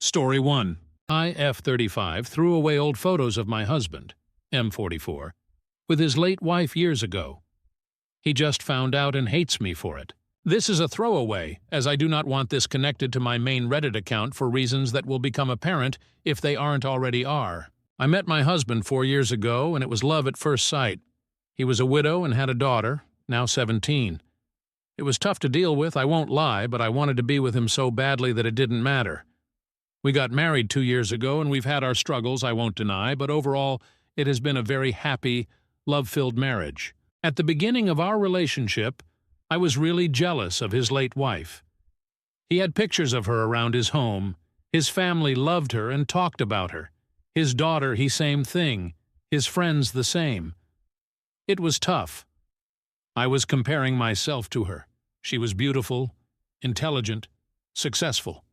Story 1. I, F-35, threw away old photos of my husband, M-44, with his late wife years ago. He just found out and hates me for it. This is a throwaway, as I do not want this connected to my main Reddit account for reasons that will become apparent if they aren't already are. I met my husband 4 years ago, and it was love at first sight. He was a widow and had a daughter, now 17. It was tough to deal with, I won't lie, but I wanted to be with him so badly that it didn't matter. We got married 2 years ago, and we've had our struggles, I won't deny, but overall, it has been a very happy, love-filled marriage. At the beginning of our relationship, I was really jealous of his late wife. He had pictures of her around his home. His family loved her and talked about her. His daughter, he same thing. His friends the same. It was tough. I was comparing myself to her. She was beautiful, intelligent, successful.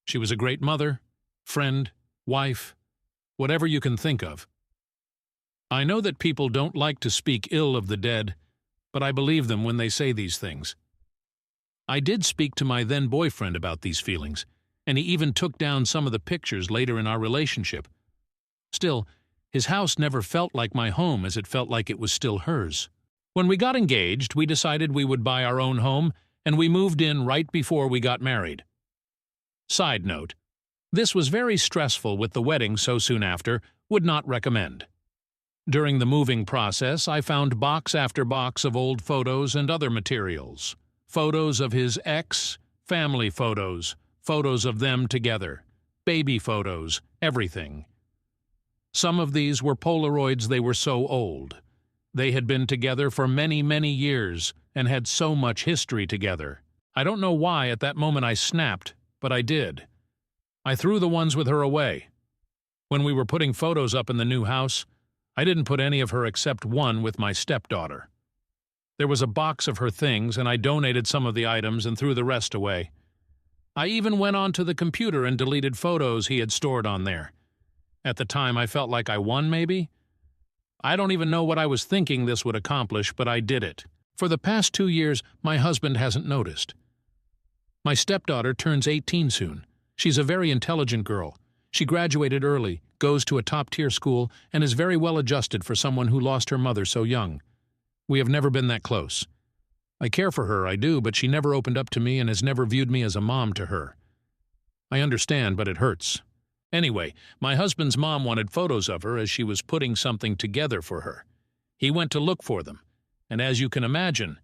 She was a great mother, friend, wife, whatever you can think of. I know that people don't like to speak ill of the dead, but I believe them when they say these things. I did speak to my then-boyfriend about these feelings, and he even took down some of the pictures later in our relationship. Still, his house never felt like my home as it felt like it was still hers. When we got engaged, we decided we would buy our own home, and we moved in right before we got married. Side note, this was very stressful with the wedding so soon after, would not recommend. During the moving process, I found box after box of old photos and other materials. Photos of his ex, family photos, photos of them together, baby photos, everything. Some of these were Polaroids, they were so old. They had been together for many, many years and had so much history together. I don't know why at that moment I snapped, but I did. I threw the ones with her away. When we were putting photos up in the new house, I didn't put any of her except one with my stepdaughter. There was a box of her things, and I donated some of the items and threw the rest away. I even went onto the computer and deleted photos he had stored on there. At the time, I felt like I won, maybe? I don't even know what I was thinking this would accomplish, but I did it. For the past 2 years, my husband hasn't noticed. My stepdaughter turns 18 soon. She's a very intelligent girl. She graduated early, goes to a top-tier school, and is very well adjusted for someone who lost her mother so young. We have never been that close. I care for her, I do, but she never opened up to me and has never viewed me as a mom to her. I understand, but it hurts. Anyway, my husband's mom wanted photos of her as she was putting something together for her. He went to look for them, and as you can imagine,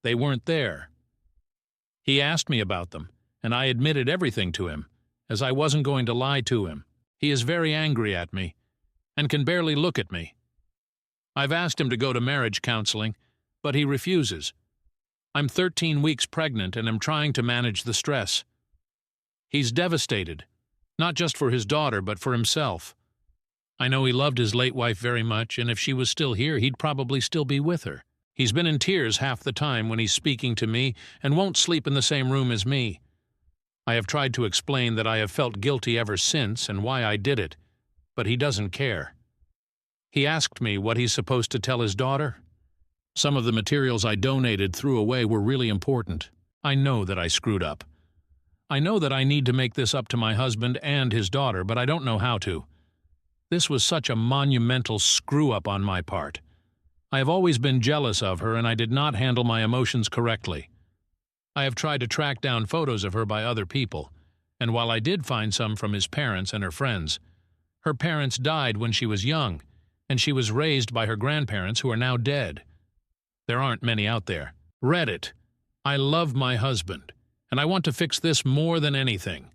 they weren't there. He asked me about them, and I admitted everything to him, as I wasn't going to lie to him. He is very angry at me, and can barely look at me. I've asked him to go to marriage counseling, but he refuses. I'm 13 weeks pregnant and am trying to manage the stress. He's devastated, not just for his daughter, but for himself. I know he loved his late wife very much, and if she was still here, he'd probably still be with her. He's been in tears half the time when he's speaking to me and won't sleep in the same room as me. I have tried to explain that I have felt guilty ever since and why I did it, but he doesn't care. He asked me what he's supposed to tell his daughter. Some of the materials I donated threw away were really important. I know that I screwed up. I know that I need to make this up to my husband and his daughter, but I don't know how to. This was such a monumental screw-up on my part. I have always been jealous of her, and I did not handle my emotions correctly. I have tried to track down photos of her by other people, and while I did find some from his parents and her friends, her parents died when she was young, and she was raised by her grandparents who are now dead. There aren't many out there. Reddit. I love my husband, and I want to fix this more than anything.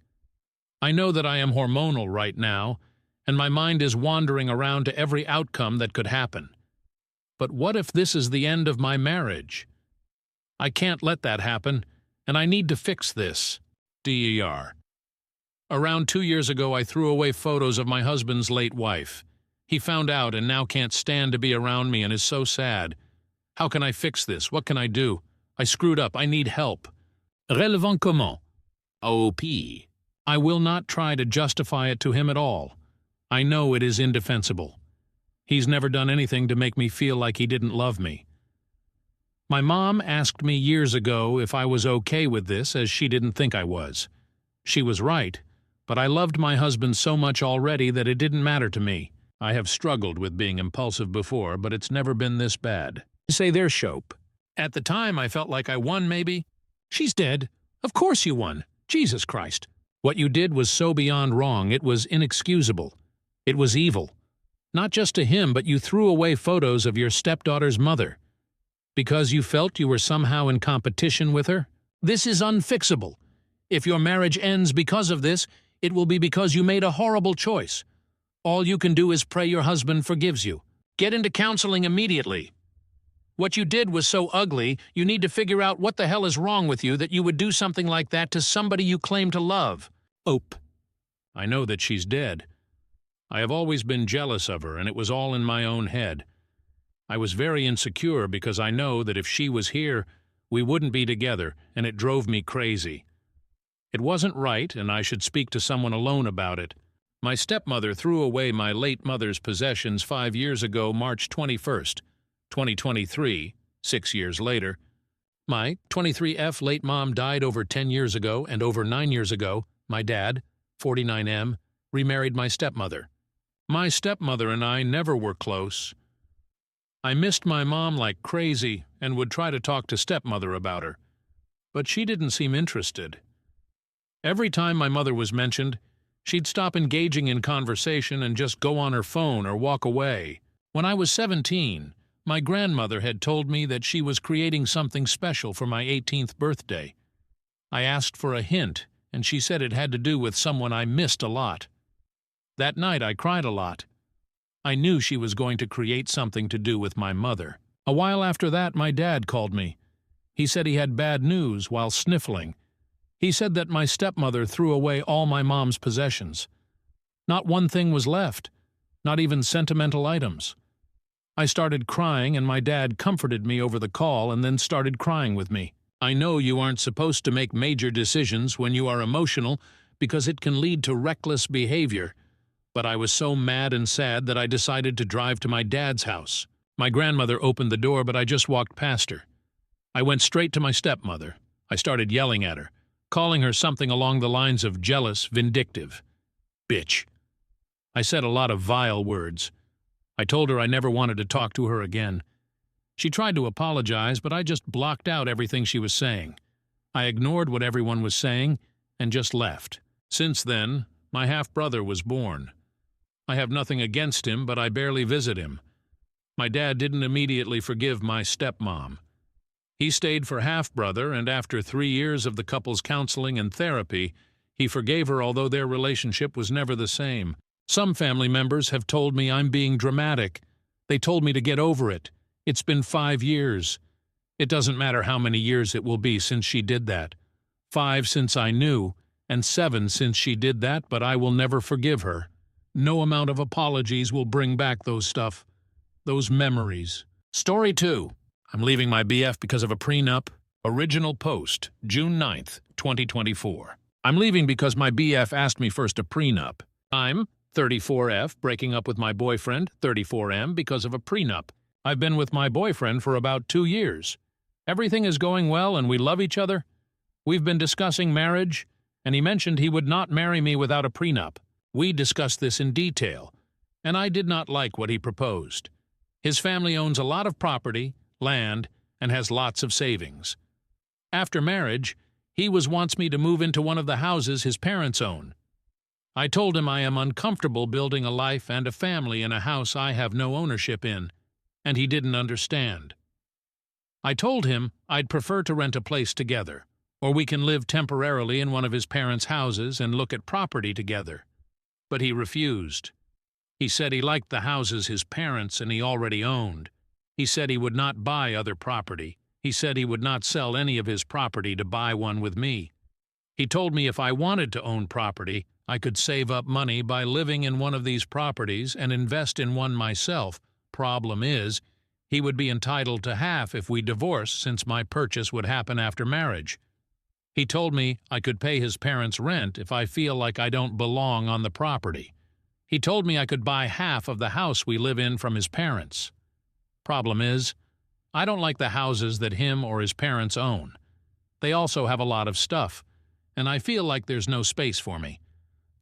I know that I am hormonal right now, and my mind is wandering around to every outcome that could happen. But what if this is the end of my marriage? I can't let that happen, and I need to fix this. DER. Around 2 years ago, I threw away photos of my husband's late wife. He found out and now can't stand to be around me and is so sad. How can I fix this? What can I do? I screwed up. I need help. Relevant comment? OP. I will not try to justify it to him at all. I know it is indefensible. He's never done anything to make me feel like he didn't love me. My mom asked me years ago if I was okay with this, as she didn't think I was. She was right, But I loved my husband so much already that it didn't matter to me. I have struggled with being impulsive before, but it's never been this bad. Say there's Shope. At the time, I felt like I won, maybe. She's dead. Of course you won. Jesus Christ. What you did was so beyond wrong, it was inexcusable. It was evil. Not just to him, but you threw away photos of your stepdaughter's mother. Because you felt you were somehow in competition with her? This is unfixable. If your marriage ends because of this, it will be because you made a horrible choice. All you can do is pray your husband forgives you. Get into counseling immediately. What you did was so ugly, you need to figure out what the hell is wrong with you that you would do something like that to somebody you claim to love. Ope. I know that she's dead. I have always been jealous of her, and it was all in my own head. I was very insecure because I know that if she was here, we wouldn't be together, and it drove me crazy. It wasn't right, and I should speak to someone alone about it. My stepmother threw away my late mother's possessions 5 years ago, March 21st, 2023, 6 years later. My 23F late mom died over 10 years ago, and over 9 years ago, my dad, 49M, remarried my stepmother. My stepmother and I never were close. I missed my mom like crazy and would try to talk to stepmother about her, but she didn't seem interested. Every time my mother was mentioned, she'd stop engaging in conversation and just go on her phone or walk away. When I was 17, my grandmother had told me that she was creating something special for my 18th birthday. I asked for a hint, and she said it had to do with someone I missed a lot. That night I cried a lot. I knew she was going to create something to do with my mother. A while after that, my dad called me. He said he had bad news while sniffling. He said that my stepmother threw away all my mom's possessions. Not one thing was left, not even sentimental items. I started crying, and my dad comforted me over the call and then started crying with me. I know you aren't supposed to make major decisions when you are emotional because it can lead to reckless behavior, but I was so mad and sad that I decided to drive to my dad's house. My grandmother opened the door, but I just walked past her. I went straight to my stepmother. I started yelling at her, calling her something along the lines of jealous, vindictive. Bitch. I said a lot of vile words. I told her I never wanted to talk to her again. She tried to apologize, but I just blocked out everything she was saying. I ignored what everyone was saying and just left. Since then, my half-brother was born. I have nothing against him, but I barely visit him. My dad didn't immediately forgive my stepmom. He stayed for half-brother, and after 3 years of the couple's counseling and therapy, he forgave her, although their relationship was never the same. Some family members have told me I'm being dramatic. They told me to get over it. It's been 5 years. It doesn't matter how many years it will be since she did that. 5 since I knew, and 7 since she did that, but I will never forgive her. No amount of apologies will bring back those memories. Story 2. I'm leaving my BF because of a prenup. Original post, June 9th, 2024. I'm leaving because my BF asked me first a prenup. I'm 34F, breaking up with my boyfriend, 34M, because of a prenup. I've been with my boyfriend for about 2 years. Everything is going well and we love each other. We've been discussing marriage, and he mentioned he would not marry me without a prenup. We discussed this in detail, and I did not like what he proposed. His family owns a lot of property, land, and has lots of savings. After marriage, he wants me to move into one of the houses his parents own. I told him I am uncomfortable building a life and a family in a house I have no ownership in, and he didn't understand. I told him I'd prefer to rent a place together, or we can live temporarily in one of his parents' houses and look at property together. But he refused. He said he liked the houses his parents and he already owned. He said he would not buy other property. He said he would not sell any of his property to buy one with me. He told me if I wanted to own property, I could save up money by living in one of these properties and invest in one myself. Problem is, he would be entitled to half if we divorced, since my purchase would happen after marriage. He told me I could pay his parents' rent if I feel like I don't belong on the property. He told me I could buy half of the house we live in from his parents. Problem is, I don't like the houses that him or his parents own. They also have a lot of stuff, and I feel like there's no space for me.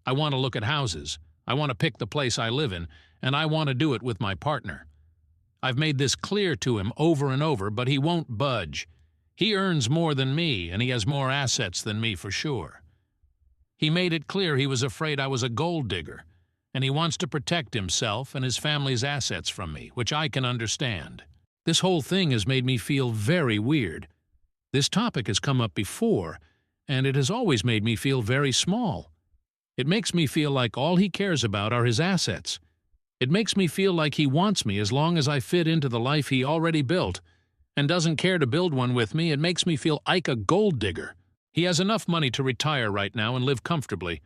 I want to look at houses. I want to pick the place I live in, and I want to do it with my partner. I've made this clear to him over and over, but he won't budge. He earns more than me, and he has more assets than me for sure. He made it clear he was afraid I was a gold digger, and he wants to protect himself and his family's assets from me, which I can understand. This whole thing has made me feel very weird. This topic has come up before, and it has always made me feel very small. It makes me feel like all he cares about are his assets. It makes me feel like he wants me as long as I fit into the life he already built, and doesn't care to build one with me. It makes me feel like a gold digger. He has enough money to retire right now and live comfortably.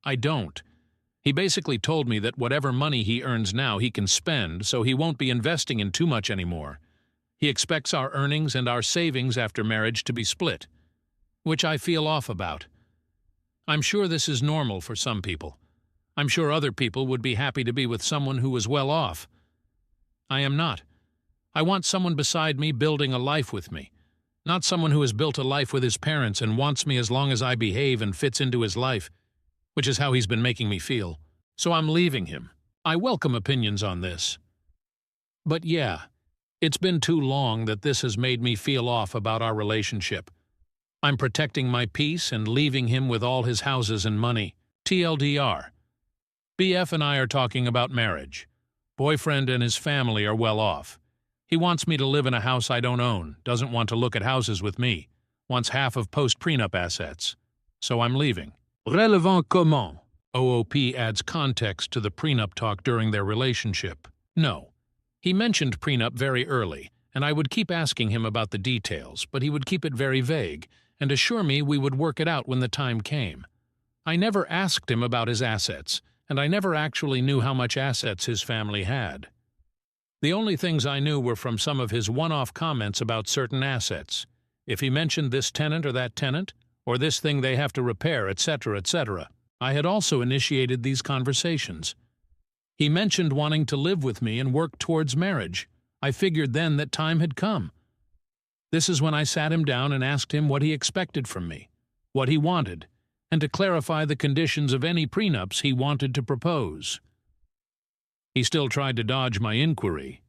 I don't. He basically told me that whatever money he earns now he can spend, so he won't be investing in too much anymore. He expects our earnings and our savings after marriage to be split, which I feel off about. I'm sure this is normal for some people. I'm sure other people would be happy to be with someone who was well off. I am not. I want someone beside me building a life with me, not someone who has built a life with his parents and wants me as long as I behave and fits into his life, which is how he's been making me feel. So I'm leaving him. I welcome opinions on this. But yeah, it's been too long that this has made me feel off about our relationship. I'm protecting my peace and leaving him with all his houses and money. TLDR. BF and I are talking about marriage. Boyfriend and his family are well off. He wants me to live in a house I don't own, doesn't want to look at houses with me, wants half of post-prenup assets. So I'm leaving. Relevant comment? OOP adds context to the prenup talk during their relationship. No. He mentioned prenup very early, and I would keep asking him about the details, but he would keep it very vague and assure me we would work it out when the time came. I never asked him about his assets, and I never actually knew how much assets his family had. The only things I knew were from some of his one-off comments about certain assets. If he mentioned this tenant or that tenant, or this thing they have to repair, etc., etc. I had also initiated these conversations. He mentioned wanting to live with me and work towards marriage. I figured then that time had come. This is when I sat him down and asked him what he expected from me, what he wanted, and to clarify the conditions of any prenups he wanted to propose. He still tried to dodge my inquiry.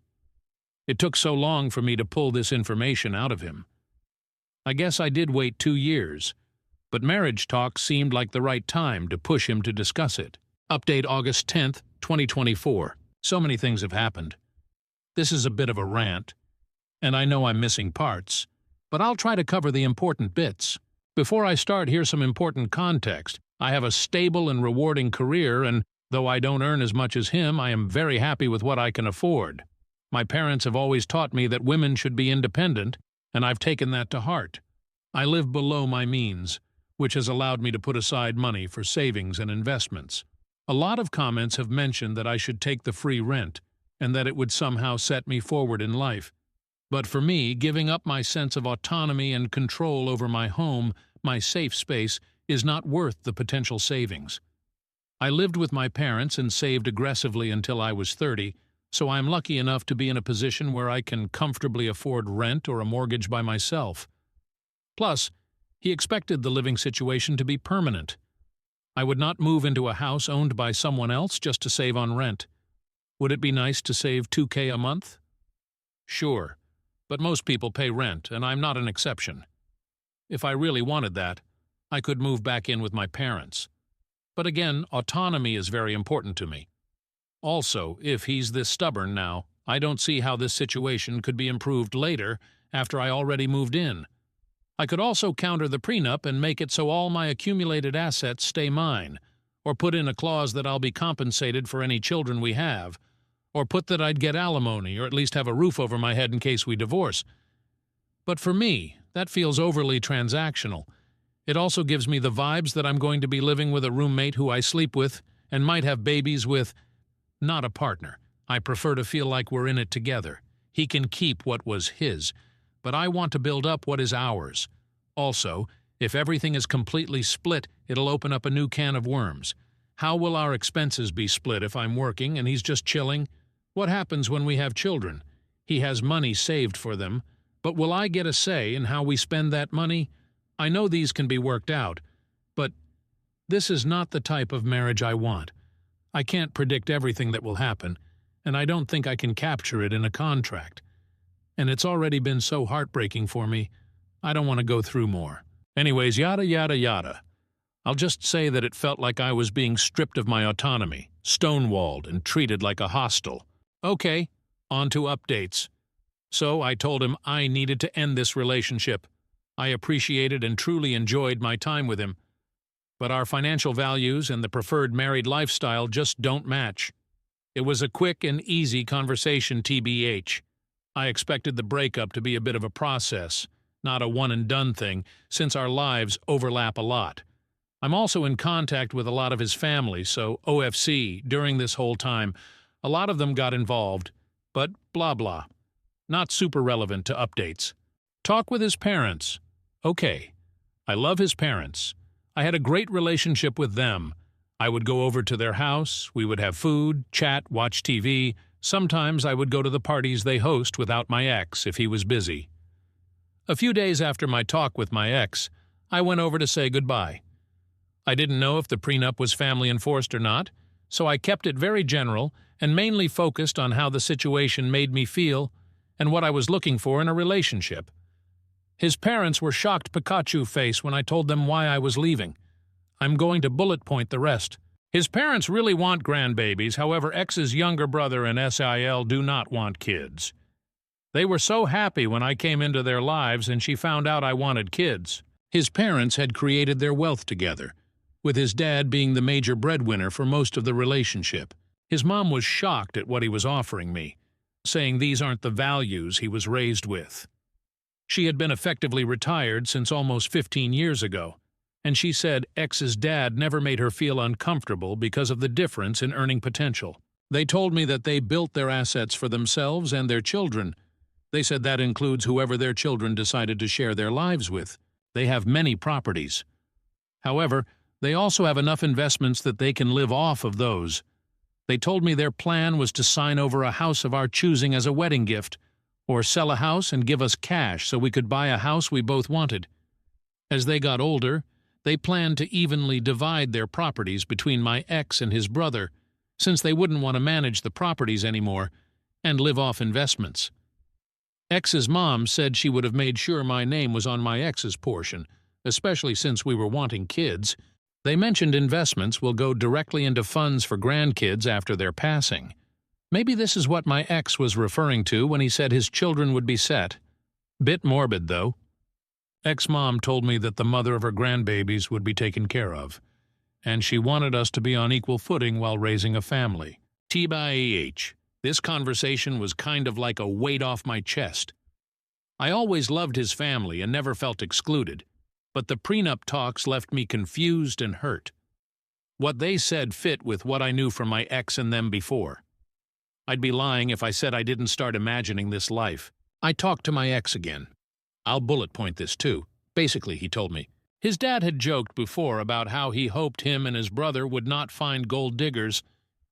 It took so long for me to pull this information out of him. I guess I did wait 2 years, but marriage talk seemed like the right time to push him to discuss it. Update August 10th, 2024. So many things have happened. This is a bit of a rant, and I know I'm missing parts, but I'll try to cover the important bits. Before I start, here's some important context. I have a stable and rewarding career, and though I don't earn as much as him, I am very happy with what I can afford. My parents have always taught me that women should be independent, and I've taken that to heart. I live below my means, which has allowed me to put aside money for savings and investments. A lot of comments have mentioned that I should take the free rent, and that it would somehow set me forward in life. But for me, giving up my sense of autonomy and control over my home, my safe space, is not worth the potential savings. I lived with my parents and saved aggressively until I was 30, so I'm lucky enough to be in a position where I can comfortably afford rent or a mortgage by myself. Plus, he expected the living situation to be permanent. I would not move into a house owned by someone else just to save on rent. Would it be nice to save $2,000 a month? Sure, but most people pay rent, and I'm not an exception. If I really wanted that, I could move back in with my parents. But again, autonomy is very important to me. Also, if he's this stubborn now, I don't see how this situation could be improved later after I already moved in. I could also counter the prenup and make it so all my accumulated assets stay mine, or put in a clause that I'll be compensated for any children we have, or put that I'd get alimony or at least have a roof over my head in case we divorce. But for me, that feels overly transactional. It also gives me the vibes that I'm going to be living with a roommate who I sleep with and might have babies with. Not a partner. I prefer to feel like we're in it together. He can keep what was his, but I want to build up what is ours. Also, if everything is completely split, it'll open up a new can of worms. How will our expenses be split if I'm working and he's just chilling? What happens when we have children? He has money saved for them, but will I get a say in how we spend that money? I know these can be worked out, but This is not the type of marriage I want. I can't predict everything that will happen, and I don't think I can capture it in a contract. And it's already been so heartbreaking for me, I don't want to go through more. Anyways, yada yada yada. I'll just say that it felt like I was being stripped of my autonomy, stonewalled, and treated like a hostel. Okay, on to updates. So I told him I needed to end this relationship. I appreciated and truly enjoyed my time with him. But our financial values and the preferred married lifestyle just don't match. It was a quick and easy conversation, TBH. I expected the breakup to be a bit of a process, not a one-and-done thing, since our lives overlap a lot. I'm also in contact with a lot of his family, so OFC, during this whole time, a lot of them got involved, but blah blah. Not super relevant to updates. Talk with his parents. Okay. I love his parents. I had a great relationship with them. I would go over to their house, we would have food, chat, watch TV. Sometimes I would go to the parties they host without my ex if he was busy. A few days after my talk with my ex, I went over to say goodbye. I didn't know if the prenup was family enforced or not, so I kept it very general and mainly focused on how the situation made me feel and what I was looking for in a relationship. His parents were shocked Pikachu face when I told them why I was leaving. I'm going to bullet point the rest. His parents really want grandbabies, however ex's younger brother and SIL do not want kids. They were so happy when I came into their lives and she found out I wanted kids. His parents had created their wealth together, with his dad being the major breadwinner for most of the relationship. His mom was shocked at what he was offering me, saying these aren't the values he was raised with. She had been effectively retired since almost 15 years ago, and she said ex's dad never made her feel uncomfortable because of the difference in earning potential. They told me that they built their assets for themselves and their children. They said that includes whoever their children decided to share their lives with. They have many properties. However, they also have enough investments that they can live off of those. They told me their plan was to sign over a house of our choosing as a wedding gift, or sell a house and give us cash so we could buy a house we both wanted. As they got older, they planned to evenly divide their properties between my ex and his brother, since they wouldn't want to manage the properties anymore and live off investments. Ex's mom said she would have made sure my name was on my ex's portion, especially since we were wanting kids. They mentioned investments will go directly into funds for grandkids after their passing. Maybe this is what my ex was referring to when he said his children would be set. Bit morbid, though. Ex-mom told me that the mother of her grandbabies would be taken care of, and she wanted us to be on equal footing while raising a family. TBH. This conversation was kind of like a weight off my chest. I always loved his family and never felt excluded, but the prenup talks left me confused and hurt. What they said fit with what I knew from my ex and them before. I'd be lying if I said I didn't start imagining this life. I talked to my ex again. I'll bullet point this too. Basically, he told me. His dad had joked before about how he hoped him and his brother would not find gold diggers,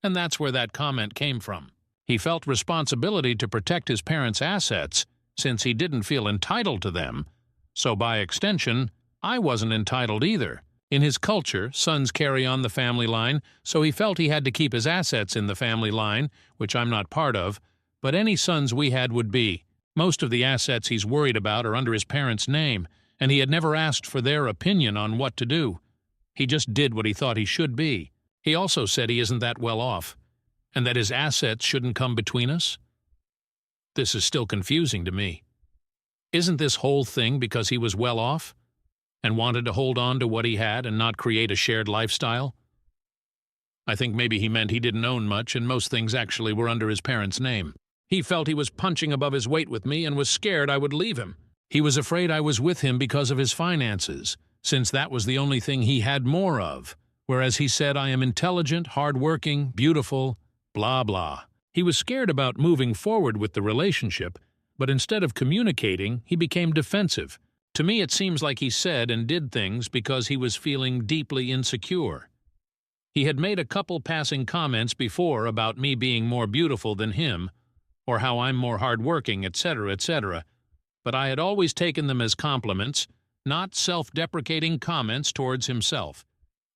and that's where that comment came from. He felt responsibility to protect his parents' assets, since he didn't feel entitled to them, so by extension, I wasn't entitled either. In his culture, sons carry on the family line, so he felt he had to keep his assets in the family line, which I'm not part of, but any sons we had would be. Most of the assets he's worried about are under his parents' name, and he had never asked for their opinion on what to do. He just did what he thought he should be. He also said he isn't that well off, and that his assets shouldn't come between us. This is still confusing to me. Isn't this whole thing because he was well off and wanted to hold on to what he had and not create a shared lifestyle? I think maybe he meant he didn't own much and most things actually were under his parents' name. He felt he was punching above his weight with me and was scared I would leave him. He was afraid I was with him because of his finances, since that was the only thing he had more of, whereas he said I am intelligent, hardworking, beautiful, blah blah. He was scared about moving forward with the relationship, but instead of communicating, he became defensive. To me, it seems like he said and did things because he was feeling deeply insecure. He had made a couple passing comments before about me being more beautiful than him, or how I'm more hardworking, etc., but I had always taken them as compliments, not self-deprecating comments towards himself.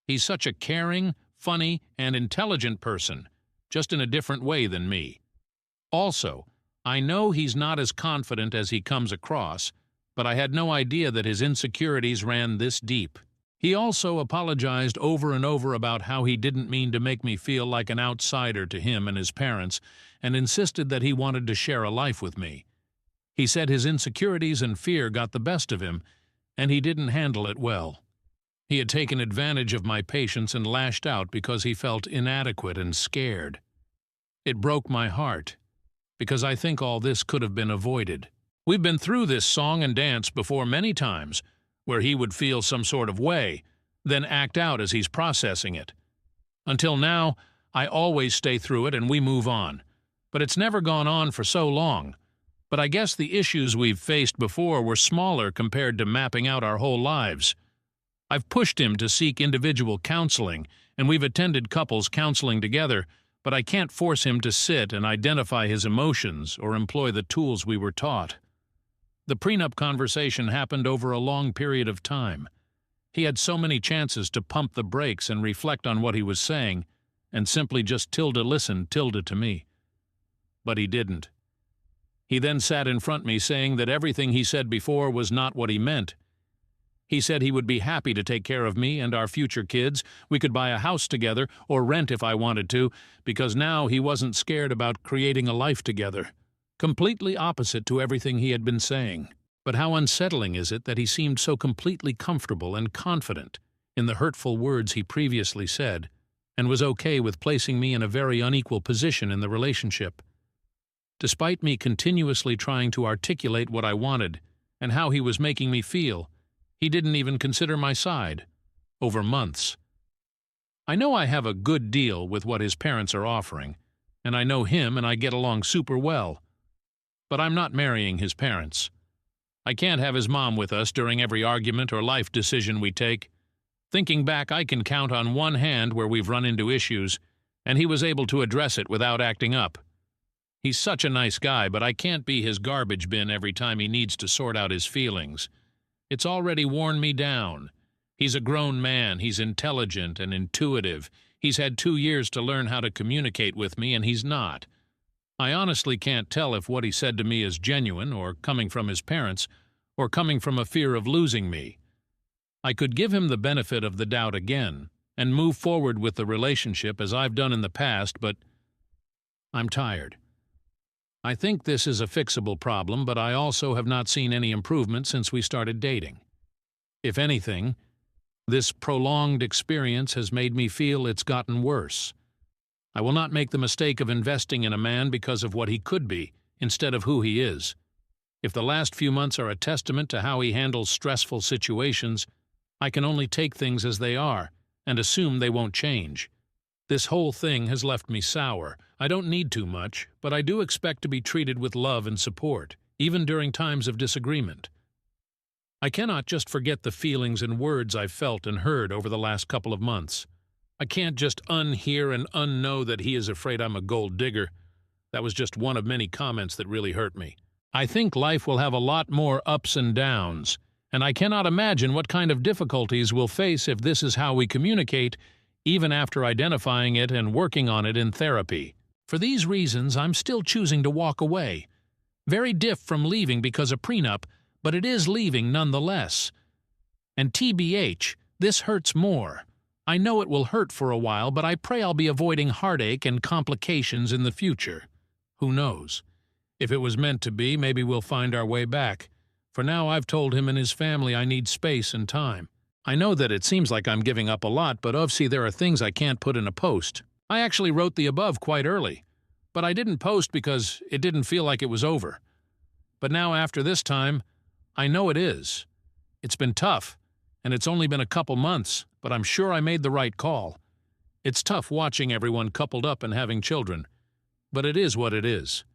He's such a caring, funny, and intelligent person, just in a different way than me. Also, I know he's not as confident as he comes across, but I had no idea that his insecurities ran this deep. He also apologized over and over about how he didn't mean to make me feel like an outsider to him and his parents, and insisted that he wanted to share a life with me. He said his insecurities and fear got the best of him, and he didn't handle it well. He had taken advantage of my patience and lashed out because he felt inadequate and scared. It broke my heart, because I think all this could have been avoided. We've been through this song and dance before many times, where he would feel some sort of way, then act out as he's processing it. Until now, I always stay through it and we move on. But it's never gone on for so long. But I guess the issues we've faced before were smaller compared to mapping out our whole lives. I've pushed him to seek individual counseling, and we've attended couples counseling together, but I can't force him to sit and identify his emotions or employ the tools we were taught. The prenup conversation happened over a long period of time. He had so many chances to pump the brakes and reflect on what he was saying, and simply just listen to me. But he didn't. He then sat in front of me saying that everything he said before was not what he meant. He said he would be happy to take care of me and our future kids. We could buy a house together or rent if I wanted to, because now he wasn't scared about creating a life together. Completely opposite to everything he had been saying. But how unsettling is it that he seemed so completely comfortable and confident in the hurtful words he previously said, and was okay with placing me in a very unequal position in the relationship. Despite me continuously trying to articulate what I wanted and how he was making me feel, he didn't even consider my side. Over months. I know I have a good deal with what his parents are offering, and I know him and I get along super well. But I'm not marrying his parents. I can't have his mom with us during every argument or life decision we take. Thinking back, I can count on one hand where we've run into issues, and he was able to address it without acting up. He's such a nice guy, but I can't be his garbage bin every time he needs to sort out his feelings. It's already worn me down. He's a grown man, he's intelligent and intuitive. He's had 2 years to learn how to communicate with me, and he's not. I honestly can't tell if what he said to me is genuine, or coming from his parents, or coming from a fear of losing me. I could give him the benefit of the doubt again, and move forward with the relationship as I've done in the past, but I'm tired. I think this is a fixable problem, but I also have not seen any improvement since we started dating. If anything, this prolonged experience has made me feel it's gotten worse. I will not make the mistake of investing in a man because of what he could be, instead of who he is. If the last few months are a testament to how he handles stressful situations, I can only take things as they are, and assume they won't change. This whole thing has left me sour. I don't need too much, but I do expect to be treated with love and support, even during times of disagreement. I cannot just forget the feelings and words I've felt and heard over the last couple of months. I can't just unhear and unknow that he is afraid I'm a gold digger. That was just one of many comments that really hurt me. I think life will have a lot more ups and downs, and I cannot imagine what kind of difficulties we'll face if this is how we communicate, even after identifying it and working on it in therapy. For these reasons, I'm still choosing to walk away. Very diff from leaving because of prenup, but it is leaving nonetheless. And TBH, this hurts more. I know it will hurt for a while, but I pray I'll be avoiding heartache and complications in the future. Who knows? If it was meant to be, maybe we'll find our way back. For now, I've told him and his family I need space and time. I know that it seems like I'm giving up a lot, but obviously there are things I can't put in a post. I actually wrote the above quite early, but I didn't post because it didn't feel like it was over. But now after this time, I know it is. It's been tough, and it's only been a couple months, but I'm sure I made the right call. It's tough watching everyone coupled up and having children, but it is what it is.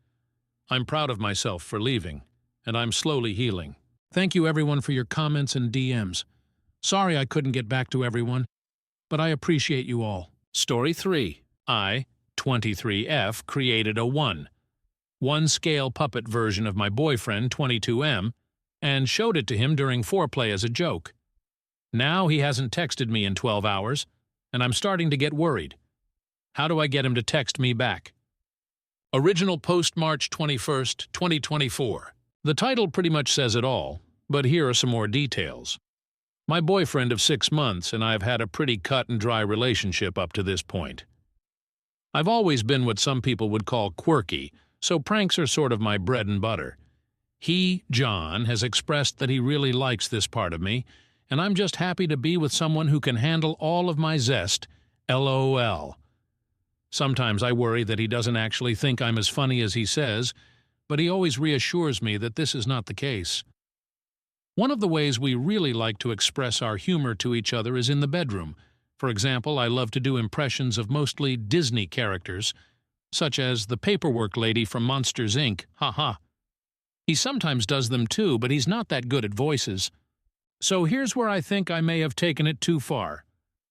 I'm proud of myself for leaving, and I'm slowly healing. Thank you everyone for your comments and DMs. Sorry I couldn't get back to everyone, but I appreciate you all. Story 3. I, 23F, created a 1-scale puppet version of my boyfriend, 22M, and showed it to him during foreplay as a joke. Now he hasn't texted me in 12 hours, and I'm starting to get worried. How do I get him to text me back? Original post March 21st, 2024. The title pretty much says it all, but here are some more details. My boyfriend of 6 months and I have had a pretty cut and dry relationship up to this point. I've always been what some people would call quirky, so pranks are sort of my bread and butter. He, John, has expressed that he really likes this part of me, and I'm just happy to be with someone who can handle all of my zest, LOL. Sometimes I worry that he doesn't actually think I'm as funny as he says, but he always reassures me that this is not the case. One of the ways we really like to express our humor to each other is in the bedroom. For example, I love to do impressions of mostly Disney characters, such as the paperwork lady from Monsters, Inc. Haha. He sometimes does them too, but he's not that good at voices. So here's where I think I may have taken it too far.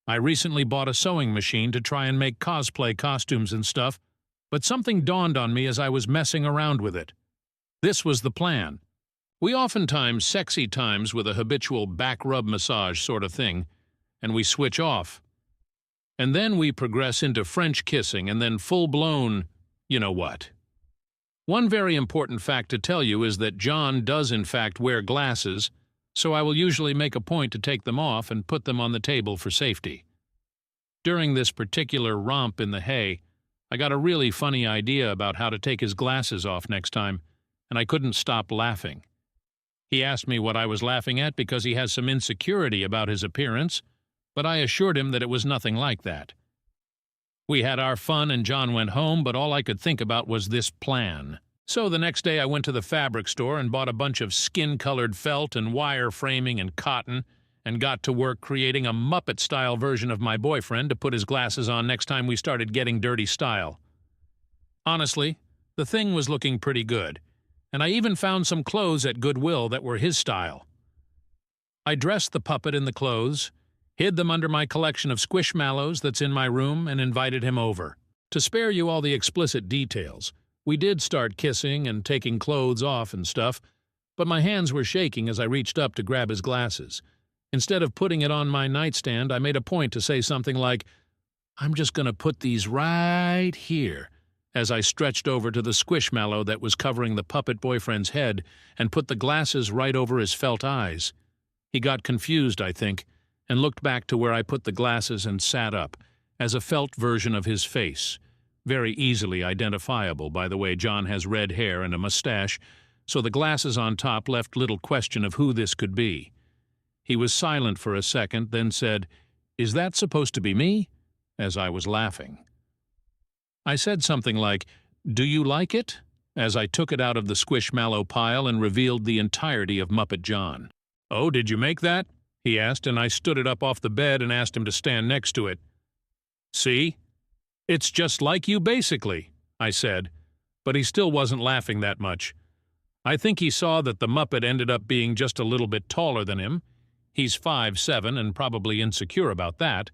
I recently bought a sewing machine to try and make cosplay costumes and stuff, but something dawned on me as I was messing around with it. This was the plan. We oftentimes sexy times with a habitual back rub massage sort of thing, and we switch off. And then we progress into French kissing and then full-blown, you know what. One very important fact to tell you is that John does in fact wear glasses, so I will usually make a point to take them off and put them on the table for safety. During this particular romp in the hay, I got a really funny idea about how to take his glasses off next time, and I couldn't stop laughing. He asked me what I was laughing at because he has some insecurity about his appearance, but I assured him that it was nothing like that. We had our fun and John went home, but all I could think about was this plan. So the next day I went to the fabric store and bought a bunch of skin-colored felt and wire framing and cotton and got to work creating a Muppet-style version of my boyfriend to put his glasses on next time we started getting dirty style. Honestly, the thing was looking pretty good, and I even found some clothes at Goodwill that were his style. I dressed the puppet in the clothes, hid them under my collection of squishmallows that's in my room, and invited him over. To spare you all the explicit details, we did start kissing and taking clothes off and stuff, but my hands were shaking as I reached up to grab his glasses. Instead of putting it on my nightstand, I made a point to say something like, "I'm just going to put these right here," as I stretched over to the squishmallow that was covering the puppet boyfriend's head and put the glasses right over his felt eyes. He got confused, I think, and looked back to where I put the glasses and sat up, as a felt version of his face. Very easily identifiable by the way John has red hair and a mustache, so the glasses on top left little question of who this could be. He was silent for a second, then said, "Is that supposed to be me?" as I was laughing. I said something like, "Do you like it?" as I took it out of the squishmallow pile and revealed the entirety of Muppet John. "Oh, did you make that?" he asked, and I stood it up off the bed and asked him to stand next to it. "See? It's just like you, basically," I said, but he still wasn't laughing that much. I think he saw that the Muppet ended up being just a little bit taller than him. He's 5'7" and probably insecure about that.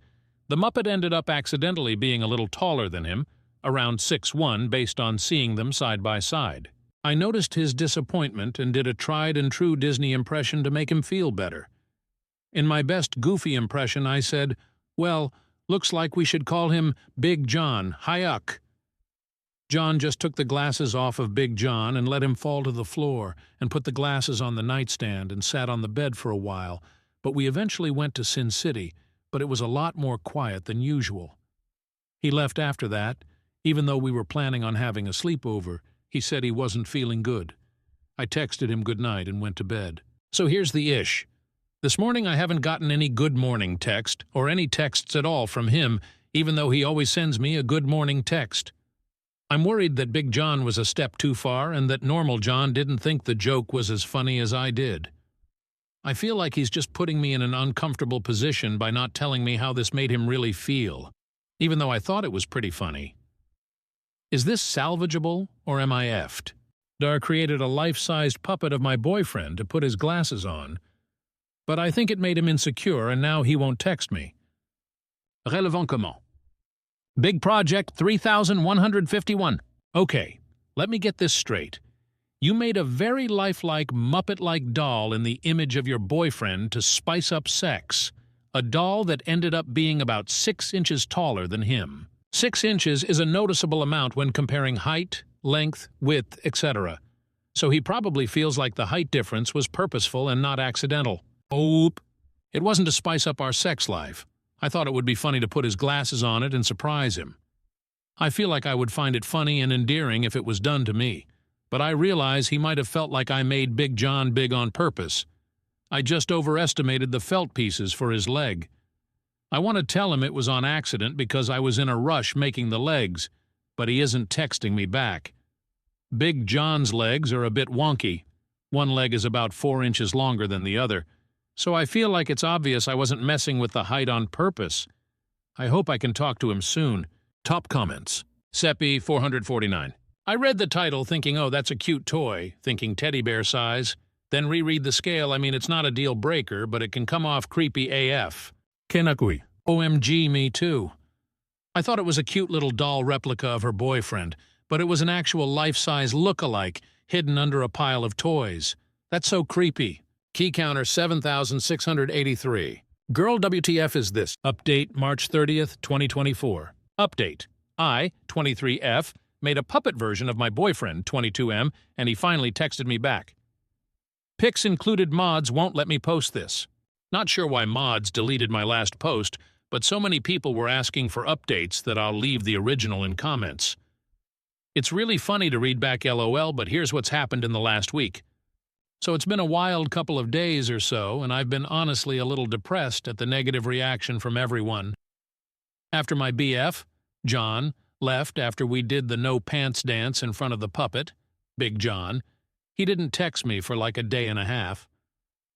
The Muppet ended up accidentally being a little taller than him, around 6'1", based on seeing them side by side. I noticed his disappointment and did a tried-and-true Disney impression to make him feel better. In my best goofy impression, I said, "Well, looks like we should call him Big John, Hayuk." John just took the glasses off of Big John and let him fall to the floor and put the glasses on the nightstand and sat on the bed for a while, but we eventually went to Sin City, but it was a lot more quiet than usual. He left after that. Even though we were planning on having a sleepover, he said he wasn't feeling good. I texted him good night and went to bed. So here's the ish. This morning I haven't gotten any good morning text, or any texts at all from him, even though he always sends me a good morning text. I'm worried that Big John was a step too far and that normal John didn't think the joke was as funny as I did. I feel like he's just putting me in an uncomfortable position by not telling me how this made him really feel, even though I thought it was pretty funny. Is this salvageable, or am I effed? Dar created a life-sized puppet of my boyfriend to put his glasses on, but I think it made him insecure and now he won't text me. Relevant comment. Big project 3151. Okay, let me get this straight. You made a very lifelike Muppet-like doll in the image of your boyfriend to spice up sex. a doll that ended up being about 6 inches taller than him. 6 inches is a noticeable amount when comparing height, length, width, etc. So he probably feels like the height difference was purposeful and not accidental. Oop! It wasn't to spice up our sex life. I thought it would be funny to put his glasses on it and surprise him. I feel like I would find it funny and endearing if it was done to me, but I realize he might have felt like I made Big John big on purpose. I just overestimated the felt pieces for his leg. I want to tell him it was on accident because I was in a rush making the legs, but he isn't texting me back. Big John's legs are a bit wonky. One leg is about 4 inches longer than the other, so I feel like it's obvious I wasn't messing with the height on purpose. I hope I can talk to him soon. Top comments. Seppi 449. I read the title thinking, oh, that's a cute toy, thinking teddy bear size. Then reread the scale. I mean, it's not a deal breaker, but it can come off creepy AF. Kenakui. OMG, me too. I thought it was a cute little doll replica of her boyfriend, but it was an actual life-size look-alike hidden under a pile of toys. That's so creepy. Key counter 7,683. Girl, WTF is this? Update March 30th, 2024. Update. I, 23F, made a puppet version of my boyfriend, 22M, and he finally texted me back. Pics included mods won't let me post this. Not sure why mods deleted my last post, but so many people were asking for updates that I'll leave the original in comments. It's really funny to read back LOL, but here's what's happened in the last week. So it's been a wild couple of days or so, and I've been honestly a little depressed at the negative reaction from everyone. After my BF, John, left after we did the no pants dance in front of the puppet, Big John, he didn't text me for like a day and a half.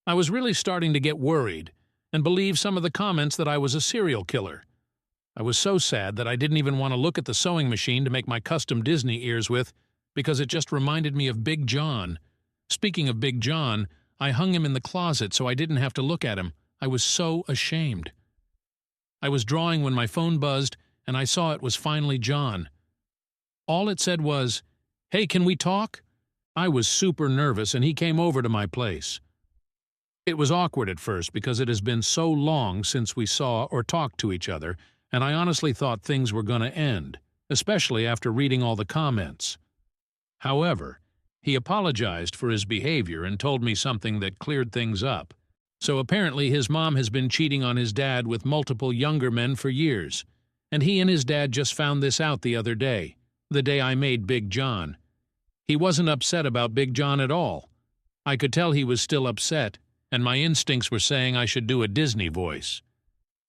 I was really starting to get worried and believe some of the comments that I was a serial killer. I was so sad that I didn't even want to look at the sewing machine to make my custom Disney ears with because it just reminded me of Big John. Speaking of Big John, I hung him in the closet so I didn't have to look at him. I was so ashamed. I was drawing when my phone buzzed and I saw it was finally John. All it said was, "Hey, can we talk?" I was super nervous and he came over to my place. It was awkward at first because it has been so long since we saw or talked to each other, and I honestly thought things were going to end, especially after reading all the comments. However, he apologized for his behavior and told me something that cleared things up. So apparently his mom has been cheating on his dad with multiple younger men for years, and he and his dad just found this out the other day, the day I made Big John. He wasn't upset about Big John at all. I could tell he was still upset, and my instincts were saying I should do a Disney voice.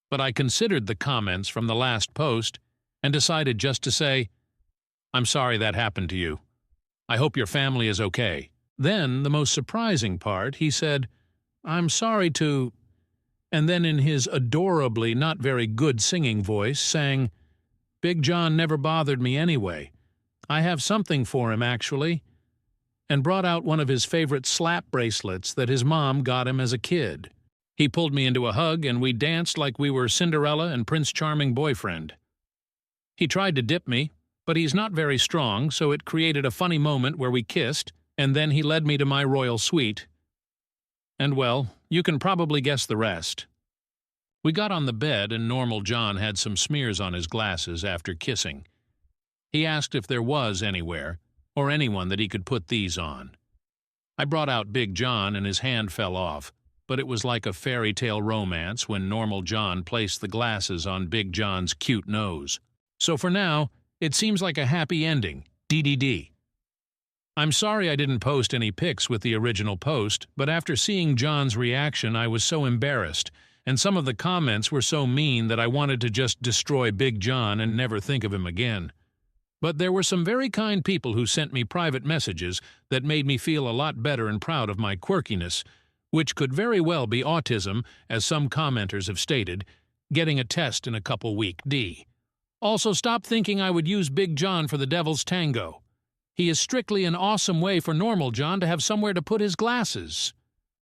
But I considered the comments from the last post and decided just to say, "I'm sorry that happened to you. I hope your family is okay." Then, the most surprising part, he said, "I'm sorry to..." and then in his adorably not very good singing voice sang, "Big John never bothered me anyway. I have something for him, actually," and brought out one of his favorite slap bracelets that his mom got him as a kid. He pulled me into a hug and we danced like we were Cinderella and Prince Charming boyfriend. He tried to dip me, but he's not very strong, so it created a funny moment where we kissed, and then he led me to my royal suite. And well, you can probably guess the rest. We got on the bed and normal John had some smears on his glasses after kissing. He asked if there was anywhere, or anyone that he could put these on. I brought out Big John and his hand fell off, but it was like a fairy tale romance when normal John placed the glasses on Big John's cute nose. So for now, it seems like a happy ending, DDD. I'm sorry I didn't post any pics with the original post, but after seeing John's reaction I was so embarrassed, and some of the comments were so mean that I wanted to just destroy Big John and never think of him again. But there were some very kind people who sent me private messages that made me feel a lot better and proud of my quirkiness, which could very well be autism, as some commenters have stated, getting a test in a couple week D. Also, stop thinking I would use Big John for the devil's tango. He is strictly an awesome way for normal John to have somewhere to put his glasses.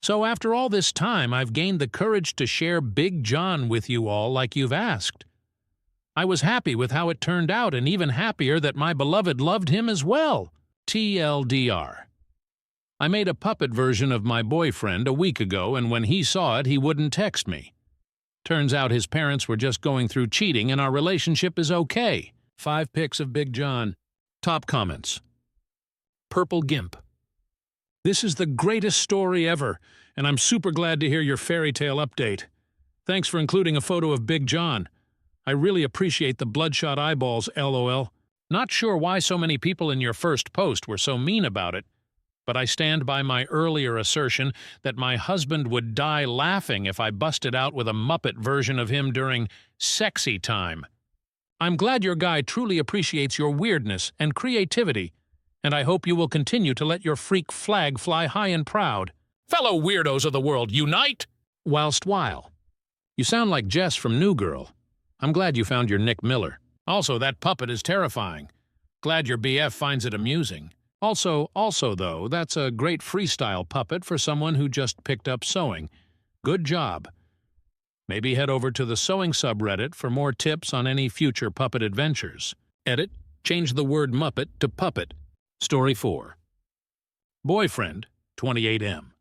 So after all this time, I've gained the courage to share Big John with you all like you've asked. I was happy with how it turned out and even happier that my beloved loved him as well. TLDR. I made a puppet version of my boyfriend a week ago, and when he saw it, he wouldn't text me. Turns out his parents were just going through cheating and our relationship is okay. 5 pics of Big John. Top comments. Purple Gimp. This is the greatest story ever, and I'm super glad to hear your fairy tale update. Thanks for including a photo of Big John. I really appreciate the bloodshot eyeballs, LOL. Not sure why so many people in your first post were so mean about it, but I stand by my earlier assertion that my husband would die laughing if I busted out with a Muppet version of him during sexy time. I'm glad your guy truly appreciates your weirdness and creativity, and I hope you will continue to let your freak flag fly high and proud. Fellow weirdos of the world, unite! While. You sound like Jess from New Girl. I'm glad you found your Nick Miller. Also, that puppet is terrifying. Glad your BF finds it amusing. Also though, that's a great freestyle puppet for someone who just picked up sewing. Good job. Maybe head over to the sewing subreddit for more tips on any future puppet adventures. Edit, change the word Muppet to puppet. Story 4. Boyfriend, 28M.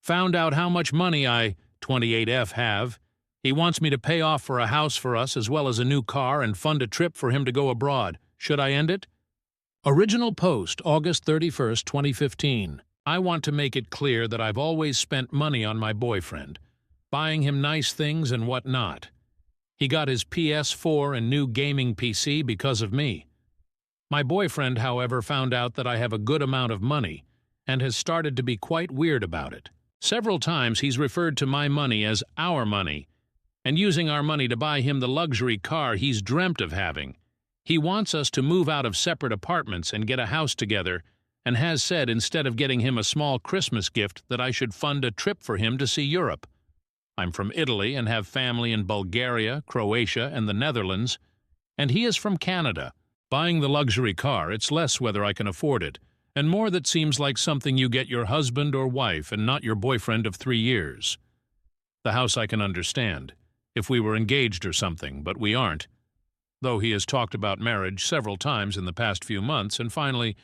Found out how much money I, 28F, have. He wants me to pay off for a house for us as well as a new car and fund a trip for him to go abroad. Should I end it? Original post, August 31st, 2015. I want to make it clear that I've always spent money on my boyfriend, buying him nice things and whatnot. He got his PS4 and new gaming PC because of me. My boyfriend, however, found out that I have a good amount of money and has started to be quite weird about it. Several times he's referred to my money as our money, and using our money to buy him the luxury car he's dreamt of having. He wants us to move out of separate apartments and get a house together, and has said instead of getting him a small Christmas gift that I should fund a trip for him to see Europe. I'm from Italy and have family in Bulgaria, Croatia, and the Netherlands, and he is from Canada. Buying the luxury car, it's less whether I can afford it, and more that seems like something you get your husband or wife and not your boyfriend of 3 years. The house I can understand, if we were engaged or something, but we aren't. Though he has talked about marriage several times in the past few months, and finally,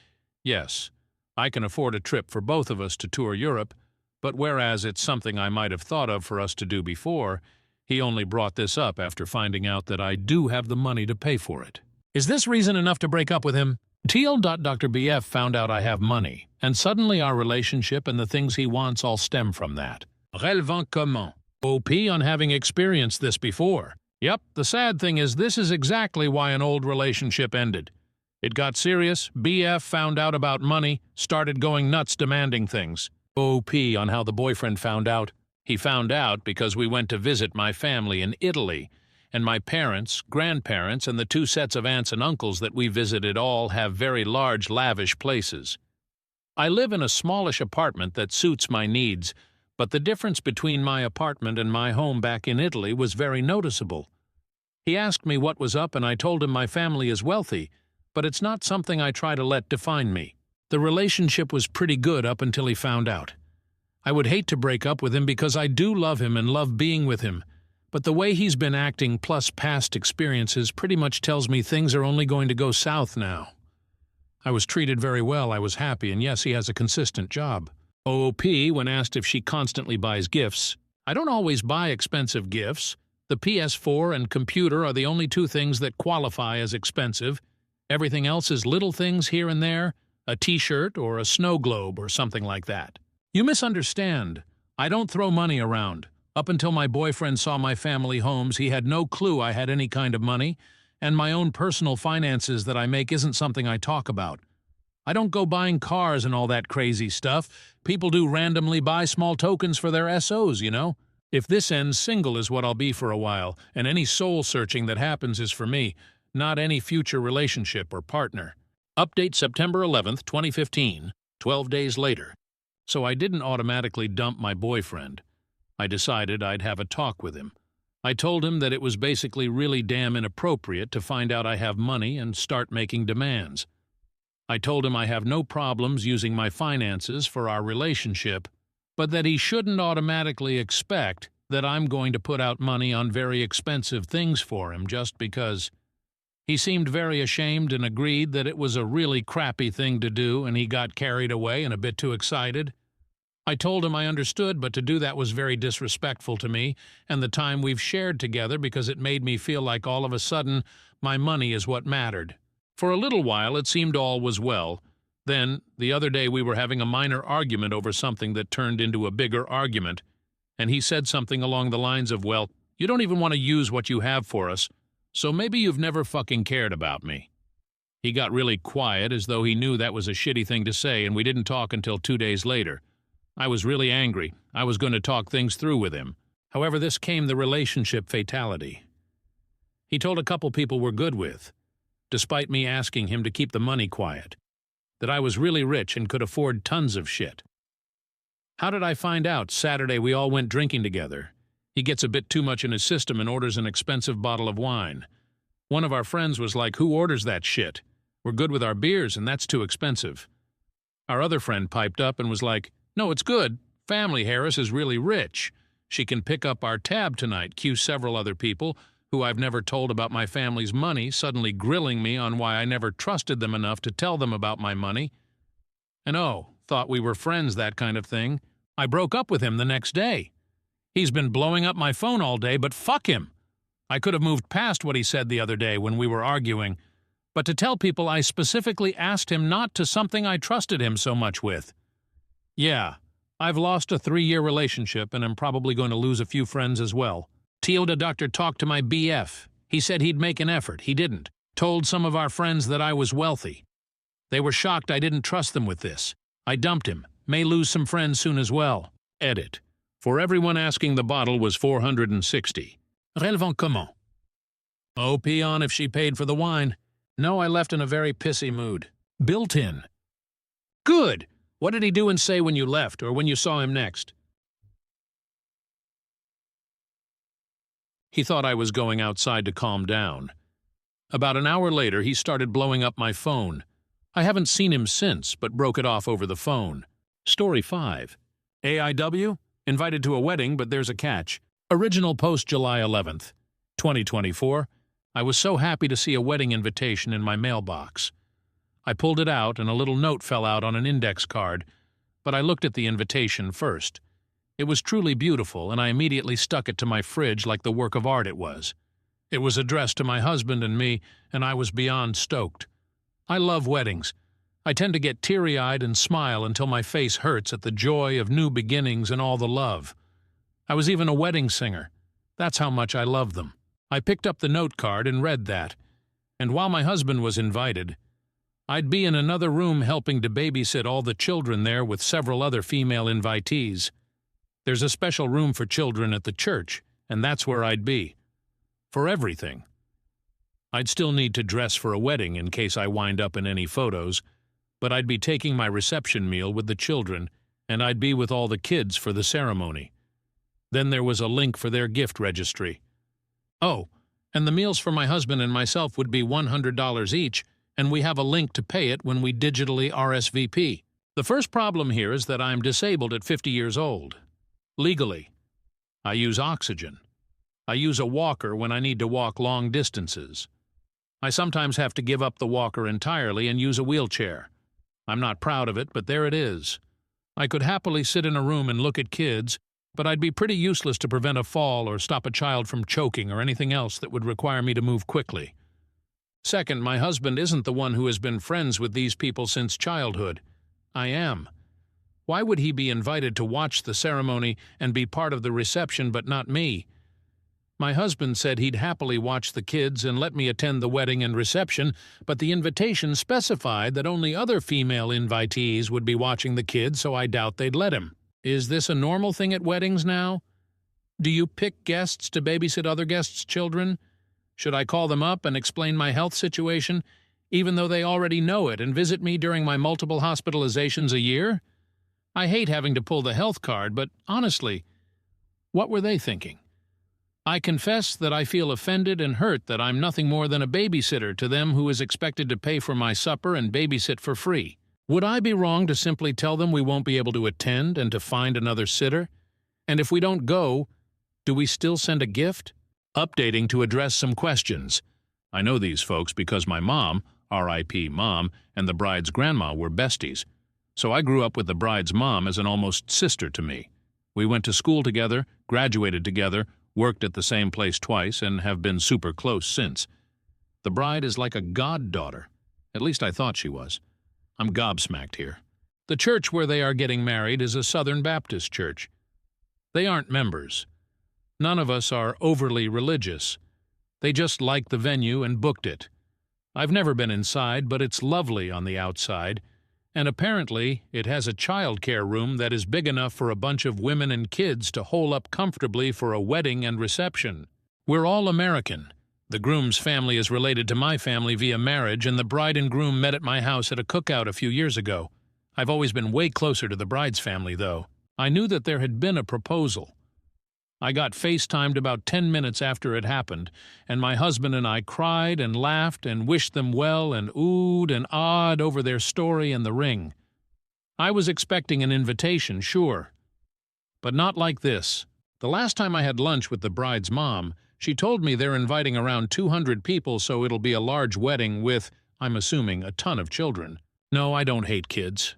yes, I can afford a trip for both of us to tour Europe, but whereas it's something I might have thought of for us to do before, he only brought this up after finding out that I do have the money to pay for it. Is this reason enough to break up with him? Dr. BF found out I have money, and suddenly our relationship and the things he wants all stem from that. Relevant comment. OP on having experienced this before. Yep, the sad thing is this is exactly why an old relationship ended. It got serious, BF found out about money, started going nuts demanding things. OP on how the boyfriend found out. He found out because we went to visit my family in Italy, and my parents, grandparents, and the 2 sets of aunts and uncles that we visited all have very large, lavish places. I live in a smallish apartment that suits my needs, but the difference between my apartment and my home back in Italy was very noticeable. He asked me what was up and I told him my family is wealthy, but it's not something I try to let define me. The relationship was pretty good up until he found out. I would hate to break up with him because I do love him and love being with him, but the way he's been acting plus past experiences pretty much tells me things are only going to go south now. I was treated very well, I was happy, and yes, he has a consistent job. OOP, when asked if she constantly buys gifts, I don't always buy expensive gifts. The PS4 and computer are the only 2 things that qualify as expensive. Everything else is little things here and there, a t-shirt or a snow globe or something like that. You misunderstand. I don't throw money around. Up until my boyfriend saw my family homes, he had no clue I had any kind of money, and my own personal finances that I make isn't something I talk about. I don't go buying cars and all that crazy stuff. People do randomly buy small tokens for their SOs, you know? If this ends, single is what I'll be for a while, and any soul-searching that happens is for me, not any future relationship or partner. Update September 11th, 2015, 12 days later. So I didn't automatically dump my boyfriend. I decided I'd have a talk with him. I told him that it was basically really damn inappropriate to find out I have money and start making demands. I told him I have no problems using my finances for our relationship, but that he shouldn't automatically expect that I'm going to put out money on very expensive things for him just because. He seemed very ashamed and agreed that it was a really crappy thing to do and he got carried away and a bit too excited. I told him I understood, but to do that was very disrespectful to me and the time we've shared together because it made me feel like all of a sudden my money is what mattered. For a little while it seemed all was well. Then, the other day we were having a minor argument over something that turned into a bigger argument, and he said something along the lines of, well, you don't even want to use what you have for us, so maybe you've never fucking cared about me. He got really quiet as though he knew that was a shitty thing to say, and we didn't talk until 2 days later. I was really angry. I was going to talk things through with him. However, this came the relationship fatality. He told a couple people we're good with, despite me asking him to keep the money quiet, that I was really rich and could afford tons of shit. How did I find out? Saturday we all went drinking together. He gets a bit too much in his system and orders an expensive bottle of wine. One of our friends was like, who orders that shit? We're good with our beers and that's too expensive. Our other friend piped up and was like, no, it's good. Family Harris is really rich. She can pick up our tab tonight. Cue several other people who I've never told about my family's money suddenly grilling me on why I never trusted them enough to tell them about my money. And thought we were friends, that kind of thing. I broke up with him the next day. He's been blowing up my phone all day, but fuck him. I could have moved past what he said the other day when we were arguing, but to tell people I specifically asked him not to something I trusted him so much with. Yeah, I've lost a 3-year relationship and I'm probably going to lose a few friends as well. Teal Doctor talked to my BF. He said he'd make an effort. He didn't. Told some of our friends that I was wealthy. They were shocked I didn't trust them with this. I dumped him. May lose some friends soon as well. Edit. For everyone asking, the bottle was $460. Relevant comment? Oh, peon if she paid for the wine. No, I left in a very pissy mood. Built in. Good! What did he do and say when you left, or when you saw him next? He thought I was going outside to calm down. About an hour later, he started blowing up my phone. I haven't seen him since, but broke it off over the phone. Story 5. AIW? Invited to a wedding, but there's a catch. Original post July 11th, 2024. I was so happy to see a wedding invitation in my mailbox. I pulled it out and a little note fell out on an index card, but I looked at the invitation first. It was truly beautiful, and I immediately stuck it to my fridge like the work of art it was. It was addressed to my husband and me, and I was beyond stoked. I love weddings. I tend to get teary-eyed and smile until my face hurts at the joy of new beginnings and all the love. I was even a wedding singer. That's how much I love them. I picked up the note card and read that, and while my husband was invited, I'd be in another room helping to babysit all the children there with several other female invitees. There's a special room for children at the church, and that's where I'd be. For everything. I'd still need to dress for a wedding in case I wind up in any photos, but I'd be taking my reception meal with the children, and I'd be with all the kids for the ceremony. Then there was a link for their gift registry. Oh, and the meals for my husband and myself would be $100 each, and we have a link to pay it when we digitally RSVP. The first problem here is that I'm disabled at 50 years old. Legally. I use oxygen. I use a walker when I need to walk long distances. I sometimes have to give up the walker entirely and use a wheelchair. I'm not proud of it, but there it is. I could happily sit in a room and look at kids, but I'd be pretty useless to prevent a fall or stop a child from choking or anything else that would require me to move quickly. Second, my husband isn't the one who has been friends with these people since childhood. I am. Why would he be invited to watch the ceremony and be part of the reception but not me? My husband said he'd happily watch the kids and let me attend the wedding and reception, but the invitation specified that only other female invitees would be watching the kids, so I doubt they'd let him. Is this a normal thing at weddings now? Do you pick guests to babysit other guests' children? Should I call them up and explain my health situation, even though they already know it, and visit me during my multiple hospitalizations a year? I hate having to pull the health card, but honestly, what were they thinking? I confess that I feel offended and hurt that I'm nothing more than a babysitter to them who is expected to pay for my supper and babysit for free. Would I be wrong to simply tell them we won't be able to attend and to find another sitter? And if we don't go, do we still send a gift? Updating to address some questions. I know these folks because my mom, R.I.P. Mom, and the bride's grandma were besties. So I grew up with the bride's mom as an almost sister to me. We went to school together, graduated together, worked at the same place twice, and have been super close since. The bride is like a goddaughter. At least I thought she was. I'm gobsmacked here. The church where they are getting married is a Southern Baptist church. They aren't members. None of us are overly religious. They just liked the venue and booked it. I've never been inside, but it's lovely on the outside, and apparently it has a child-care room that is big enough for a bunch of women and kids to hole up comfortably for a wedding and reception. We're all American. The groom's family is related to my family via marriage, and the bride and groom met at my house at a cookout a few years ago. I've always been way closer to the bride's family, though. I knew that there had been a proposal. I got FaceTimed about 10 minutes after it happened, and my husband and I cried and laughed and wished them well and oohed and awed over their story and the ring. I was expecting an invitation, sure, but not like this. The last time I had lunch with the bride's mom, she told me they're inviting around 200 people, so it'll be a large wedding with, I'm assuming, a ton of children. No, I don't hate kids.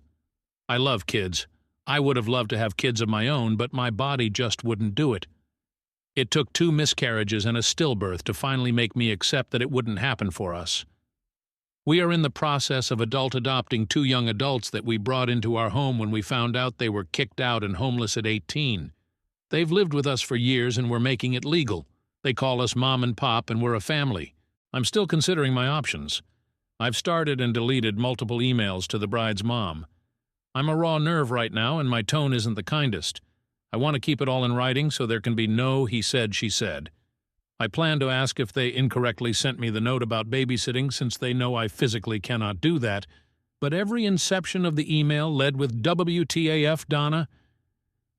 I love kids. I would have loved to have kids of my own, but my body just wouldn't do it. It took 2 miscarriages and a stillbirth to finally make me accept that it wouldn't happen for us. We are in the process of adult adopting 2 young adults that we brought into our home when we found out they were kicked out and homeless at 18. They've lived with us for years and we're making it legal. They call us Mom and Pop and we're a family. I'm still considering my options. I've started and deleted multiple emails to the bride's mom. I'm a raw nerve right now and my tone isn't the kindest. I want to keep it all in writing so there can be no he said, she said. I plan to ask if they incorrectly sent me the note about babysitting since they know I physically cannot do that, but every inception of the email led with WTAF, Donna.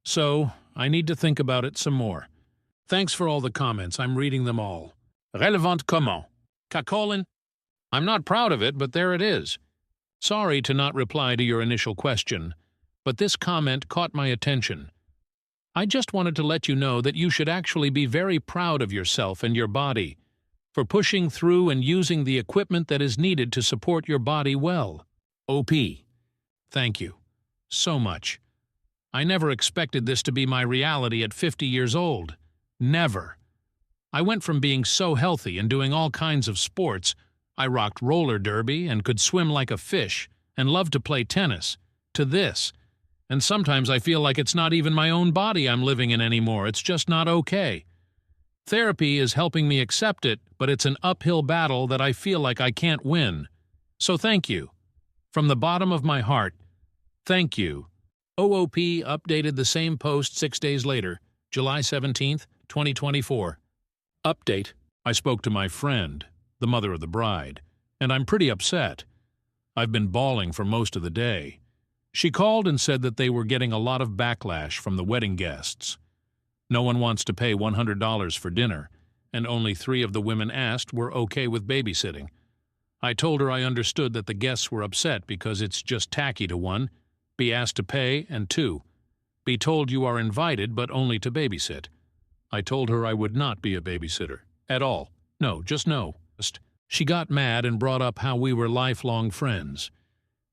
So, I need to think about it some more. Thanks for all the comments, I'm reading them all. Relevant comment. Cacolin. I'm not proud of it, but there it is. Sorry to not reply to your initial question, but this comment caught my attention. I just wanted to let you know that you should actually be very proud of yourself and your body for pushing through and using the equipment that is needed to support your body well. OP. Thank you. So much. I never expected this to be my reality at 50 years old. Never. I went from being so healthy and doing all kinds of sports. I rocked roller derby and could swim like a fish and loved to play tennis, to this. And sometimes I feel like it's not even my own body I'm living in anymore. It's just not okay. Therapy is helping me accept it, but it's an uphill battle that I feel like I can't win. So thank you. From the bottom of my heart, thank you. OOP updated the same post 6 days later, July 17th, 2024. Update. I spoke to my friend, the mother of the bride, and I'm pretty upset. I've been bawling for most of the day. She called and said that they were getting a lot of backlash from the wedding guests. No one wants to pay $100 for dinner, and only 3 of the women asked were okay with babysitting. I told her I understood that the guests were upset because it's just tacky to 1, be asked to pay, and 2, be told you are invited but only to babysit. I told her I would not be a babysitter. At all. No, just no. She got mad and brought up how we were lifelong friends.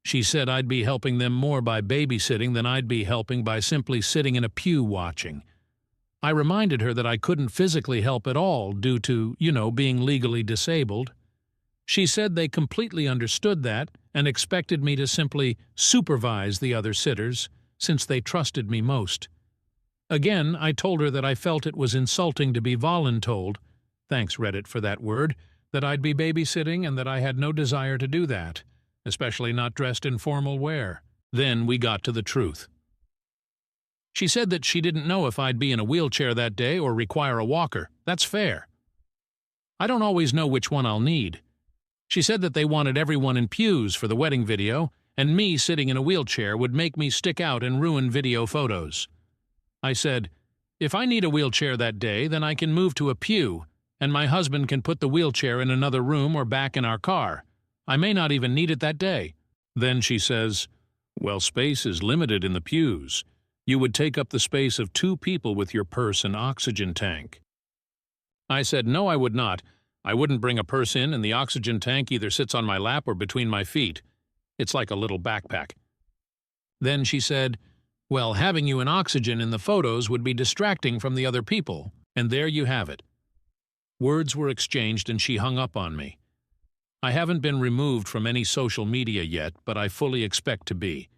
She said I'd be helping them more by babysitting than I'd be helping by simply sitting in a pew watching. I reminded her that I couldn't physically help at all due to, being legally disabled. She said they completely understood that and expected me to simply supervise the other sitters since they trusted me most. Again, I told her that I felt it was insulting to be voluntold, thanks Reddit for that word, that I'd be babysitting and that I had no desire to do that, especially not dressed in formal wear. Then we got to the truth. She said that she didn't know if I'd be in a wheelchair that day or require a walker. That's fair. I don't always know which one I'll need. She said that they wanted everyone in pews for the wedding video, and me sitting in a wheelchair would make me stick out and ruin video photos. I said, if I need a wheelchair that day, then I can move to a pew, and my husband can put the wheelchair in another room or back in our car. I may not even need it that day. Then she says, well, space is limited in the pews. You would take up the space of 2 people with your purse and oxygen tank. I said, no, I would not. I wouldn't bring a purse in, and the oxygen tank either sits on my lap or between my feet. It's like a little backpack. Then she said, "Well, having you in oxygen in the photos would be distracting from the other people." And there you have it. Words were exchanged and she hung up on me. I haven't been removed from any social media yet, but I fully expect to be.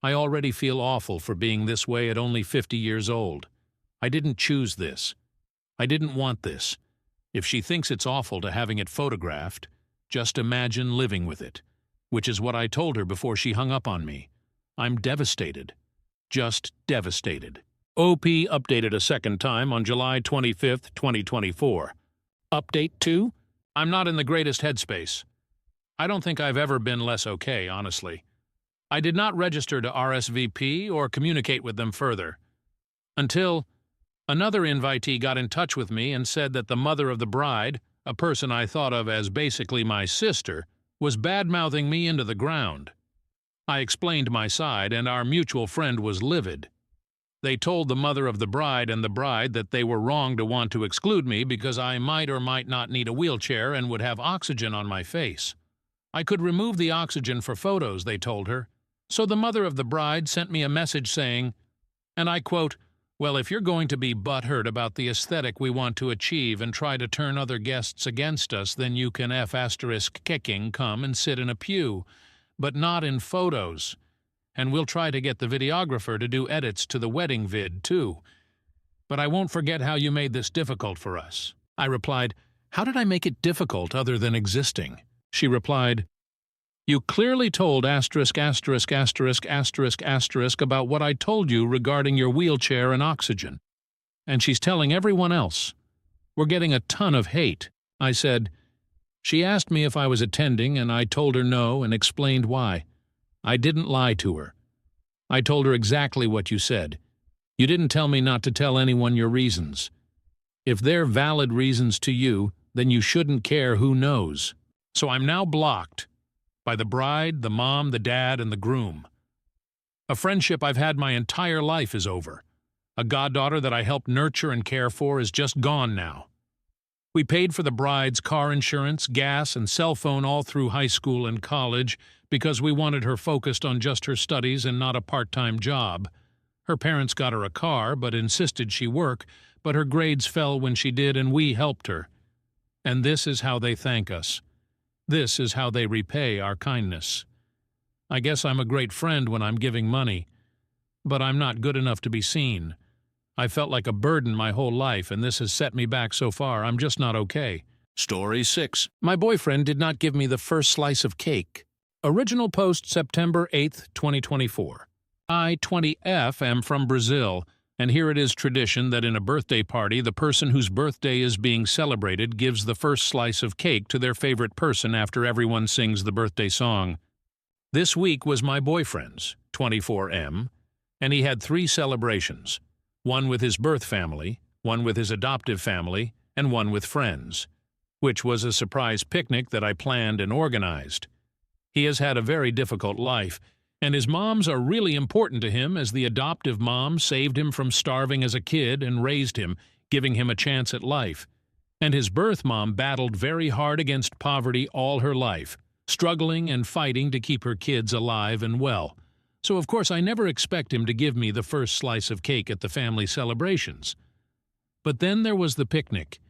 I already feel awful for being this way at only 50 years old. I didn't choose this. I didn't want this. If she thinks it's awful to having it photographed, just imagine living with it, which is what I told her before she hung up on me. I'm devastated. Just devastated. OP updated a second time on July 25th, 2024. Update 2? I'm not in the greatest headspace. I don't think I've ever been less okay, honestly. I did not register to RSVP or communicate with them further. Until another invitee got in touch with me and said that the mother of the bride, a person I thought of as basically my sister, was bad-mouthing me into the ground. I explained my side, and our mutual friend was livid. They told the mother of the bride and the bride that they were wrong to want to exclude me because I might or might not need a wheelchair and would have oxygen on my face. I could remove the oxygen for photos, they told her. So the mother of the bride sent me a message saying, and I quote, "Well, if you're going to be butthurt about the aesthetic we want to achieve and try to turn other guests against us, then you can kicking come and sit in a pew, but not in photos. And we'll try to get the videographer to do edits to the wedding vid, too. But I won't forget how you made this difficult for us." I replied, "How did I make it difficult other than existing?" She replied, "You clearly told about what I told you regarding your wheelchair and oxygen. And she's telling everyone else. We're getting a ton of hate." I said, "She asked me if I was attending, and I told her no and explained why. I didn't lie to her. I told her exactly what you said. You didn't tell me not to tell anyone your reasons. If they're valid reasons to you, then you shouldn't care who knows. So I'm now blocked by the bride, the mom, the dad, and the groom. A friendship I've had my entire life is over. A goddaughter that I helped nurture and care for is just gone now. We paid for the bride's car insurance, gas, and cell phone all through high school and college because we wanted her focused on just her studies and not a part-time job. Her parents got her a car but insisted she work, but her grades fell when she did and we helped her. And this is how they thank us. This is how they repay our kindness. I guess I'm a great friend when I'm giving money, but I'm not good enough to be seen. I felt like a burden my whole life, and this has set me back so far. I'm just not okay." Story 6. My boyfriend did not give me the first slice of cake. Original post September 8th, 2024. I, 20F, am from Brazil, and here it is tradition that in a birthday party, the person whose birthday is being celebrated gives the first slice of cake to their favorite person after everyone sings the birthday song. This week was my boyfriend's, 24M, and he had 3 celebrations. One with his birth family, one with his adoptive family, and one with friends, which was a surprise picnic that I planned and organized. He has had a very difficult life, and his moms are really important to him as the adoptive mom saved him from starving as a kid and raised him, giving him a chance at life. And his birth mom battled very hard against poverty all her life, struggling and fighting to keep her kids alive and well. So of course I never expect him to give me the first slice of cake at the family celebrations. But then there was the picnic.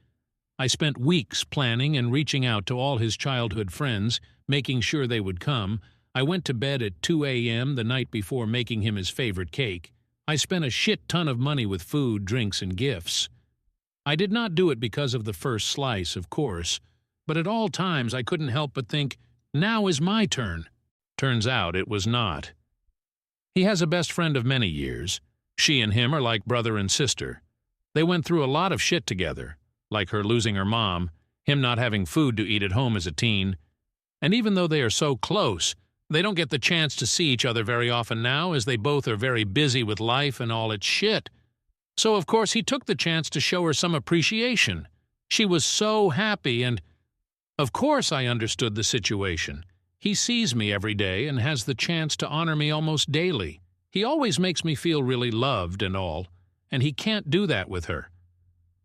I spent weeks planning and reaching out to all his childhood friends, making sure they would come. I went to bed at 2 a.m. the night before making him his favorite cake. I spent a shit ton of money with food, drinks, and gifts. I did not do it because of the first slice, of course, but at all times I couldn't help but think, now is my turn. Turns out it was not. He has a best friend of many years. She and him are like brother and sister. They went through a lot of shit together, like her losing her mom, him not having food to eat at home as a teen. And even though they are so close, they don't get the chance to see each other very often now as they both are very busy with life and all its shit. So of course he took the chance to show her some appreciation. She was so happy and, of course I understood the situation. He sees me every day and has the chance to honor me almost daily. He always makes me feel really loved and all, and he can't do that with her.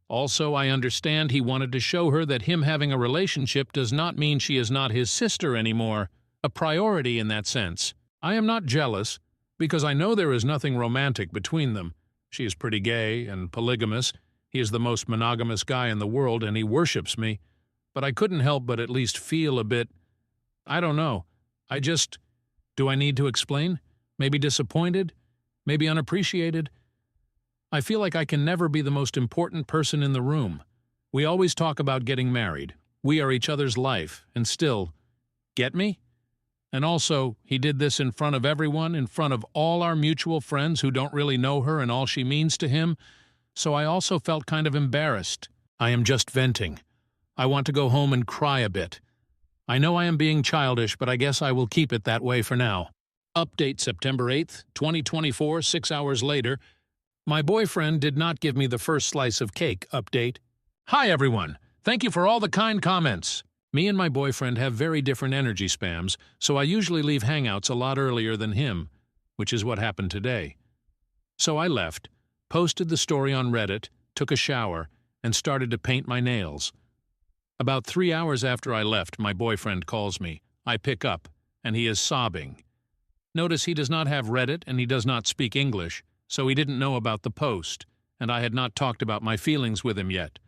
Also, I understand he wanted to show her that him having a relationship does not mean she is not his sister anymore, a priority in that sense. I am not jealous, because I know there is nothing romantic between them. She is pretty gay and polygamous. He is the most monogamous guy in the world, and he worships me. But I couldn't help but at least feel a bit, I don't know. Do I need to explain? Maybe disappointed? Maybe unappreciated? I feel like I can never be the most important person in the room. We always talk about getting married. We are each other's life, and still, get me? And also, he did this in front of everyone, in front of all our mutual friends who don't really know her and all she means to him, so I also felt kind of embarrassed. I am just venting. I want to go home and cry a bit. I know I am being childish, but I guess I will keep it that way for now. Update September 8th, 2024, 6 hours later. My boyfriend did not give me the first slice of cake. Update. Hi everyone. Thank you for all the kind comments. Me and my boyfriend have very different energy spams, so I usually leave Hangouts a lot earlier than him, which is what happened today. So I left, posted the story on Reddit, took a shower, and started to paint my nails. About 3 hours after I left, my boyfriend calls me. I pick up, and he is sobbing. Notice he does not have Reddit and he does not speak English, so he didn't know about the post, and I had not talked about my feelings with him yet.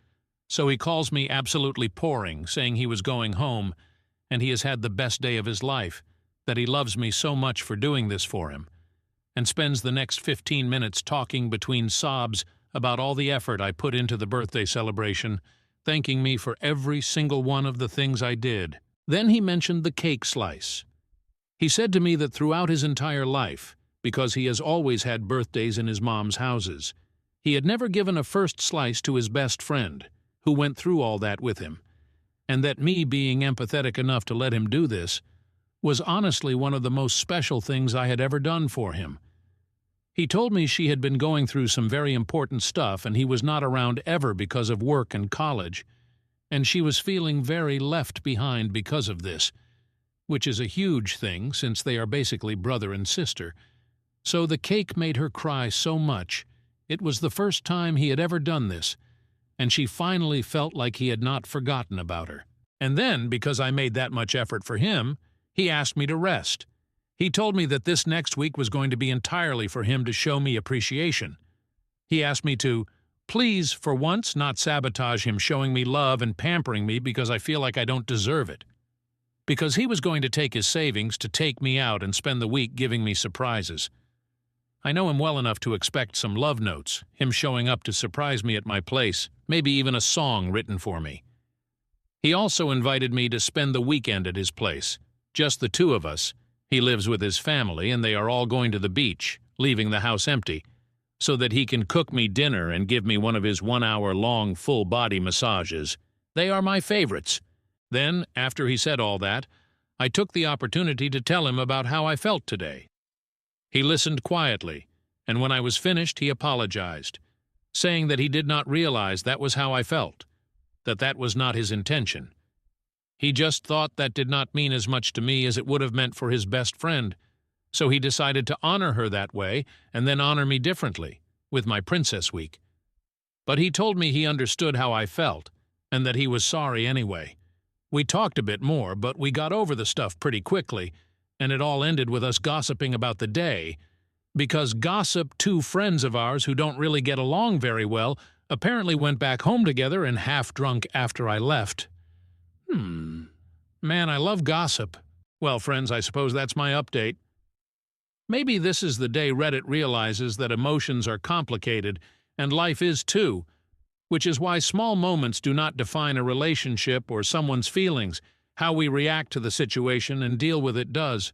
So he calls me absolutely pouring, saying he was going home, and he has had the best day of his life, that he loves me so much for doing this for him, and spends the next 15 minutes talking between sobs about all the effort I put into the birthday celebration, thanking me for every single one of the things I did. Then he mentioned the cake slice. He said to me that throughout his entire life, because he has always had birthdays in his mom's houses, he had never given a first slice to his best friend, who went through all that with him, and that me being empathetic enough to let him do this was honestly one of the most special things I had ever done for him. He told me she had been going through some very important stuff and he was not around ever because of work and college, and she was feeling very left behind because of this, which is a huge thing since they are basically brother and sister. So the cake made her cry so much. It was the first time he had ever done this, and she finally felt like he had not forgotten about her. And then, because I made that much effort for him, he asked me to rest. He told me that this next week was going to be entirely for him to show me appreciation. He asked me to, please, for once, not sabotage him showing me love and pampering me because I feel like I don't deserve it. Because he was going to take his savings to take me out and spend the week giving me surprises. I know him well enough to expect some love notes, him showing up to surprise me at my place, maybe even a song written for me. He also invited me to spend the weekend at his place, just the two of us. He lives with his family and they are all going to the beach, leaving the house empty, so that he can cook me dinner and give me one of his 1-hour-long full-body massages. They are my favorites. Then, after he said all that, I took the opportunity to tell him about how I felt today. He listened quietly, and when I was finished, he apologized, saying that he did not realize that was how I felt, that was not his intention. He just thought that did not mean as much to me as it would have meant for his best friend, so he decided to honor her that way and then honor me differently, with my Princess Week. But he told me he understood how I felt, and that he was sorry anyway. We talked a bit more, but we got over the stuff pretty quickly, and it all ended with us gossiping about the day, because two friends of ours who don't really get along very well apparently went back home together and half-drunk after I left. Man, I love gossip. Well, friends, I suppose that's my update. Maybe this is the day Reddit realizes that emotions are complicated, and life is too, which is why small moments do not define a relationship or someone's feelings. How we react to the situation and deal with it does.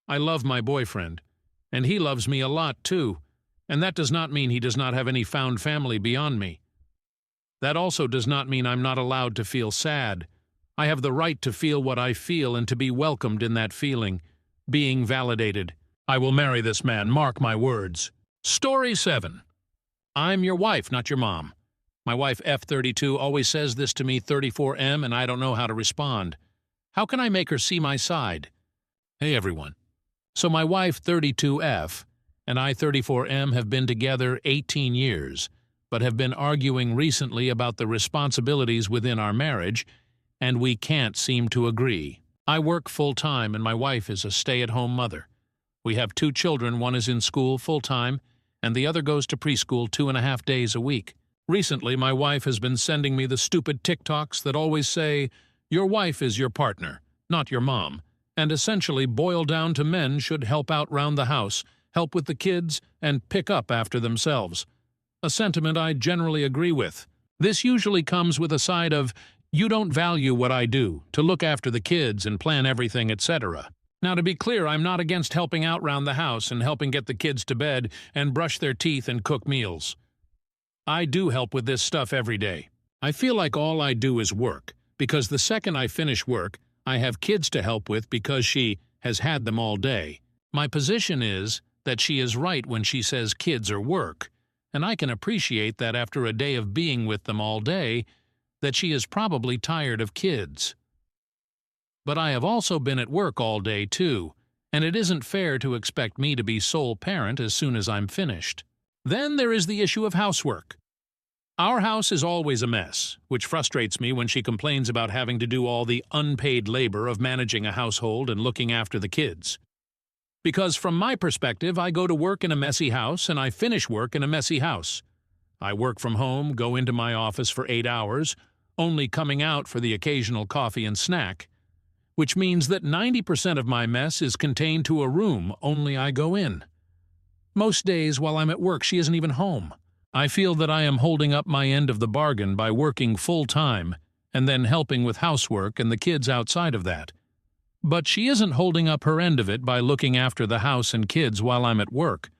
I love my boyfriend, and he loves me a lot too, and that does not mean he does not have any found family beyond me. That also does not mean I'm not allowed to feel sad. I have the right to feel what I feel and to be welcomed in that feeling, being validated. I will marry this man, mark my words. Story 7. I'm your wife, not your mom. My wife, F32, always says this to me, 34M, and I don't know how to respond. How can I make her see my side? Hey, everyone. So my wife, 32F, and I, 34M, have been together 18 years, but have been arguing recently about the responsibilities within our marriage, and we can't seem to agree. I work full-time, and my wife is a stay-at-home mother. We have 2 children, one is in school full-time, and the other goes to preschool 2.5 days a week. Recently, my wife has been sending me the stupid TikToks that always say, "Your wife is your partner, not your mom," and essentially boil down to men should help out round the house, help with the kids, and pick up after themselves. A sentiment I generally agree with. This usually comes with a side of, "You don't value what I do, to look after the kids and plan everything, etc." Now, to be clear, I'm not against helping out round the house and helping get the kids to bed and brush their teeth and cook meals. I do help with this stuff every day. I feel like all I do is work, because the second I finish work, I have kids to help with because she has had them all day. My position is that she is right when she says kids are work, and I can appreciate that after a day of being with them all day, that she is probably tired of kids. But I have also been at work all day too, and it isn't fair to expect me to be sole parent as soon as I'm finished. Then there is the issue of housework. Our house is always a mess, which frustrates me when she complains about having to do all the unpaid labor of managing a household and looking after the kids. Because from my perspective, I go to work in a messy house and I finish work in a messy house. I work from home, go into my office for 8 hours, only coming out for the occasional coffee and snack, which means that 90% of my mess is contained to a room only I go in. Most days while I'm at work, she isn't even home. I feel that I am holding up my end of the bargain by working full-time and then helping with housework and the kids outside of that. But she isn't holding up her end of it by looking after the house and kids while I'm at work.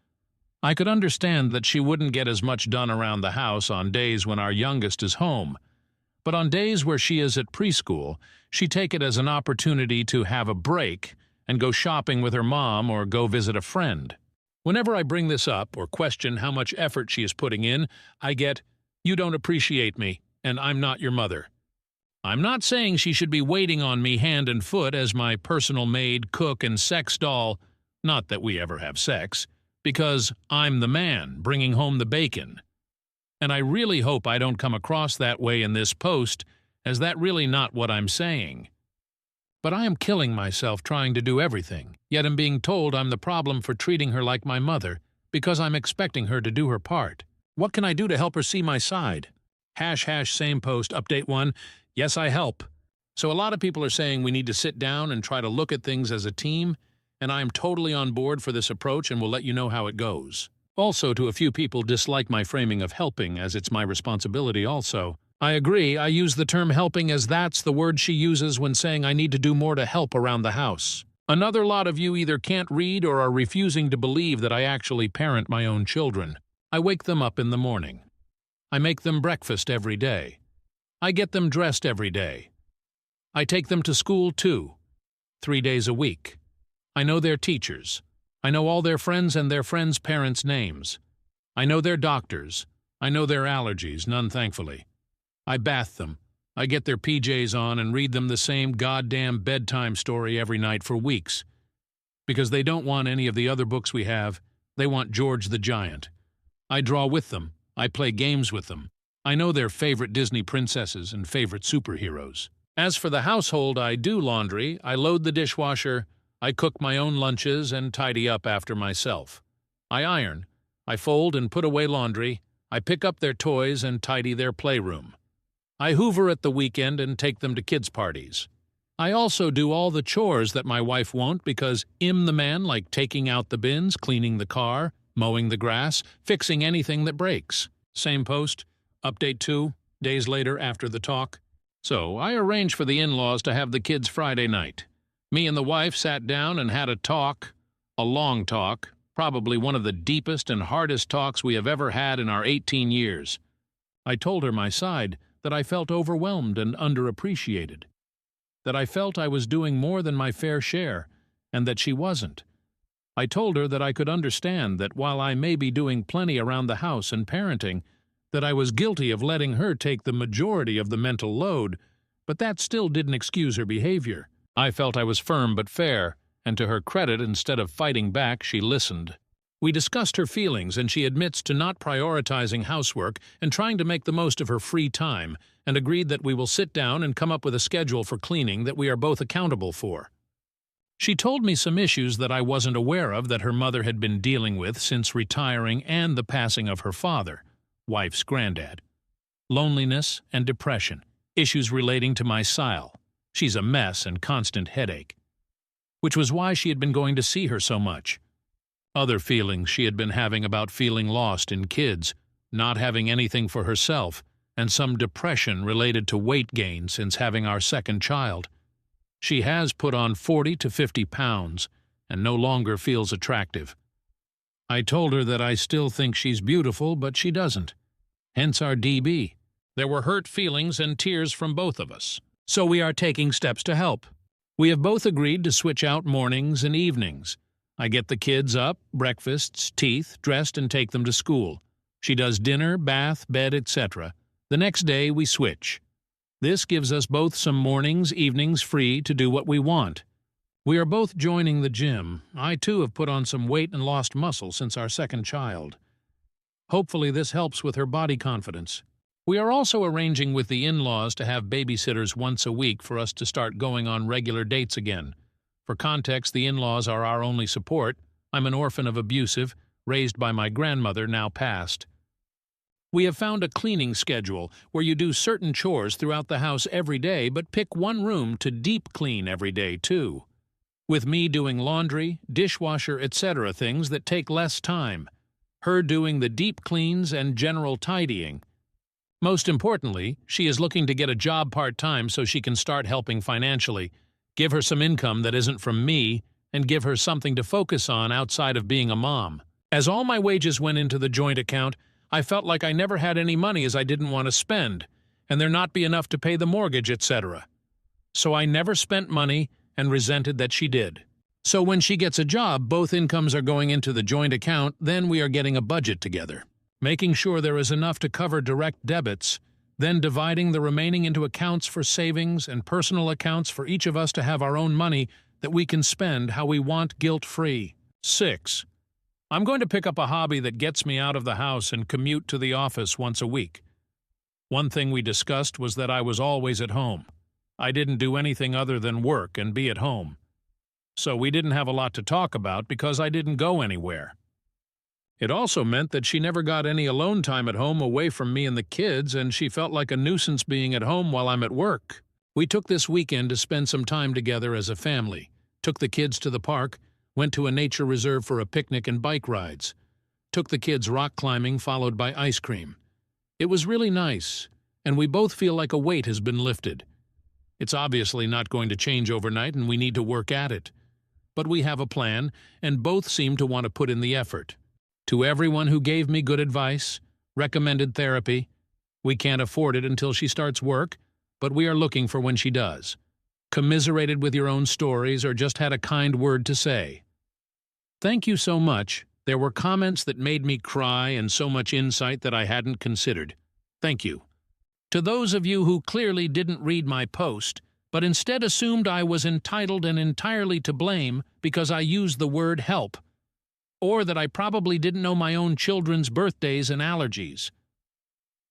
I could understand that she wouldn't get as much done around the house on days when our youngest is home. But on days where she is at preschool, she take it as an opportunity to have a break and go shopping with her mom or go visit a friend. Whenever I bring this up or question how much effort she is putting in, I get, "You don't appreciate me, and I'm not your mother." I'm not saying she should be waiting on me hand and foot as my personal maid, cook, and sex doll, not that we ever have sex, because I'm the man bringing home the bacon. And I really hope I don't come across that way in this post, as that really not what I'm saying. But I am killing myself trying to do everything, yet am being told I'm the problem for treating her like my mother, because I'm expecting her to do her part. What can I do to help her see my side? # same post, update 1, yes I help. So a lot of people are saying we need to sit down and try to look at things as a team, and I am totally on board for this approach and will let you know how it goes. Also, to a few people dislike my framing of helping, as it's my responsibility also. I agree, I use the term helping as that's the word she uses when saying I need to do more to help around the house. Another lot of you either can't read or are refusing to believe that I actually parent my own children. I wake them up in the morning. I make them breakfast every day. I get them dressed every day. I take them to school too, 3 days a week. I know their teachers. I know all their friends and their friends' parents' names. I know their doctors. I know their allergies, none thankfully. I bath them. I get their PJs on and read them the same goddamn bedtime story every night for weeks. Because they don't want any of the other books we have, they want George the Giant. I draw with them. I play games with them. I know their favorite Disney princesses and favorite superheroes. As for the household, I do laundry, I load the dishwasher, I cook my own lunches and tidy up after myself. I iron. I fold and put away laundry. I pick up their toys and tidy their playroom. I hoover at the weekend and take them to kids' parties. I also do all the chores that my wife won't because I'm the man, like taking out the bins, cleaning the car, mowing the grass, fixing anything that breaks. Same post, update 2, days later after the talk. So I arranged for the in-laws to have the kids Friday night. Me and the wife sat down and had a long talk, probably one of the deepest and hardest talks we have ever had in our 18 years. I told her my side, that I felt overwhelmed and underappreciated, that I felt I was doing more than my fair share, and that she wasn't. I told her that I could understand that while I may be doing plenty around the house and parenting, that I was guilty of letting her take the majority of the mental load, but that still didn't excuse her behavior. I felt I was firm but fair, and to her credit, instead of fighting back, she listened. We discussed her feelings, and she admits to not prioritizing housework and trying to make the most of her free time, and agreed that we will sit down and come up with a schedule for cleaning that we are both accountable for. She told me some issues that I wasn't aware of that her mother had been dealing with since retiring and the passing of her father, wife's granddad. Loneliness and depression, issues relating to my Sile. She's a mess and constant headache. Which was why she had been going to see her so much. Other feelings she had been having about feeling lost in kids, not having anything for herself, and some depression related to weight gain since having our second child. She has put on 40 to 50 pounds and no longer feels attractive. I told her that I still think she's beautiful, but she doesn't. Hence our DB. There were hurt feelings and tears from both of us. So we are taking steps to help. We have both agreed to switch out mornings and evenings. I get the kids up, breakfasts, teeth, dressed, and take them to school. She does dinner, bath, bed, etc. The next day we switch. This gives us both some mornings, evenings free to do what we want. We are both joining the gym. I too have put on some weight and lost muscle since our second child. Hopefully this helps with her body confidence. We are also arranging with the in-laws to have babysitters once a week for us to start going on regular dates again. For context, the in-laws are our only support. I'm an orphan of abusive, raised by my grandmother, now passed. We have found a cleaning schedule where you do certain chores throughout the house every day, but pick one room to deep clean every day too. With me doing laundry, dishwasher, etc. things that take less time. Her doing the deep cleans and general tidying. Most importantly, she is looking to get a job part-time so she can start helping financially, give her some income that isn't from me, and give her something to focus on outside of being a mom. As all my wages went into the joint account, I felt like I never had any money as I didn't want to spend, and there not be enough to pay the mortgage, etc. So I never spent money and resented that she did. So when she gets a job, both incomes are going into the joint account, then we are getting a budget together. Making sure there is enough to cover direct debits, then dividing the remaining into accounts for savings and personal accounts for each of us to have our own money that we can spend how we want guilt-free. 6. I'm going to pick up a hobby that gets me out of the house and commute to the office once a week. One thing we discussed was that I was always at home. I didn't do anything other than work and be at home. So we didn't have a lot to talk about because I didn't go anywhere. It also meant that she never got any alone time at home away from me and the kids, and she felt like a nuisance being at home while I'm at work. We took this weekend to spend some time together as a family, took the kids to the park, went to a nature reserve for a picnic and bike rides, took the kids rock climbing followed by ice cream. It was really nice, and we both feel like a weight has been lifted. It's obviously not going to change overnight and we need to work at it. But we have a plan, and both seem to want to put in the effort. To everyone who gave me good advice, recommended therapy, we can't afford it until she starts work, but we are looking for when she does. Commiserated with your own stories or just had a kind word to say. Thank you so much. There were comments that made me cry and so much insight that I hadn't considered. Thank you. To those of you who clearly didn't read my post, but instead assumed I was entitled and entirely to blame because I used the word help, or that I probably didn't know my own children's birthdays and allergies.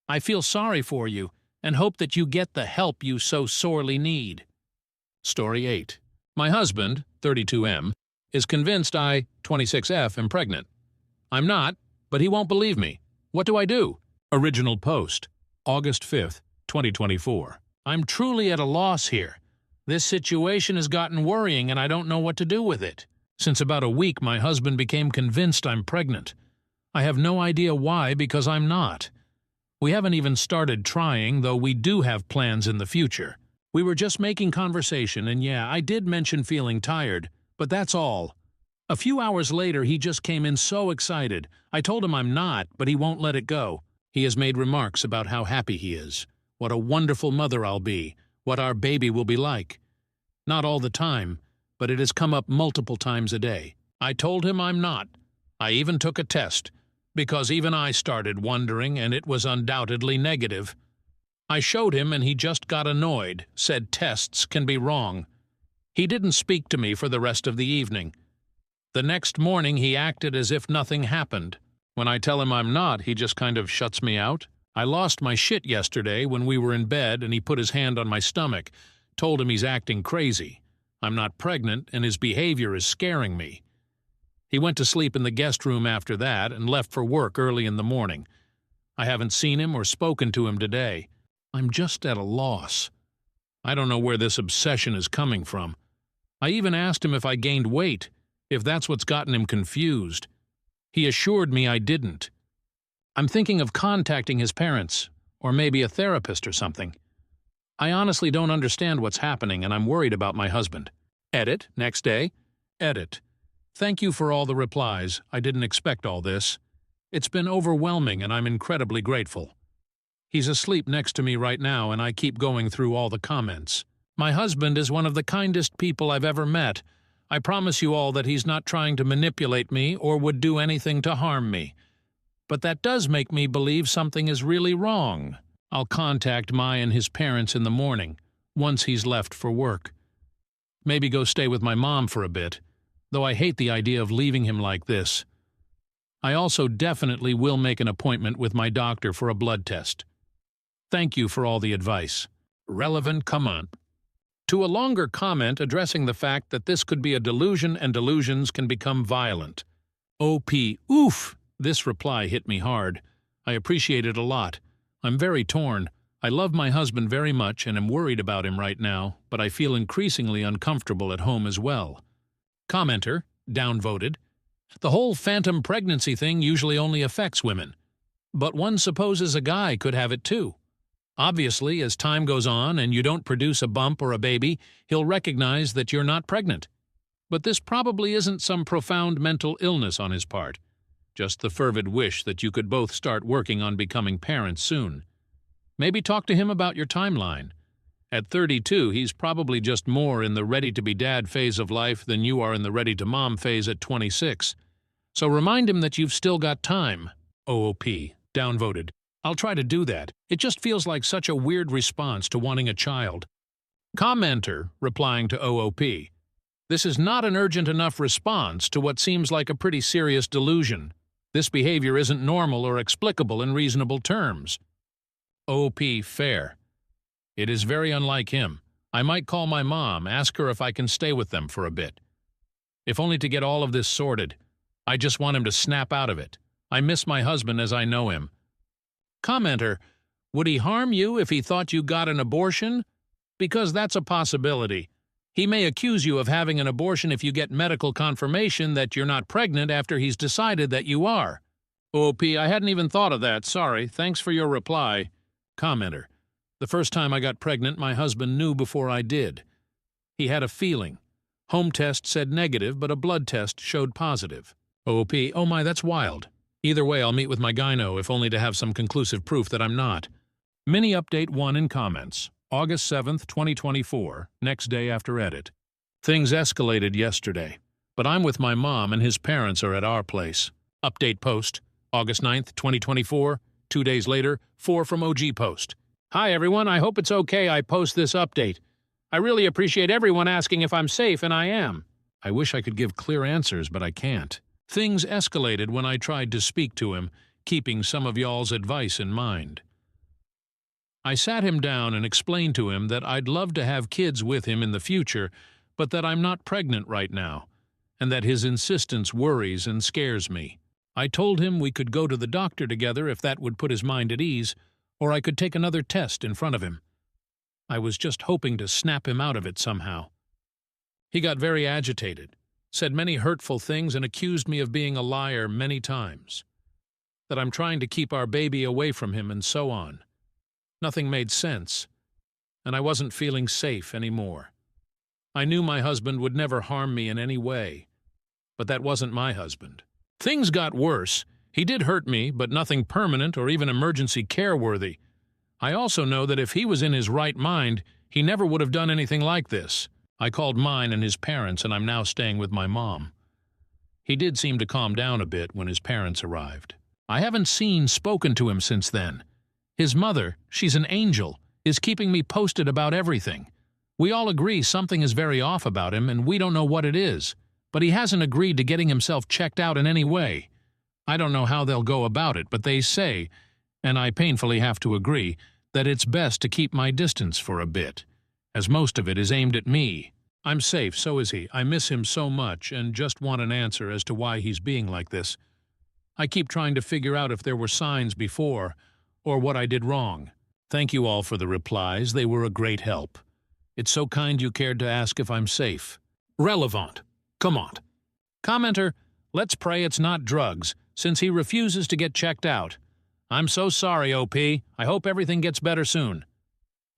I feel sorry for you and hope that you get the help you so sorely need. Story 8. My husband, 32M, is convinced I, 26F, am pregnant. I'm not, but he won't believe me. What do I do? Original post, August 5th, 2024. I'm truly at a loss here. This situation has gotten worrying and I don't know what to do with it. Since about a week, my husband became convinced I'm pregnant. I have no idea why, because I'm not. We haven't even started trying, though we do have plans in the future. We were just making conversation, and yeah, I did mention feeling tired, but that's all. A few hours later, he just came in so excited. I told him I'm not, but he won't let it go. He has made remarks about how happy he is, what a wonderful mother I'll be, what our baby will be like. Not all the time, but it has come up multiple times a day. I told him I'm not. I even took a test, because even I started wondering, and it was undoubtedly negative. I showed him and he just got annoyed, said tests can be wrong. He didn't speak to me for the rest of the evening. The next morning he acted as if nothing happened. When I tell him I'm not, he just kind of shuts me out. I lost my shit yesterday when we were in bed and he put his hand on my stomach, told him he's acting crazy. I'm not pregnant, and his behavior is scaring me. He went to sleep in the guest room after that and left for work early in the morning. I haven't seen him or spoken to him today. I'm just at a loss. I don't know where this obsession is coming from. I even asked him if I gained weight, if that's what's gotten him confused. He assured me I didn't. I'm thinking of contacting his parents, or maybe a therapist or something. I honestly don't understand what's happening, and I'm worried about my husband. Edit, next day. Edit. Thank you for all the replies. I didn't expect all this. It's been overwhelming, and I'm incredibly grateful. He's asleep next to me right now, and I keep going through all the comments. My husband is one of the kindest people I've ever met. I promise you all that he's not trying to manipulate me or would do anything to harm me. But that does make me believe something is really wrong. I'll contact Mai and his parents in the morning, once he's left for work. Maybe go stay with my mom for a bit, though I hate the idea of leaving him like this. I also definitely will make an appointment with my doctor for a blood test. Thank you for all the advice. Relevant comment. To a longer comment addressing the fact that this could be a delusion and delusions can become violent. OP, oof! This reply hit me hard. I appreciate it a lot. I'm very torn. I love my husband very much and am worried about him right now, but I feel increasingly uncomfortable at home as well. Commenter, downvoted. The whole phantom pregnancy thing usually only affects women. But one supposes a guy could have it too. Obviously, as time goes on and you don't produce a bump or a baby, he'll recognize that you're not pregnant. But this probably isn't some profound mental illness on his part. Just the fervid wish that you could both start working on becoming parents soon. Maybe talk to him about your timeline. At 32, he's probably just more in the ready-to-be-dad phase of life than you are in the ready-to-mom phase at 26. So remind him that you've still got time. OOP, downvoted. I'll try to do that. It just feels like such a weird response to wanting a child. Commenter, replying to OOP. This is not an urgent enough response to what seems like a pretty serious delusion. This behavior isn't normal or explicable in reasonable terms. OP, fair. It is very unlike him. I might call my mom, ask her if I can stay with them for a bit. If only to get all of this sorted. I just want him to snap out of it. I miss my husband as I know him. Commenter, would he harm you if he thought you got an abortion? Because that's a possibility. He may accuse you of having an abortion if you get medical confirmation that you're not pregnant after he's decided that you are. OP, I hadn't even thought of that, sorry. Thanks for your reply. Commenter, the first time I got pregnant, my husband knew before I did. He had a feeling. Home test said negative, but a blood test showed positive. OP, oh my, that's wild. Either way, I'll meet with my gyno, if only to have some conclusive proof that I'm not. Mini Update 1 in comments. August 7th, 2024, next day after edit. Things escalated yesterday, but I'm with my mom and his parents are at our place. Update post, August 9th, 2024, 2 days later, 4 from OG post. Hi everyone, I hope it's okay I post this update. I really appreciate everyone asking if I'm safe, and I am. I wish I could give clear answers, but I can't. Things escalated when I tried to speak to him, keeping some of y'all's advice in mind. I sat him down and explained to him that I'd love to have kids with him in the future, but that I'm not pregnant right now, and that his insistence worries and scares me. I told him we could go to the doctor together if that would put his mind at ease, or I could take another test in front of him. I was just hoping to snap him out of it somehow. He got very agitated, said many hurtful things, and accused me of being a liar many times. That I'm trying to keep our baby away from him and so on. Nothing made sense, and I wasn't feeling safe anymore. I knew my husband would never harm me in any way, but that wasn't my husband. Things got worse. He did hurt me, but nothing permanent or even emergency care worthy. I also know that if he was in his right mind, he never would have done anything like this. I called mine and his parents, and I'm now staying with my mom. He did seem to calm down a bit when his parents arrived. I haven't spoken to him since then. His mother, she's an angel, is keeping me posted about everything. We all agree something is very off about him, and we don't know what it is, but he hasn't agreed to getting himself checked out in any way. I don't know how they'll go about it, but they say, and I painfully have to agree, that it's best to keep my distance for a bit, as most of it is aimed at me. I'm safe, so is he. I miss him so much and just want an answer as to why he's being like this. I keep trying to figure out if there were signs before or what I did wrong. Thank you all for the replies. They were a great help. It's so kind you cared to ask if I'm safe. Relevant. Come on. Commenter, let's pray it's not drugs, since he refuses to get checked out. I'm so sorry, OP. I hope everything gets better soon.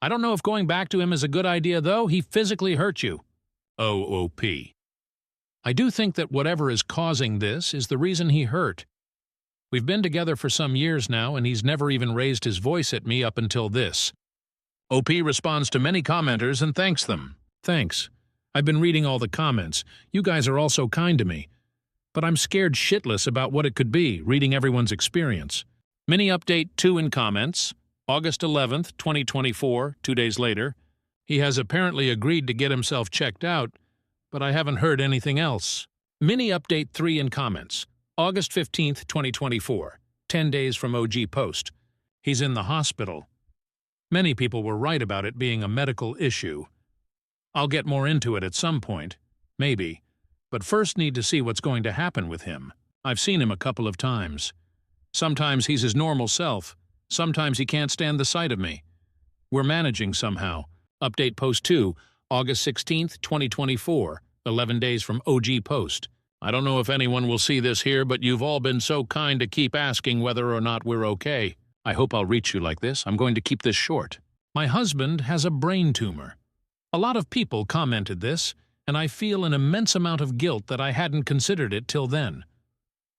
I don't know if going back to him is a good idea, though. He physically hurt you. OOP. I do think that whatever is causing this is the reason he hurt. We've been together for some years now, and he's never even raised his voice at me up until this. OP responds to many commenters and thanks them. Thanks. I've been reading all the comments. You guys are all so kind to me. But I'm scared shitless about what it could be, reading everyone's experience. Mini update 2 in comments. August 11th, 2024, 2 days later. He has apparently agreed to get himself checked out, but I haven't heard anything else. Mini update 3 in comments. August 15th, 2024, 10 days from OG post. He's in the hospital. Many people were right about it being a medical issue. I'll get more into it at some point, maybe, but first need to see what's going to happen with him. I've seen him a couple of times. Sometimes he's his normal self. Sometimes he can't stand the sight of me. We're managing somehow. Update post 2, August 16th, 2024, 11 days from OG post. I don't know if anyone will see this here, but you've all been so kind to keep asking whether or not we're okay. I hope I'll reach you like this. I'm going to keep this short. My husband has a brain tumor. A lot of people commented this, and I feel an immense amount of guilt that I hadn't considered it till then.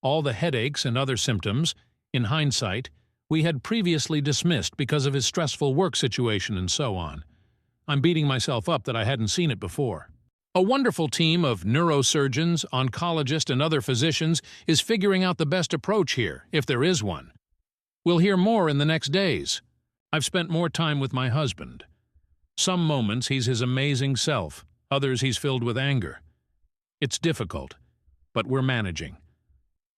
All the headaches and other symptoms, in hindsight, we had previously dismissed because of his stressful work situation and so on. I'm beating myself up that I hadn't seen it before. A wonderful team of neurosurgeons, oncologists, and other physicians is figuring out the best approach here, if there is one. We'll hear more in the next days. I've spent more time with my husband. Some moments he's his amazing self, others he's filled with anger. It's difficult, but we're managing.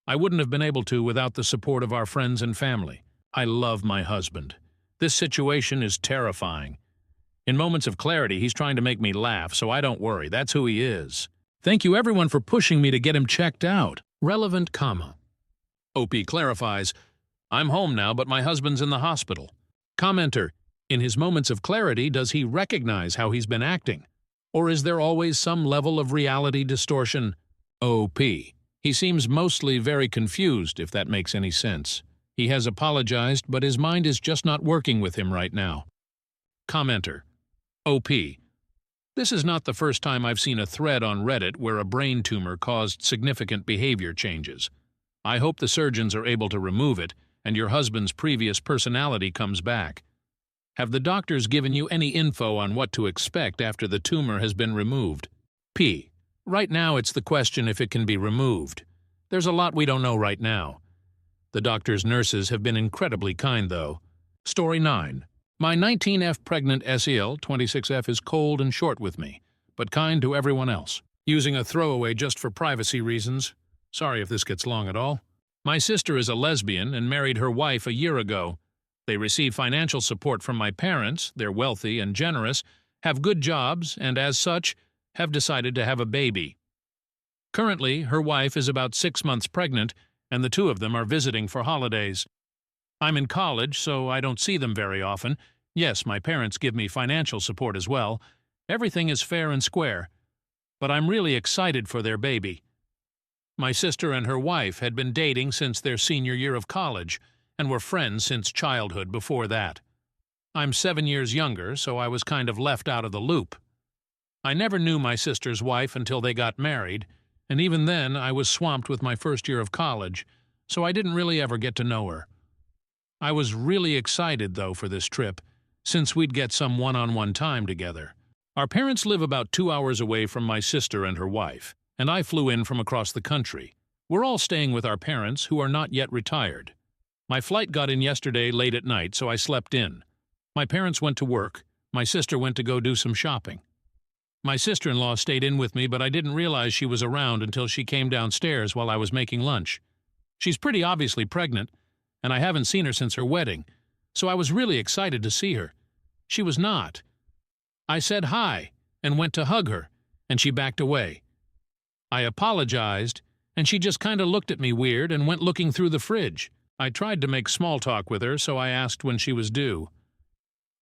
I wouldn't have been able to without the support of our friends and family. I love my husband. This situation is terrifying. In moments of clarity, he's trying to make me laugh, so I don't worry. That's who he is. Thank you everyone for pushing me to get him checked out. Relevant comma. OP clarifies, I'm home now, but my husband's in the hospital. Commenter, in his moments of clarity, does he recognize how he's been acting? Or is there always some level of reality distortion? OP. He seems mostly very confused, if that makes any sense. He has apologized, but his mind is just not working with him right now. Commenter. OP. This is not the first time I've seen a thread on Reddit where a brain tumor caused significant behavior changes. I hope the surgeons are able to remove it and your husband's previous personality comes back. Have the doctors given you any info on what to expect after the tumor has been removed? P. Right now it's the question if it can be removed. There's a lot we don't know right now. The doctor's nurses have been incredibly kind, though. Story 9. My 19F pregnant SEL 26F is cold and short with me, but kind to everyone else. Using a throwaway just for privacy reasons. Sorry if this gets long at all. My sister is a lesbian and married her wife a year ago. They receive financial support from my parents, they're wealthy and generous, have good jobs, and as such, have decided to have a baby. Currently, her wife is about 6 months pregnant, and the two of them are visiting for holidays. I'm in college, so I don't see them very often. Yes, my parents give me financial support as well. Everything is fair and square. But I'm really excited for their baby. My sister and her wife had been dating since their senior year of college, and were friends since childhood before that. I'm 7 years younger, so I was kind of left out of the loop. I never knew my sister's wife until they got married, and even then I was swamped with my first year of college, so I didn't really ever get to know her. I was really excited, though, for this trip, since we'd get some one-on-one time together. Our parents live about 2 hours away from my sister and her wife, and I flew in from across the country. We're all staying with our parents, who are not yet retired. My flight got in yesterday late at night, so I slept in. My parents went to work. My sister went to go do some shopping. My sister-in-law stayed in with me, but I didn't realize she was around until she came downstairs while I was making lunch. She's pretty obviously pregnant, and I haven't seen her since her wedding, so I was really excited to see her. She was not. I said hi and went to hug her, and she backed away. I apologized, and she just kind of looked at me weird and went looking through the fridge. I tried to make small talk with her, so I asked when she was due.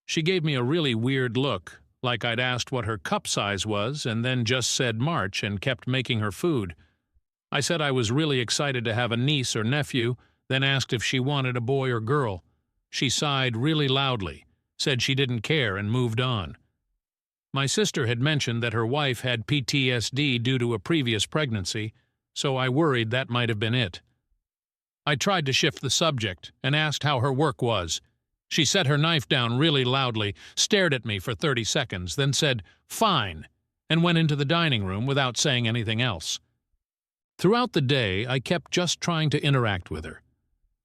She gave me a really weird look, like I'd asked what her cup size was and then just said March and kept making her food. I said I was really excited to have a niece or nephew, then asked if she wanted a boy or girl. She sighed really loudly, said she didn't care, and moved on. My sister had mentioned that her wife had PTSD due to a previous pregnancy, so I worried that might have been it. I tried to shift the subject and asked how her work was. She set her knife down really loudly, stared at me for 30 seconds, then said, "Fine," and went into the dining room without saying anything else. Throughout the day, I kept just trying to interact with her.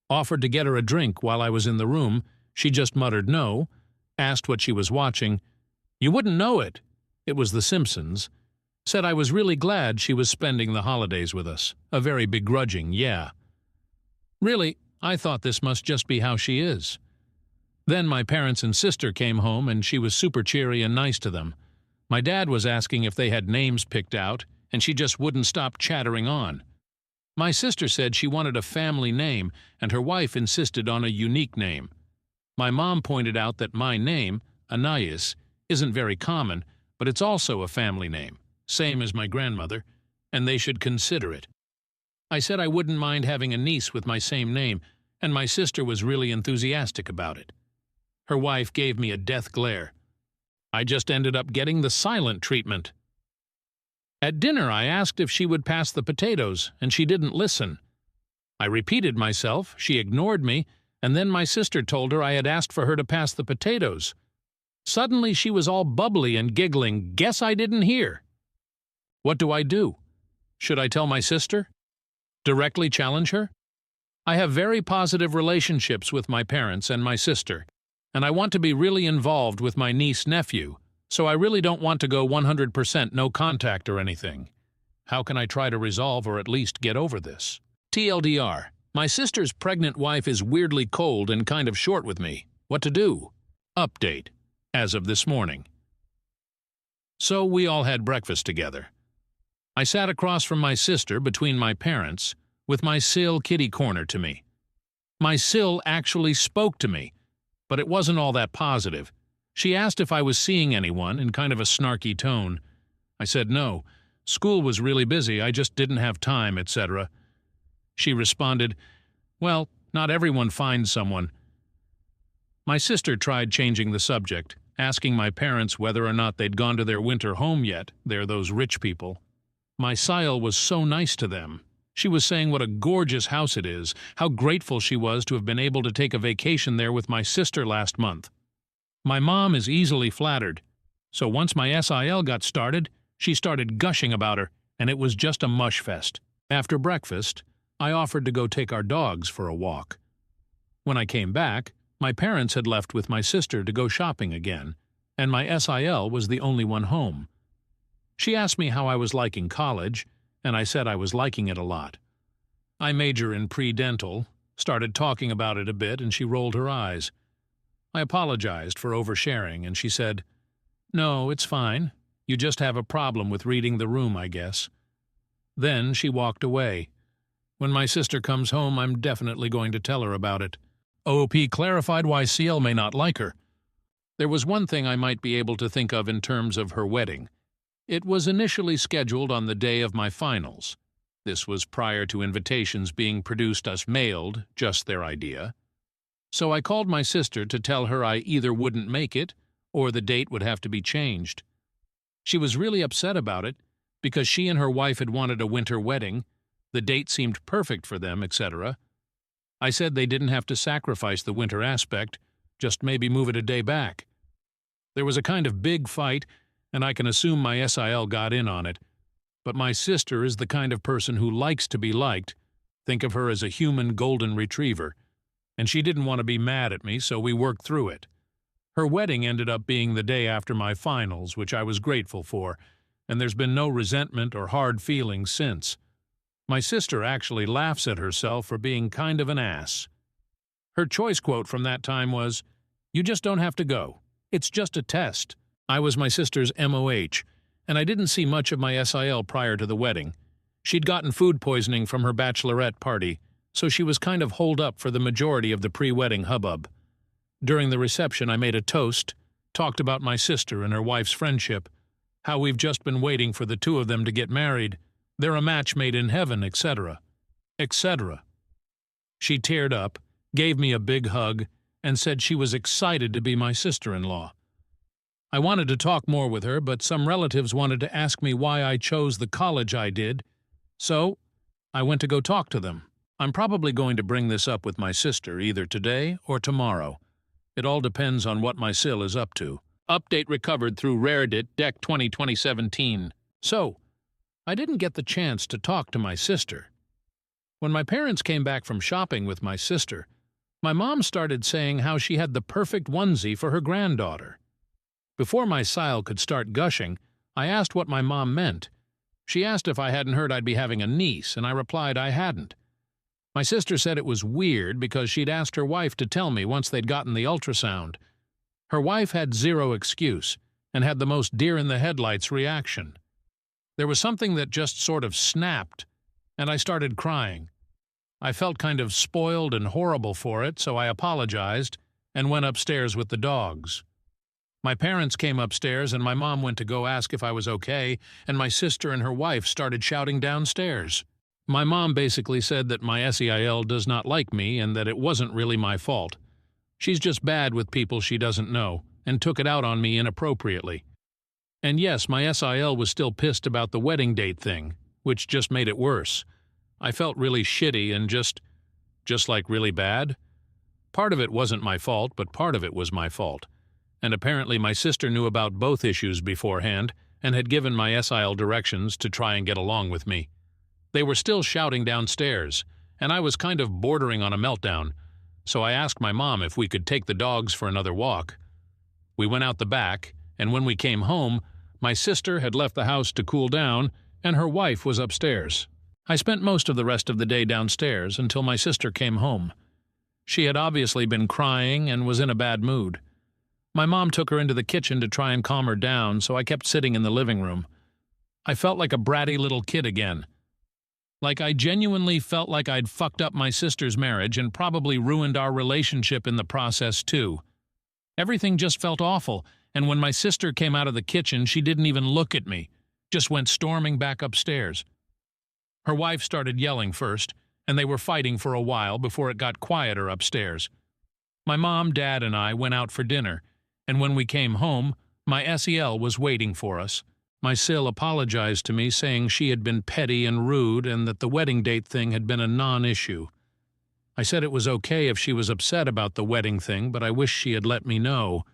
Offered to get her a drink while I was in the room. She just muttered no, asked what she was watching. You wouldn't know it. It was The Simpsons. Said I was really glad she was spending the holidays with us. A very begrudging yeah. Really, I thought this must just be how she is. Then my parents and sister came home, and she was super cheery and nice to them. My dad was asking if they had names picked out, and she just wouldn't stop chattering on. My sister said she wanted a family name, and her wife insisted on a unique name. My mom pointed out that my name, Anais, isn't very common, but it's also a family name, same as my grandmother, and they should consider it. I said I wouldn't mind having a niece with my same name, and my sister was really enthusiastic about it. Her wife gave me a death glare. I just ended up getting the silent treatment. At dinner, I asked if she would pass the potatoes, and she didn't listen. I repeated myself, she ignored me, and then my sister told her I had asked for her to pass the potatoes. Suddenly she was all bubbly and giggling. Guess I didn't hear. What do? Should I tell my sister? Directly challenge her? I have very positive relationships with my parents and my sister, and I want to be really involved with my niece-nephew, so I really don't want to go 100% no contact or anything. How can I try to resolve or at least get over this? TLDR, my sister's pregnant wife is weirdly cold and kind of short with me. What to do? Update. As of this morning. So we all had breakfast together. I sat across from my sister between my parents, with my Sil kitty corner to me. My Sil actually spoke to me, but it wasn't all that positive. She asked if I was seeing anyone in kind of a snarky tone. I said no. School was really busy, I just didn't have time, etc. She responded, well, not everyone finds someone. My sister tried changing the subject, asking my parents whether or not they'd gone to their winter home yet. They're those rich people. My Sil was so nice to them. She was saying what a gorgeous house it is, how grateful she was to have been able to take a vacation there with my sister last month. My mom is easily flattered, so once my SIL got started, she started gushing about her, and it was just a mush fest. After breakfast, I offered to go take our dogs for a walk. When I came back, my parents had left with my sister to go shopping again, and my SIL was the only one home. She asked me how I was liking college, and I said I was liking it a lot. I major in pre-dental, started talking about it a bit, and she rolled her eyes. I apologized for oversharing, and she said, "No, it's fine. You just have a problem with reading the room, I guess." Then she walked away. When my sister comes home, I'm definitely going to tell her about it. OOP clarified why CL may not like her. There was one thing I might be able to think of in terms of her wedding. It was initially scheduled on the day of my finals. This was prior to invitations being produced as mailed, just their idea. So I called my sister to tell her I either wouldn't make it, or the date would have to be changed. She was really upset about it, because she and her wife had wanted a winter wedding, the date seemed perfect for them, etc. I said they didn't have to sacrifice the winter aspect, just maybe move it a day back. There was a kind of big fight, and I can assume my SIL got in on it. But my sister is the kind of person who likes to be liked. Think of her as a human golden retriever. And she didn't want to be mad at me, so we worked through it. Her wedding ended up being the day after my finals, which I was grateful for, and there's been no resentment or hard feelings since. My sister actually laughs at herself for being kind of an ass. Her choice quote from that time was, "You just don't have to go. It's just a test." I was my sister's MOH, and I didn't see much of my SIL prior to the wedding. She'd gotten food poisoning from her bachelorette party, so she was kind of holed up for the majority of the pre-wedding hubbub. During the reception, I made a toast, talked about my sister and her wife's friendship, how we've just been waiting for the two of them to get married, they're a match made in heaven, etc., etc. She teared up, gave me a big hug, and said she was excited to be my sister-in-law. I wanted to talk more with her, but some relatives wanted to ask me why I chose the college I did, so I went to go talk to them. I'm probably going to bring this up with my sister either today or tomorrow. It all depends on what my SIL is up to. Update recovered through Raredit Deck 2017. So, I didn't get the chance to talk to my sister. When my parents came back from shopping with my sister, my mom started saying how she had the perfect onesie for her granddaughter. Before my SIL could start gushing, I asked what my mom meant. She asked if I hadn't heard I'd be having a niece, and I replied I hadn't. My sister said it was weird because she'd asked her wife to tell me once they'd gotten the ultrasound. Her wife had zero excuse and had the most deer-in-the-headlights reaction. There was something that just sort of snapped, and I started crying. I felt kind of spoiled and horrible for it, so I apologized and went upstairs with the dogs. My parents came upstairs, and my mom went to go ask if I was okay, and my sister and her wife started shouting downstairs. My mom basically said that my SEIL does not like me and that it wasn't really my fault. She's just bad with people she doesn't know, and took it out on me inappropriately. And yes, my SIL was still pissed about the wedding date thing, which just made it worse. I felt really shitty and just like really bad. Part of it wasn't my fault, but part of it was my fault. And apparently my sister knew about both issues beforehand and had given my SIL directions to try and get along with me. They were still shouting downstairs, and I was kind of bordering on a meltdown, so I asked my mom if we could take the dogs for another walk. We went out the back, and when we came home, my sister had left the house to cool down, and her wife was upstairs. I spent most of the rest of the day downstairs until my sister came home. She had obviously been crying and was in a bad mood. My mom took her into the kitchen to try and calm her down, so I kept sitting in the living room. I felt like a bratty little kid again. Like I genuinely felt like I'd fucked up my sister's marriage and probably ruined our relationship in the process too. Everything just felt awful, and when my sister came out of the kitchen, she didn't even look at me, just went storming back upstairs. Her wife started yelling first, and they were fighting for a while before it got quieter upstairs. My mom, dad, and I went out for dinner, and when we came home, my SEL was waiting for us. My SIL apologized to me, saying she had been petty and rude and that the wedding date thing had been a non-issue. I said it was okay if she was upset about the wedding thing, but I wish she had let me know.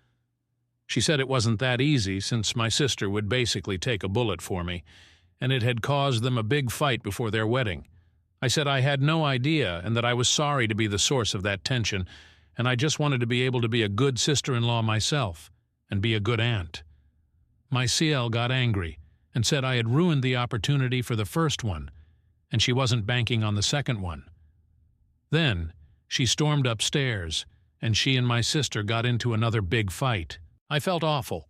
She said it wasn't that easy since my sister would basically take a bullet for me, and it had caused them a big fight before their wedding. I said I had no idea and that I was sorry to be the source of that tension, and I just wanted to be able to be a good sister-in-law myself and be a good aunt. My CL got angry and said I had ruined the opportunity for the first one, and she wasn't banking on the second one. Then she stormed upstairs, and she and my sister got into another big fight. I felt awful.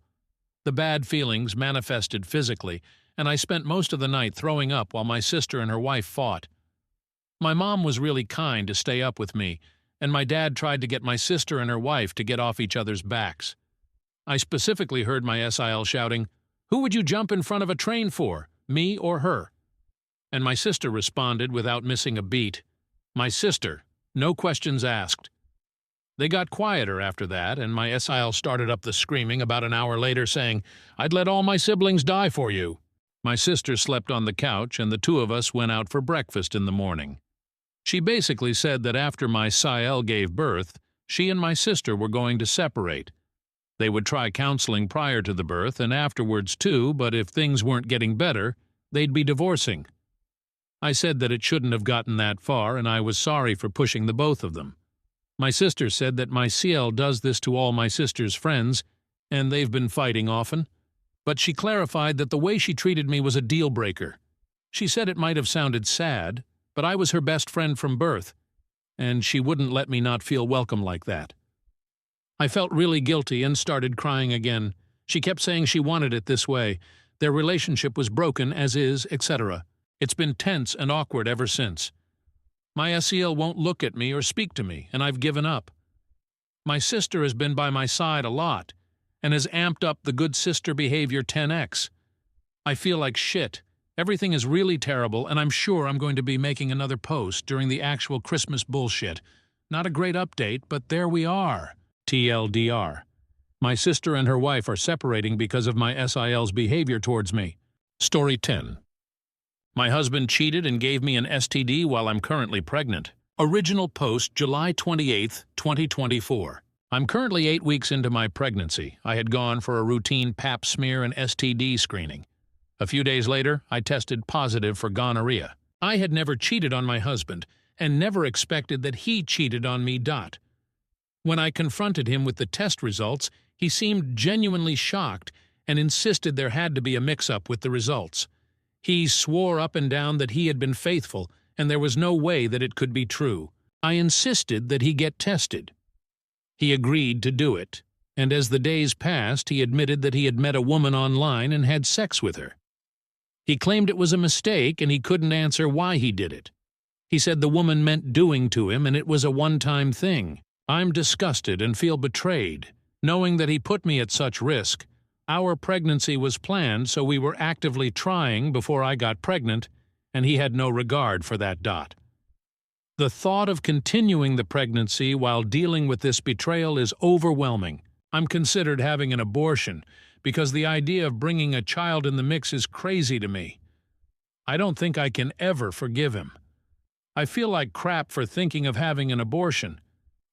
The bad feelings manifested physically, and I spent most of the night throwing up while my sister and her wife fought. My mom was really kind to stay up with me, and my dad tried to get my sister and her wife to get off each other's backs. I specifically heard my SIL shouting, "Who would you jump in front of a train for, me or her?" And my sister responded without missing a beat, "My sister, no questions asked." They got quieter after that, and my SIL started up the screaming about an hour later saying, "I'd let all my siblings die for you." My sister slept on the couch, and the two of us went out for breakfast in the morning. She basically said that after my SIL gave birth, she and my sister were going to separate. They would try counseling prior to the birth and afterwards too, but if things weren't getting better, they'd be divorcing. I said that it shouldn't have gotten that far, and I was sorry for pushing the both of them. My sister said that my CL does this to all my sister's friends, and they've been fighting often. But she clarified that the way she treated me was a deal-breaker. She said it might have sounded sad, but I was her best friend from birth, and she wouldn't let me not feel welcome like that. I felt really guilty and started crying again. She kept saying she wanted it this way, Their relationship was broken, as is, etc. It's been tense and awkward ever since. My SEL won't look at me or speak to me, and I've given up. My sister has been by my side a lot, and has amped up the good sister behavior 10x. I feel like shit. Everything is really terrible, and I'm sure I'm going to be making another post during the actual Christmas bullshit. Not a great update, but there we are. TLDR. My sister and her wife are separating because of my SIL's behavior towards me. Story 10. My husband cheated and gave me an STD while I'm currently pregnant. Original post July 28, 2024. I'm currently 8 weeks into my pregnancy. I had gone for a routine pap smear and STD screening. A few days later, I tested positive for gonorrhea. I had never cheated on my husband, and never expected that he cheated on me. When I confronted him with the test results, he seemed genuinely shocked and insisted there had to be a mix-up with the results. He swore up and down that he had been faithful, and there was no way that it could be true. I insisted that he get tested. He agreed to do it, and as the days passed, he admitted that he had met a woman online and had sex with her. He claimed it was a mistake and he couldn't answer why he did it. He said the woman meant doing to him and it was a one-time thing. I'm disgusted and feel betrayed, knowing that he put me at such risk. Our pregnancy was planned, so we were actively trying before I got pregnant, and he had no regard for that. The thought of continuing the pregnancy while dealing with this betrayal is overwhelming. I'm considered having an abortion, because the idea of bringing a child in the mix is crazy to me. I don't think I can ever forgive him. I feel like crap for thinking of having an abortion.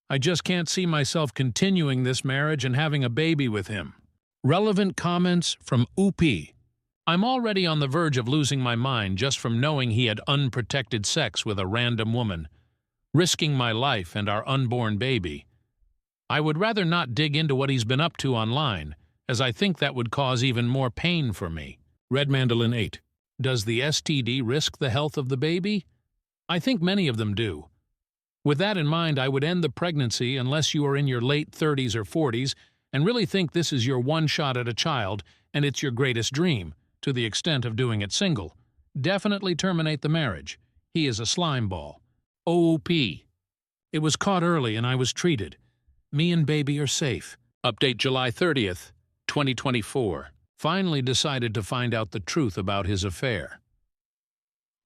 I just can't see myself continuing this marriage and having a baby with him. Relevant comments from UP. I'm already on the verge of losing my mind just from knowing he had unprotected sex with a random woman, risking my life and our unborn baby. I would rather not dig into what he's been up to online, as I think that would cause even more pain for me. Red Mandolin 8. Does the STD risk the health of the baby? I think many of them do. With that in mind, I would end the pregnancy unless you are in your late 30s or 40s and really think this is your one shot at a child and it's your greatest dream, to the extent of doing it single. Definitely terminate the marriage. He is a slime ball. OP. It was caught early and I was treated. Me and baby are safe. Update July 30th, 2024. Finally decided to find out the truth about his affair.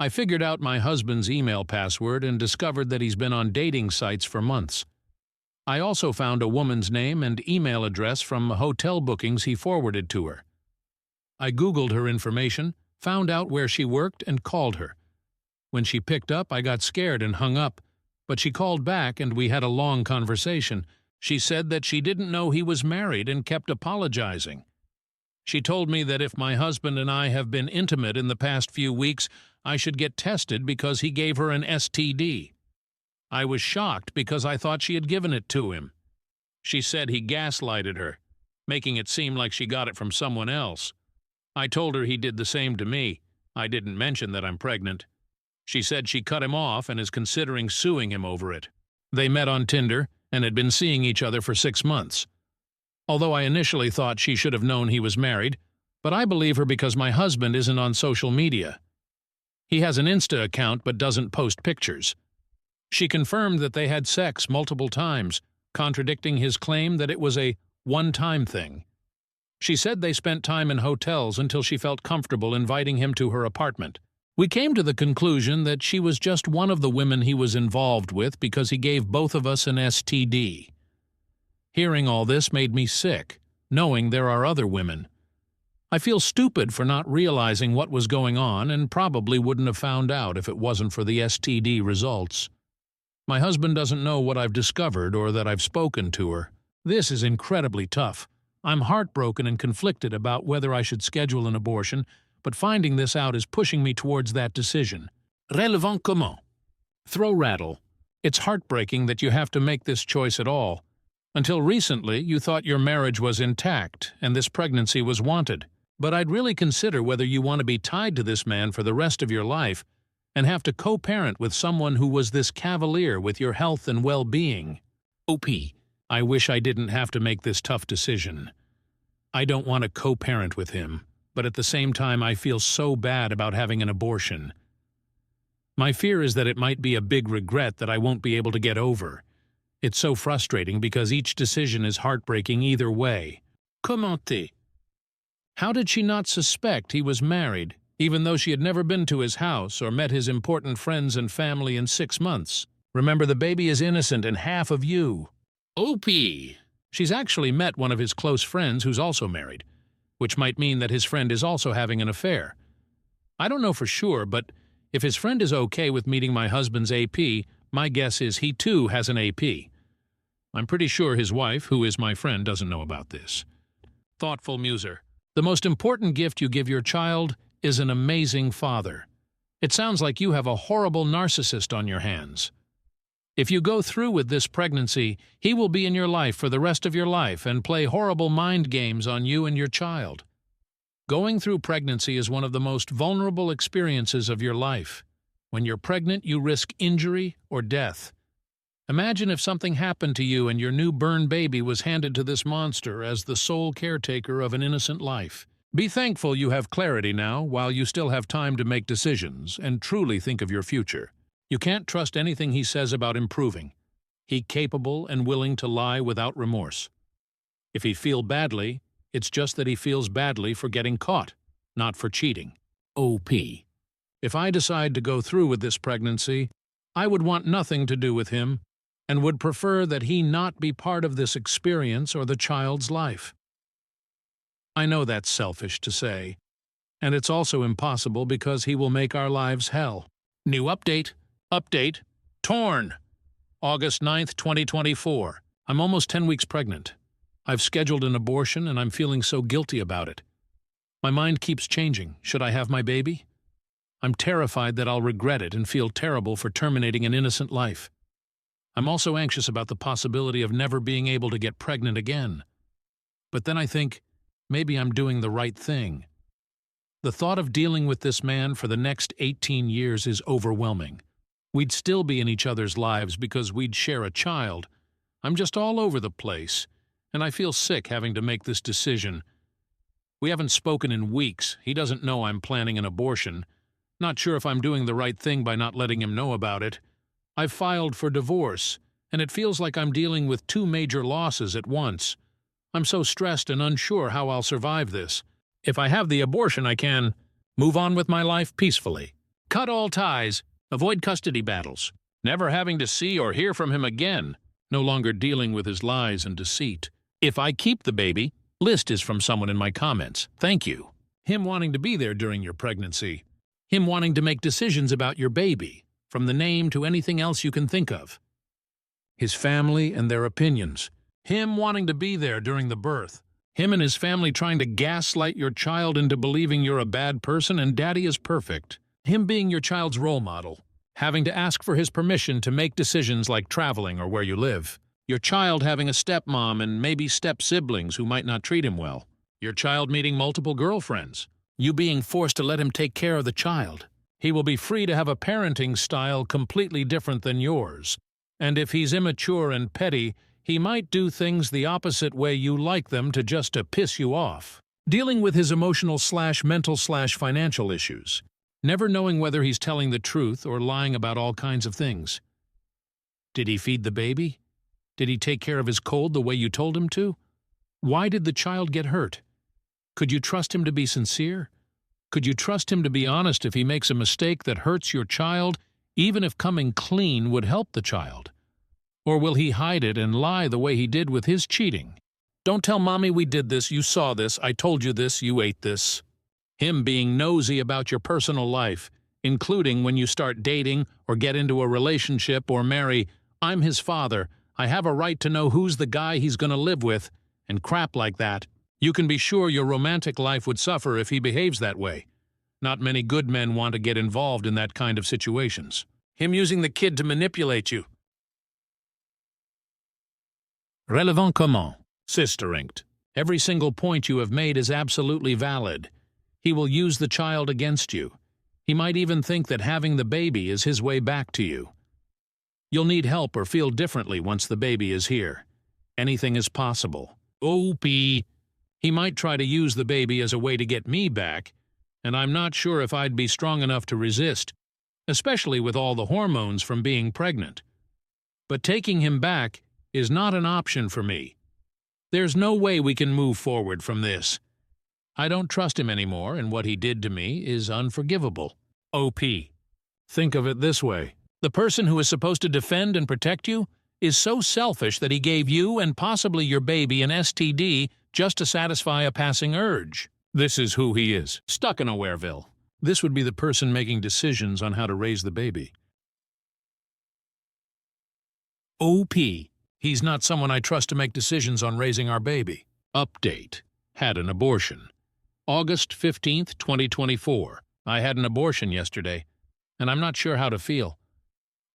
I figured out my husband's email password and discovered that he's been on dating sites for months. I also found a woman's name and email address from hotel bookings he forwarded to her. I Googled her information, found out where she worked, and called her. When she picked up, I got scared and hung up, but she called back and we had a long conversation. She said that she didn't know he was married and kept apologizing. She told me that if my husband and I have been intimate in the past few weeks, I should get tested because he gave her an STD. I was shocked because I thought she had given it to him. She said he gaslighted her, making it seem like she got it from someone else. I told her he did the same to me. I didn't mention that I'm pregnant. She said she cut him off and is considering suing him over it. They met on Tinder and had been seeing each other for 6 months. Although I initially thought she should have known he was married, but I believe her because my husband isn't on social media. He has an Insta account but doesn't post pictures. She confirmed that they had sex multiple times, contradicting his claim that it was a one-time thing. She said they spent time in hotels until she felt comfortable inviting him to her apartment. We came to the conclusion that she was just one of the women he was involved with because he gave both of us an STD. Hearing all this made me sick, knowing there are other women. I feel stupid for not realizing what was going on and probably wouldn't have found out if it wasn't for the STD results. My husband doesn't know what I've discovered or that I've spoken to her. This is incredibly tough. I'm heartbroken and conflicted about whether I should schedule an abortion, but finding this out is pushing me towards that decision. Relevant comment. Throw rattle. It's heartbreaking that you have to make this choice at all. Until recently, you thought your marriage was intact and this pregnancy was wanted. But I'd really consider whether you want to be tied to this man for the rest of your life and have to co-parent with someone who was this cavalier with your health and well-being. OP. I wish I didn't have to make this tough decision. I don't want to co-parent with him, but at the same time I feel so bad about having an abortion. My fear is that it might be a big regret that I won't be able to get over. It's so frustrating because each decision is heartbreaking either way. Comment? How did she not suspect he was married, even though she had never been to his house or met his important friends and family in 6 months? Remember, the baby is innocent and half of you. OP. She's actually met one of his close friends who's also married, which might mean that his friend is also having an affair. I don't know for sure, but if his friend is okay with meeting my husband's AP, my guess is he too has an AP. I'm pretty sure his wife, who is my friend, doesn't know about this. Thoughtful muser. The most important gift you give your child is an amazing father. It sounds like you have a horrible narcissist on your hands. If you go through with this pregnancy, he will be in your life for the rest of your life and play horrible mind games on you and your child. Going through pregnancy is one of the most vulnerable experiences of your life. When you're pregnant, you risk injury or death. Imagine if something happened to you and your newborn baby was handed to this monster as the sole caretaker of an innocent life. Be thankful you have clarity now while you still have time to make decisions and truly think of your future. You can't trust anything he says about improving. He's capable and willing to lie without remorse. If he feels badly, it's just that he feels badly for getting caught, not for cheating. OP. If I decide to go through with this pregnancy, I would want nothing to do with him and would prefer that he not be part of this experience or the child's life. I know that's selfish to say, and it's also impossible because he will make our lives hell. New update. Update. Torn. August 9th, 2024. I'm almost 10 weeks pregnant. I've scheduled an abortion and I'm feeling so guilty about it. My mind keeps changing. Should I have my baby? I'm terrified that I'll regret it and feel terrible for terminating an innocent life. I'm also anxious about the possibility of never being able to get pregnant again. But then I think, maybe I'm doing the right thing. The thought of dealing with this man for the next 18 years is overwhelming. We'd still be in each other's lives because we'd share a child. I'm just all over the place, and I feel sick having to make this decision. We haven't spoken in weeks. He doesn't know I'm planning an abortion. Not sure if I'm doing the right thing by not letting him know about it. I've filed for divorce, and it feels like I'm dealing with 2 major losses at once. I'm so stressed and unsure how I'll survive this. If I have the abortion, I can move on with my life peacefully. Cut all ties. Avoid custody battles. Never having to see or hear from him again. No longer dealing with his lies and deceit. If I keep the baby, list is from someone in my comments. Thank you. Him wanting to be there during your pregnancy. Him wanting to make decisions about your baby, from the name to anything else you can think of. His family and their opinions. Him wanting to be there during the birth. Him and his family trying to gaslight your child into believing you're a bad person and daddy is perfect. Him being your child's role model. Having to ask for his permission to make decisions like traveling or where you live. Your child having a stepmom and maybe step-siblings who might not treat him well. Your child meeting multiple girlfriends. You being forced to let him take care of the child. He will be free to have a parenting style completely different than yours. And if he's immature and petty, he might do things the opposite way you like them just to piss you off. Dealing with his emotional/mental/financial issues. Never knowing whether he's telling the truth or lying about all kinds of things. Did he feed the baby? Did he take care of his cold the way you told him to? Why did the child get hurt? Could you trust him to be sincere? Could you trust him to be honest if he makes a mistake that hurts your child, even if coming clean would help the child? Or will he hide it and lie the way he did with his cheating? Don't tell mommy we did this, you saw this, I told you this, you ate this. Him being nosy about your personal life, including when you start dating or get into a relationship or marry. I'm his father. I have a right to know who's the guy he's going to live with, and crap like that. You can be sure your romantic life would suffer if he behaves that way. Not many good men want to get involved in that kind of situations. Him using the kid to manipulate you. Relevant comment. Sister inked. Every single point you have made is absolutely valid. He will use the child against you. He might even think that having the baby is his way back to you. You'll need help or feel differently once the baby is here. Anything is possible. OP. He might try to use the baby as a way to get me back, and I'm not sure if I'd be strong enough to resist, especially with all the hormones from being pregnant. But taking him back is not an option for me. There's no way we can move forward from this. I don't trust him anymore, and what he did to me is unforgivable. OP. Think of it this way. The person who is supposed to defend and protect you is so selfish that he gave you and possibly your baby an STD just to satisfy a passing urge. This is who he is, stuck in a Wareville. This would be the person making decisions on how to raise the baby. OP. He's not someone I trust to make decisions on raising our baby. Update. Had an abortion. August 15th, 2024. I had an abortion yesterday, and I'm not sure how to feel.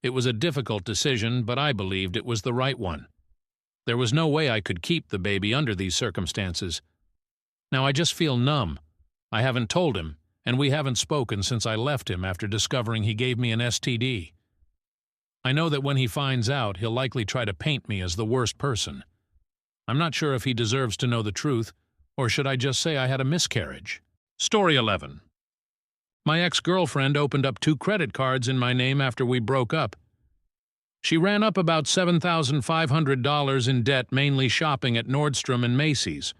It was a difficult decision, but I believed it was the right one. There was no way I could keep the baby under these circumstances. Now I just feel numb. I haven't told him, and we haven't spoken since I left him after discovering he gave me an STD. I know that when he finds out, he'll likely try to paint me as the worst person. I'm not sure if he deserves to know the truth, or should I just say I had a miscarriage? Story 11. My ex-girlfriend opened up 2 credit cards in my name after we broke up. She ran up about $7,500 in debt, mainly shopping at Nordstrom and Macy's.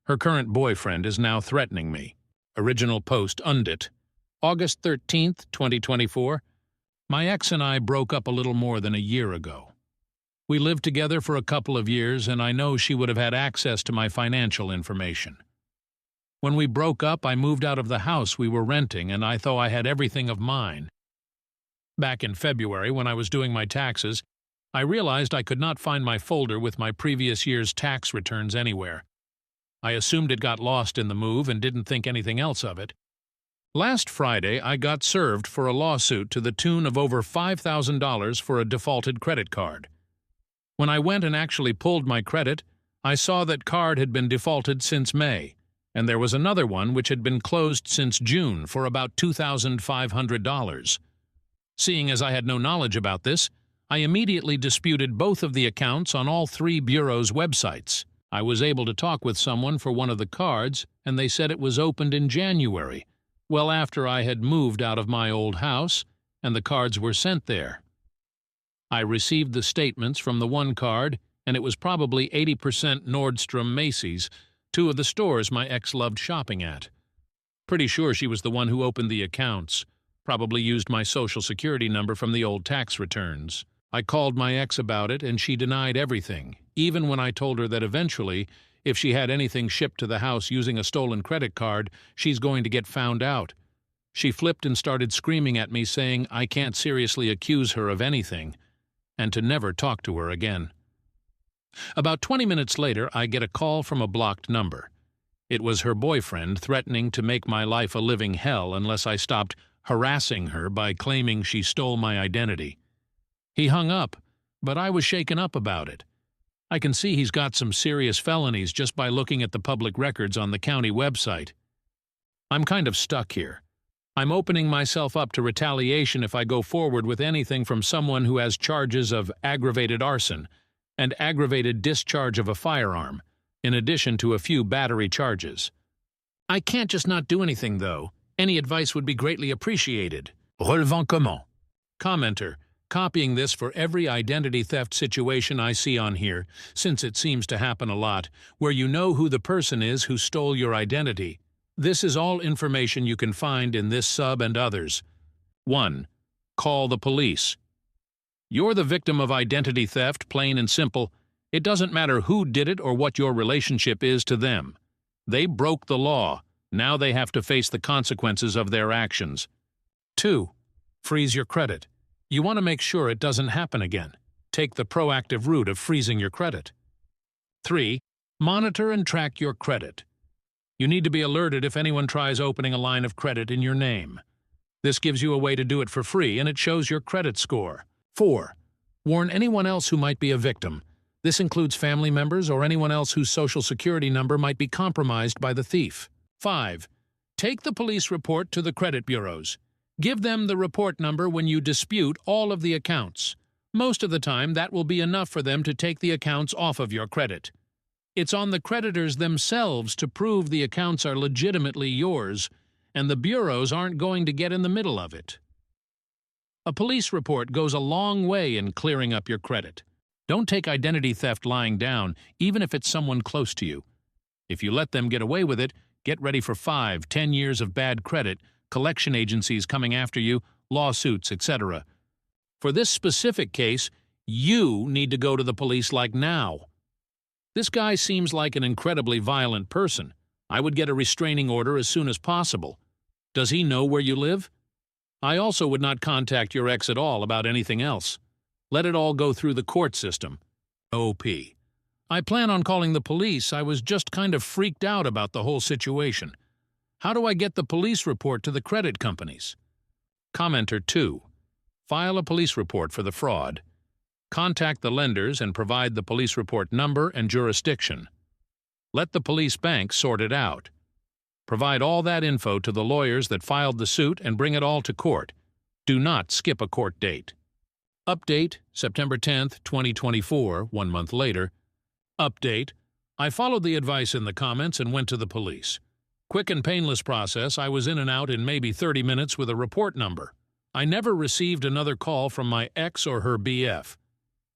Her current boyfriend is now threatening me. Original post undit. August 13th, 2024. My ex and I broke up a little more than a year ago. We lived together for a couple of years, and I know she would have had access to my financial information. When we broke up, I moved out of the house we were renting, and I thought I had everything of mine. Back in February, when I was doing my taxes, I realized I could not find my folder with my previous year's tax returns anywhere. I assumed it got lost in the move and didn't think anything else of it. Last Friday, I got served for a lawsuit to the tune of over $5,000 for a defaulted credit card. When I went and actually pulled my credit, I saw that card had been defaulted since May, and there was another one which had been closed since June for about $2,500. Seeing as I had no knowledge about this, I immediately disputed both of the accounts on all 3 bureaus' websites. I was able to talk with someone for one of the cards, and they said it was opened in January, well after I had moved out of my old house, and the cards were sent there. I received the statements from the one card, and it was probably 80% Nordstrom Macy's, 2 of the stores my ex loved shopping at. Pretty sure she was the one who opened the accounts. Probably used my social security number from the old tax returns. I called my ex about it, and she denied everything, even when I told her that eventually, if she had anything shipped to the house using a stolen credit card, she's going to get found out. She flipped and started screaming at me, saying I can't seriously accuse her of anything, and to never talk to her again. About 20 minutes later, I get a call from a blocked number. It was her boyfriend threatening to make my life a living hell unless I stopped harassing her by claiming she stole my identity. He hung up, but I was shaken up about it. I can see he's got some serious felonies just by looking at the public records on the county website. I'm kind of stuck here. I'm opening myself up to retaliation if I go forward with anything from someone who has charges of aggravated arson and aggravated discharge of a firearm, in addition to a few battery charges. I can't just not do anything, though. Any advice would be greatly appreciated. Relevant comment. Commenter, copying this for every identity theft situation I see on here, since it seems to happen a lot, where you know who the person is who stole your identity. This is all information you can find in this sub and others. 1. Call the police. You're the victim of identity theft, plain and simple. It doesn't matter who did it or what your relationship is to them. They broke the law. Now they have to face the consequences of their actions. 2. Freeze your credit. You want to make sure it doesn't happen again. Take the proactive route of freezing your credit. 3. Monitor and track your credit. You need to be alerted if anyone tries opening a line of credit in your name. This gives you a way to do it for free, and it shows your credit score. 4. Warn anyone else who might be a victim. This includes family members or anyone else whose social security number might be compromised by the thief. 5. Take the police report to the credit bureaus. Give them the report number when you dispute all of the accounts. Most of the time, that will be enough for them to take the accounts off of your credit. It's on the creditors themselves to prove the accounts are legitimately yours, and the bureaus aren't going to get in the middle of it. A police report goes a long way in clearing up your credit. Don't take identity theft lying down, even if it's someone close to you. If you let them get away with it, get ready for 5-10 years of bad credit, collection agencies coming after you, lawsuits, etc. For this specific case, you need to go to the police like now. This guy seems like an incredibly violent person. I would get a restraining order as soon as possible. Does he know where you live? I also would not contact your ex at all about anything else. Let it all go through the court system. OP. I plan on calling the police. I was just kind of freaked out about the whole situation. How do I get the police report to the credit companies? Commenter 2. File a police report for the fraud. Contact the lenders and provide the police report number and jurisdiction. Let the police bank sort it out. Provide all that info to the lawyers that filed the suit and bring it all to court. Do not skip a court date. Update, September 10th, 2024, 1 month later. Update, I followed the advice in the comments and went to the police. Quick and painless process. I was in and out in maybe 30 minutes with a report number. I never received another call from my ex or her BF.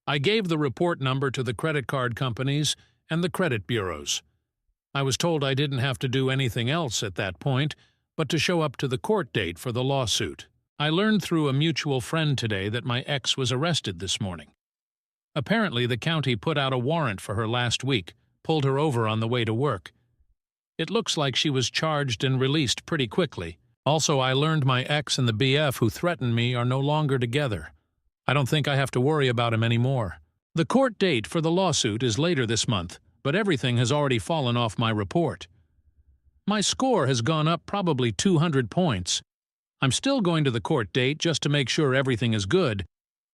I gave the report number to the credit card companies and the credit bureaus. I was told I didn't have to do anything else at that point, but to show up to the court date for the lawsuit. I learned through a mutual friend today that my ex was arrested this morning. Apparently, the county put out a warrant for her last week, pulled her over on the way to work. It looks like she was charged and released pretty quickly. Also, I learned my ex and the BF who threatened me are no longer together. I don't think I have to worry about him anymore. The court date for the lawsuit is later this month, but everything has already fallen off my report. My score has gone up probably 200 points. I'm still going to the court date just to make sure everything is good,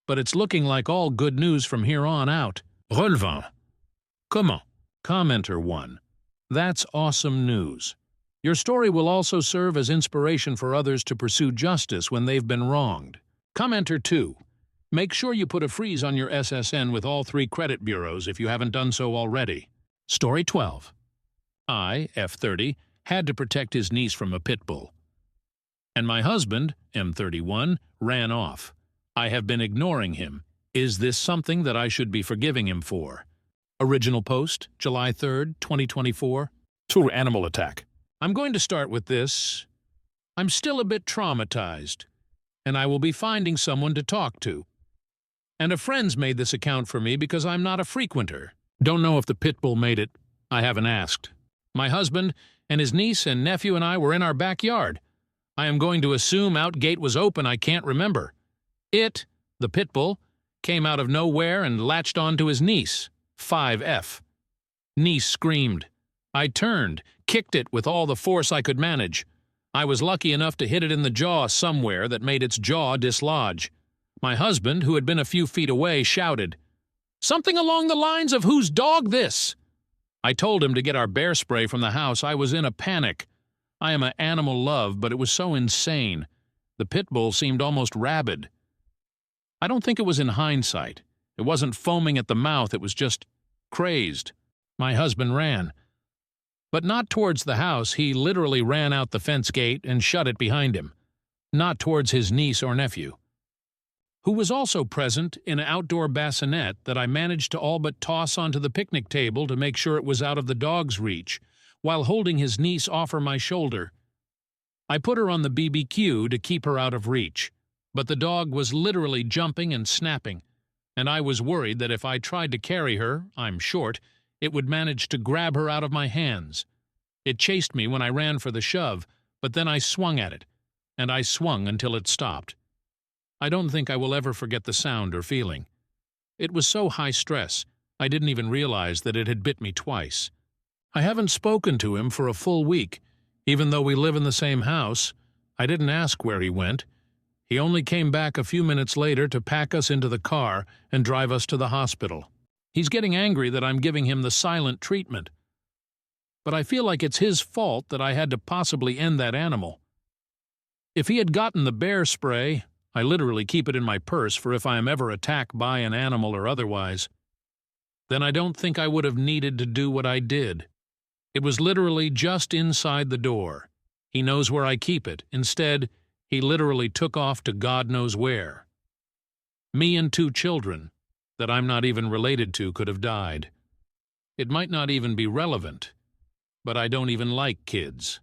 but it's looking like all good news from here on out. Relevant. Comment? Commenter 1. That's awesome news. Your story will also serve as inspiration for others to pursue justice when they've been wronged. Commenter 2. Make sure you put a freeze on your SSN with all 3 credit bureaus if you haven't done so already. Story 12. I, F30, had to protect his niece from a pit bull. And my husband, M31, ran off. I have been ignoring him. Is this something that I should be forgiving him for? Original post, July 3rd, 2024. True animal attack. I'm going to start with this. I'm still a bit traumatized, and I will be finding someone to talk to. And a friend's made this account for me because I'm not a frequenter. Don't know if the pit bull made it. I haven't asked. My husband and his niece and nephew and I were in our backyard. I am going to assume out gate was open. I can't remember. It, the pit bull, came out of nowhere and latched onto his niece. 5F. Niece screamed. I turned, kicked it with all the force I could manage. I was lucky enough to hit it in the jaw somewhere that made its jaw dislodge. My husband, who had been a few feet away, shouted, "Something along the lines of 'Whose dog this?'" I told him to get our bear spray from the house. I was in a panic. I am an animal love, but it was so insane. The pit bull seemed almost rabid. I don't think it was in hindsight. It wasn't foaming at the mouth, it was just crazed. My husband ran. But not towards the house. He literally ran out the fence gate and shut it behind him. Not towards his niece or nephew, who was also present in an outdoor bassinet that I managed to all but toss onto the picnic table to make sure it was out of the dog's reach, while holding his niece off my shoulder. I put her on the BBQ to keep her out of reach, but the dog was literally jumping and snapping, and I was worried that if I tried to carry her, I'm short, it would manage to grab her out of my hands. It chased me when I ran for the shove, but then I swung at it, and I swung until it stopped. I don't think I will ever forget the sound or feeling. It was so high stress, I didn't even realize that it had bit me twice. I haven't spoken to him for a full week. Even though we live in the same house, I didn't ask where he went. He only came back a few minutes later to pack us into the car and drive us to the hospital. He's getting angry that I'm giving him the silent treatment. But I feel like it's his fault that I had to possibly end that animal. If he had gotten the bear spray, I literally keep it in my purse for if I am ever attacked by an animal or otherwise. then I don't think I would have needed to do what I did. It was literally just inside the door. He knows where I keep it. Instead, he literally took off to God knows where. Me and 2 children that I'm not even related to could have died. It might not even be relevant, but I don't even like kids.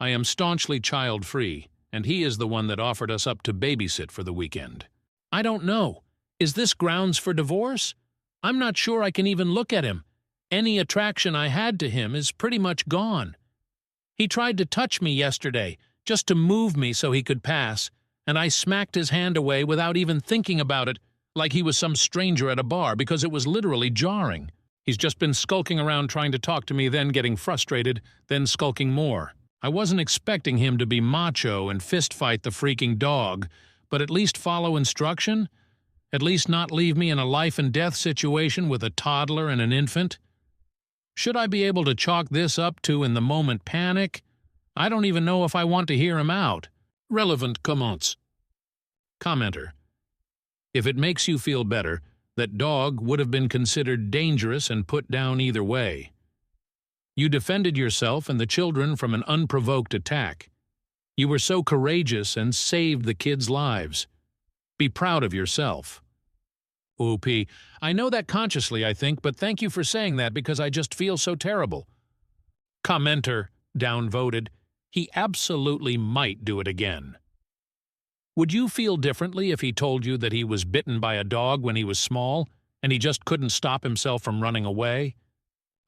I am staunchly child-free, and he is the one that offered us up to babysit for the weekend. I don't know. Is this grounds for divorce? I'm not sure I can even look at him. Any attraction I had to him is pretty much gone. He tried to touch me yesterday, just to move me so he could pass, and I smacked his hand away without even thinking about it, like he was some stranger at a bar, because it was literally jarring. He's just been skulking around trying to talk to me, then getting frustrated, then skulking more. I wasn't expecting him to be macho and fist-fight the freaking dog, but at least follow instruction? At least not leave me in a life-and-death situation with a toddler and an infant? Should I be able to chalk this up to in-the-moment panic? I don't even know if I want to hear him out. Relevant comments. Commenter. If it makes you feel better, that dog would have been considered dangerous and put down either way. You defended yourself and the children from an unprovoked attack. You were so courageous and saved the kids' lives. Be proud of yourself. OP. I know that consciously, I think, but thank you for saying that because I just feel so terrible. Commenter, downvoted. He absolutely might do it again. Would you feel differently if he told you that he was bitten by a dog when he was small, and he just couldn't stop himself from running away?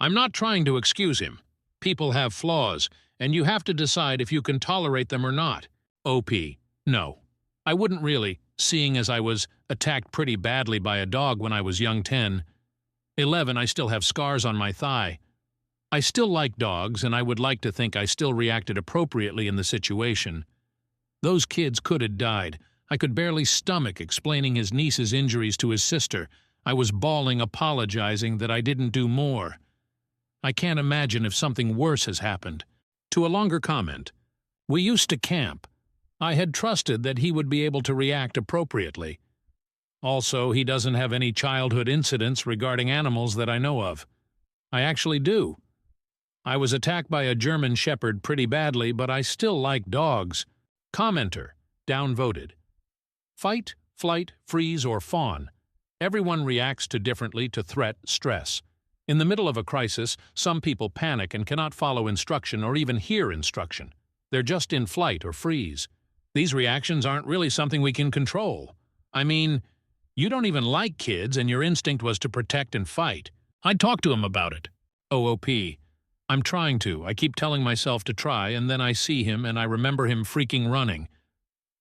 I'm not trying to excuse him. People have flaws, and you have to decide if you can tolerate them or not. OP. No. I wouldn't really, seeing as I was attacked pretty badly by a dog when I was young 10. 11, I still have scars on my thigh. I still like dogs, and I would like to think I still reacted appropriately in the situation. Those kids could have died. I could barely stomach explaining his niece's injuries to his sister. I was bawling, apologizing that I didn't do more. I can't imagine if something worse has happened. To a longer comment. We used to camp. I had trusted that he would be able to react appropriately. Also, he doesn't have any childhood incidents regarding animals that I know of. I actually do. I was attacked by a German shepherd pretty badly, but I still like dogs. Commenter, downvoted. Fight, flight, freeze, or fawn. Everyone reacts differently to threat, stress. In the middle of a crisis, some people panic and cannot follow instruction or even hear instruction. They're just in flight or freeze. These reactions aren't really something we can control. I mean, you don't even like kids and your instinct was to protect and fight. I'd talk to him about it. OOP. I'm trying to. I keep telling myself to try, and then I see him and I remember him freaking running.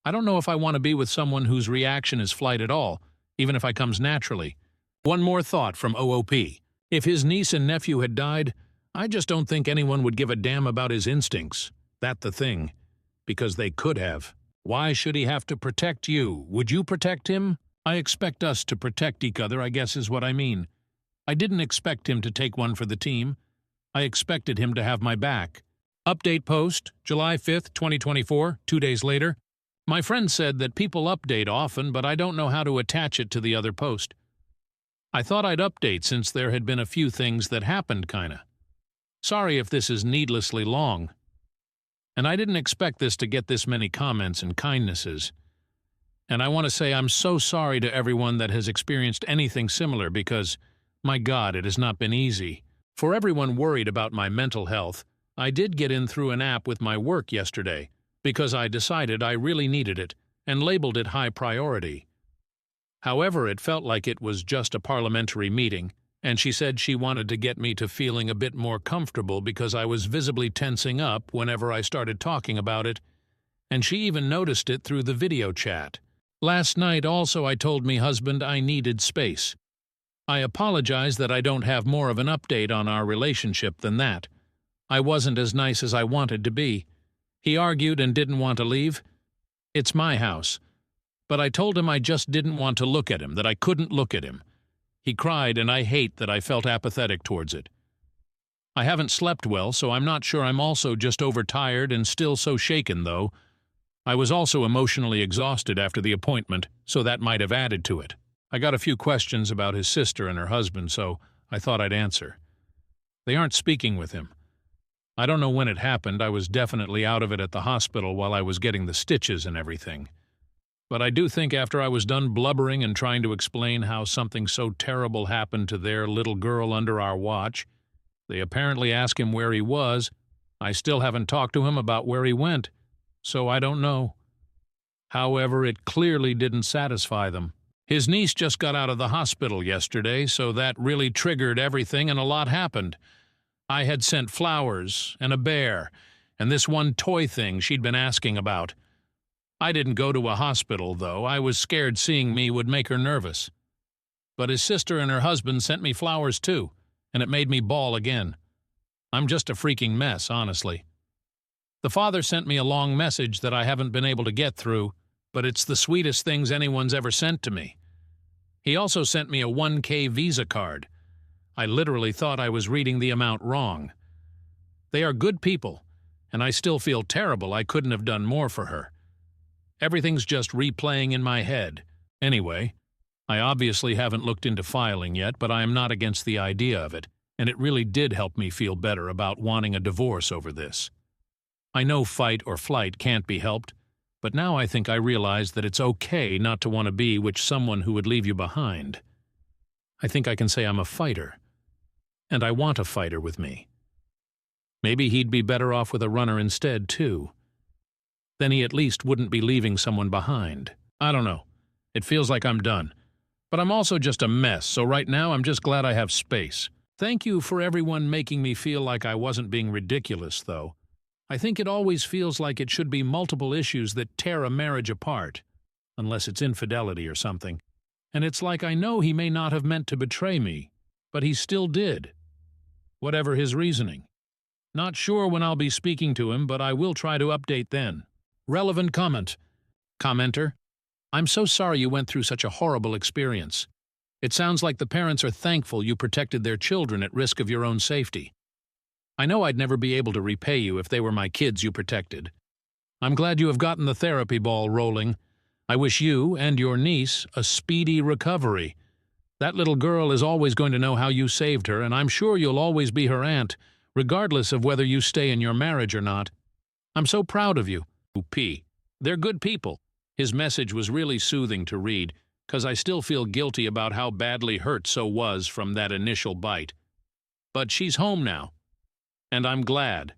I don't know if I want to be with someone whose reaction is flight at all, even if it comes naturally. One more thought from OOP. If his niece and nephew had died, I just don't think anyone would give a damn about his instincts. That the thing. Because they could have. Why should he have to protect you? Would you protect him? I expect us to protect each other, I guess is what I mean. I didn't expect him to take one for the team. I expected him to have my back. Update post, July 5th, 2024, 2 days later. My friend said that people update often, but I don't know how to attach it to the other post. I thought I'd update since there had been a few things that happened, kinda. Sorry if this is needlessly long. And I didn't expect this to get this many comments and kindnesses. And I want to say I'm so sorry to everyone that has experienced anything similar because, my God, it has not been easy. For everyone worried about my mental health, I did get in through an app with my work yesterday because I decided I really needed it and labeled it high priority. However, it felt like it was just a parliamentary meeting, and she said she wanted to get me to feeling a bit more comfortable because I was visibly tensing up whenever I started talking about it, and she even noticed it through the video chat. Last night also I told me husband I needed space. I apologize that I don't have more of an update on our relationship than that. I wasn't as nice as I wanted to be. He argued and didn't want to leave. It's my house. But I told him I just didn't want to look at him, that I couldn't look at him. He cried, and I hate that I felt apathetic towards it. I haven't slept well, so I'm not sure I'm also just overtired and still so shaken, though. I was also emotionally exhausted after the appointment, so that might have added to it. I got a few questions about his sister and her husband, so I thought I'd answer. They aren't speaking with him. I don't know when it happened. I was definitely out of it at the hospital while I was getting the stitches and everything. But I do think after I was done blubbering and trying to explain how something so terrible happened to their little girl under our watch, they apparently asked him where he was. I still haven't talked to him about where he went, so I don't know. However, it clearly didn't satisfy them. His niece just got out of the hospital yesterday, so that really triggered everything and a lot happened. I had sent flowers and a bear and this one toy thing she'd been asking about. I didn't go to a hospital, though. I was scared seeing me would make her nervous. But his sister and her husband sent me flowers too, and it made me bawl again. I'm just a freaking mess, honestly. The father sent me a long message that I haven't been able to get through, but it's the sweetest things anyone's ever sent to me. He also sent me a 1K Visa card. I literally thought I was reading the amount wrong. They are good people, and I still feel terrible I couldn't have done more for her. Everything's just replaying in my head. Anyway, I obviously haven't looked into filing yet, but I am not against the idea of it, and it really did help me feel better about wanting a divorce over this. I know fight or flight can't be helped, but now I think I realize that it's okay not to want to be with someone who would leave you behind. I think I can say I'm a fighter. And I want a fighter with me. Maybe he'd be better off with a runner instead, too. Then he at least wouldn't be leaving someone behind. I don't know. It feels like I'm done. But I'm also just a mess, so right now I'm just glad I have space. Thank you for everyone making me feel like I wasn't being ridiculous, though. I think it always feels like it should be multiple issues that tear a marriage apart, unless it's infidelity or something. And it's like I know he may not have meant to betray me, but he still did. Whatever his reasoning. Not sure when I'll be speaking to him, but I will try to update then. Relevant comment. Commenter, I'm so sorry you went through such a horrible experience. It sounds like the parents are thankful you protected their children at risk of your own safety. I know I'd never be able to repay you if they were my kids you protected. I'm glad you have gotten the therapy ball rolling. I wish you and your niece a speedy recovery. That little girl is always going to know how you saved her, and I'm sure you'll always be her aunt, regardless of whether you stay in your marriage or not. I'm so proud of you. P. They're good people. His message was really soothing to read, because I still feel guilty about how badly hurt So was from that initial bite. But she's home now, and I'm glad.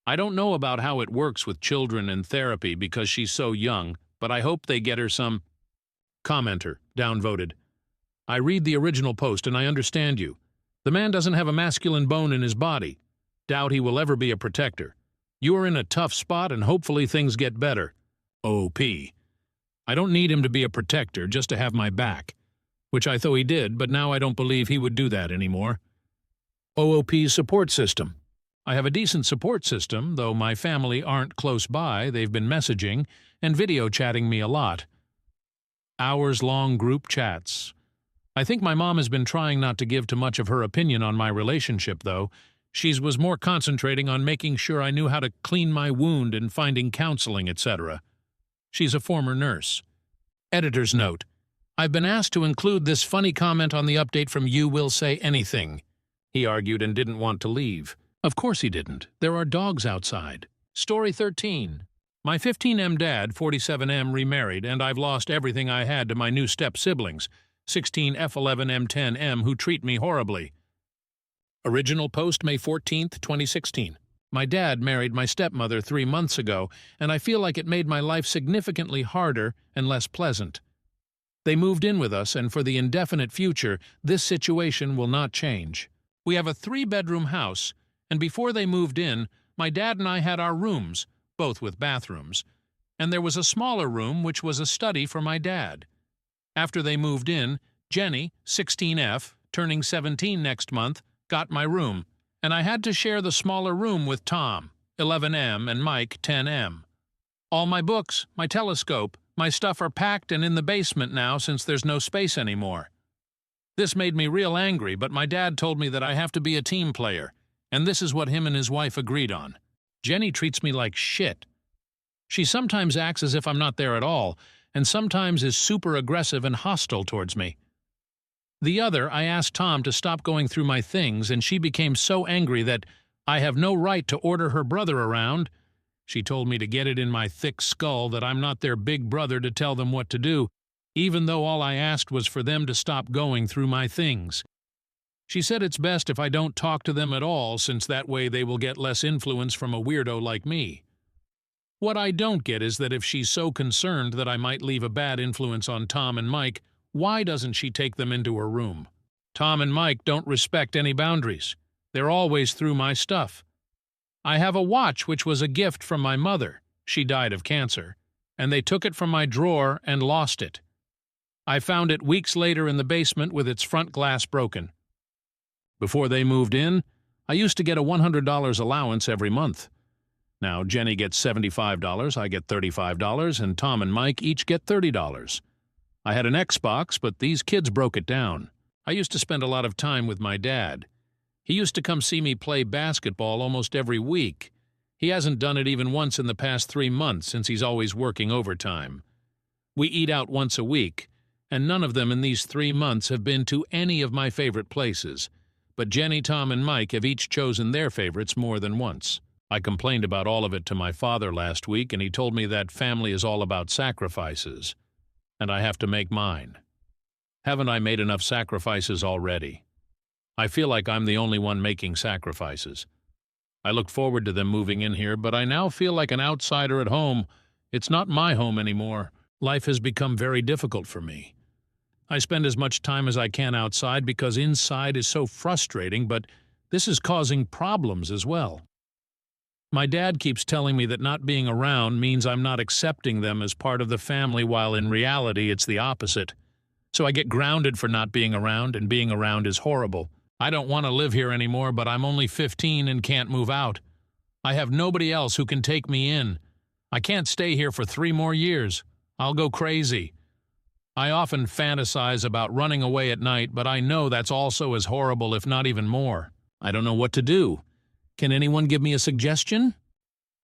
I don't know about how it works with children and therapy because she's so young, but I hope they get her some... Commenter, downvoted. I read the original post and I understand you. The man doesn't have a masculine bone in his body. Doubt he will ever be a protector. You are in a tough spot and hopefully things get better. OP. I don't need him to be a protector, just to have my back. Which I thought he did, but now I don't believe he would do that anymore. OOP's support system. I have a decent support system, though my family aren't close by. They've been messaging and video chatting me a lot. Hours-long group chats. I think my mom has been trying not to give too much of her opinion on my relationship, though. She was more concentrating on making sure I knew how to clean my wound and finding counseling, etc. She's a former nurse. Editor's note. I've been asked to include this funny comment on the update from You Will Say Anything. He argued and didn't want to leave. Of course he didn't. There are dogs outside. Story 13. My 15M dad, 47M, remarried, and I've lost everything I had to my new step-siblings, 16F11M10M, who treat me horribly. Original post May 14, 2016. My dad married my stepmother 3 months ago, and I feel like it made my life significantly harder and less pleasant. They moved in with us, and for the indefinite future, this situation will not change. We have a 3-bedroom house, and before they moved in, my dad and I had our rooms, both with bathrooms, and there was a smaller room which was a study for my dad. After they moved in, Jenny, 16F, turning 17 next month, got my room, and I had to share the smaller room with Tom, 11M, and Mike, 10M. All my books, my telescope, my stuff are packed and in the basement now since there's no space anymore. This made me real angry, but my dad told me that I have to be a team player, and this is what him and his wife agreed on. Jenny treats me like shit. She sometimes acts as if I'm not there at all, and sometimes is super aggressive and hostile towards me. The other, I asked Tom to stop going through my things, and she became so angry that I have no right to order her brother around. She told me to get it in my thick skull that I'm not their big brother to tell them what to do, even though all I asked was for them to stop going through my things. She said it's best if I don't talk to them at all, since that way they will get less influence from a weirdo like me. What I don't get is that if she's so concerned that I might leave a bad influence on Tom and Mike, why doesn't she take them into her room? Tom and Mike don't respect any boundaries. They're always through my stuff. I have a watch which was a gift from my mother. She died of cancer, and they took it from my drawer and lost it. I found it weeks later in the basement with its front glass broken. Before they moved in, I used to get a $100 allowance every month. Now Jenny gets $75, I get $35, and Tom and Mike each get $30. I had an Xbox, but these kids broke it down. I used to spend a lot of time with my dad. He used to come see me play basketball almost every week. He hasn't done it even once in the past 3 months since he's always working overtime. We eat out once a week, and none of them in these 3 months have been to any of my favorite places. But Jenny, Tom, and Mike have each chosen their favorites more than once. I complained about all of it to my father last week, and he told me that family is all about sacrifices, and I have to make mine. Haven't I made enough sacrifices already? I feel like I'm the only one making sacrifices. I looked forward to them moving in here, but I now feel like an outsider at home. It's not my home anymore. Life has become very difficult for me. I spend as much time as I can outside because inside is so frustrating, but this is causing problems as well. My dad keeps telling me that not being around means I'm not accepting them as part of the family, while in reality it's the opposite. So I get grounded for not being around, and being around is horrible. I don't want to live here anymore, but I'm only 15 and can't move out. I have nobody else who can take me in. I can't stay here for 3 more years. I'll go crazy. I often fantasize about running away at night, but I know that's also as horrible, if not even more. I don't know what to do. Can anyone give me a suggestion?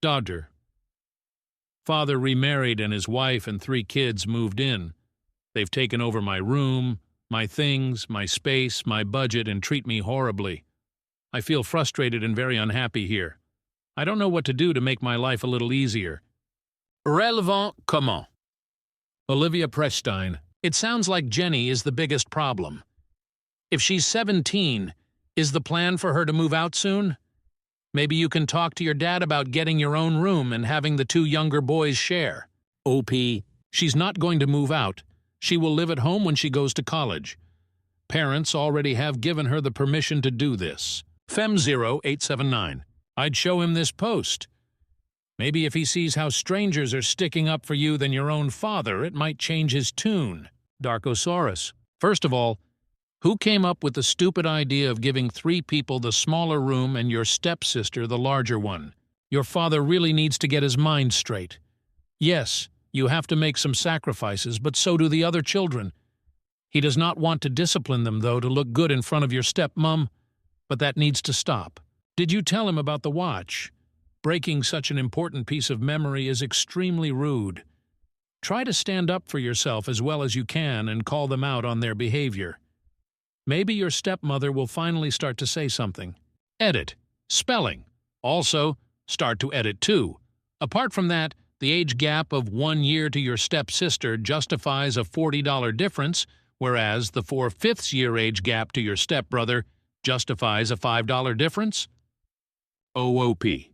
Doctor. Father remarried and his wife and 3 kids moved in. They've taken over my room, my things, my space, my budget, and treat me horribly. I feel frustrated and very unhappy here. I don't know what to do to make my life a little easier. Relevant comment. Olivia Prestein. It sounds like Jenny is the biggest problem. If she's 17, is the plan for her to move out soon? Maybe you can talk to your dad about getting your own room and having the 2 younger boys share. OP. She's not going to move out. She will live at home when she goes to college. Parents already have given her the permission to do this. Fem0879. I'd show him this post. Maybe if he sees how strangers are sticking up for you than your own father, it might change his tune. Darkosaurus. First of all, who came up with the stupid idea of giving 3 people the smaller room and your stepsister the larger one? Your father really needs to get his mind straight. Yes, you have to make some sacrifices, but so do the other children. He does not want to discipline them, though, to look good in front of your stepmom, but that needs to stop. Did you tell him about the watch? Breaking such an important piece of memory is extremely rude. Try to stand up for yourself as well as you can and call them out on their behavior. Maybe your stepmother will finally start to say something. Edit. Spelling. Also, start to edit too. Apart from that, the age gap of 1 year to your stepsister justifies a $40 difference, whereas the 4/5 year age gap to your stepbrother justifies a $5 difference. OOP.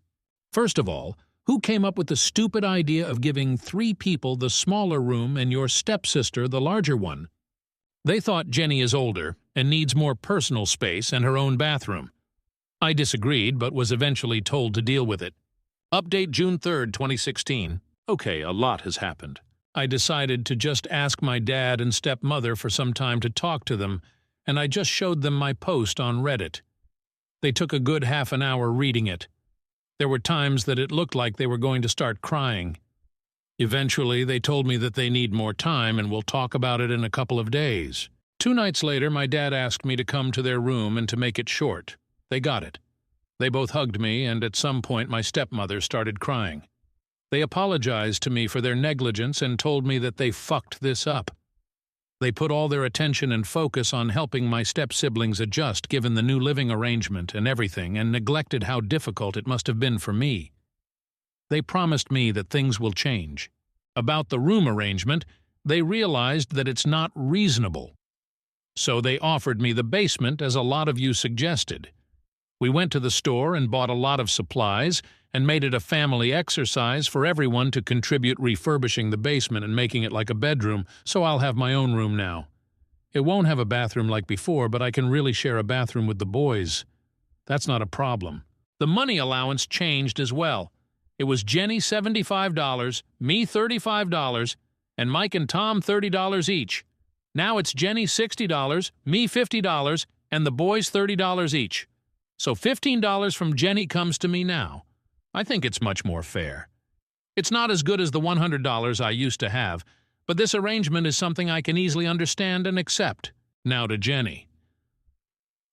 First of all, who came up with the stupid idea of giving 3 people the smaller room and your stepsister the larger one? They thought Jenny is older and needs more personal space and her own bathroom. I disagreed, but was eventually told to deal with it. Update June 3, 2016. Okay, a lot has happened. I decided to just ask my dad and stepmother for some time to talk to them, and I just showed them my post on Reddit. They took a good half an hour reading it. There were times that it looked like they were going to start crying. Eventually, they told me that they need more time and will talk about it in a couple of days. 2 nights later, my dad asked me to come to their room and to make it short. They got it. They both hugged me, and at some point my stepmother started crying. They apologized to me for their negligence and told me that they fucked this up. They put all their attention and focus on helping my step-siblings adjust given the new living arrangement and everything, and neglected how difficult it must have been for me. They promised me that things will change. About the room arrangement, they realized that it's not reasonable. So they offered me the basement, as a lot of you suggested. We went to the store and bought a lot of supplies and made it a family exercise for everyone to contribute refurbishing the basement and making it like a bedroom, so I'll have my own room now. It won't have a bathroom like before, but I can really share a bathroom with the boys. That's not a problem. The money allowance changed as well. It was Jenny $75, me $35, and Mike and Tom $30 each. Now it's Jenny $60, me $50, and the boys $30 each. So $15 from Jenny comes to me now. I think it's much more fair. It's not as good as the $100 I used to have, but this arrangement is something I can easily understand and accept. Now to Jenny.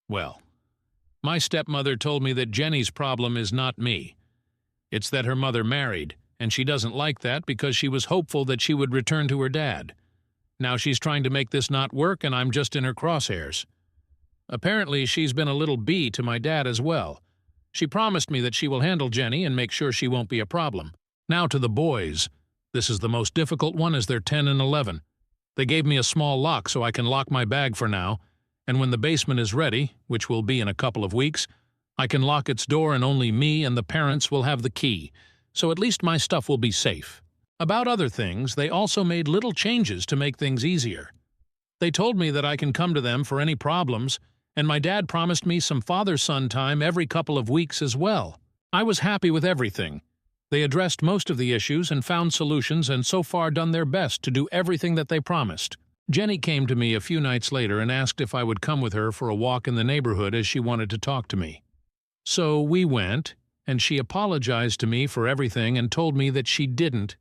Well, my stepmother told me that Jenny's problem is not me. It's that her mother married, and she doesn't like that because she was hopeful that she would return to her dad. Now she's trying to make this not work, and I'm just in her crosshairs. Apparently, she's been a little bee to my dad as well. She promised me that she will handle Jenny and make sure she won't be a problem. Now to the boys. This is the most difficult one as they're 10 and 11. They gave me a small lock so I can lock my bag for now, and when the basement is ready, which will be in a couple of weeks, I can lock its door and only me and the parents will have the key, so at least my stuff will be safe. About other things, they also made little changes to make things easier. They told me that I can come to them for any problems, and my dad promised me some father-son time every couple of weeks as well. I was happy with everything. They addressed most of the issues and found solutions and so far done their best to do everything that they promised. Jenny came to me a few nights later and asked if I would come with her for a walk in the neighborhood as she wanted to talk to me. So we went, and she apologized to me for everything and told me that she didn't,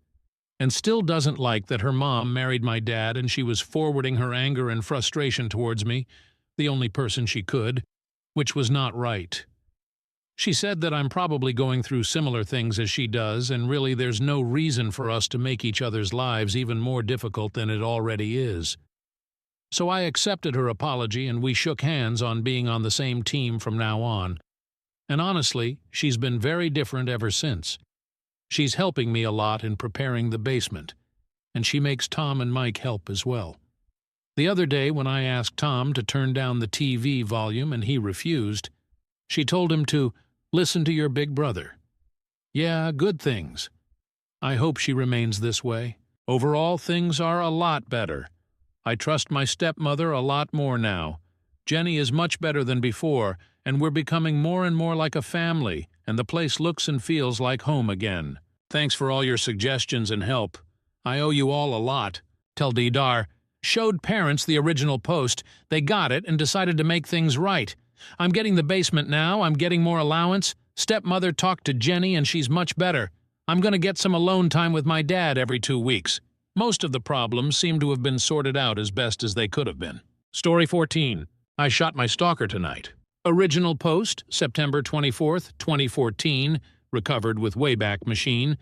and still doesn't like that her mom married my dad, and she was forwarding her anger and frustration towards me, the only person she could, which was not right. She said that I'm probably going through similar things as she does, and really there's no reason for us to make each other's lives even more difficult than it already is. So I accepted her apology, and we shook hands on being on the same team from now on. And honestly, she's been very different ever since. She's helping me a lot in preparing the basement, and she makes Tom and Mike help as well. The other day when I asked Tom to turn down the TV volume and he refused, she told him to listen to your big brother. Yeah, good things. I hope she remains this way. Overall, things are a lot better. I trust my stepmother a lot more now. Jenny is much better than before, and we're becoming more and more like a family, and the place looks and feels like home again. Thanks for all your suggestions and help. I owe you all a lot. Tell Didar. Showed parents the original post. They got it and decided to make things right. I'm getting the basement now. I'm getting more allowance. Stepmother talked to Jenny and she's much better. I'm going to get some alone time with my dad every 2 weeks. Most of the problems seem to have been sorted out as best as they could have been. Story 14. I shot my stalker tonight. Original post, September 24th, 2014, recovered with Wayback Machine.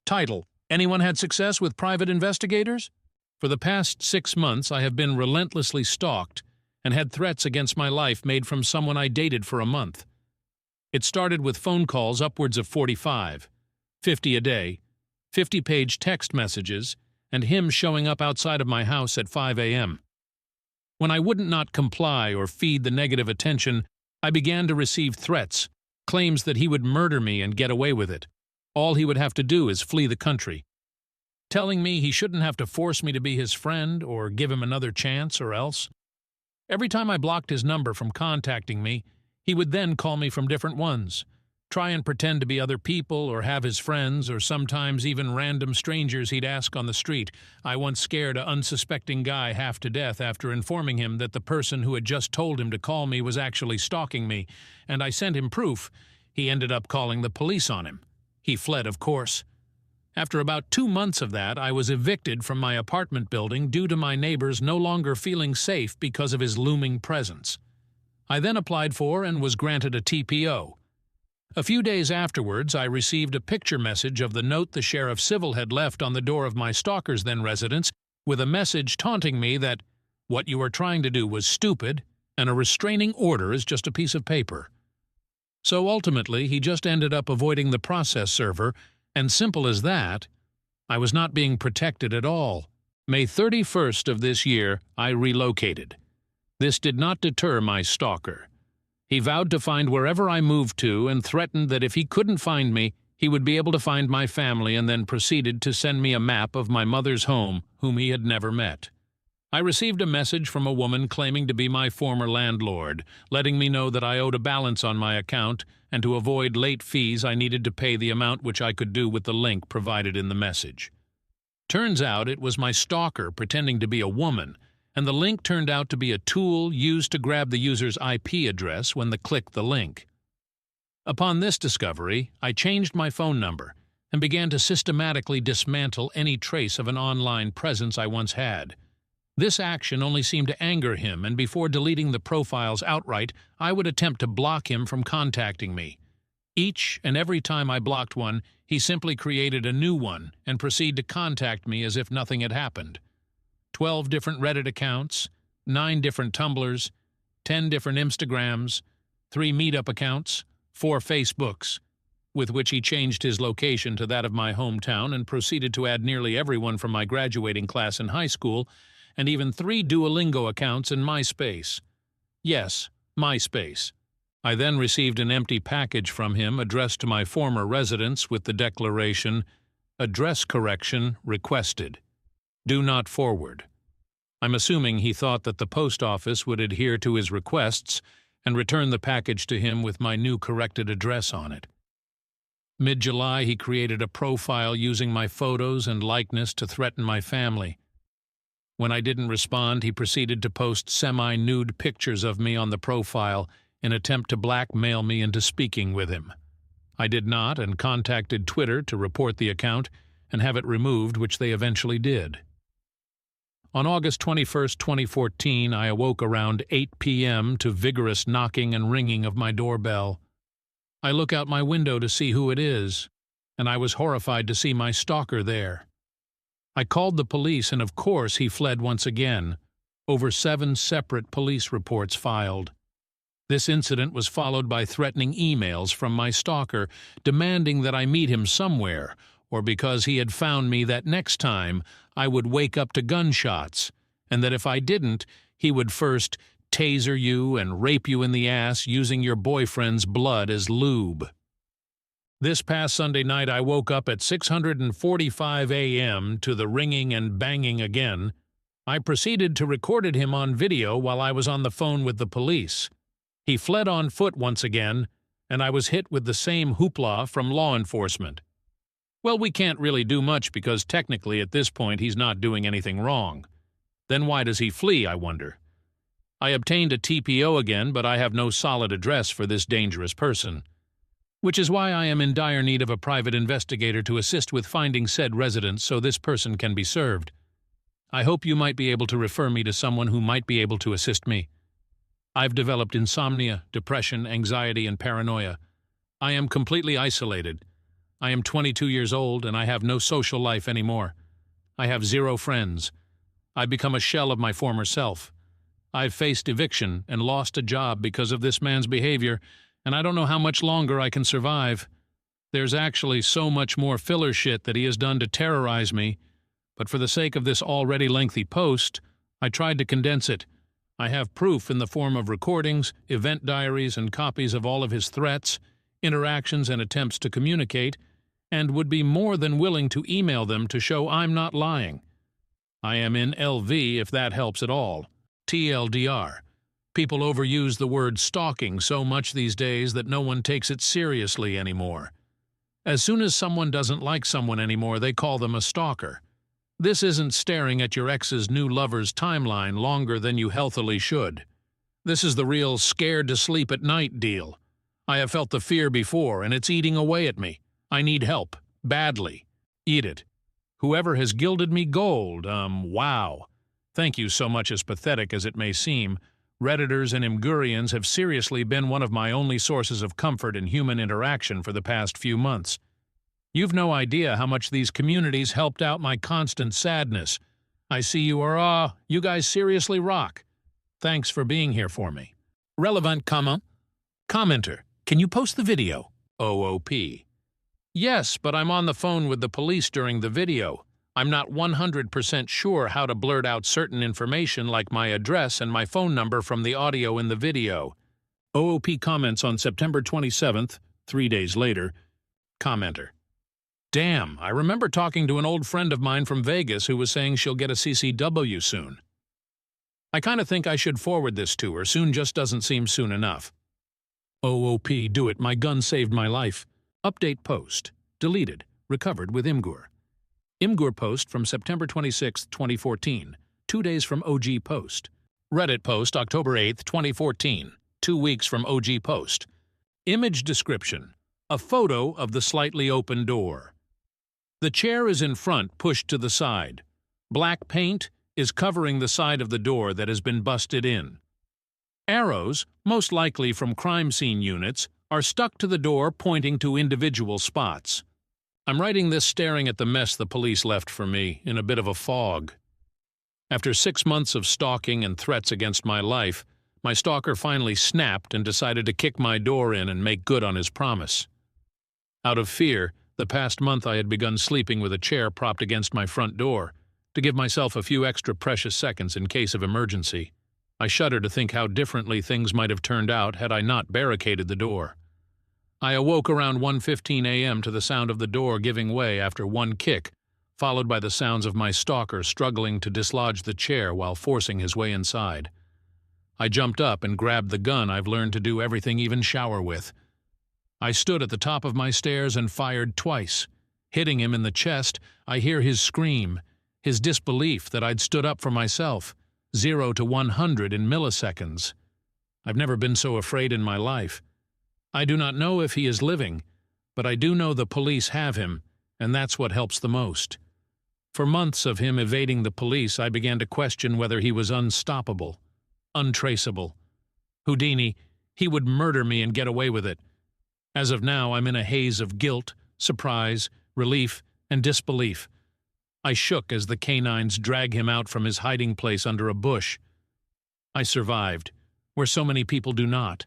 Title, anyone had success with private investigators? For the past 6 months, I have been relentlessly stalked and had threats against my life made from someone I dated for a month. It started with phone calls upwards of 45, 50 a day, 50-page text messages, and him showing up outside of my house at 5 a.m. When I wouldn't not comply or feed the negative attention, I began to receive threats, claims that he would murder me and get away with it. All he would have to do is flee the country. Telling me he shouldn't have to force me to be his friend or give him another chance or else. Every time I blocked his number from contacting me, he would then call me from different ones, try and pretend to be other people or have his friends or sometimes even random strangers he'd ask on the street. I once scared an unsuspecting guy half to death after informing him that the person who had just told him to call me was actually stalking me, and I sent him proof. He ended up calling the police on him. He fled, of course. After about 2 months of that, I was evicted from my apartment building due to my neighbors no longer feeling safe because of his looming presence. I then applied for and was granted a TPO. A few days afterwards, I received a picture message of the note the Sheriff Civil had left on the door of my stalker's then residence, with a message taunting me that What you are trying to do was stupid, and a restraining order is just a piece of paper. So ultimately, he just ended up avoiding the process server, and simple as that, I was not being protected at all. May 31st of this year, I relocated. This did not deter my stalker. He vowed to find wherever I moved to and threatened that if he couldn't find me, he would be able to find my family, and then proceeded to send me a map of my mother's home, whom he had never met. I received a message from a woman claiming to be my former landlord, letting me know that I owed a balance on my account, and to avoid late fees I needed to pay the amount, which I could do with the link provided in the message. Turns out it was my stalker pretending to be a woman, and the link turned out to be a tool used to grab the user's IP address when they clicked the link. Upon this discovery, I changed my phone number and began to systematically dismantle any trace of an online presence I once had. This action only seemed to anger him, and before deleting the profiles outright, I would attempt to block him from contacting me. Each and every time I blocked one, he simply created a new one and proceeded to contact me as if nothing had happened. 12 different Reddit accounts, 9 different Tumblrs, 10 different Instagrams, 3 Meetup accounts, 4 Facebooks, with which he changed his location to that of my hometown and proceeded to add nearly everyone from my graduating class in high school, and even 3 Duolingo accounts in MySpace. Yes, MySpace. I then received an empty package from him addressed to my former residence with the declaration, "Address correction requested. Do not forward." I'm assuming he thought that the post office would adhere to his requests and return the package to him with my new corrected address on it. Mid-July, he created a profile using my photos and likeness to threaten my family. When I didn't respond, he proceeded to post semi-nude pictures of me on the profile in an attempt to blackmail me into speaking with him. I did not, and contacted Twitter to report the account and have it removed, which they eventually did. On August 21, 2014, I awoke around 8 p.m. to vigorous knocking and ringing of my doorbell. I look out my window to see who it is, and I was horrified to see my stalker there. I called the police, and of course he fled once again. Over 7 separate police reports filed. This incident was followed by threatening emails from my stalker, demanding that I meet him somewhere, or because he had found me that next time I would wake up to gunshots, and that if I didn't, he would first taser you and rape you in the ass using your boyfriend's blood as lube. This past Sunday night, I woke up at 6:45 a.m. to the ringing and banging again. I proceeded to record him on video while I was on the phone with the police. He fled on foot once again, and I was hit with the same hoopla from law enforcement. Well, we can't really do much because technically at this point he's not doing anything wrong. Then why does he flee, I wonder? I obtained a TPO again, but I have no solid address for this dangerous person, which is why I am in dire need of a private investigator to assist with finding said residence so this person can be served. I hope you might be able to refer me to someone who might be able to assist me. I've developed insomnia, depression, anxiety, and paranoia. I am completely isolated. I am 22 years old, and I have no social life anymore. I have 0 friends. I've become a shell of my former self. I've faced eviction and lost a job because of this man's behavior, and I don't know how much longer I can survive. There's actually so much more filler shit that he has done to terrorize me, but for the sake of this already lengthy post, I tried to condense it. I have proof in the form of recordings, event diaries, and copies of all of his threats, interactions, and attempts to communicate, and would be more than willing to email them to show I'm not lying. I am in LV if that helps at all. TLDR. People overuse the word stalking so much these days that no one takes it seriously anymore. As soon as someone doesn't like someone anymore, they call them a stalker. This isn't staring at your ex's new lover's timeline longer than you healthily should. This is the real scared to sleep at night deal. I have felt the fear before, and it's eating away at me. I need help. Badly. Eat it. Whoever has gilded me gold, wow. Thank you so much. As pathetic as it may seem, Redditors and Imgurians have seriously been one of my only sources of comfort in human interaction for the past few months. You've no idea how much these communities helped out my constant sadness. I see you are, you guys seriously rock. Thanks for being here for me. Relevant, commenter, can you post the video? OOP. Yes, but I'm on the phone with the police during the video. I'm not 100% sure how to blurt out certain information like my address and my phone number from the audio in the video. OOP comments on September 27th, 3 days later. Commenter. Damn, I remember talking to an old friend of mine from Vegas who was saying she'll get a CCW soon. I kinda think I should forward this to her. Soon just doesn't seem soon enough. OOP, do it. My gun saved my life. Update post. Deleted. Recovered with Imgur. Imgur post from September 26, 2014. 2 days from OG post. Reddit post October 8, 2014. 2 weeks from OG post. Image description. A photo of the slightly open door. The chair is in front, pushed to the side. Black paint is covering the side of the door that has been busted in. Arrows, most likely from crime scene units, are stuck to the door pointing to individual spots. I'm writing this staring at the mess the police left for me, in a bit of a fog. After 6 months of stalking and threats against my life, my stalker finally snapped and decided to kick my door in and make good on his promise. Out of fear, the past month I had begun sleeping with a chair propped against my front door, to give myself a few extra precious seconds in case of emergency. I shudder to think how differently things might have turned out had I not barricaded the door. I awoke around 1:15 a.m. to the sound of the door giving way after one kick, followed by the sounds of my stalker struggling to dislodge the chair while forcing his way inside. I jumped up and grabbed the gun I've learned to do everything, even shower with. I stood at the top of my stairs and fired twice. Hitting him in the chest, I hear his scream, his disbelief that I'd stood up for myself, 0 to 100 in milliseconds. I've never been so afraid in my life. I do not know if he is living, but I do know the police have him, and that's what helps the most. For months of him evading the police, I began to question whether he was unstoppable, untraceable. Houdini, he would murder me and get away with it. As of now, I'm in a haze of guilt, surprise, relief, and disbelief. I shook as the canines drag him out from his hiding place under a bush. I survived, where so many people do not.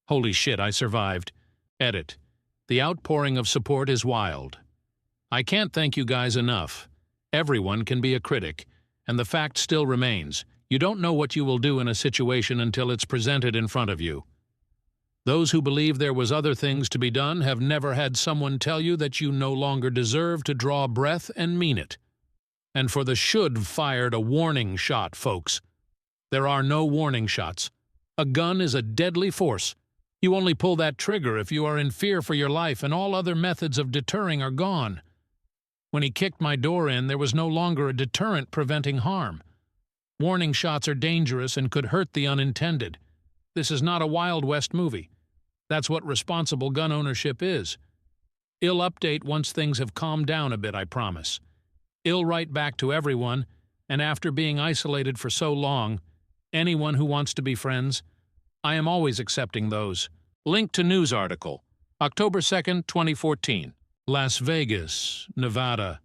Holy shit, I survived. Edit. The outpouring of support is wild. I can't thank you guys enough. Everyone can be a critic, and the fact still remains. You don't know what you will do in a situation until it's presented in front of you. Those who believe there was other things to be done have never had someone tell you that you no longer deserve to draw breath and mean it. And for the should fired a warning shot, folks. There are no warning shots. A gun is a deadly force. You only pull that trigger if you are in fear for your life, and all other methods of deterring are gone. When he kicked my door in, there was no longer a deterrent preventing harm. Warning shots are dangerous and could hurt the unintended. This is not a Wild West movie. That's what responsible gun ownership is. I'll update once things have calmed down a bit, I promise. I'll write back to everyone, and after being isolated for so long, anyone who wants to be friends, I am always accepting those. Link to news article. October 2nd, 2014. Las Vegas, Nevada.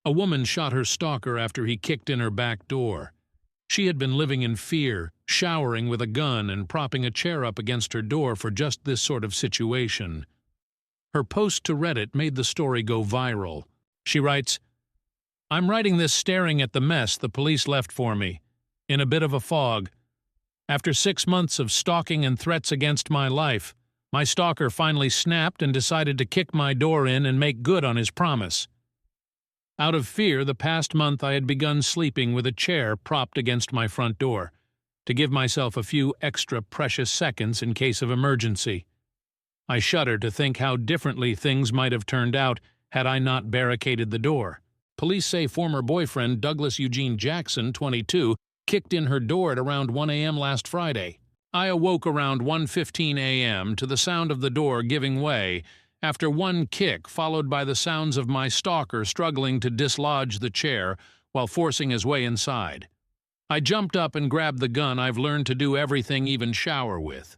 A woman shot her stalker after he kicked in her back door. She had been living in fear, showering with a gun and propping a chair up against her door for just this sort of situation. Her post to Reddit made the story go viral. She writes, "I'm writing this staring at the mess the police left for me, in a bit of a fog. After 6 months of stalking and threats against my life, my stalker finally snapped and decided to kick my door in and make good on his promise. Out of fear, the past month I had begun sleeping with a chair propped against my front door, to give myself a few extra precious seconds in case of emergency. I shudder to think how differently things might have turned out had I not barricaded the door. Police say former boyfriend Douglas Eugene Jackson, 22, kicked in her door at around 1 a.m. last Friday. I awoke around 1:15 a.m. to the sound of the door giving way, after one kick followed by the sounds of my stalker struggling to dislodge the chair while forcing his way inside. I jumped up and grabbed the gun I've learned to do everything, even shower with.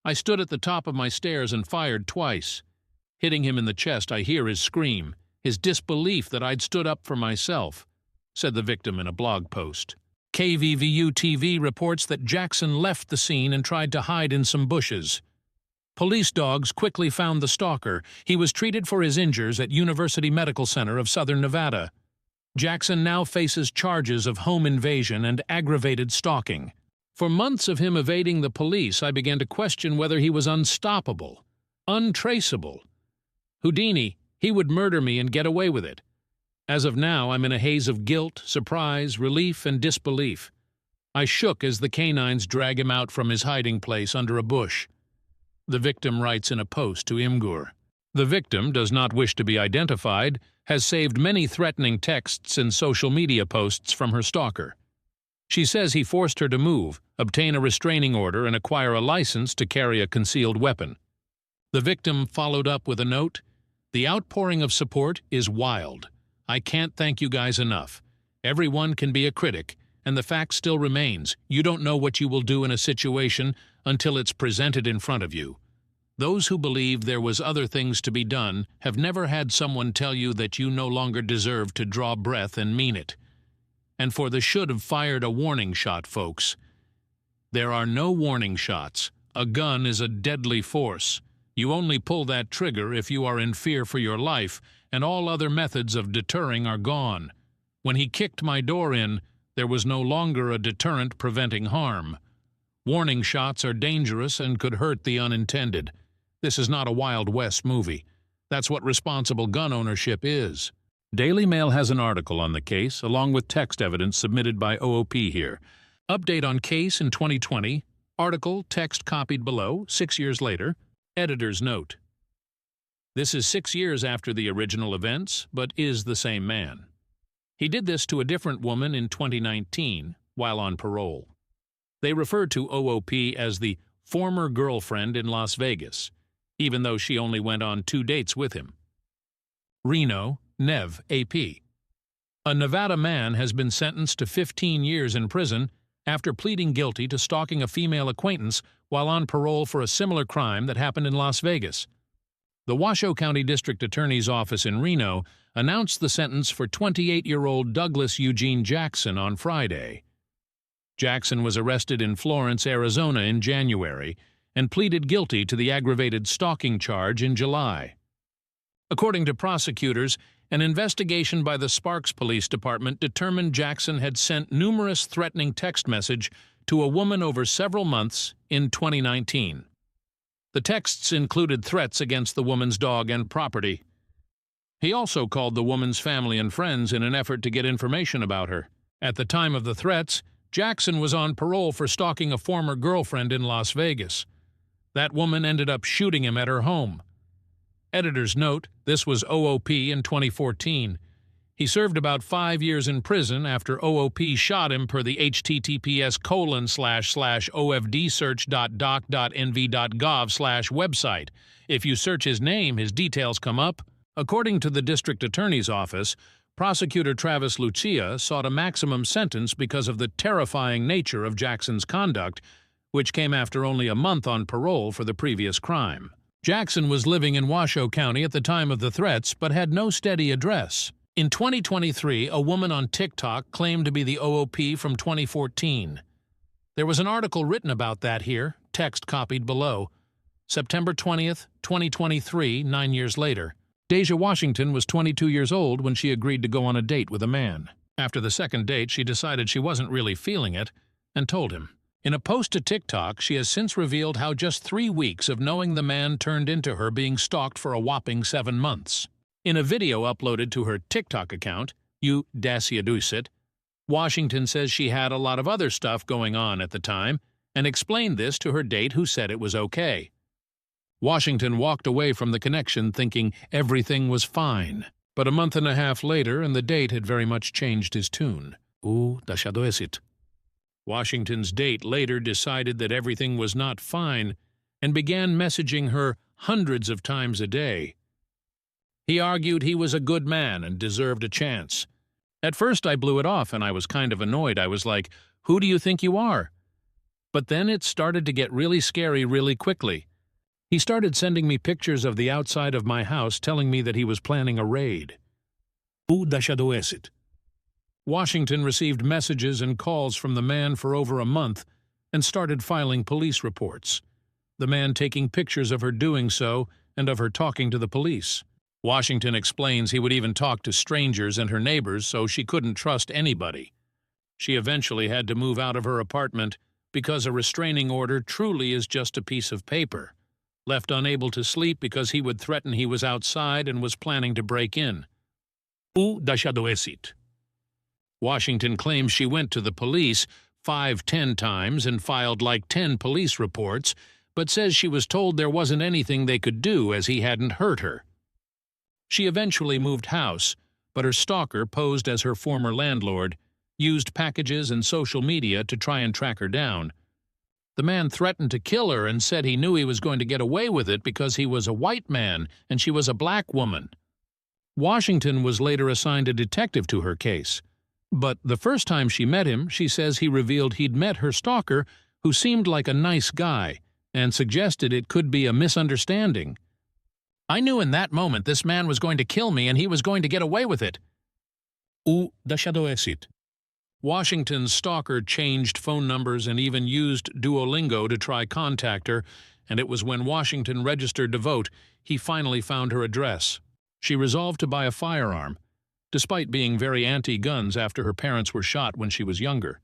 I stood at the top of my stairs and fired twice. Hitting him in the chest, I hear his scream, his disbelief that I'd stood up for myself, said the victim in a blog post. KVVU-TV reports that Jackson left the scene and tried to hide in some bushes. Police dogs quickly found the stalker. He was treated for his injuries at University Medical Center of Southern Nevada. Jackson now faces charges of home invasion and aggravated stalking. For months of him evading the police, I began to question whether he was unstoppable, untraceable. Houdini, he would murder me and get away with it. As of now, I'm in a haze of guilt, surprise, relief, and disbelief. I shook as the canines drag him out from his hiding place under a bush. The victim writes in a post to Imgur. The victim does not wish to be identified, has saved many threatening texts and social media posts from her stalker. She says he forced her to move, obtain a restraining order, and acquire a license to carry a concealed weapon. The victim followed up with a note, "The outpouring of support is wild. I can't thank you guys enough. Everyone can be a critic, and the fact still remains, you don't know what you will do in a situation until it's presented in front of you. Those who believe there was other things to be done have never had someone tell you that you no longer deserve to draw breath and mean it. And for the should have fired a warning shot, folks. There are no warning shots. A gun is a deadly force. You only pull that trigger if you are in fear for your life, and all other methods of deterring are gone. When he kicked my door in, there was no longer a deterrent preventing harm. Warning shots are dangerous and could hurt the unintended. This is not a Wild West movie. That's what responsible gun ownership is." Daily Mail has an article on the case, along with text evidence submitted by OOP here. Update on case in 2020. Article, text copied below, 6 years later. Editor's note. This is 6 years after the original events, but is the same man. He did this to a different woman in 2019, while on parole. They refer to OOP as the former girlfriend in Las Vegas, even though she only went on 2 dates with him. Reno, Nev, AP. A Nevada man has been sentenced to 15 years in prison after pleading guilty to stalking a female acquaintance while on parole for a similar crime that happened in Las Vegas. The Washoe County District Attorney's Office in Reno announced the sentence for 28-year-old Douglas Eugene Jackson on Friday. Jackson was arrested in Florence, Arizona in January and pleaded guilty to the aggravated stalking charge in July. According to prosecutors, an investigation by the Sparks Police Department determined Jackson had sent numerous threatening text messages to a woman over several months in 2019. The texts included threats against the woman's dog and property. He also called the woman's family and friends in an effort to get information about her. At the time of the threats, Jackson was on parole for stalking a former girlfriend in Las Vegas. That woman ended up shooting him at her home. Editor's note, this was OOP in 2014. He served about 5 years in prison after OOP shot him per the https://ofdsearch.doc.nv.gov/ website. If you search his name, his details come up. According to the District Attorney's Office, Prosecutor Travis Lucia sought a maximum sentence because of the terrifying nature of Jackson's conduct, which came after only a month on parole for the previous crime. Jackson was living in Washoe County at the time of the threats but had no steady address. In 2023, a woman on TikTok claimed to be the OOP from 2014. There was an article written about that here, text copied below. September 20th, 2023, 9 years later. Deja Washington was 22 years old when she agreed to go on a date with a man. After the second date, she decided she wasn't really feeling it and told him. In a post to TikTok, she has since revealed how just 3 weeks of knowing the man turned into her being stalked for a whopping 7 months. In a video uploaded to her TikTok account, U-Daciadusit, Washington says she had a lot of other stuff going on at the time and explained this to her date who said it was okay. Washington walked away from the connection thinking everything was fine. But a month and a half later, and the date had very much changed his tune. U-Daciadusit. Washington's date later decided that everything was not fine and began messaging her hundreds of times a day. He argued he was a good man and deserved a chance. At first I blew it off and I was kind of annoyed. I was like, who do you think you are? But then it started to get really scary really quickly. He started sending me pictures of the outside of my house telling me that he was planning a raid. U-Daciadusit. Washington received messages and calls from the man for over a month and started filing police reports, the man taking pictures of her doing so and of her talking to the police. Washington explains he would even talk to strangers and her neighbors, so she couldn't trust anybody. She eventually had to move out of her apartment because a restraining order truly is just a piece of paper, left unable to sleep because he would threaten he was outside and was planning to break in. U dashadoesit. Washington claims she went to the police 5-10 times and filed like 10 police reports, but says she was told there wasn't anything they could do as he hadn't hurt her. She eventually moved house, but her stalker, posed as her former landlord, used packages and social media to try and track her down. The man threatened to kill her and said he knew he was going to get away with it because he was a white man and she was a black woman. Washington was later assigned a detective to her case, but the first time she met him, she says he revealed he'd met her stalker, who seemed like a nice guy, and suggested it could be a misunderstanding. I knew in that moment this man was going to kill me and he was going to get away with it. U dashadoesit. Washington's stalker changed phone numbers and even used Duolingo to try contact her, and it was when Washington registered to vote he finally found her address. She resolved to buy a firearm, despite being very anti-guns after her parents were shot when she was younger.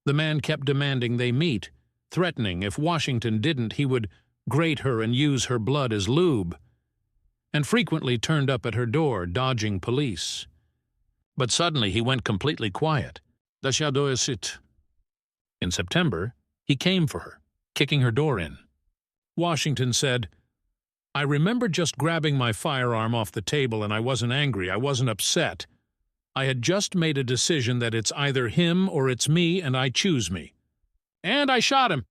The man kept demanding they meet, threatening if Washington didn't he would grate her and use her blood as lube, and frequently turned up at her door, dodging police. But suddenly he went completely quiet. Dashadoesit. In September, he came for her, kicking her door in. Washington said, I remember just grabbing my firearm off the table and I wasn't angry, I wasn't upset. I had just made a decision that it's either him or it's me and I choose me. And I shot him.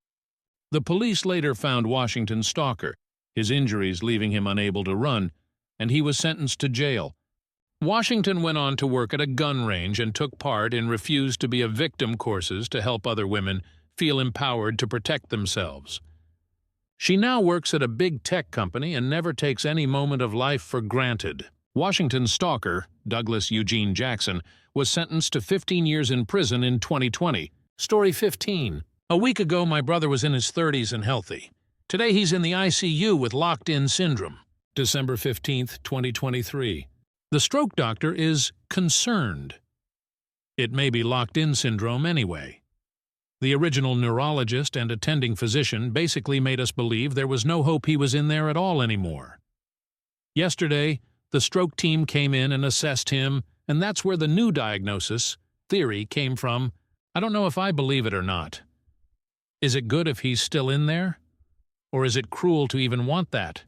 The police later found Washington's stalker, his injuries leaving him unable to run, and he was sentenced to jail. Washington went on to work at a gun range and took part in Refuse to be a Victim courses to help other women feel empowered to protect themselves. She now works at a big tech company and never takes any moment of life for granted. Washington's stalker, Douglas Eugene Jackson, was sentenced to 15 years in prison in 2020. Story 15. A week ago, my brother was in his 30s and healthy. Today, he's in the ICU with locked-in syndrome. December 15, 2023. The stroke doctor is concerned. It may be locked-in syndrome anyway. The original neurologist and attending physician basically made us believe there was no hope he was in there at all anymore. Yesterday, the stroke team came in and assessed him, and that's where the new diagnosis, theory, came from. I don't know if I believe it or not. Is it good if he's still in there? Or is it cruel to even want that?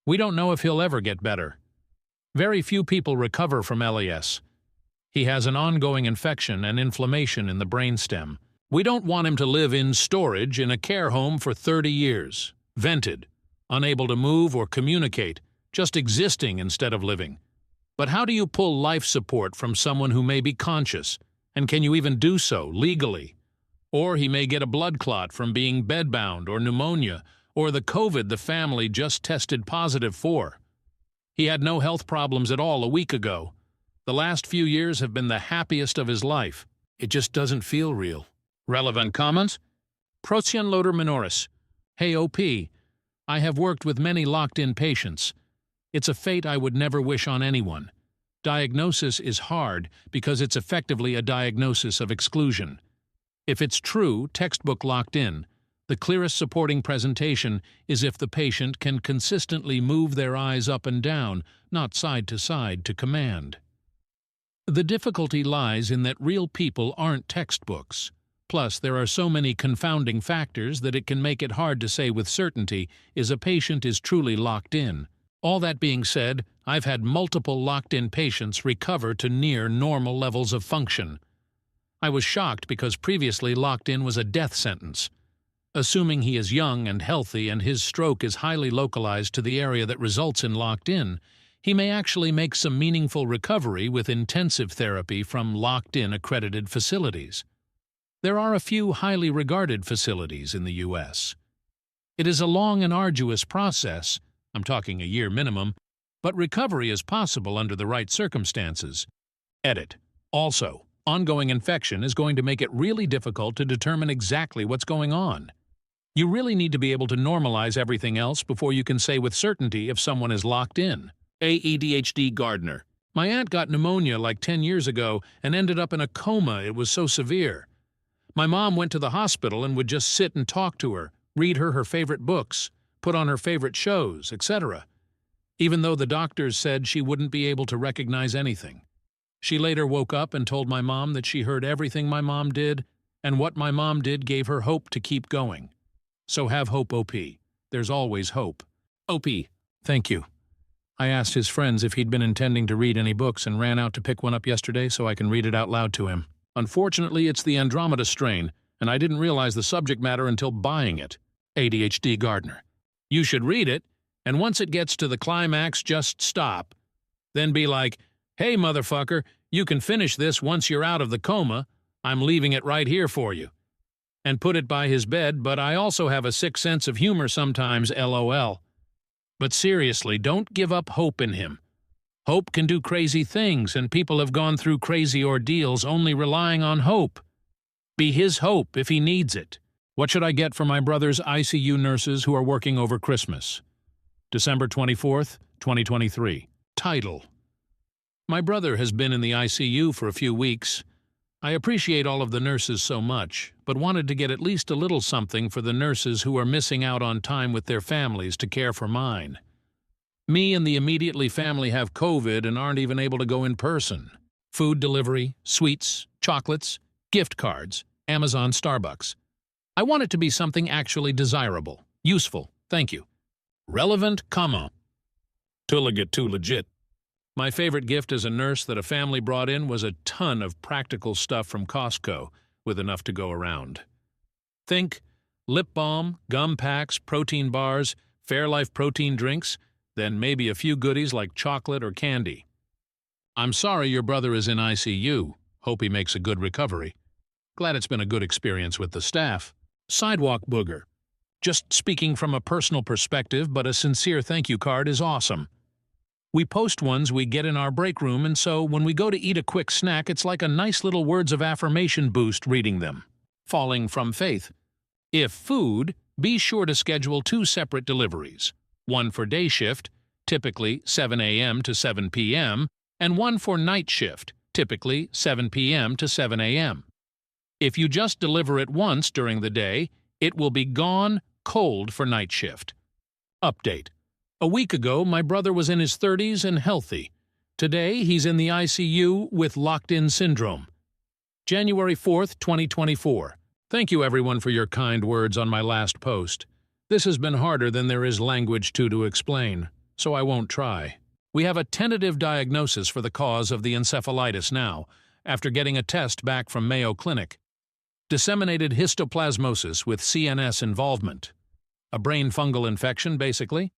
We don't know if he'll ever get better. Very few people recover from LAS. He has an ongoing infection and inflammation in the brainstem. We don't want him to live in storage in a care home for 30 years, vented, unable to move or communicate, just existing instead of living. But how do you pull life support from someone who may be conscious, and can you even do so legally? Or he may get a blood clot from being bedbound or pneumonia, or the COVID the family just tested positive for. He had no health problems at all a week ago. The last few years have been the happiest of his life. It just doesn't feel real. Relevant comments? Procyon loader minoris. Hey OP, I have worked with many locked-in patients. It's a fate I would never wish on anyone. Diagnosis is hard because it's effectively a diagnosis of exclusion. If it's true, textbook locked in, the clearest supporting presentation is if the patient can consistently move their eyes up and down, not side to side to command. The difficulty lies in that real people aren't textbooks. Plus, there are so many confounding factors that it can make it hard to say with certainty if a patient is truly locked in. All that being said, I've had multiple locked-in patients recover to near normal levels of function. I was shocked because previously locked-in was a death sentence. Assuming he is young and healthy and his stroke is highly localized to the area that results in locked-in, he may actually make some meaningful recovery with intensive therapy from locked-in accredited facilities. There are a few highly regarded facilities in the U.S. It is a long and arduous process, I'm talking a year minimum, but recovery is possible under the right circumstances. Edit. Also, Ongoing infection is going to make it really difficult to determine exactly what's going on. You really need to be able to normalize everything else before you can say with certainty if someone is locked in. ADHD Gardner. My aunt got pneumonia like 10 years ago and ended up in a coma. It was so severe. My mom went to the hospital and would just sit and talk to her, read her favorite books, put on her favorite shows, etc. Even though the doctors said she wouldn't be able to recognize anything. She later woke up and told my mom that she heard everything my mom did, and what my mom did gave her hope to keep going. So have hope, OP. There's always hope. OP. Thank you. I asked his friends if he'd been intending to read any books and ran out to pick one up yesterday so I can read it out loud to him. Unfortunately, it's the Andromeda strain, and I didn't realize the subject matter until buying it. ADHD Gardner. You should read it, and once it gets to the climax, just stop. Then be like, hey, motherfucker, you can finish this once you're out of the coma. I'm leaving it right here for you. And put it by his bed, but I also have a sick sense of humor sometimes, LOL. But seriously, don't give up hope in him. Hope can do crazy things, and people have gone through crazy ordeals only relying on hope. Be his hope if he needs it. What should I get for my brother's ICU nurses who are working over Christmas? December 24th, 2023. Title: My brother has been in the ICU for a few weeks. I appreciate all of the nurses so much, but wanted to get at least a little something for the nurses who are missing out on time with their families to care for mine. Me and the immediately family have COVID and aren't even able to go in person. Food delivery, sweets, chocolates, gift cards, Amazon, Starbucks. I want it to be something actually desirable, useful, thank you. Relevant, comma. Too legit. My favorite gift as a nurse that a family brought in was a ton of practical stuff from Costco, with enough to go around. Think lip balm, gum packs, protein bars, Fairlife protein drinks, then maybe a few goodies like chocolate or candy. I'm sorry your brother is in ICU. Hope he makes a good recovery. Glad it's been a good experience with the staff. Sidewalk booger. Just speaking from a personal perspective, but a sincere thank you card is awesome. We post ones we get in our break room, and so when we go to eat a quick snack, it's like a nice little words of affirmation boost reading them. Falling from faith. If food, be sure to schedule 2 separate deliveries. One for day shift, typically 7 a.m. to 7 p.m., and one for night shift, typically 7 p.m. to 7 a.m. If you just deliver it once during the day, it will be gone cold for night shift. Update. A week ago, my brother was in his 30s and healthy. Today, he's in the ICU with locked-in syndrome. January 4th, 2024. Thank you everyone for your kind words on my last post. This has been harder than there is language to explain, so I won't try. We have a tentative diagnosis for the cause of the encephalitis now, after getting a test back from Mayo Clinic. Disseminated histoplasmosis with CNS involvement. A brain fungal infection, basically.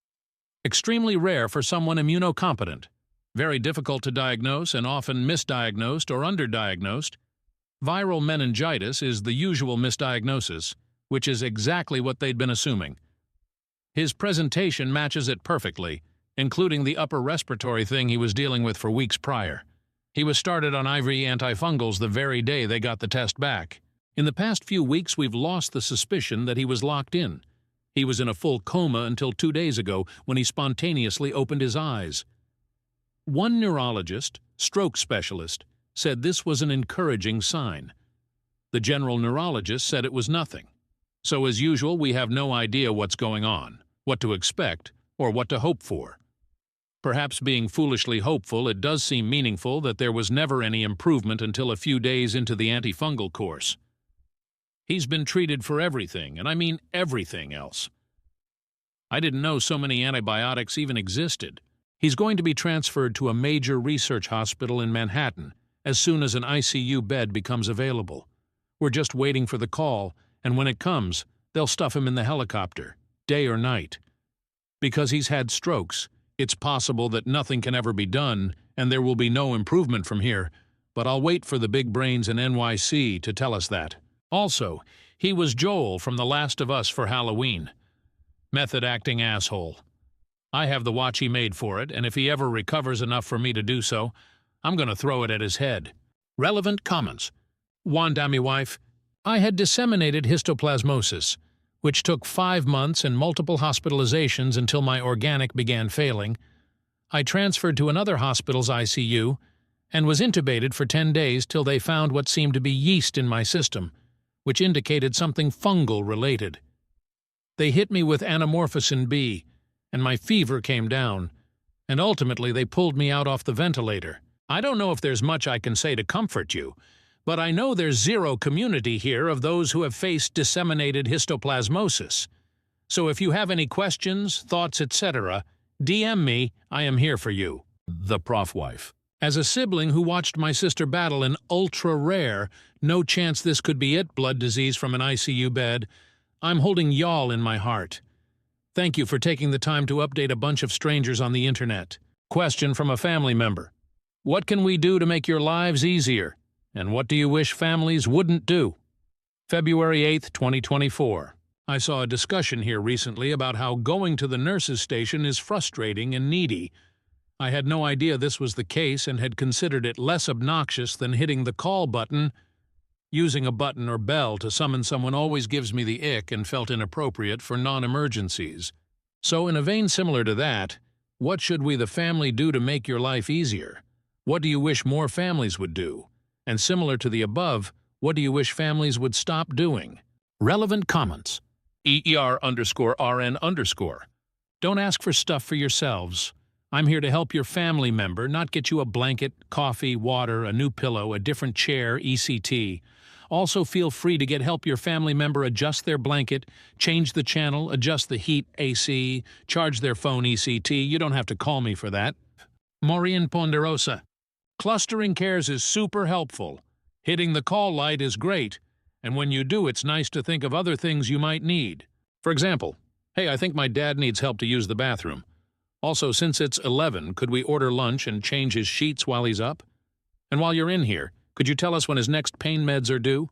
Extremely rare for someone immunocompetent. Very difficult to diagnose and often misdiagnosed or underdiagnosed. Viral meningitis is the usual misdiagnosis, which is exactly what they'd been assuming. His presentation matches it perfectly, including the upper respiratory thing he was dealing with for weeks prior. He was started on IV antifungals the very day they got the test back. In the past few weeks, we've lost the suspicion that he was locked in. He was in a full coma until 2 days ago when he spontaneously opened his eyes. One neurologist, stroke specialist, said this was an encouraging sign. The general neurologist said it was nothing. So as usual, we have no idea what's going on, what to expect, or what to hope for. Perhaps being foolishly hopeful, it does seem meaningful that there was never any improvement until a few days into the antifungal course. He's been treated for everything, and I mean everything else. I didn't know so many antibiotics even existed. He's going to be transferred to a major research hospital in Manhattan as soon as an ICU bed becomes available. We're just waiting for the call, and when it comes, they'll stuff him in the helicopter, day or night. Because he's had strokes, it's possible that nothing can ever be done, and there will be no improvement from here, but I'll wait for the big brains in NYC to tell us that. Also, he was Joel from The Last of Us for Halloween. Method-acting asshole. I have the watch he made for it, and if he ever recovers enough for me to do so, I'm going to throw it at his head. Relevant comments. Wandami wife, I had disseminated histoplasmosis, which took 5 months and multiple hospitalizations until my organic began failing. I transferred to another hospital's ICU and was intubated for 10 days till they found what seemed to be yeast in my system, which indicated something fungal related. They hit me with anamorphosin B, and my fever came down, and ultimately they pulled me out off the ventilator. I don't know if there's much I can say to comfort you, but I know there's zero community here of those who have faced disseminated histoplasmosis. So if you have any questions, thoughts, etc., DM me, I am here for you. The prof wife. As a sibling who watched my sister battle an ultra-rare, no chance this could be it, blood disease from an ICU bed, I'm holding y'all in my heart. Thank you for taking the time to update a bunch of strangers on the internet. Question from a family member. What can we do to make your lives easier? And what do you wish families wouldn't do? February 8, 2024. I saw a discussion here recently about how going to the nurse's station is frustrating and needy. I had no idea this was the case and had considered it less obnoxious than hitting the call button. Using a button or bell to summon someone always gives me the ick and felt inappropriate for non-emergencies. So in a vein similar to that, what should we the family do to make your life easier? What do you wish more families would do? And similar to the above, what do you wish families would stop doing? Relevant comments. EER_RN_. Don't ask for stuff for yourselves. I'm here to help your family member, not get you a blanket, coffee, water, a new pillow, a different chair, ECT. Also feel free to get help your family member adjust their blanket, change the channel, adjust the heat, AC, charge their phone, ECT. You don't have to call me for that. Maureen Ponderosa. Clustering cares is super helpful. Hitting the call light is great, and when you do, it's nice to think of other things you might need. For example, hey, I think my dad needs help to use the bathroom. Also, since it's 11, could we order lunch and change his sheets while he's up? And while you're in here, could you tell us when his next pain meds are due?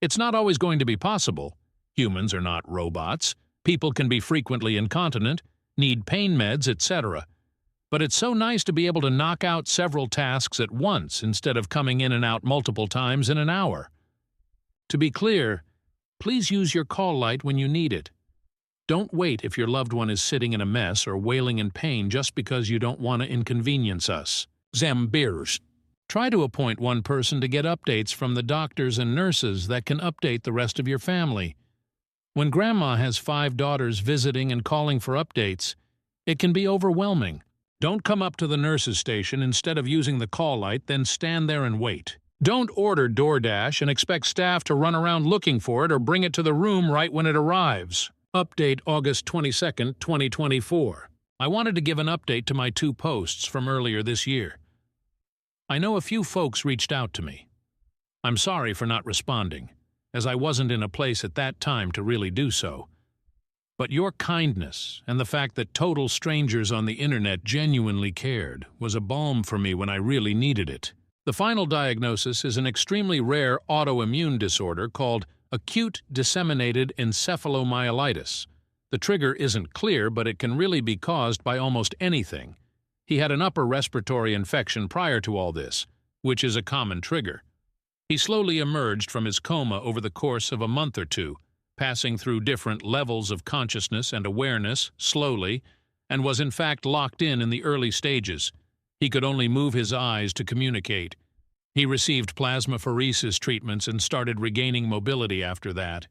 It's not always going to be possible. Humans are not robots. People can be frequently incontinent, need pain meds, etc. But it's so nice to be able to knock out several tasks at once instead of coming in and out multiple times in an hour. To be clear, please use your call light when you need it. Don't wait if your loved one is sitting in a mess or wailing in pain just because you don't want to inconvenience us. Zambirs. Try to appoint one person to get updates from the doctors and nurses that can update the rest of your family. When grandma has 5 daughters visiting and calling for updates, it can be overwhelming. Don't come up to the nurse's station instead of using the call light, then stand there and wait. Don't order DoorDash and expect staff to run around looking for it or bring it to the room right when it arrives. Update August 22, 2024. I wanted to give an update to my 2 posts from earlier this year. I know a few folks reached out to me. I'm sorry for not responding, as I wasn't in a place at that time to really do so. But your kindness and the fact that total strangers on the internet genuinely cared was a balm for me when I really needed it. The final diagnosis is an extremely rare autoimmune disorder called acute disseminated encephalomyelitis. The trigger isn't clear, but it can really be caused by almost anything. He had an upper respiratory infection prior to all this, which is a common trigger. He slowly emerged from his coma over the course of a month or two, passing through different levels of consciousness and awareness, slowly, and was in fact locked in the early stages. He could only move his eyes to communicate. He received plasmapheresis treatments and started regaining mobility after that.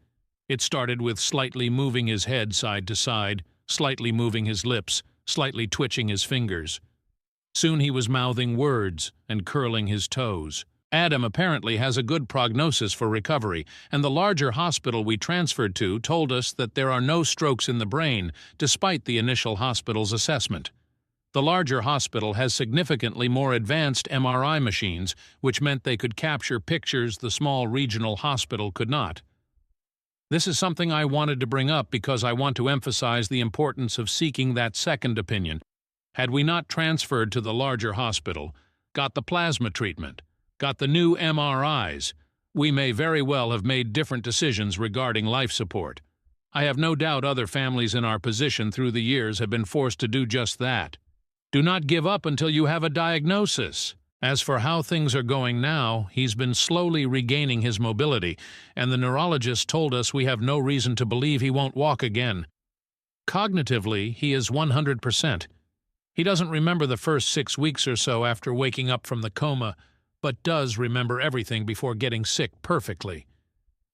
It started with slightly moving his head side to side, slightly moving his lips, slightly twitching his fingers. Soon he was mouthing words and curling his toes. Adam apparently has a good prognosis for recovery, and the larger hospital we transferred to told us that there are no strokes in the brain, despite the initial hospital's assessment. The larger hospital has significantly more advanced MRI machines, which meant they could capture pictures the small regional hospital could not. This is something I wanted to bring up because I want to emphasize the importance of seeking that second opinion. Had we not transferred to the larger hospital, got the plasma treatment, got the new MRIs, we may very well have made different decisions regarding life support. I have no doubt other families in our position through the years have been forced to do just that. Do not give up until you have a diagnosis. As for how things are going now, he's been slowly regaining his mobility, and the neurologist told us we have no reason to believe he won't walk again. Cognitively, he is 100%. He doesn't remember the first 6 weeks or so after waking up from the coma, but does remember everything before getting sick perfectly.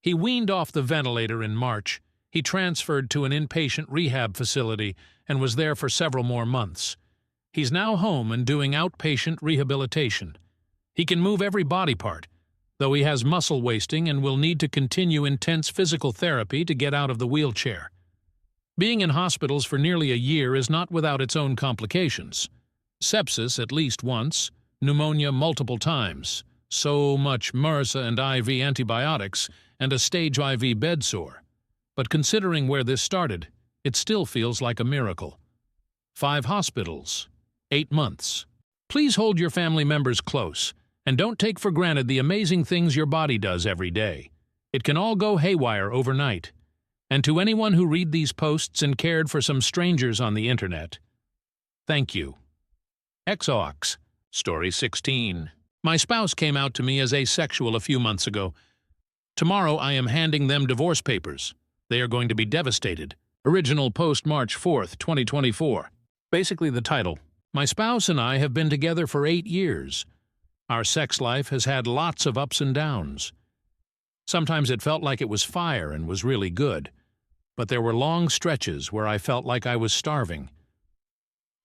He weaned off the ventilator in March. He transferred to an inpatient rehab facility and was there for several more months. He's now home and doing outpatient rehabilitation. He can move every body part, though he has muscle wasting and will need to continue intense physical therapy to get out of the wheelchair. Being in hospitals for nearly a year is not without its own complications. Sepsis at least once, pneumonia multiple times, so much MRSA and IV antibiotics, and a stage IV bedsore. But considering where this started, it still feels like a miracle. 5 hospitals. 8 months. Please hold your family members close, and don't take for granted the amazing things your body does every day. It can all go haywire overnight. And to anyone who read these posts and cared for some strangers on the internet, thank you. XOX. Story 16. My spouse came out to me as asexual a few months ago. Tomorrow I am handing them divorce papers. They are going to be devastated. Original post March 4th, 2024. Basically the title. My spouse and I have been together for 8 years. Our sex life has had lots of ups and downs. Sometimes it felt like it was fire and was really good, but there were long stretches where I felt like I was starving.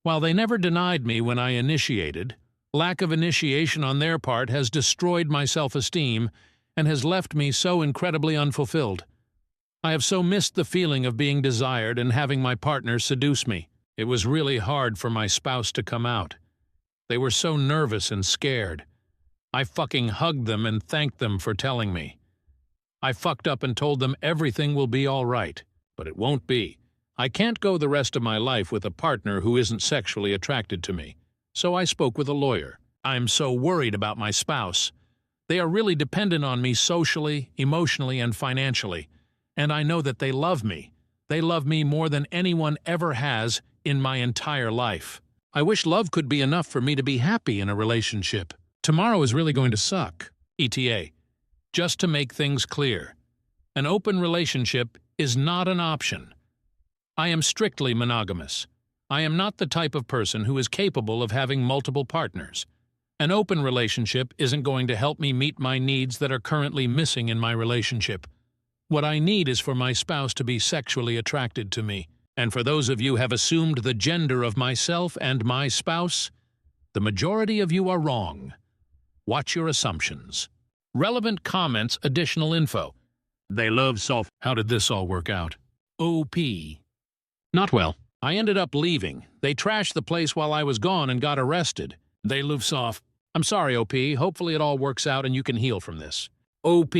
While they never denied me when I initiated, lack of initiation on their part has destroyed my self-esteem and has left me so incredibly unfulfilled. I have so missed the feeling of being desired and having my partner seduce me. It was really hard for my spouse to come out. They were so nervous and scared. I fucking hugged them and thanked them for telling me. I fucked up and told them everything will be all right, but it won't be. I can't go the rest of my life with a partner who isn't sexually attracted to me. So I spoke with a lawyer. I'm so worried about my spouse. They are really dependent on me socially, emotionally, and financially. And I know that they love me. They love me more than anyone ever has in my entire life. I wish love could be enough for me to be happy in a relationship. Tomorrow is really going to suck. ETA. Just to make things clear, an open relationship is not an option. I am strictly monogamous. I am not the type of person who is capable of having multiple partners. An open relationship isn't going to help me meet my needs that are currently missing in my relationship. What I need is for my spouse to be sexually attracted to me. And for those of you who have assumed the gender of myself and my spouse, the majority of you are wrong. Watch your assumptions. Relevant comments, additional info. They love soft. How did this all work out? OP. Not well. I ended up leaving. They trashed the place while I was gone and got arrested. They live soft. I'm sorry, OP. Hopefully it all works out and you can heal from this. OP.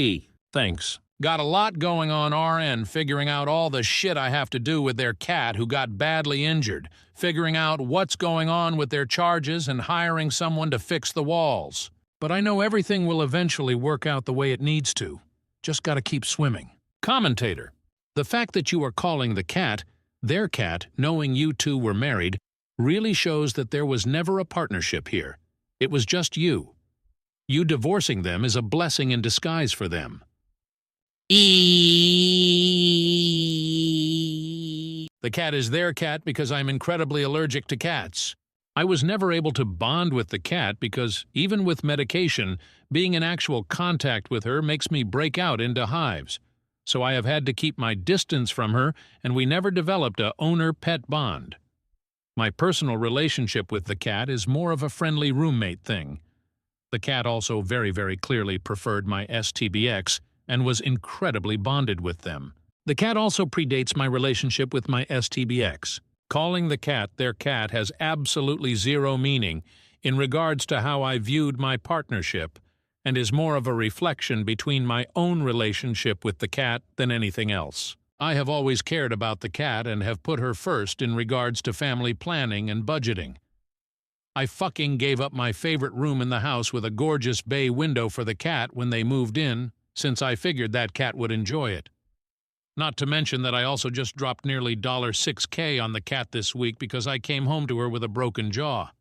Thanks. Got a lot going on RN, figuring out all the shit I have to do with their cat who got badly injured, figuring out what's going on with their charges and hiring someone to fix the walls. But I know everything will eventually work out the way it needs to. Just gotta keep swimming. Commentator. The fact that you are calling the cat, their cat, knowing you two were married, really shows that there was never a partnership here. It was just you. You divorcing them is a blessing in disguise for them. The cat is their cat because I'm incredibly allergic to cats. I was never able to bond with the cat because, even with medication, being in actual contact with her makes me break out into hives. So I have had to keep my distance from her, and we never developed a owner-pet bond. My personal relationship with the cat is more of a friendly roommate thing. The cat also very, very clearly preferred my STBX, and was incredibly bonded with them. The cat also predates my relationship with my STBX. Calling the cat their cat has absolutely zero meaning in regards to how I viewed my partnership, and is more of a reflection between my own relationship with the cat than anything else. I have always cared about the cat and have put her first in regards to family planning and budgeting. I fucking gave up my favorite room in the house with a gorgeous bay window for the cat when they moved in, since I figured that cat would enjoy it. Not to mention that I also just dropped nearly $6K on the cat this week because I came home to her with a broken jaw.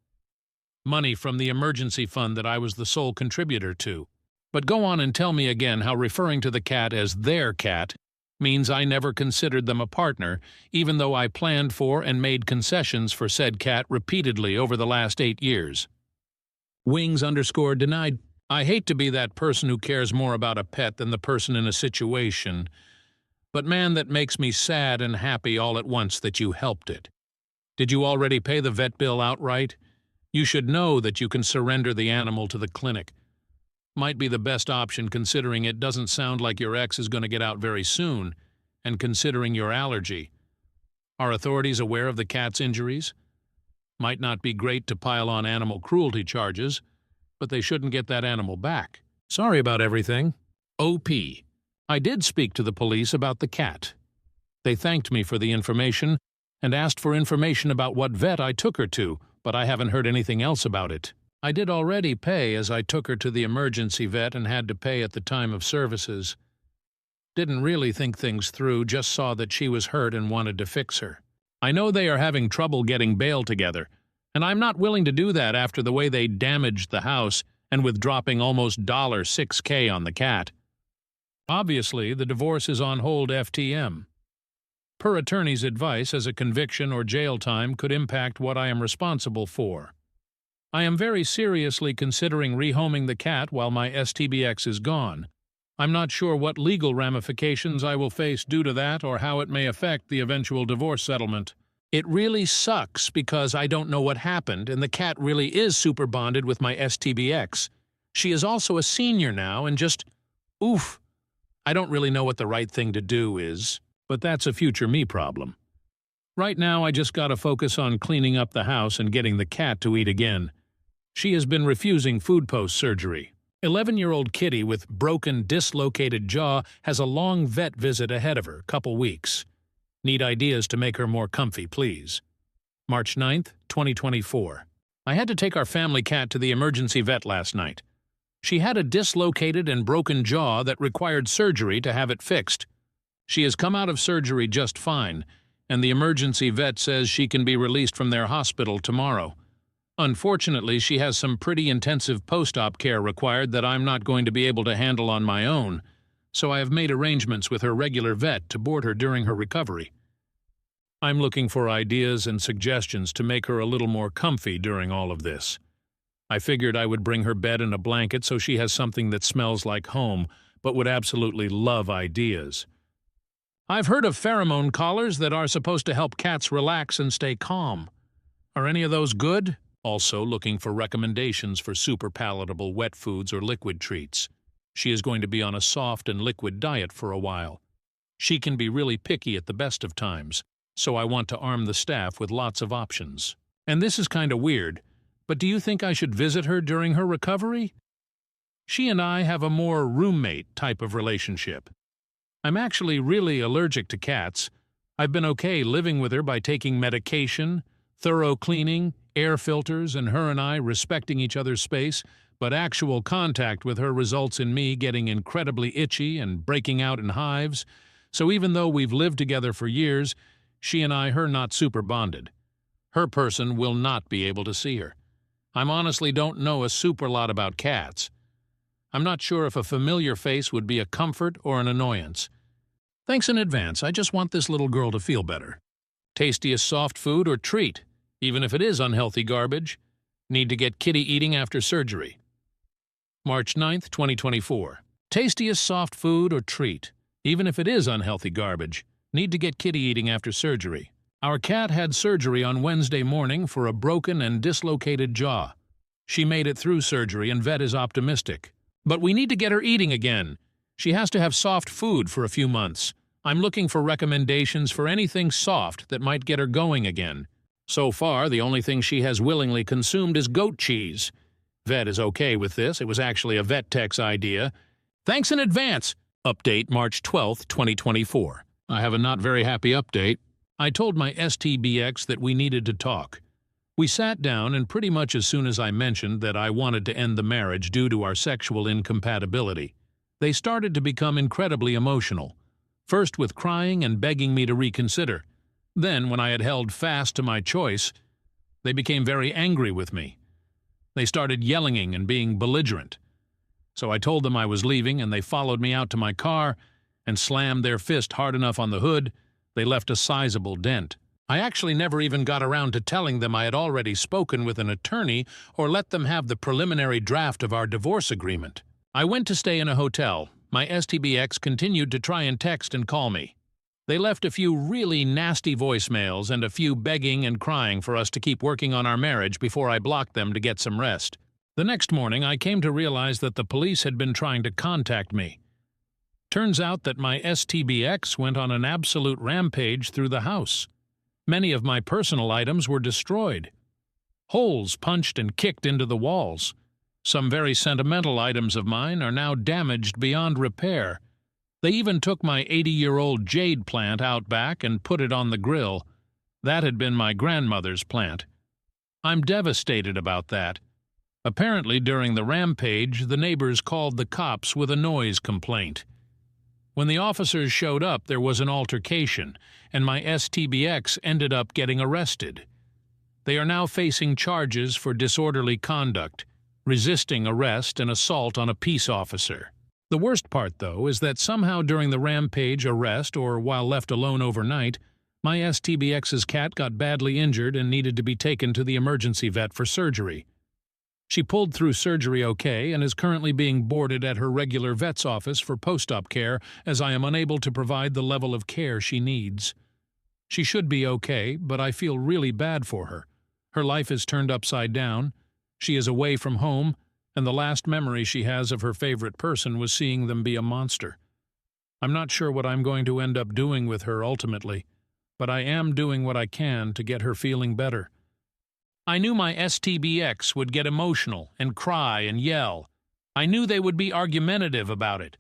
money from the emergency fund that I was the sole contributor to. But go on and tell me again how referring to the cat as their cat means I never considered them a partner, even though I planned for and made concessions for said cat repeatedly over the last 8 years. Wings_denied. I hate to be that person who cares more about a pet than the person in a situation, but man, that makes me sad and happy all at once that you helped it. Did you already pay the vet bill outright? You should know that you can surrender the animal to the clinic. Might be the best option considering it doesn't sound like your ex is going to get out very soon, and considering your allergy. Are authorities aware of the cat's injuries? Might not be great to pile on animal cruelty charges, but they shouldn't get that animal back. Sorry about everything. OP. I did speak to the police about the cat. They thanked me for the information and asked for information about what vet I took her to, but I haven't heard anything else about it. I did already pay as I took her to the emergency vet and had to pay at the time of services. Didn't really think things through, just saw that she was hurt and wanted to fix her. I know they are having trouble getting bail together, and I'm not willing to do that after the way they damaged the house and with dropping almost $6K on the cat. Obviously, the divorce is on hold FTM. Per attorney's advice, as a conviction or jail time could impact what I am responsible for. I am very seriously considering rehoming the cat while my STBX is gone. I'm not sure what legal ramifications I will face due to that or how it may affect the eventual divorce settlement. It really sucks because I don't know what happened and the cat really is super bonded with my STBX. She is also a senior now and just, oof. I don't really know what the right thing to do is, but that's a future me problem. Right now I just gotta focus on cleaning up the house and getting the cat to eat again. She has been refusing food post surgery. 11-year-old kitty with broken, dislocated jaw has a long vet visit ahead of her, couple weeks. Need ideas to make her more comfy, please. March 9th, 2024. I had to take our family cat to the emergency vet last night. She had a dislocated and broken jaw that required surgery to have it fixed. She has come out of surgery just fine, and the emergency vet says she can be released from their hospital tomorrow. Unfortunately, she has some pretty intensive post-op care required that I'm not going to be able to handle on my own, so I have made arrangements with her regular vet to board her during her recovery. I'm looking for ideas and suggestions to make her a little more comfy during all of this. I figured I would bring her bed and a blanket so she has something that smells like home, but would absolutely love ideas. I've heard of pheromone collars that are supposed to help cats relax and stay calm. Are any of those good? Also looking for recommendations for super palatable wet foods or liquid treats. She is going to be on a soft and liquid diet for a while. She can be really picky at the best of times, so I want to arm the staff with lots of options. And this is kind of weird, but do you think I should visit her during her recovery? She and I have a more roommate type of relationship. I'm actually really allergic to cats. I've been okay living with her by taking medication, thorough cleaning, air filters, and her and I respecting each other's space, but actual contact with her results in me getting incredibly itchy and breaking out in hives, so even though we've lived together for years, she and her not super bonded. Her person will not be able to see her. I'm honestly don't know a super lot about cats. I'm not sure if a familiar face would be a comfort or an annoyance. Thanks in advance, I just want this little girl to feel better. Tastiest soft food or treat? Even if it is unhealthy garbage, need to get kitty eating after surgery. March 9th, 2024. Tastiest soft food or treat? Even if it is unhealthy garbage, need to get kitty eating after surgery. Our cat had surgery on Wednesday morning for a broken and dislocated jaw. She made it through surgery and vet is optimistic. But we need to get her eating again. She has to have soft food for a few months. I'm looking for recommendations for anything soft that might get her going again. So far, the only thing she has willingly consumed is goat cheese. Vet is okay with this. It was actually a vet tech's idea. Thanks in advance. Update March 12th, 2024. I have a not very happy update. I told my STBX that we needed to talk. We sat down and pretty much as soon as I mentioned that I wanted to end the marriage due to our sexual incompatibility, they started to become incredibly emotional. First with crying and begging me to reconsider. Then, when I had held fast to my choice, they became very angry with me. They started yelling and being belligerent. So I told them I was leaving, and they followed me out to my car and slammed their fist hard enough on the hood, they left a sizable dent. I actually never even got around to telling them I had already spoken with an attorney or let them have the preliminary draft of our divorce agreement. I went to stay in a hotel. My STBX continued to try and text and call me. They left a few really nasty voicemails and a few begging and crying for us to keep working on our marriage before I blocked them to get some rest. The next morning, I came to realize that the police had been trying to contact me. Turns out that my STBX went on an absolute rampage through the house. Many of my personal items were destroyed. Holes punched and kicked into the walls. Some very sentimental items of mine are now damaged beyond repair. They even took my 80-year-old jade plant out back and put it on the grill. That had been my grandmother's plant. I'm devastated about that. Apparently, during the rampage, the neighbors called the cops with a noise complaint. When the officers showed up, there was an altercation, and my STBX ended up getting arrested. They are now facing charges for disorderly conduct, resisting arrest, and assault on a peace officer. The worst part, though, is that somehow during the rampage, arrest, or while left alone overnight, my STBX's cat got badly injured and needed to be taken to the emergency vet for surgery. She pulled through surgery okay and is currently being boarded at her regular vet's office for post-op care, as I am unable to provide the level of care she needs. She should be okay, but I feel really bad for her. Her life is turned upside down. She is away from home, and the last memory she has of her favorite person was seeing them be a monster. I'm not sure what I'm going to end up doing with her ultimately, but I am doing what I can to get her feeling better. I knew my STBX would get emotional and cry and yell. I knew they would be argumentative about it.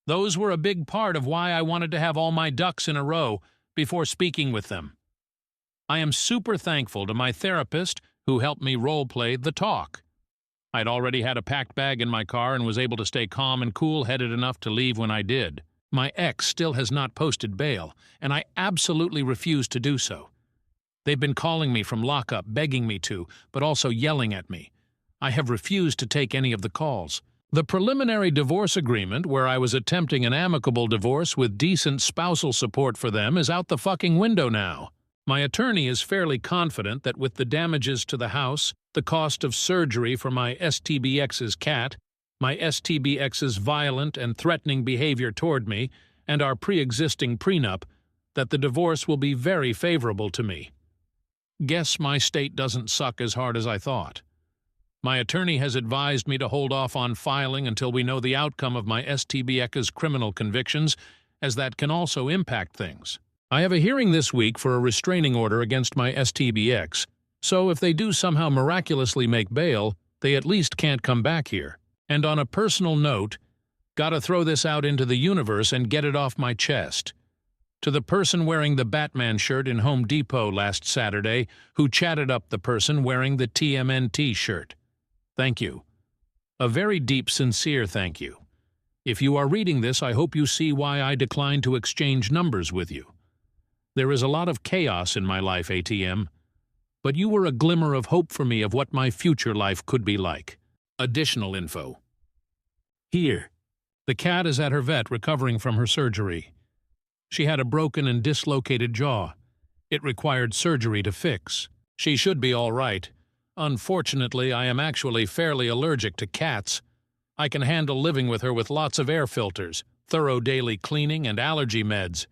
Those were a big part of why I wanted to have all my ducks in a row before speaking with them. I am super thankful to my therapist who helped me role-play the talk. I'd already had a packed bag in my car and was able to stay calm and cool-headed enough to leave when I did. My ex still has not posted bail, and I absolutely refuse to do so. They've been calling me from lockup, begging me to, but also yelling at me. I have refused to take any of the calls. The preliminary divorce agreement, where I was attempting an amicable divorce with decent spousal support for them, is out the fucking window now. My attorney is fairly confident that with the damages to the house, the cost of surgery for my STBX's cat, my STBX's violent and threatening behavior toward me, and our pre-existing prenup, that the divorce will be very favorable to me. Guess my state doesn't suck as hard as I thought. My attorney has advised me to hold off on filing until we know the outcome of my STBX's criminal convictions, as that can also impact things. I have a hearing this week for a restraining order against my STBX, so if they do somehow miraculously make bail, they at least can't come back here. And on a personal note, gotta throw this out into the universe and get it off my chest. To the person wearing the Batman shirt in Home Depot last Saturday, who chatted up the person wearing the TMNT shirt. Thank you. A very deep, sincere thank you. If you are reading this, I hope you see why I declined to exchange numbers with you. There is a lot of chaos in my life, ATM, but you were a glimmer of hope for me of what my future life could be like. Additional info. Here. The cat is at her vet recovering from her surgery. She had a broken and dislocated jaw. It required surgery to fix. She should be all right. Unfortunately, I am actually fairly allergic to cats. I can handle living with her with lots of air filters, thorough daily cleaning, and allergy meds.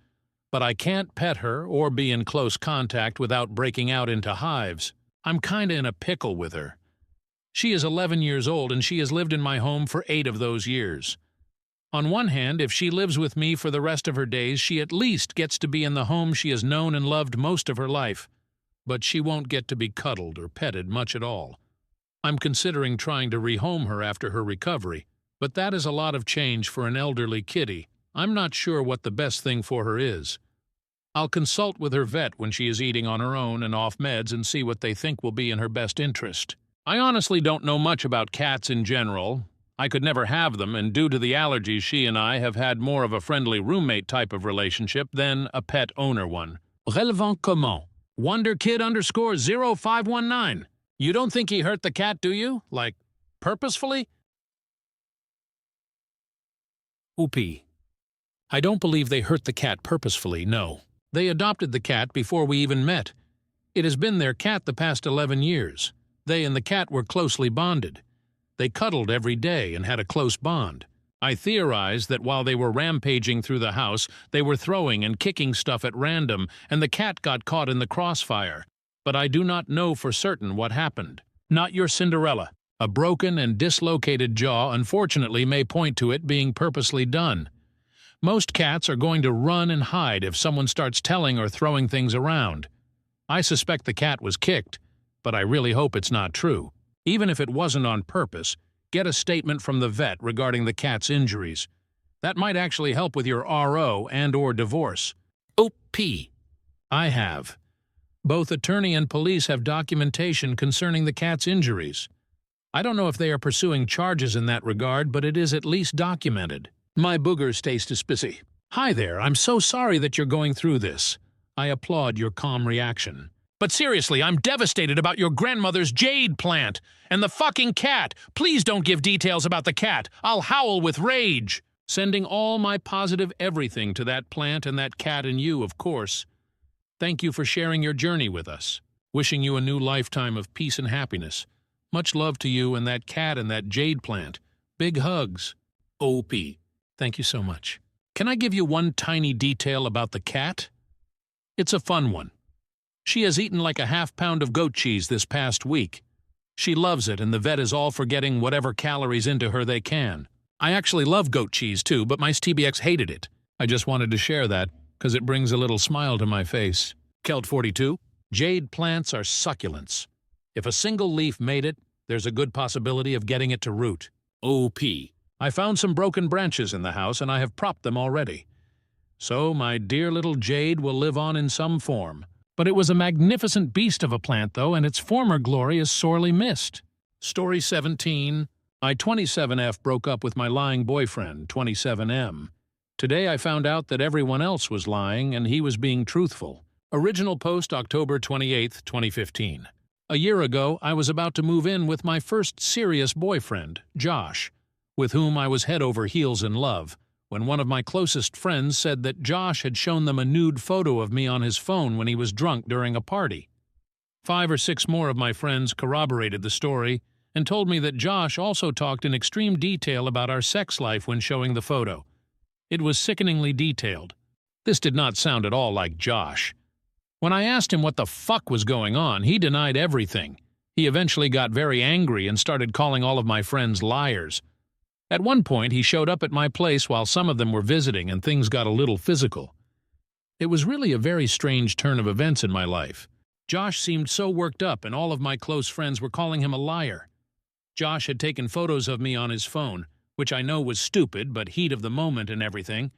But I can't pet her or be in close contact without breaking out into hives. I'm kinda in a pickle with her. She is 11 years old and she has lived in my home for 8 of those years. On one hand, if she lives with me for the rest of her days, she at least gets to be in the home she has known and loved most of her life. But she won't get to be cuddled or petted much at all. I'm considering trying to rehome her after her recovery, but that is a lot of change for an elderly kitty. I'm not sure what the best thing for her is. I'll consult with her vet when she is eating on her own and off meds and see what they think will be in her best interest. I honestly don't know much about cats in general. I could never have them, and due to the allergies, she and I have had more of a friendly roommate type of relationship than a pet owner one. Relevant comment? WonderKid_0519 You don't think he hurt the cat, do you? Like, purposefully? Oopie. I don't believe they hurt the cat purposefully, no. They adopted the cat before we even met. It has been their cat the past 11 years. They and the cat were closely bonded. They cuddled every day and had a close bond. I theorized that while they were rampaging through the house, they were throwing and kicking stuff at random, and the cat got caught in the crossfire. But I do not know for certain what happened. Not your Cinderella. A broken and dislocated jaw unfortunately may point to it being purposely done. Most cats are going to run and hide if someone starts telling or throwing things around. I suspect the cat was kicked, but I really hope it's not true. Even if it wasn't on purpose, get a statement from the vet regarding the cat's injuries. That might actually help with your RO and/or divorce. OP. I have. Both attorney and police have documentation concerning the cat's injuries. I don't know if they are pursuing charges in that regard, but it is at least documented. My boogers taste spicy. Hi there, I'm so sorry that you're going through this. I applaud your calm reaction. But seriously, I'm devastated about your grandmother's jade plant and the fucking cat. Please don't give details about the cat. I'll howl with rage. Sending all my positive everything to that plant and that cat and you, of course. Thank you for sharing your journey with us. Wishing you a new lifetime of peace and happiness. Much love to you and that cat and that jade plant. Big hugs. OP. Thank you so much. Can I give you one tiny detail about the cat? It's a fun one. She has eaten like a half-pound of goat cheese this past week. She loves it, and the vet is all for getting whatever calories into her they can. I actually love goat cheese too, but my TBX hated it. I just wanted to share that, because it brings a little smile to my face. Kelt 42. Jade plants are succulents. If a single leaf made it, there's a good possibility of getting it to root. OP. I found some broken branches in the house, and I have propped them already. So my dear little jade will live on in some form. But it was a magnificent beast of a plant, though, and its former glory is sorely missed. Story 17. I 27F broke up with my lying boyfriend, 27M. Today I found out that everyone else was lying and he was being truthful. Original post October 28, 2015. A year ago, I was about to move in with my first serious boyfriend, Josh, with whom I was head over heels in love, when one of my closest friends said that Josh had shown them a nude photo of me on his phone when he was drunk during a party. 5 or 6 more of my friends corroborated the story and told me that Josh also talked in extreme detail about our sex life when showing the photo. It was sickeningly detailed. This did not sound at all like Josh. When I asked him what the fuck was going on, he denied everything. He eventually got very angry and started calling all of my friends liars. At one point, he showed up at my place while some of them were visiting and things got a little physical. It was really a very strange turn of events in my life. Josh seemed so worked up and all of my close friends were calling him a liar. Josh had taken photos of me on his phone, which I know was stupid, but heat of the moment and everything.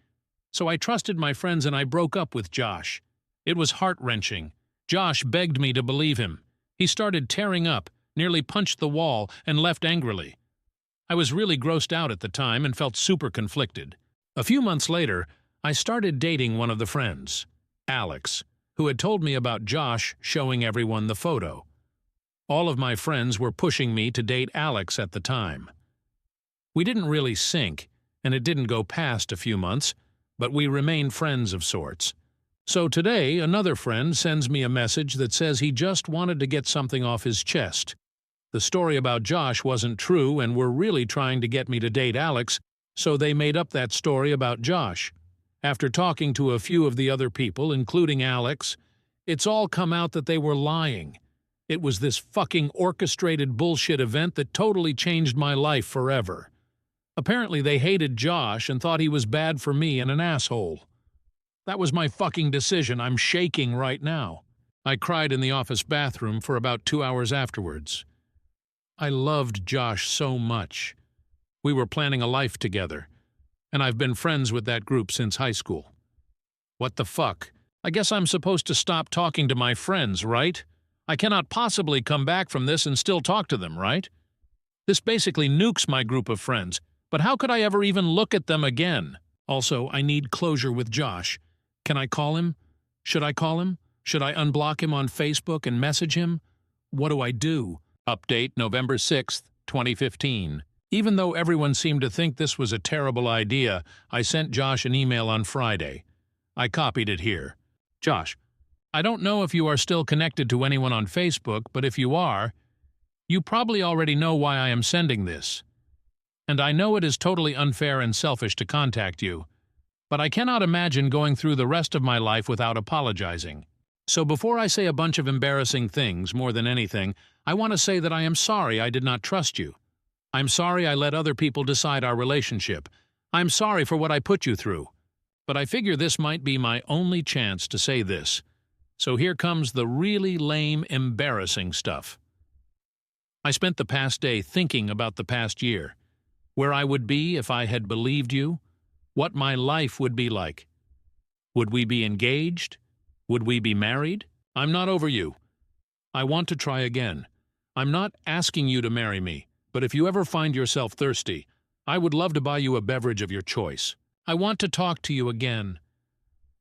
So I trusted my friends and I broke up with Josh. It was heart-wrenching. Josh begged me to believe him. He started tearing up, nearly punched the wall, and left angrily. I was really grossed out at the time and felt super conflicted. A few months later, I started dating one of the friends, Alex, who had told me about Josh showing everyone the photo. All of my friends were pushing me to date Alex at the time. We didn't really sync, and it didn't go past a few months, but we remained friends of sorts. So today, another friend sends me a message that says he just wanted to get something off his chest. The story about Josh wasn't true and were really trying to get me to date Alex, so they made up that story about Josh. After talking to a few of the other people, including Alex, it's all come out that they were lying. It was this fucking orchestrated bullshit event that totally changed my life forever. Apparently they hated Josh and thought he was bad for me and an asshole. That was my fucking decision. I'm shaking right now. I cried in the office bathroom for about 2 hours afterwards. I loved Josh so much. We were planning a life together, and I've been friends with that group since high school. What the fuck? I guess I'm supposed to stop talking to my friends, right? I cannot possibly come back from this and still talk to them, right? This basically nukes my group of friends, but how could I ever even look at them again? Also, I need closure with Josh. Can I call him? Should I call him? Should I unblock him on Facebook and message him? What do I do? Update November 6th, 2015. Even though everyone seemed to think this was a terrible idea, I sent Josh an email on Friday. I copied it here. Josh, I don't know if you are still connected to anyone on Facebook, but if you are, you probably already know why I am sending this. And I know it is totally unfair and selfish to contact you, but I cannot imagine going through the rest of my life without apologizing. So before I say a bunch of embarrassing things, more than anything, I want to say that I am sorry I did not trust you. I'm sorry I let other people decide our relationship. I'm sorry for what I put you through. But I figure this might be my only chance to say this. So here comes the really lame, embarrassing stuff. I spent the past day thinking about the past year, where I would be if I had believed you, what my life would be like. Would we be engaged? Would we be married? I'm not over you. I want to try again. I'm not asking you to marry me, but if you ever find yourself thirsty, I would love to buy you a beverage of your choice. I want to talk to you again.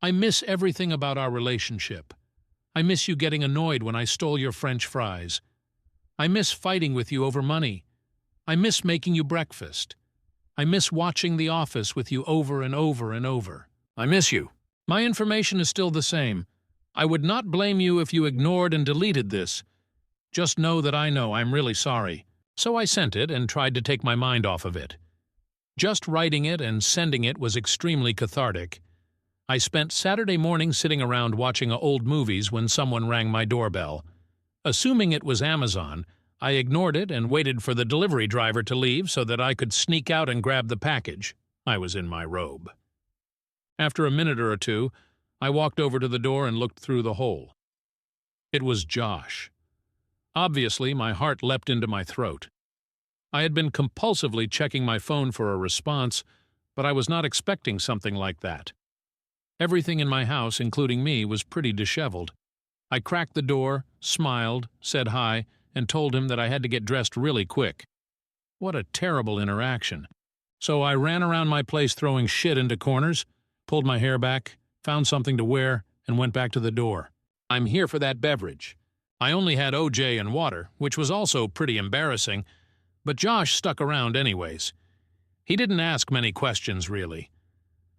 I miss everything about our relationship. I miss you getting annoyed when I stole your French fries. I miss fighting with you over money. I miss making you breakfast. I miss watching The Office with you over and over and over. I miss you. My information is still the same. I would not blame you if you ignored and deleted this. Just know that I know I'm really sorry. So I sent it and tried to take my mind off of it. Just writing it and sending it was extremely cathartic. I spent Saturday morning sitting around watching old movies when someone rang my doorbell. Assuming it was Amazon, I ignored it and waited for the delivery driver to leave so that I could sneak out and grab the package. I was in my robe. After a minute or two, I walked over to the door and looked through the hole. It was Josh. Obviously, my heart leapt into my throat. I had been compulsively checking my phone for a response, but I was not expecting something like that. Everything in my house, including me, was pretty disheveled. I cracked the door, smiled, said hi, and told him that I had to get dressed really quick. What a terrible interaction. So I ran around my place throwing shit into corners, pulled my hair back, found something to wear, and went back to the door. I'm here for that beverage. I only had OJ and water, which was also pretty embarrassing, but Josh stuck around anyways. He didn't ask many questions, really.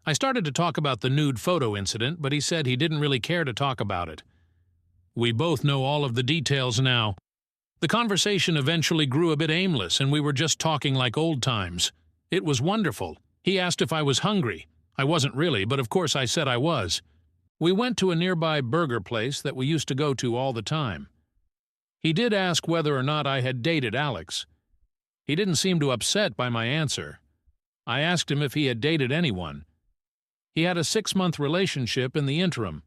I started to talk about the nude photo incident, but he said he didn't really care to talk about it. We both know all of the details now. The conversation eventually grew a bit aimless, and we were just talking like old times. It was wonderful. He asked if I was hungry. I wasn't really, but of course I said I was. We went to a nearby burger place that we used to go to all the time. He did ask whether or not I had dated Alex. He didn't seem too upset by my answer. I asked him if he had dated anyone. He had a 6-month relationship in the interim.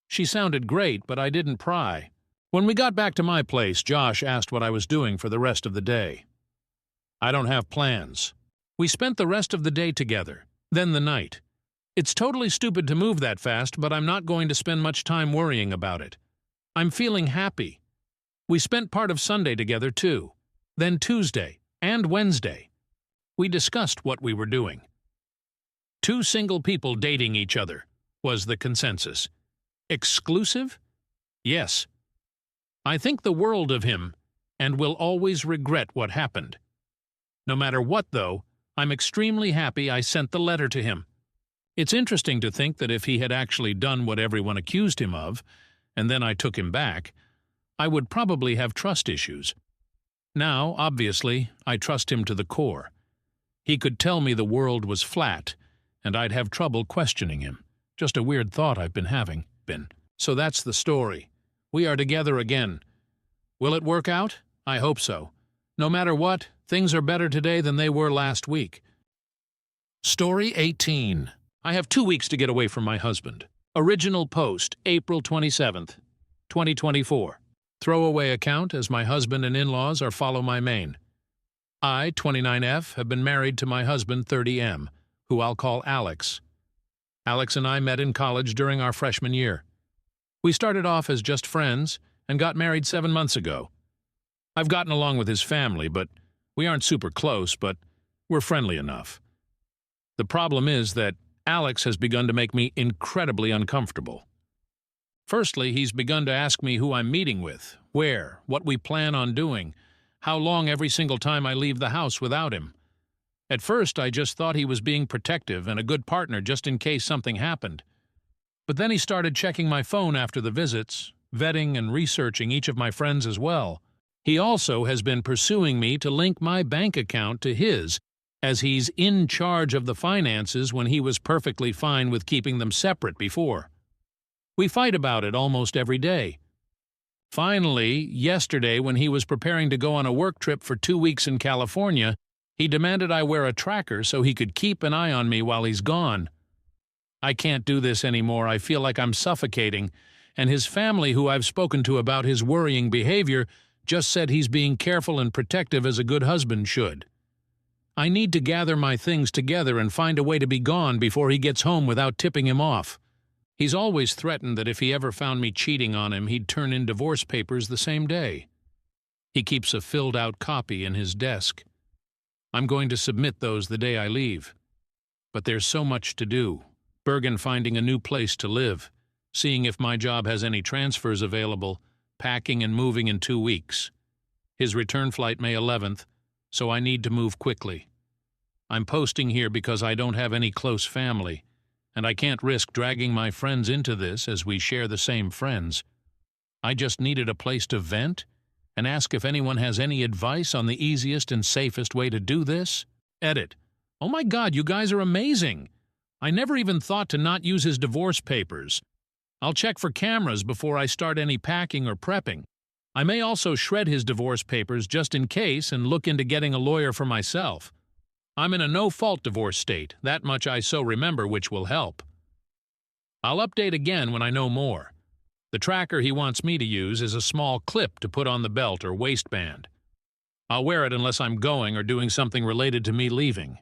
She sounded great, but I didn't pry. When we got back to my place, Josh asked what I was doing for the rest of the day. I don't have plans. We spent the rest of the day together, then the night. It's totally stupid to move that fast, but I'm not going to spend much time worrying about it. I'm feeling happy. We spent part of Sunday together, too. Then Tuesday and Wednesday. We discussed what we were doing. 2 single people dating each other was the consensus. Exclusive? Yes. I think the world of him and will always regret what happened. No matter what, though, I'm extremely happy I sent the letter to him. It's interesting to think that if he had actually done what everyone accused him of, and then I took him back, I would probably have trust issues. Now, obviously, I trust him to the core. He could tell me the world was flat, and I'd have trouble questioning him. Just a weird thought I've been having. So that's the story. We are together again. Will it work out? I hope so. No matter what, things are better today than they were last week. Story 18. I have 2 weeks to get away from my husband. Original post, April 27th, 2024. Throwaway account as my husband and in-laws are follow my main. I, 29F, have been married to my husband, 30M, who I'll call Alex. Alex and I met in college during our freshman year. We started off as just friends and got married 7 months ago. I've gotten along with his family, but we aren't super close, but we're friendly enough. The problem is that Alex has begun to make me incredibly uncomfortable. Firstly, he's begun to ask me who I'm meeting with, where, what we plan on doing. How long every single time I leave the house without him. At first, I just thought he was being protective and a good partner just in case something happened. But then he started checking my phone after the visits, vetting and researching each of my friends as well. He also has been pursuing me to link my bank account to his, as he's in charge of the finances when he was perfectly fine with keeping them separate before. We fight about it almost every day. Finally, yesterday when he was preparing to go on a work trip for 2 weeks in California, he demanded I wear a tracker so he could keep an eye on me while he's gone. I can't do this anymore. I feel like I'm suffocating, and his family, who I've spoken to about his worrying behavior, just said he's being careful and protective as a good husband should. I need to gather my things together and find a way to be gone before he gets home without tipping him off. He's always threatened that if he ever found me cheating on him, he'd turn in divorce papers the same day. He keeps a filled-out copy in his desk. I'm going to submit those the day I leave. But there's so much to do. Bergen finding a new place to live, seeing if my job has any transfers available, packing and moving in 2 weeks. His return flight May 11th, so I need to move quickly. I'm posting here because I don't have any close family, and I can't risk dragging my friends into this as we share the same friends. I just needed a place to vent and ask if anyone has any advice on the easiest and safest way to do this. Edit. Oh my God, you guys are amazing. I never even thought to not use his divorce papers. I'll check for cameras before I start any packing or prepping. I may also shred his divorce papers just in case and look into getting a lawyer for myself. I'm in a no-fault divorce state, that much I so remember, which will help. I'll update again when I know more. The tracker he wants me to use is a small clip to put on the belt or waistband. I'll wear it unless I'm going or doing something related to me leaving.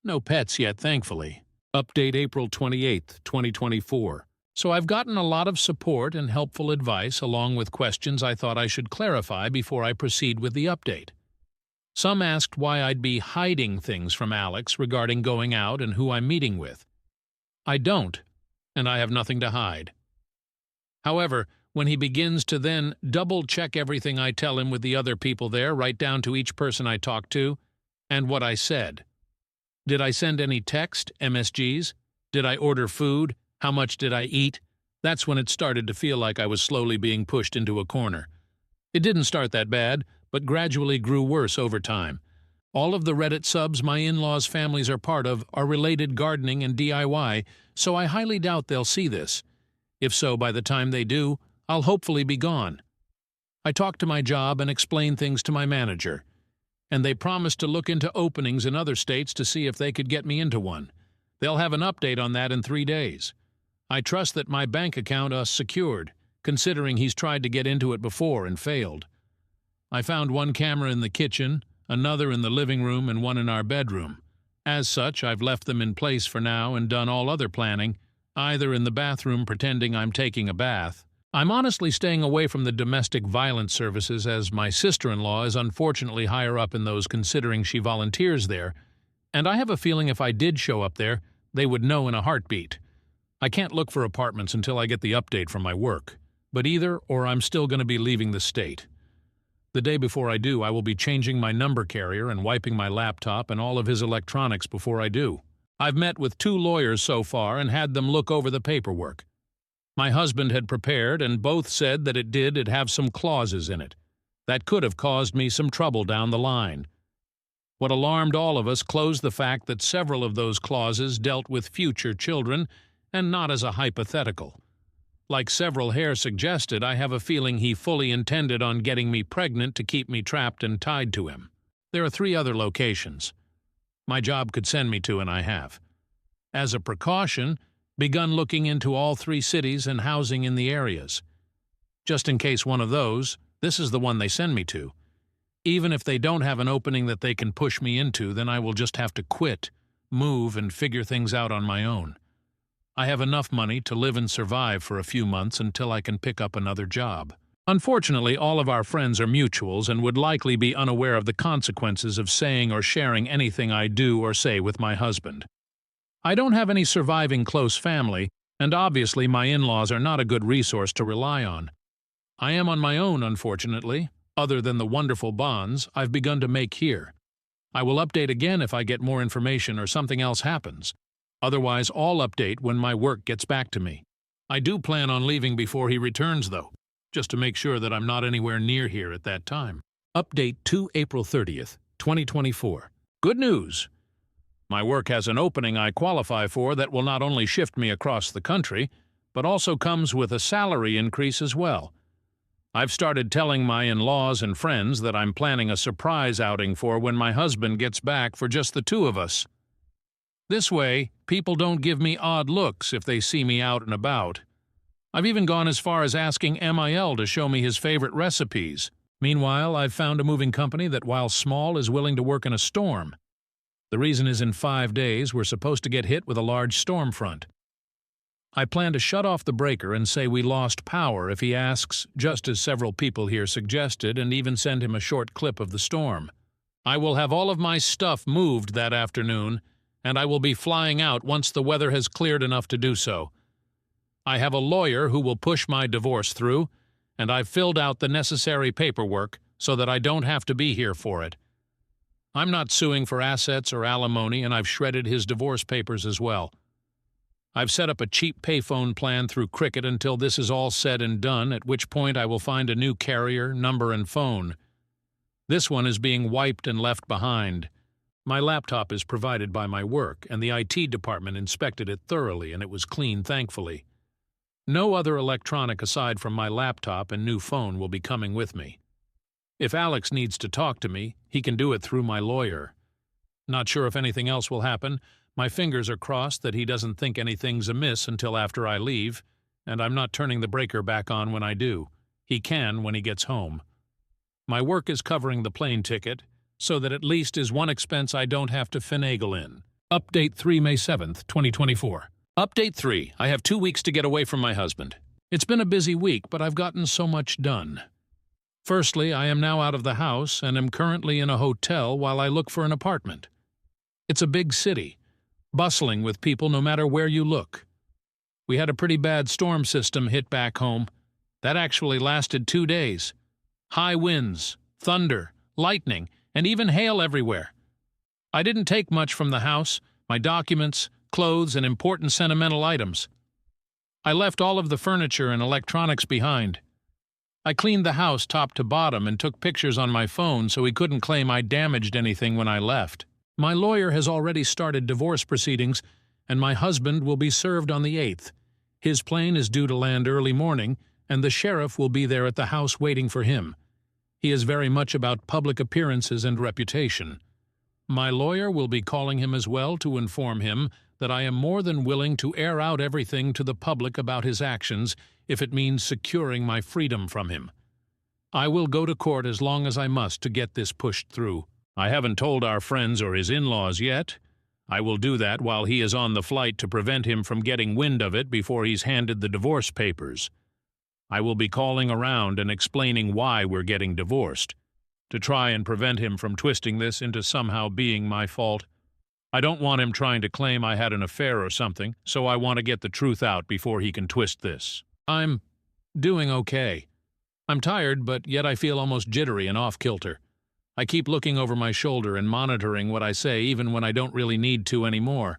No pets yet, thankfully. Update April 28, 2024. So I've gotten a lot of support and helpful advice along with questions I thought I should clarify before I proceed with the update. Some asked why I'd be hiding things from Alex regarding going out and who I'm meeting with. I don't, and I have nothing to hide. However, when he begins to then double-check everything I tell him with the other people there, right down to each person I talk to, and what I said. Did I send any text, MSGs? Did I order food? How much did I eat? That's when it started to feel like I was slowly being pushed into a corner. It didn't start that bad, but gradually grew worse over time. All of the Reddit subs my in-laws' families are part of are related gardening and DIY, so I highly doubt they'll see this. If so, by the time they do, I'll hopefully be gone. I talked to my job and explained things to my manager, and they promised to look into openings in other states to see if they could get me into one. They'll have an update on that in 3 days. I trust that my bank account is secured, considering he's tried to get into it before and failed. I found one camera in the kitchen, another in the living room, and one in our bedroom. As such, I've left them in place for now and done all other planning, either in the bathroom pretending I'm taking a bath. I'm honestly staying away from the domestic violence services as my sister-in-law is unfortunately higher up in those considering she volunteers there, and I have a feeling if I did show up there, they would know in a heartbeat. I can't look for apartments until I get the update from my work, but either or I'm still going to be leaving the state. The day before I do, I will be changing my number carrier and wiping my laptop and all of his electronics before I do. I've met with 2 lawyers so far and had them look over the paperwork. My husband had prepared, and both said that it'd have some clauses in it. That could have caused me some trouble down the line. What alarmed all of us closed the fact that several of those clauses dealt with future children and not as a hypothetical. Like several here suggested, I have a feeling he fully intended on getting me pregnant to keep me trapped and tied to him. There are 3 other locations my job could send me to, and I have. As a precaution, begun looking into all 3 cities and housing in the areas. Just in case one of those, this is the one they send me to. Even if they don't have an opening that they can push me into, then I will just have to quit, move, and figure things out on my own. I have enough money to live and survive for a few months until I can pick up another job. Unfortunately, all of our friends are mutuals and would likely be unaware of the consequences of saying or sharing anything I do or say with my husband. I don't have any surviving close family, and obviously my in-laws are not a good resource to rely on. I am on my own, unfortunately, other than the wonderful bonds I've begun to make here. I will update again if I get more information or something else happens. Otherwise, I'll update when my work gets back to me. I do plan on leaving before he returns, though, just to make sure that I'm not anywhere near here at that time. Update to April 30th, 2024. Good news! My work has an opening I qualify for that will not only shift me across the country, but also comes with a salary increase as well. I've started telling my in-laws and friends that I'm planning a surprise outing for when my husband gets back for just the two of us. This way, people don't give me odd looks if they see me out and about. I've even gone as far as asking MIL to show me his favorite recipes. Meanwhile, I've found a moving company that, while small, is willing to work in a storm. The reason is in 5 days we're supposed to get hit with a large storm front. I plan to shut off the breaker and say we lost power if he asks, just as several people here suggested, and even send him a short clip of the storm. I will have all of my stuff moved that afternoon, and I will be flying out once the weather has cleared enough to do so. I have a lawyer who will push my divorce through, and I've filled out the necessary paperwork so that I don't have to be here for it. I'm not suing for assets or alimony, and I've shredded his divorce papers as well. I've set up a cheap payphone plan through Cricket until this is all said and done, at which point I will find a new carrier, number, and phone. This one is being wiped and left behind. My laptop is provided by my work, and the IT department inspected it thoroughly, and it was clean, thankfully. No other electronic aside from my laptop and new phone will be coming with me. If Alex needs to talk to me, he can do it through my lawyer. Not sure if anything else will happen. My fingers are crossed that he doesn't think anything's amiss until after I leave, and I'm not turning the breaker back on when I do. He can when he gets home. My work is covering the plane ticket, so that at least is one expense I don't have to finagle in. Update 3 May 7th, 2024. Update 3. I have 2 weeks to get away from my husband. It's been a busy week, but I've gotten so much done. Firstly, I am now out of the house and am currently in a hotel while I look for an apartment. It's a big city, bustling with people no matter where you look. We had a pretty bad storm system hit back home. That actually lasted 2 days. High winds, thunder, lightning, and even hail everywhere. I didn't take much from the house, my documents, clothes, and important sentimental items. I left all of the furniture and electronics behind. I cleaned the house top to bottom and took pictures on my phone so he couldn't claim I damaged anything when I left. My lawyer has already started divorce proceedings, and my husband will be served on the 8th. His plane is due to land early morning, and the sheriff will be there at the house waiting for him. He is very much about public appearances and reputation. My lawyer will be calling him as well to inform him that I am more than willing to air out everything to the public about his actions if it means securing my freedom from him. I will go to court as long as I must to get this pushed through. I haven't told our friends or his in-laws yet. I will do that while he is on the flight to prevent him from getting wind of it before he's handed the divorce papers. I will be calling around and explaining why we're getting divorced, to try and prevent him from twisting this into somehow being my fault. I don't want him trying to claim I had an affair or something, so I want to get the truth out before he can twist this. I'm doing okay. I'm tired, but yet I feel almost jittery and off-kilter. I keep looking over my shoulder and monitoring what I say even when I don't really need to anymore.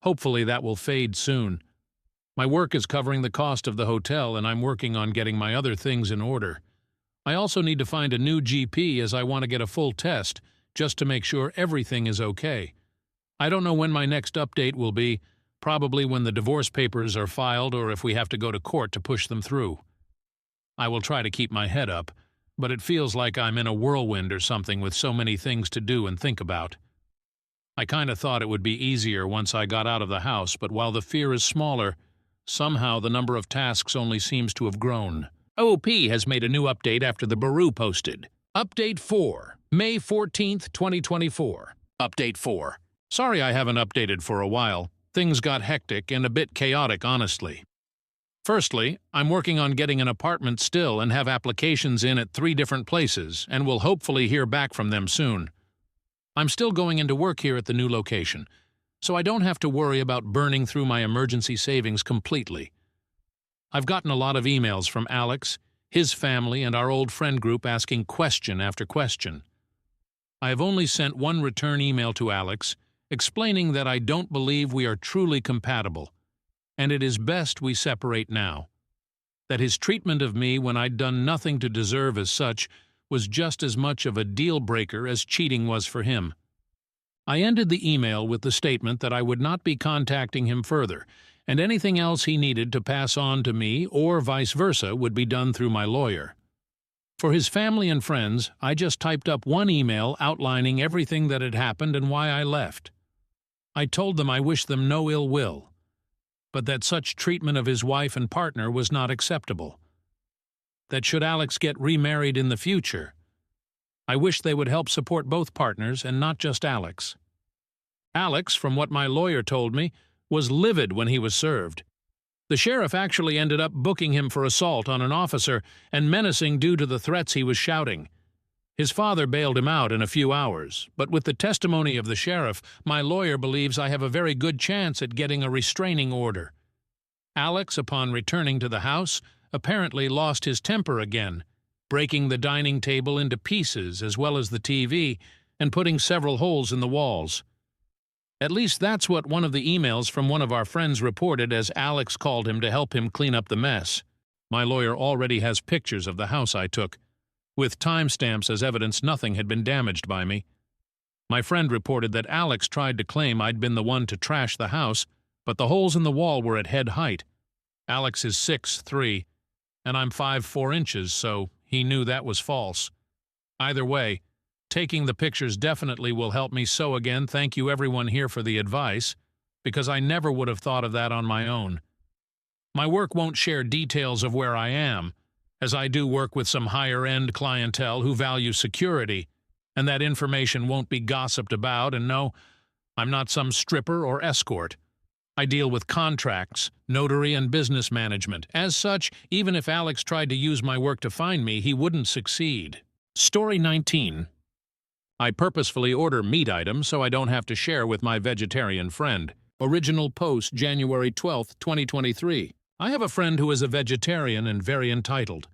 Hopefully that will fade soon. My work is covering the cost of the hotel, and I'm working on getting my other things in order. I also need to find a new GP as I want to get a full test, just to make sure everything is okay. I don't know when my next update will be, probably when the divorce papers are filed or if we have to go to court to push them through. I will try to keep my head up, but it feels like I'm in a whirlwind or something with so many things to do and think about. I kind of thought it would be easier once I got out of the house, but while the fear is smaller, somehow the number of tasks only seems to have grown. OP has made a new update after the Baru posted. Update 4, May 14th, 2024. Update 4. Sorry I haven't updated for a while. Things got hectic and a bit chaotic, honestly. Firstly, I'm working on getting an apartment still and have applications in at 3 different places and will hopefully hear back from them soon. I'm still going into work here at the new location, so I don't have to worry about burning through my emergency savings completely. I've gotten a lot of emails from Alex. his family and our old friend group asking question after question. I have only sent one return email to Alex, explaining that I don't believe we are truly compatible, and it is best we separate now. That his treatment of me when I'd done nothing to deserve as such was just as much of a deal-breaker as cheating was for him. I ended the email with the statement that I would not be contacting him further, and anything else he needed to pass on to me or vice versa would be done through my lawyer. For his family and friends, I just typed up one email outlining everything that had happened and why I left. I told them I wished them no ill will, but that such treatment of his wife and partner was not acceptable. That should Alex get remarried in the future, I wish they would help support both partners and not just Alex. Alex, from what my lawyer told me, was livid when he was served. The sheriff actually ended up booking him for assault on an officer and menacing due to the threats he was shouting. His father bailed him out in a few hours, but with the testimony of the sheriff, my lawyer believes I have a very good chance at getting a restraining order. Alex, upon returning to the house, apparently lost his temper again, breaking the dining table into pieces as well as the TV and putting several holes in the walls. At least that's what one of the emails from one of our friends reported as Alex called him to help him clean up the mess. My lawyer already has pictures of the house I took, with timestamps as evidence nothing had been damaged by me. My friend reported that Alex tried to claim I'd been the one to trash the house, but the holes in the wall were at head height. Alex is 6'3", and I'm 5'4 inches, so he knew that was false. Either way, taking the pictures definitely will help me sew again. Thank you everyone here for the advice, because I never would have thought of that on my own. My work won't share details of where I am, as I do work with some higher-end clientele who value security, and that information won't be gossiped about, and no, I'm not some stripper or escort. I deal with contracts, notary, and business management. As such, even if Alex tried to use my work to find me, he wouldn't succeed. Story 19. I purposefully order meat items so I don't have to share with my vegetarian friend. Original post January 12, 2023. I have a friend who is a vegetarian and very entitled.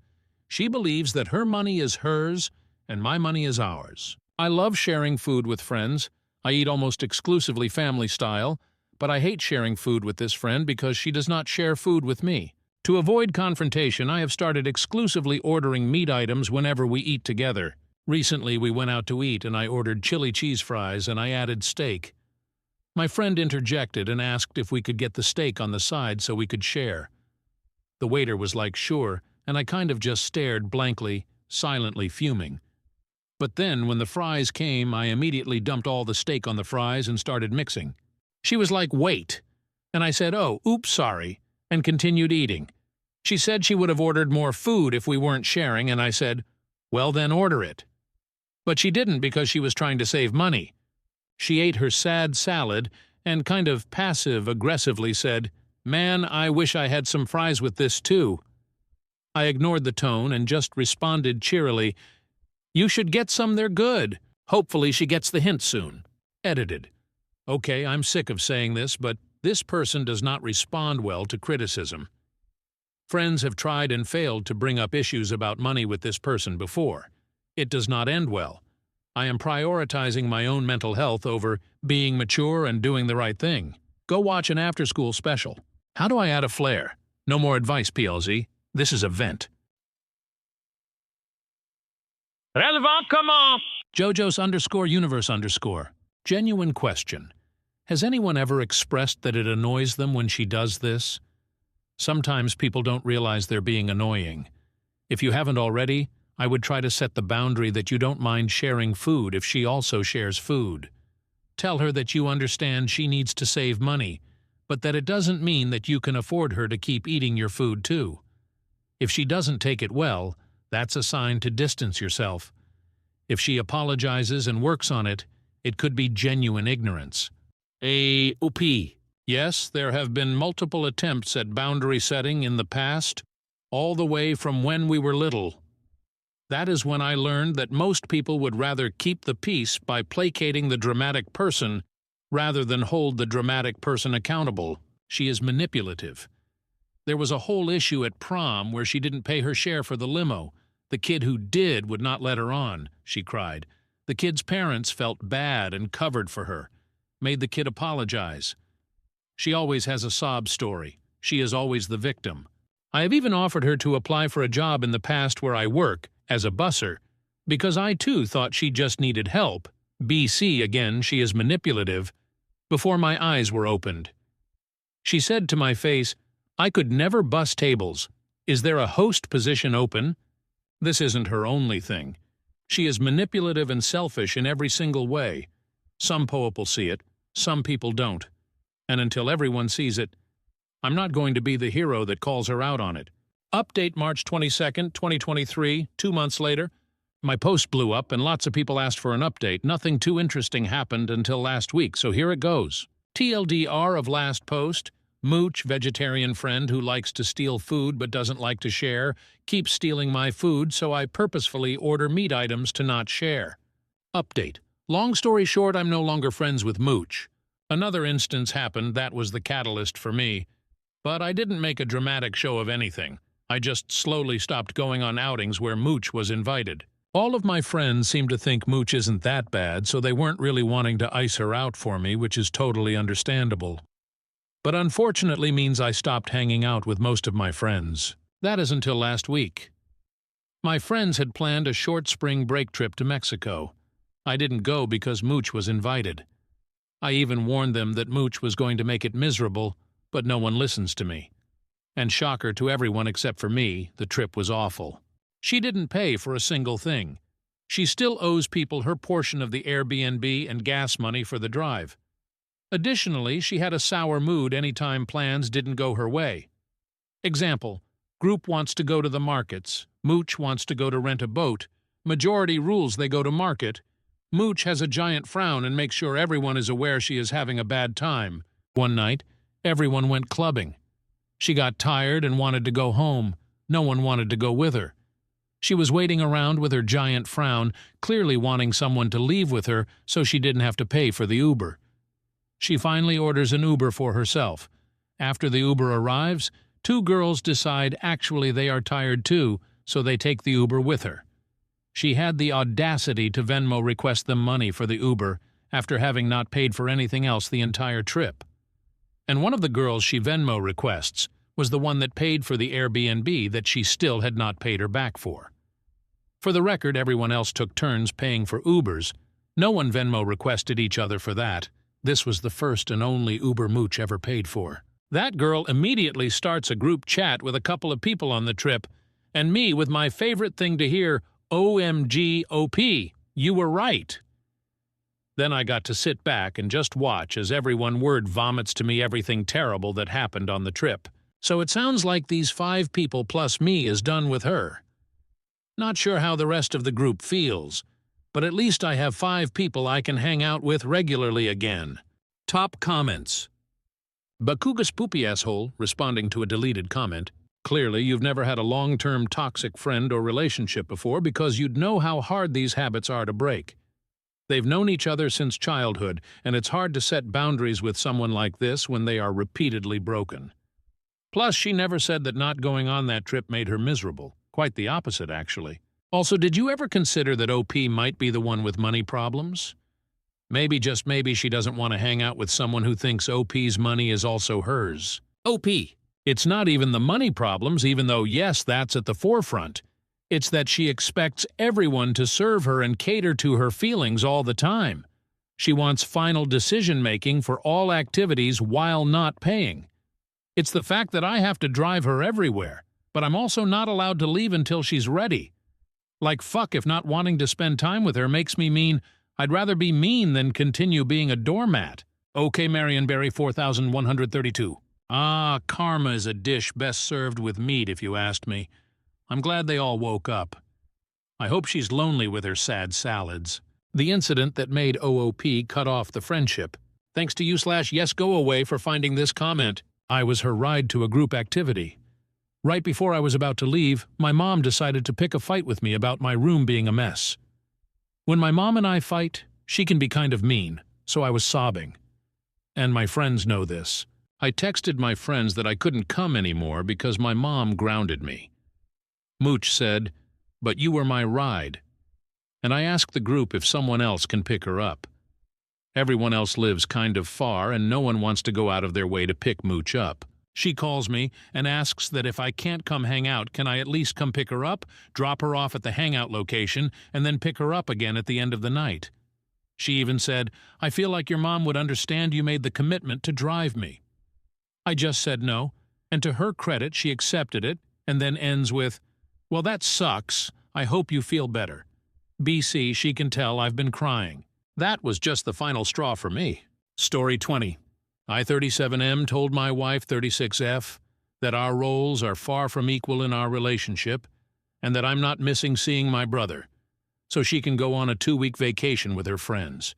She believes that her money is hers and my money is ours. I love sharing food with friends. I eat almost exclusively family style, but I hate sharing food with this friend because she does not share food with me. To avoid confrontation, I have started exclusively ordering meat items whenever we eat together. Recently, we went out to eat and I ordered chili cheese fries and I added steak. My friend interjected and asked if we could get the steak on the side so we could share. The waiter was like, sure, and I kind of just stared blankly, silently fuming. But then, when the fries came, I immediately dumped all the steak on the fries and started mixing. She was like, wait. And I said, oh, oops, sorry, and continued eating. She said she would have ordered more food if we weren't sharing, and I said, well, then order it. But she didn't because she was trying to save money. She ate her sad salad and kind of passive-aggressively said, man, I wish I had some fries with this too. I ignored the tone and just responded cheerily, you should get some, they're good. Hopefully she gets the hint soon. Edited. Okay, I'm sick of saying this, but this person does not respond well to criticism. Friends have tried and failed to bring up issues about money with this person before. It does not end well. I am prioritizing my own mental health over being mature and doing the right thing. Go watch an after-school special. How do I add a flare? No more advice, PLZ. This is a vent. Relevant, come on! JoJo's_universe_. Genuine question. Has anyone ever expressed that it annoys them when she does this? Sometimes people don't realize they're being annoying. If you haven't already, I would try to set the boundary that you don't mind sharing food if she also shares food. Tell her that you understand she needs to save money, but that it doesn't mean that you can afford her to keep eating your food too. If she doesn't take it well, that's a sign to distance yourself. If she apologizes and works on it, it could be genuine ignorance. OP. Yes, there have been multiple attempts at boundary setting in the past, all the way from when we were little. That is when I learned that most people would rather keep the peace by placating the dramatic person rather than hold the dramatic person accountable. She is manipulative. There was a whole issue at prom where she didn't pay her share for the limo. The kid who did would not let her on, she cried. The kid's parents felt bad and covered for her, made the kid apologize. She always has a sob story. She is always the victim. I have even offered her to apply for a job in the past where I work, as a busser, because I too thought she just needed help. BC again, she is manipulative, before my eyes were opened. She said to my face, "I could never bus tables. Is there a host position open?" This isn't her only thing. She is manipulative and selfish in every single way. Some people see it, some people don't. And until everyone sees it, I'm not going to be the hero that calls her out on it. Update March 22nd, 2023, 2 months later. My post blew up and lots of people asked for an update. Nothing too interesting happened until last week, so here it goes. TLDR of last post. Mooch, vegetarian friend who likes to steal food but doesn't like to share, keeps stealing my food, so I purposefully order meat items to not share. Update. Long story short, I'm no longer friends with Mooch. Another instance happened that was the catalyst for me. But I didn't make a dramatic show of anything. I just slowly stopped going on outings where Mooch was invited. All of my friends seem to think Mooch isn't that bad, so they weren't really wanting to ice her out for me, which is totally understandable. But unfortunately means I stopped hanging out with most of my friends. That is until last week. My friends had planned a short spring break trip to Mexico. I didn't go because Mooch was invited. I even warned them that Mooch was going to make it miserable, but no one listens to me. And shocker to everyone except for me, the trip was awful. She didn't pay for a single thing. She still owes people her portion of the Airbnb and gas money for the drive. Additionally, she had a sour mood anytime plans didn't go her way. Example, group wants to go to the markets, Mooch wants to go to rent a boat, majority rules they go to market, Mooch has a giant frown and makes sure everyone is aware she is having a bad time. One night, everyone went clubbing. She got tired and wanted to go home. No one wanted to go with her. She was waiting around with her giant frown, clearly wanting someone to leave with her so she didn't have to pay for the Uber. She finally orders an Uber for herself. After the Uber arrives, 2 girls decide actually they are tired too, so they take the Uber with her. She had the audacity to Venmo request them money for the Uber after having not paid for anything else the entire trip. And one of the girls she Venmo requests was the one that paid for the Airbnb that she still had not paid her back for. For the record, everyone else took turns paying for Ubers. No one Venmo requested each other for that. This was the first and only Uber Mooch ever paid for. That girl immediately starts a group chat with a couple of people on the trip, and me with my favorite thing to hear, OMG OP, you were right. Then I got to sit back and just watch as everyone word vomits to me everything terrible that happened on the trip. So it sounds like these 5 people plus me is done with her. Not sure how the rest of the group feels, but at least I have 5 people I can hang out with regularly again. Top comments. Bakugas Poopy Asshole, responding to a deleted comment. Clearly, you've never had a long-term toxic friend or relationship before because you'd know how hard these habits are to break. They've known each other since childhood, and it's hard to set boundaries with someone like this when they are repeatedly broken. Plus, she never said that not going on that trip made her miserable. Quite the opposite, actually. Also, did you ever consider that OP might be the one with money problems? Maybe, just maybe, she doesn't want to hang out with someone who thinks OP's money is also hers. OP. It's not even the money problems, even though, yes, that's at the forefront. It's that she expects everyone to serve her and cater to her feelings all the time. She wants final decision-making for all activities while not paying. It's the fact that I have to drive her everywhere, but I'm also not allowed to leave until she's ready. Like fuck if not wanting to spend time with her makes me mean. I'd rather be mean than continue being a doormat. Okay, Marionberry 4132. Ah, karma is a dish best served with meat if you asked me. I'm glad they all woke up. I hope she's lonely with her sad salads. The incident that made OOP cut off the friendship. Thanks to you/YesGoAway for finding this comment. I was her ride to a group activity. Right before I was about to leave, my mom decided to pick a fight with me about my room being a mess. When my mom and I fight, she can be kind of mean, so I was sobbing. And my friends know this. I texted my friends that I couldn't come anymore because my mom grounded me. Mooch said, "But you were my ride." And I asked the group if someone else can pick her up. Everyone else lives kind of far, and no one wants to go out of their way to pick Mooch up. She calls me and asks that if I can't come hang out, can I at least come pick her up, drop her off at the hangout location, and then pick her up again at the end of the night. She even said, "I feel like your mom would understand you made the commitment to drive me." I just said no, and to her credit, she accepted it, and then ends with, "Well, that sucks. I hope you feel better. BC, she can tell I've been crying." That was just the final straw for me. Story 20. I-37M told my wife 36F that our roles are far from equal in our relationship and that I'm not missing seeing my brother, so she can go on a 2-week vacation with her friends.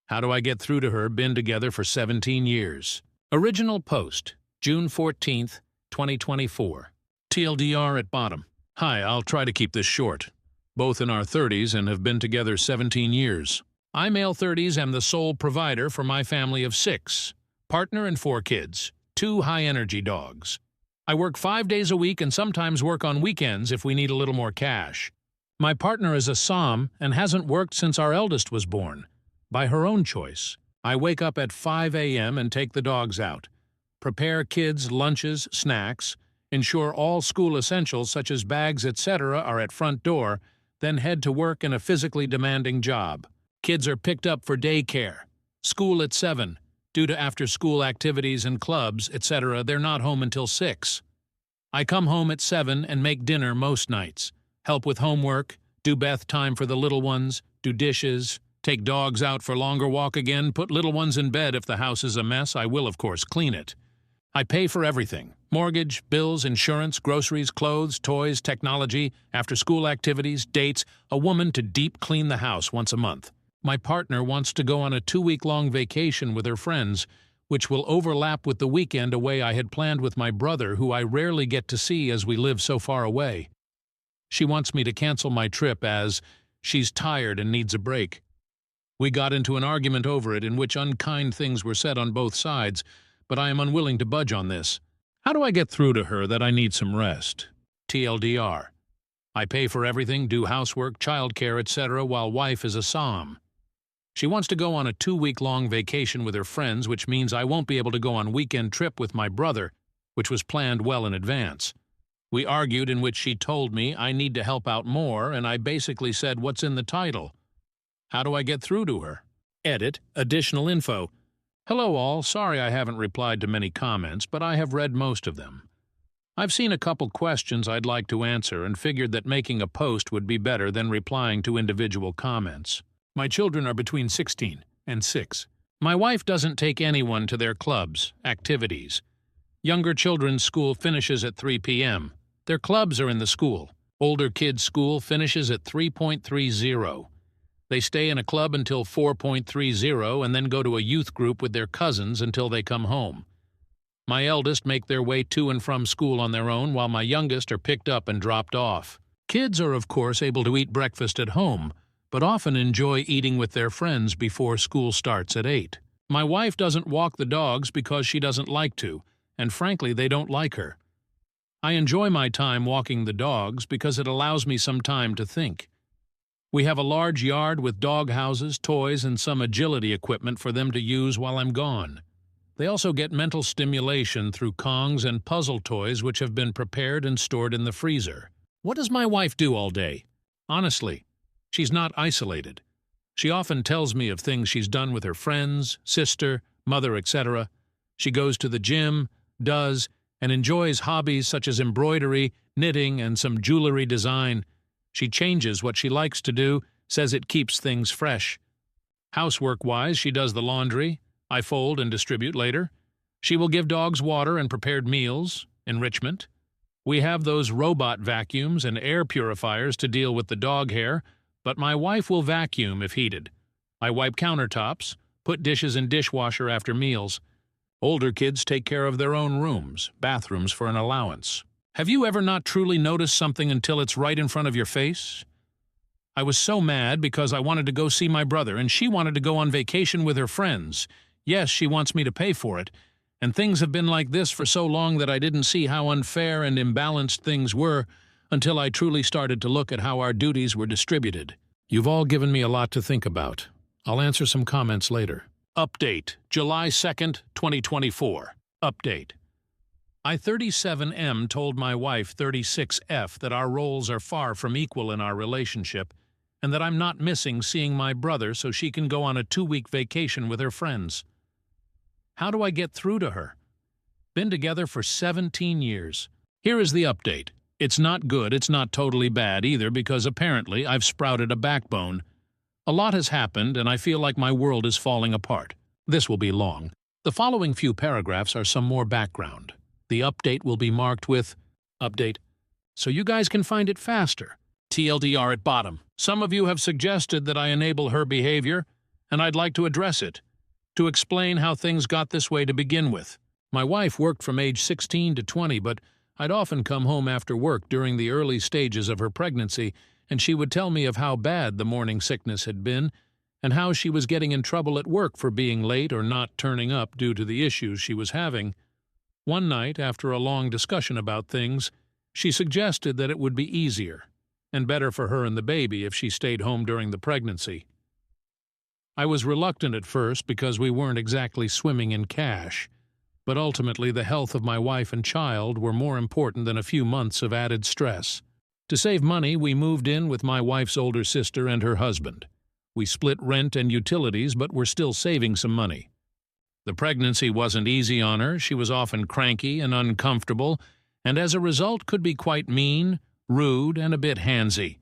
How do I get through to her? Been together for 17 years. Original post, June 14th, 2024. TLDR at bottom. Hi, I'll try to keep this short. Both in our 30s and have been together 17 years. I, male 30s, am the sole provider for my family of 6. Partner and 4 kids, 2 high-energy dogs. I work 5 days a week and sometimes work on weekends if we need a little more cash. My partner is a SOM and hasn't worked since our eldest was born, by her own choice. I wake up at 5 a.m. and take the dogs out, prepare kids' lunches, snacks, ensure all school essentials such as bags, etc. are at front door, then head to work in a physically demanding job. Kids are picked up for daycare. School at 7. Due to after-school activities and clubs, etc., they're not home until 6. I come home at 7 and make dinner most nights, help with homework, do bath time for the little ones, do dishes, take dogs out for longer walk again, put little ones in bed. If the house is a mess, I will, of course, clean it. I pay for everything: mortgage, bills, insurance, groceries, clothes, toys, technology, after-school activities, dates, a woman to deep clean the house once a month. My partner wants to go on a 2-week-long vacation with her friends, which will overlap with the weekend away I had planned with my brother, who I rarely get to see as we live so far away. She wants me to cancel my trip as she's tired and needs a break. We got into an argument over it in which unkind things were said on both sides, but I am unwilling to budge on this. How do I get through to her that I need some rest? TLDR. I pay for everything, do housework, childcare, etc., while wife is a SOM. She wants to go on a 2-week-long vacation with her friends, which means I won't be able to go on weekend trip with my brother, which was planned well in advance. We argued, in which she told me I need to help out more, and I basically said, "What's in the title?" How do I get through to her? Edit. Additional info. Hello all, sorry I haven't replied to many comments, but I have read most of them. I've seen a couple questions I'd like to answer and figured that making a post would be better than replying to individual comments. My children are between 16 and 6. My wife doesn't take anyone to their clubs, activities. Younger children's school finishes at 3 p.m. Their clubs are in the school. Older kids' school finishes at 3.30. They stay in a club until 4.30 and then go to a youth group with their cousins until they come home. My eldest make their way to and from school on their own, while my youngest are picked up and dropped off. Kids are, of course, able to eat breakfast at home, but often enjoy eating with their friends before school starts at 8. My wife doesn't walk the dogs because she doesn't like to, and frankly, they don't like her. I enjoy my time walking the dogs because it allows me some time to think. We have a large yard with dog houses, toys, and some agility equipment for them to use while I'm gone. They also get mental stimulation through Kongs and puzzle toys which have been prepared and stored in the freezer. What does my wife do all day? Honestly, she's not isolated. She often tells me of things she's done with her friends, sister, mother, etc. She goes to the gym, does, and enjoys hobbies such as embroidery, knitting, and some jewelry design. She changes what she likes to do, says it keeps things fresh. Housework-wise, she does the laundry. I fold and distribute later. She will give dogs water and prepared meals, enrichment. We have those robot vacuums and air purifiers to deal with the dog hair, but my wife will vacuum if heated. I wipe countertops, put dishes in dishwasher after meals. Older kids take care of their own rooms, bathrooms for an allowance. Have you ever not truly noticed something until it's right in front of your face? I was so mad because I wanted to go see my brother and she wanted to go on vacation with her friends. Yes, she wants me to pay for it, And things have been like this for so long that I didn't see how unfair and imbalanced things were until I truly started to look at how our duties were distributed. You've all given me a lot to think about. I'll answer some comments later. Update, July 2nd, 2024. Update. I 37M told my wife 36F that our roles are far from equal in our relationship and that I'm not missing seeing my brother so she can go on a 2-week vacation with her friends. How do I get through to her? Been together for 17 years. Here is the update. It's not good, it's not totally bad either, because apparently I've sprouted a backbone. A lot has happened and I feel like my world is falling apart. This will be long. The following few paragraphs are some more background. The update will be marked with update, so you guys can find it faster. TLDR at bottom. Some of you have suggested that I enable her behavior, and I'd like to address it, to explain how things got this way to begin with. My wife worked from age 16 to 20, but I'd often come home after work during the early stages of her pregnancy, and she would tell me of how bad the morning sickness had been, and how she was getting in trouble at work for being late or not turning up due to the issues she was having. One night, after a long discussion about things, she suggested that it would be easier and better for her and the baby if she stayed home during the pregnancy. I was reluctant at first because we weren't exactly swimming in cash, but ultimately the health of my wife and child were more important than a few months of added stress. To save money, we moved in with my wife's older sister and her husband. We split rent and utilities, but were still saving some money. The pregnancy wasn't easy on her. She was often cranky and uncomfortable, and as a result could be quite mean, rude, and a bit handsy.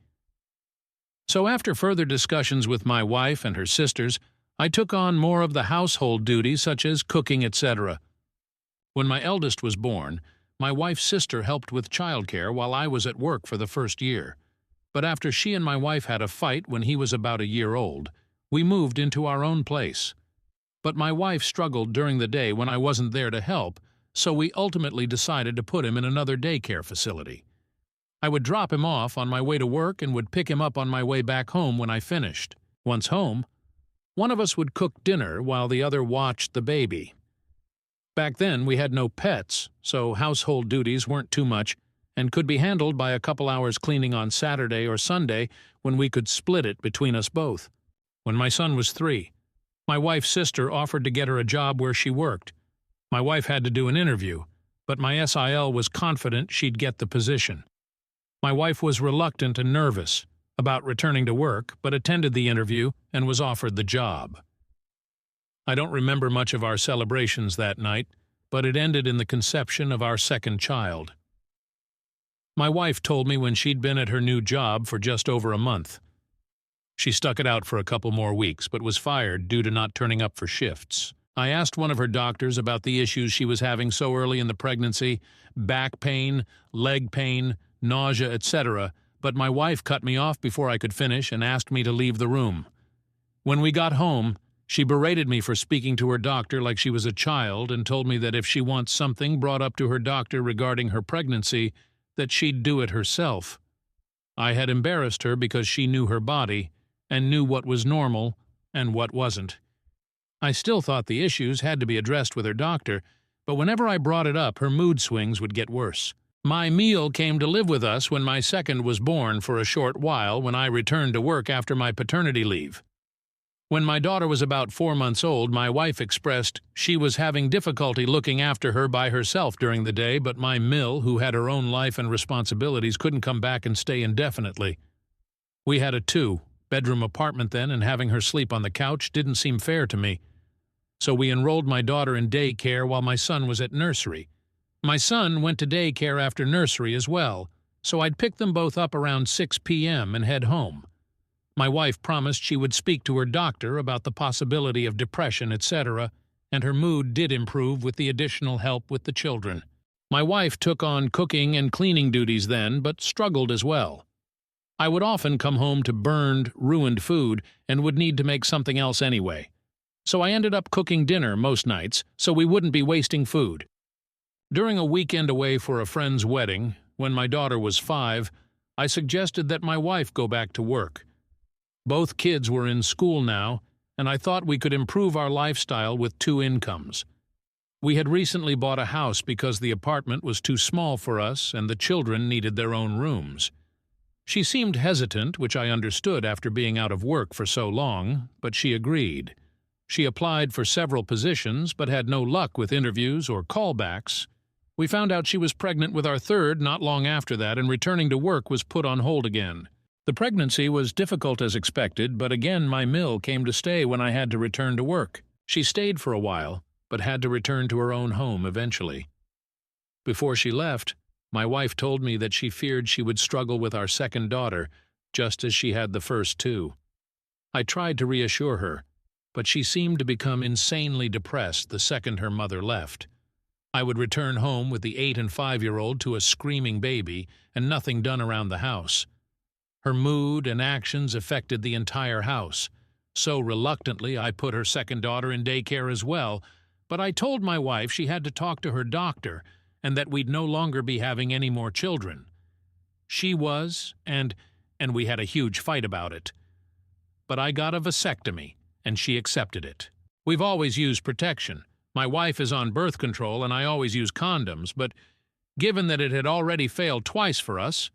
So after further discussions with my wife and her sisters, I took on more of the household duties such as cooking, etc. When my eldest was born, my wife's sister helped with childcare while I was at work for the first year. But after she and my wife had a fight when he was about a year old, we moved into our own place. But my wife struggled during the day when I wasn't there to help, so we ultimately decided to put him in another daycare facility. I would drop him off on my way to work and would pick him up on my way back home when I finished. Once home, one of us would cook dinner while the other watched the baby. Back then, we had no pets, so household duties weren't too much and could be handled by a couple hours cleaning on Saturday or Sunday when we could split it between us both. When my son was 3, my wife's sister offered to get her a job where she worked. My wife had to do an interview, but my SIL was confident she'd get the position. My wife was reluctant and nervous about returning to work, but attended the interview and was offered the job. I don't remember much of our celebrations that night, but it ended in the conception of our second child. My wife told me when she'd been at her new job for just over a month. She stuck it out for a couple more weeks, but was fired due to not turning up for shifts. I asked one of her doctors about the issues she was having so early in the pregnancy, back pain, leg pain, nausea, etc., but my wife cut me off before I could finish and asked me to leave the room. When we got home, she berated me for speaking to her doctor like she was a child and told me that if she wants something brought up to her doctor regarding her pregnancy, that she'd do it herself. I had embarrassed her because she knew her body and knew what was normal and what wasn't. I still thought the issues had to be addressed with her doctor, but whenever I brought it up, her mood swings would get worse. My meal came to live with us when my second was born for a short while when I returned to work after my paternity leave. When my daughter was about 4 months old, my wife expressed she was having difficulty looking after her by herself during the day, but my Mill, who had her own life and responsibilities, couldn't come back and stay indefinitely. We had a 2-bedroom apartment then, and having her sleep on the couch didn't seem fair to me. So we enrolled my daughter in daycare while my son was at nursery. My son went to daycare after nursery as well, so I'd pick them both up around 6 p.m. and head home. My wife promised she would speak to her doctor about the possibility of depression, etc., and her mood did improve with the additional help with the children. My wife took on cooking and cleaning duties then, but struggled as well. I would often come home to burned, ruined food and would need to make something else anyway. So I ended up cooking dinner most nights so we wouldn't be wasting food. During a weekend away for a friend's wedding, when my daughter was 5, I suggested that my wife go back to work. Both kids were in school now, and I thought we could improve our lifestyle with 2 incomes. We had recently bought a house because the apartment was too small for us and the children needed their own rooms. She seemed hesitant, which I understood after being out of work for so long, but she agreed. She applied for several positions but had no luck with interviews or callbacks. We found out she was pregnant with our third not long after that, and returning to work was put on hold again. The pregnancy was difficult as expected, but again my mill came to stay when I had to return to work. She stayed for a while, but had to return to her own home eventually. Before she left, my wife told me that she feared she would struggle with our second daughter, just as she had the first two. I tried to reassure her, but she seemed to become insanely depressed the second her mother left. I would return home with the 8- and 5-year-old to a screaming baby and nothing done around the house. Her mood and actions affected the entire house. So reluctantly, I put her second daughter in daycare as well, but I told my wife she had to talk to her doctor and that we'd no longer be having any more children. She was, and we had a huge fight about it. But I got a vasectomy, and she accepted it. We've always used protection. My wife is on birth control, and I always use condoms, but given that it had already failed twice for us,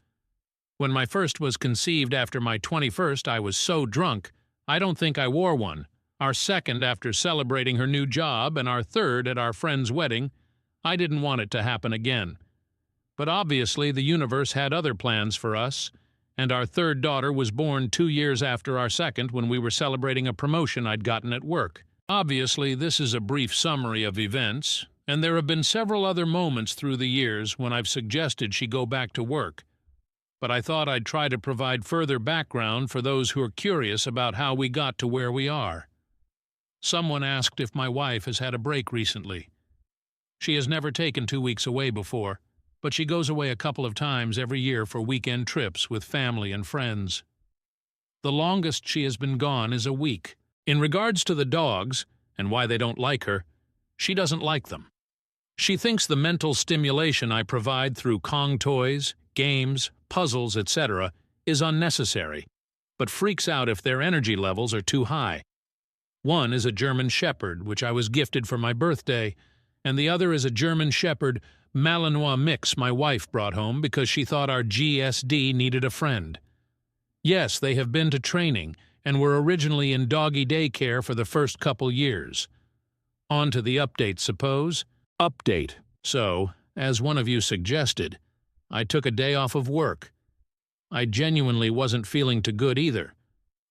when my first was conceived after my 21st, I was so drunk, I don't think I wore one. Our second after celebrating her new job, and our third at our friend's wedding, I didn't want it to happen again. But obviously the universe had other plans for us, and our third daughter was born 2 years after our second when we were celebrating a promotion I'd gotten at work. Obviously, this is a brief summary of events, and there have been several other moments through the years when I've suggested she go back to work. But I thought I'd try to provide further background for those who are curious about how we got to where we are. Someone asked if my wife has had a break recently. She has never taken 2 weeks away before, but she goes away a couple of times every year for weekend trips with family and friends. The longest she has been gone is a week. In regards to the dogs, and why they don't like her, she doesn't like them. She thinks the mental stimulation I provide through Kong toys, games, puzzles, etc. is unnecessary, but freaks out if their energy levels are too high. One is a German Shepherd, which I was gifted for my birthday, and the other is a German Shepherd Malinois mix my wife brought home because she thought our GSD needed a friend. Yes, they have been to training and were originally in doggy daycare for the first couple years. On to the update, suppose. Update. So, as one of you suggested, I took a day off of work. I genuinely wasn't feeling too good either,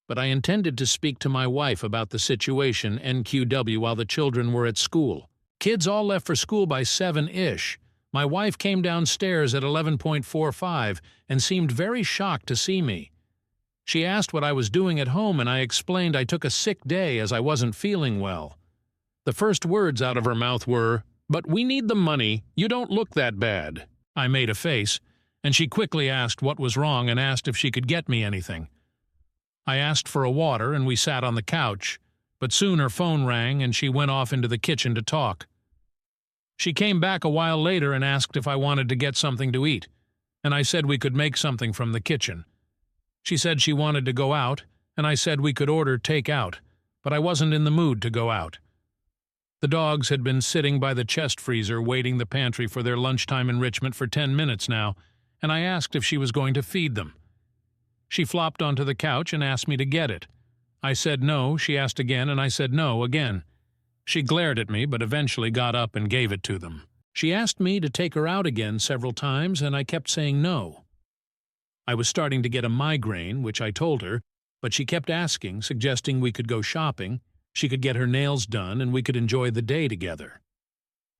but I intended to speak to my wife about the situation NQW while the children were at school. Kids all left for school by 7-ish. My wife came downstairs at 11:45 and seemed very shocked to see me. She asked what I was doing at home, and I explained I took a sick day as I wasn't feeling well. The first words out of her mouth were, "But we need the money. You don't look that bad." I made a face, and she quickly asked what was wrong and asked if she could get me anything. I asked for a water, and we sat on the couch, but soon her phone rang and she went off into the kitchen to talk. She came back a while later and asked if I wanted to get something to eat, and I said we could make something from the kitchen. She said she wanted to go out, and I said we could order takeout, but I wasn't in the mood to go out. The dogs had been sitting by the chest freezer waiting the pantry for their lunchtime enrichment for 10 minutes now, and I asked if she was going to feed them. She flopped onto the couch and asked me to get it. I said no, she asked again, and I said no again. She glared at me, but eventually got up and gave it to them. She asked me to take her out again several times, and I kept saying no. I was starting to get a migraine, which I told her, but she kept asking, suggesting we could go shopping, she could get her nails done, and we could enjoy the day together.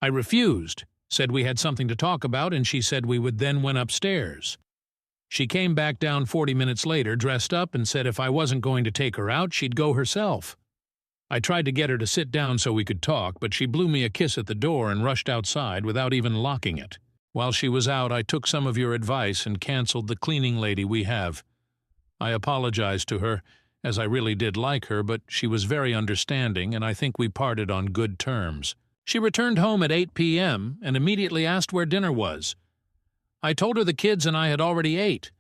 I refused, said we had something to talk about, and she said we would then went upstairs. She came back down 40 minutes later, dressed up, and said if I wasn't going to take her out, she'd go herself. I tried to get her to sit down so we could talk, but she blew me a kiss at the door and rushed outside without even locking it. While she was out, I took some of your advice and canceled the cleaning lady we have. I apologized to her, as I really did like her, but she was very understanding, and I think we parted on good terms. She returned home at 8 p.m. and immediately asked where dinner was. I told her the kids and I had already ate.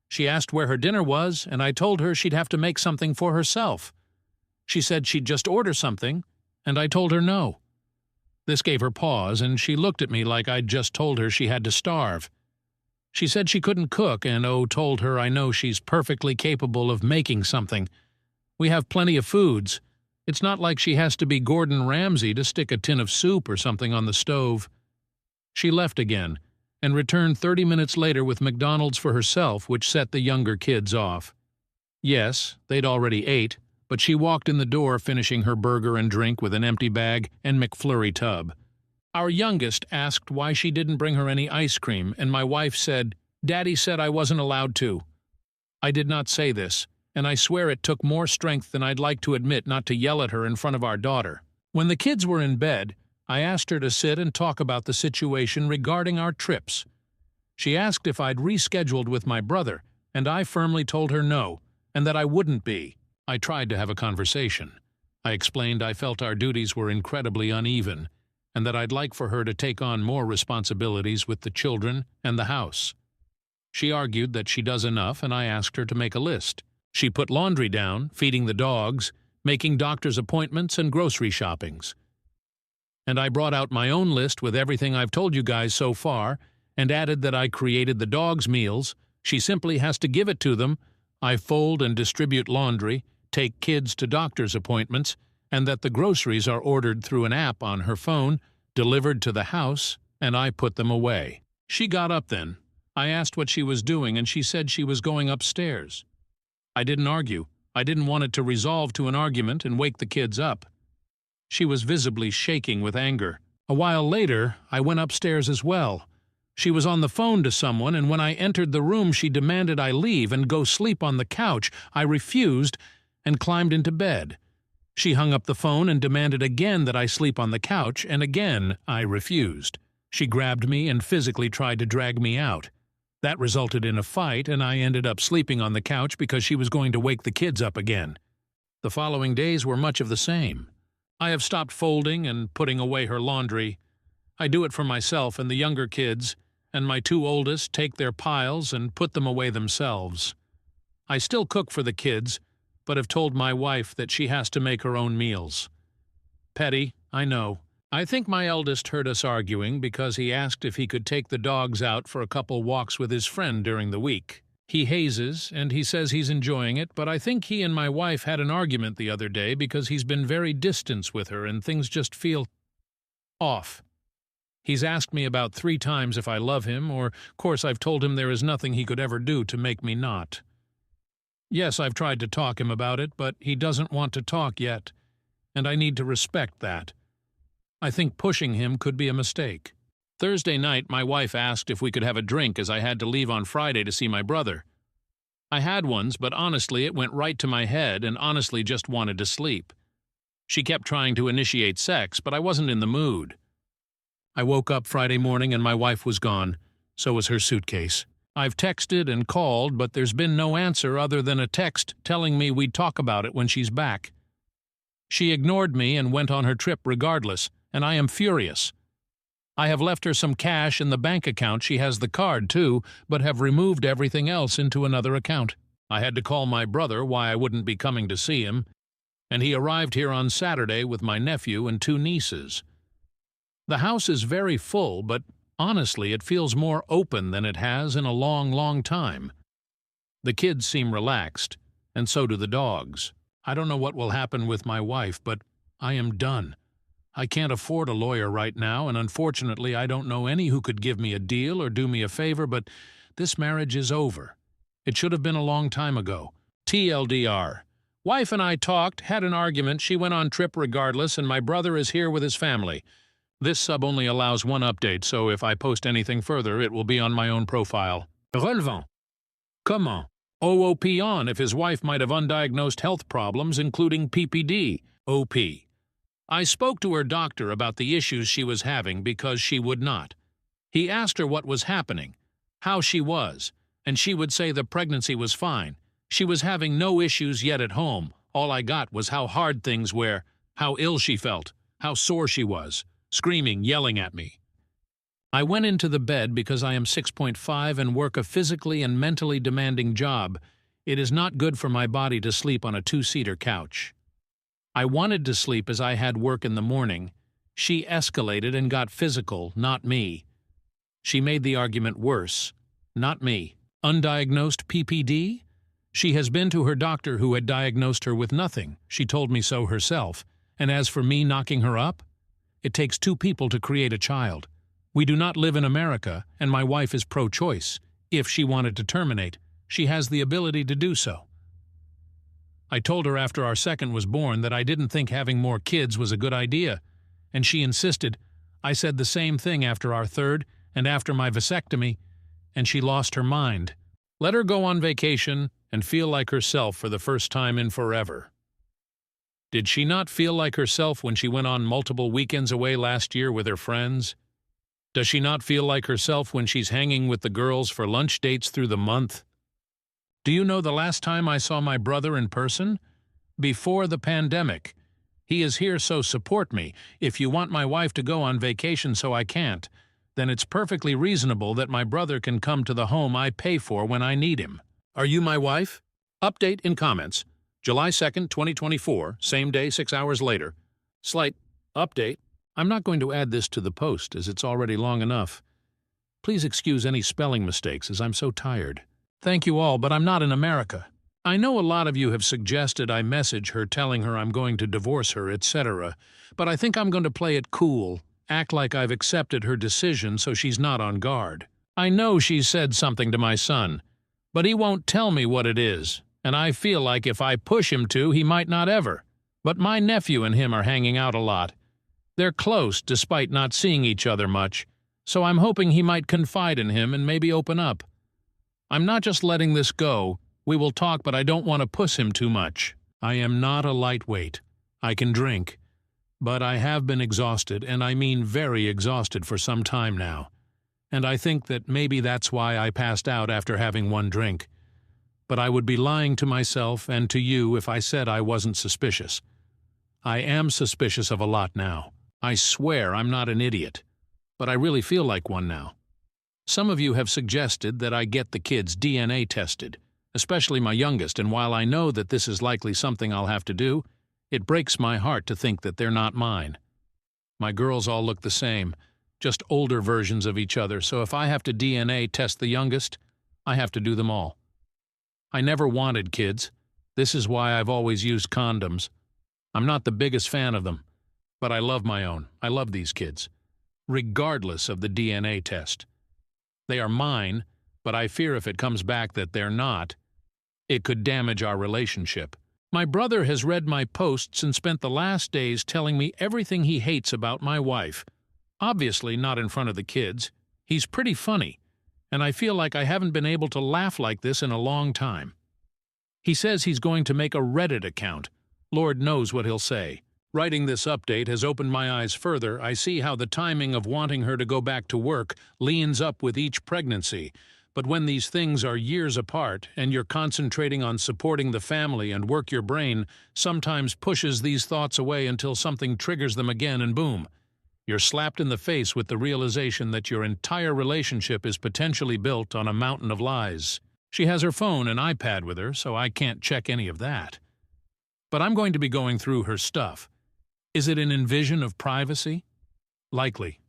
She asked where her dinner was, and I told her she'd have to make something for herself. She said she'd just order something, and I told her no. This gave her pause, and she looked at me like I'd just told her she had to starve. She said she couldn't cook, and told her I know she's perfectly capable of making something. We have plenty of foods. It's not like she has to be Gordon Ramsay to stick a tin of soup or something on the stove. She left again, and returned 30 minutes later with McDonald's for herself, which set the younger kids off. Yes, they'd already ate, but she walked in the door finishing her burger and drink with an empty bag and McFlurry tub. Our youngest asked why she didn't bring her any ice cream, and my wife said, "Daddy said I wasn't allowed to." I did not say this, and I swear it took more strength than I'd like to admit not to yell at her in front of our daughter. When the kids were in bed, I asked her to sit and talk about the situation regarding our trips. She asked if I'd rescheduled with my brother, and I firmly told her no, and that I wouldn't be. I tried to have a conversation. I explained I felt our duties were incredibly uneven, and that I'd like for her to take on more responsibilities with the children and the house. She argued that she does enough, and I asked her to make a list. She put laundry down, feeding the dogs, making doctor's appointments and grocery shoppings. And I brought out my own list with everything I've told you guys so far, and added that I created the dogs' meals. She simply has to give it to them. I fold and distribute laundry, take kids to doctor's appointments, and that the groceries are ordered through an app on her phone, delivered to the house, and I put them away. She got up then. I asked what she was doing, and she said she was going upstairs. I didn't argue. I didn't want it to resolve to an argument and wake the kids up. She was visibly shaking with anger. A while later, I went upstairs as well. She was on the phone to someone, and when I entered the room she demanded I leave and go sleep on the couch. I refused and climbed into bed. She hung up the phone and demanded again that I sleep on the couch, and again I refused. She grabbed me and physically tried to drag me out. That resulted in a fight, and I ended up sleeping on the couch because she was going to wake the kids up again. The following days were much of the same. I have stopped folding and putting away her laundry. I do it for myself and the younger kids, and my two oldest take their piles and put them away themselves. I still cook for the kids, but have told my wife that she has to make her own meals. Petty, I know. I think my eldest heard us arguing because he asked if he could take the dogs out for a couple walks with his friend during the week. He hazes, and he says he's enjoying it, but I think he and my wife had an argument the other day because he's been very distant with her and things just feel off. He's asked me about 3 times if I love him, of course I've told him there is nothing he could ever do to make me not. Yes, I've tried to talk him about it, but he doesn't want to talk yet, and I need to respect that. I think pushing him could be a mistake. Thursday night, my wife asked if we could have a drink as I had to leave on Friday to see my brother. I had ones, but honestly it went right to my head and honestly just wanted to sleep. She kept trying to initiate sex, but I wasn't in the mood. I woke up Friday morning and my wife was gone. So was her suitcase. I've texted and called, but there's been no answer other than a text telling me we'd talk about it when she's back. She ignored me and went on her trip regardless, and I am furious. I have left her some cash in the bank account. She has the card too, but have removed everything else into another account. I had to call my brother why I wouldn't be coming to see him, and he arrived here on Saturday with my nephew and 2 nieces. The house is very full, but honestly it feels more open than it has in a long, long time. The kids seem relaxed, and so do the dogs. I don't know what will happen with my wife, but I am done. I can't afford a lawyer right now, and unfortunately I don't know any who could give me a deal or do me a favor, but this marriage is over. It should have been a long time ago. TLDR. Wife and I talked, had an argument, she went on trip regardless, and my brother is here with his family. This sub only allows 1 update, so if I post anything further, it will be on my own profile. Relevant. Comment. OOP on if his wife might have undiagnosed health problems, including PPD. OP. I spoke to her doctor about the issues she was having because she would not. He asked her what was happening, how she was, and she would say the pregnancy was fine. She was having no issues yet at home. All I got was how hard things were, how ill she felt, how sore she was, screaming, yelling at me. I went into the bed because I am 6.5 and work a physically and mentally demanding job. It is not good for my body to sleep on a 2-seater couch. I wanted to sleep as I had work in the morning, She escalated and got physical, not me. She made the argument worse, not me. Undiagnosed PPD? She has been to her doctor who had diagnosed her with nothing. She told me so herself. And as for me knocking her up? It takes two people to create a child. We do not live in America, and my wife is pro-choice. If she wanted to terminate, she has the ability to do so. I told her after our second was born that I didn't think having more kids was a good idea, and she insisted. I said the same thing after our third and after my vasectomy, and she lost her mind. Let her go on vacation and feel like herself for the first time in forever. Did she not feel like herself when she went on multiple weekends away last year with her friends? Does she not feel like herself when she's hanging with the girls for lunch dates through the month? Do you know the last time I saw my brother in person? Before the pandemic. He is here, so support me. If you want my wife to go on vacation so I can't, then it's perfectly reasonable that my brother can come to the home I pay for when I need him. Are you my wife? Update in comments. July 2nd, 2024, same day, 6 hours later. Slight update. I'm not going to add this to the post as it's already long enough. Please excuse any spelling mistakes as I'm so tired. Thank you all, but I'm not in America. I know a lot of you have suggested I message her telling her I'm going to divorce her, etc., but I think I'm going to play it cool, act like I've accepted her decision so she's not on guard. I know she said something to my son, but he won't tell me what it is, and I feel like if I push him to, he might not ever. But my nephew and him are hanging out a lot. They're close despite not seeing each other much, so I'm hoping he might confide in him and maybe open up. I'm not just letting this go. We will talk, but I don't want to push him too much. I am not a lightweight. I can drink. But I have been exhausted, and I mean very exhausted for some time now. And I think that maybe that's why I passed out after having one drink. But I would be lying to myself and to you if I said I wasn't suspicious. I am suspicious of a lot now. I swear I'm not an idiot. But I really feel like one now. Some of you have suggested that I get the kids DNA tested, especially my youngest, and while I know that this is likely something I'll have to do, it breaks my heart to think that they're not mine. My girls all look the same, just older versions of each other, so if I have to DNA test the youngest, I have to do them all. I never wanted kids. This is why I've always used condoms. I'm not the biggest fan of them, but I love my own. I love these kids, regardless of the DNA test. They are mine, but I fear if it comes back that they're not, it could damage our relationship. My brother has read my posts and spent the last days telling me everything he hates about my wife. Obviously not in front of the kids. He's pretty funny, and I feel like I haven't been able to laugh like this in a long time. He says he's going to make a Reddit account. Lord knows what he'll say. Writing this update has opened my eyes further. I see how the timing of wanting her to go back to work leans up with each pregnancy. But when these things are years apart and you're concentrating on supporting the family and work your brain sometimes pushes these thoughts away until something triggers them again and boom. You're slapped in the face with the realization that your entire relationship is potentially built on a mountain of lies. She has her phone and iPad with her, so I can't check any of that. But I'm going to be going through her stuff. Is it an invasion of privacy? Likely.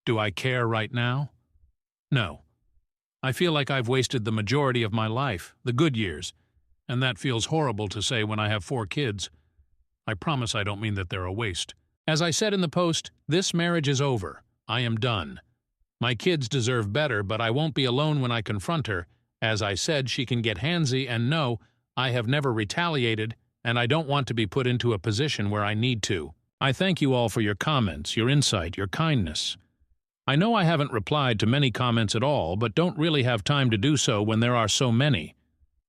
Do I care right now? No. I feel like I've wasted the majority of my life, the good years, and that feels horrible to say when I have 4 kids. I promise I don't mean that they're a waste. As I said in the post, this marriage is over. I am done. My kids deserve better, but I won't be alone when I confront her. As I said, she can get handsy, and no, I have never retaliated, and I don't want to be put into a position where I need to. I thank you all for your comments, your insight, your kindness. I know I haven't replied to many comments at all, but don't really have time to do so when there are so many.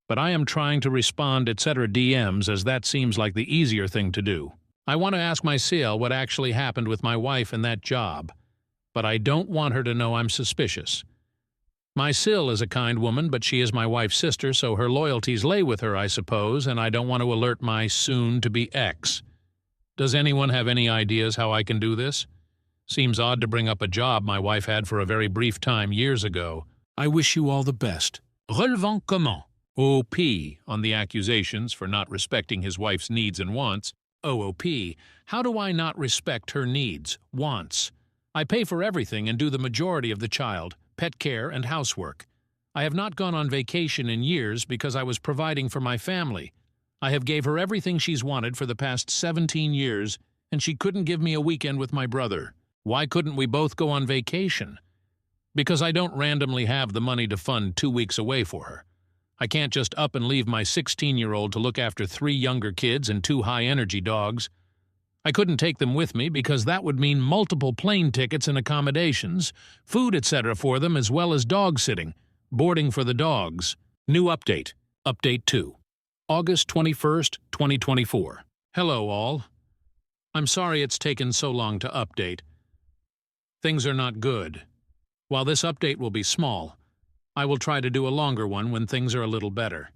But I am trying to respond, etc. DMs, as that seems like the easier thing to do. I want to ask my CL what actually happened with my wife and that job, but I don't want her to know I'm suspicious. My Sil is a kind woman, but she is my wife's sister, so her loyalties lay with her, I suppose, and I don't want to alert my soon-to-be ex. Does anyone have any ideas how I can do this? Seems odd to bring up a job my wife had for a very brief time years ago. I wish you all the best. Relevant comment? OP on the accusations for not respecting his wife's needs and wants. OOP, how do I not respect her needs, wants? I pay for everything and do the majority of the child, pet care, and housework. I have not gone on vacation in years because I was providing for my family. I have gave her everything she's wanted for the past 17 years, and she couldn't give me a weekend with my brother. Why couldn't we both go on vacation? Because I don't randomly have the money to fund 2 weeks away for her. I can't just up and leave my 16-year-old to look after 3 younger kids and 2 high-energy dogs. I couldn't take them with me because that would mean multiple plane tickets and accommodations, food, etc. for them, as well as dog sitting, boarding for the dogs. New update. Update 2. August 21st, 2024. Hello all. I'm sorry it's taken so long to update. Things are not good. While this update will be small, I will try to do a longer one when things are a little better.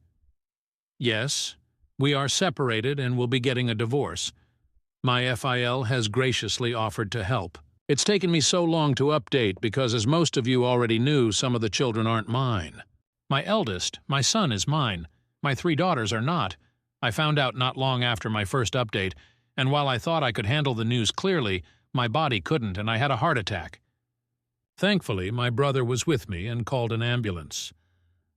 Yes, we are separated and will be getting a divorce. My FIL has graciously offered to help. It's taken me so long to update because, as most of you already knew, some of the children aren't mine. My eldest, my son, is mine. My 3 daughters are not. I found out not long after my first update, and while I thought I could handle the news clearly, my body couldn't and I had a heart attack. Thankfully, my brother was with me and called an ambulance.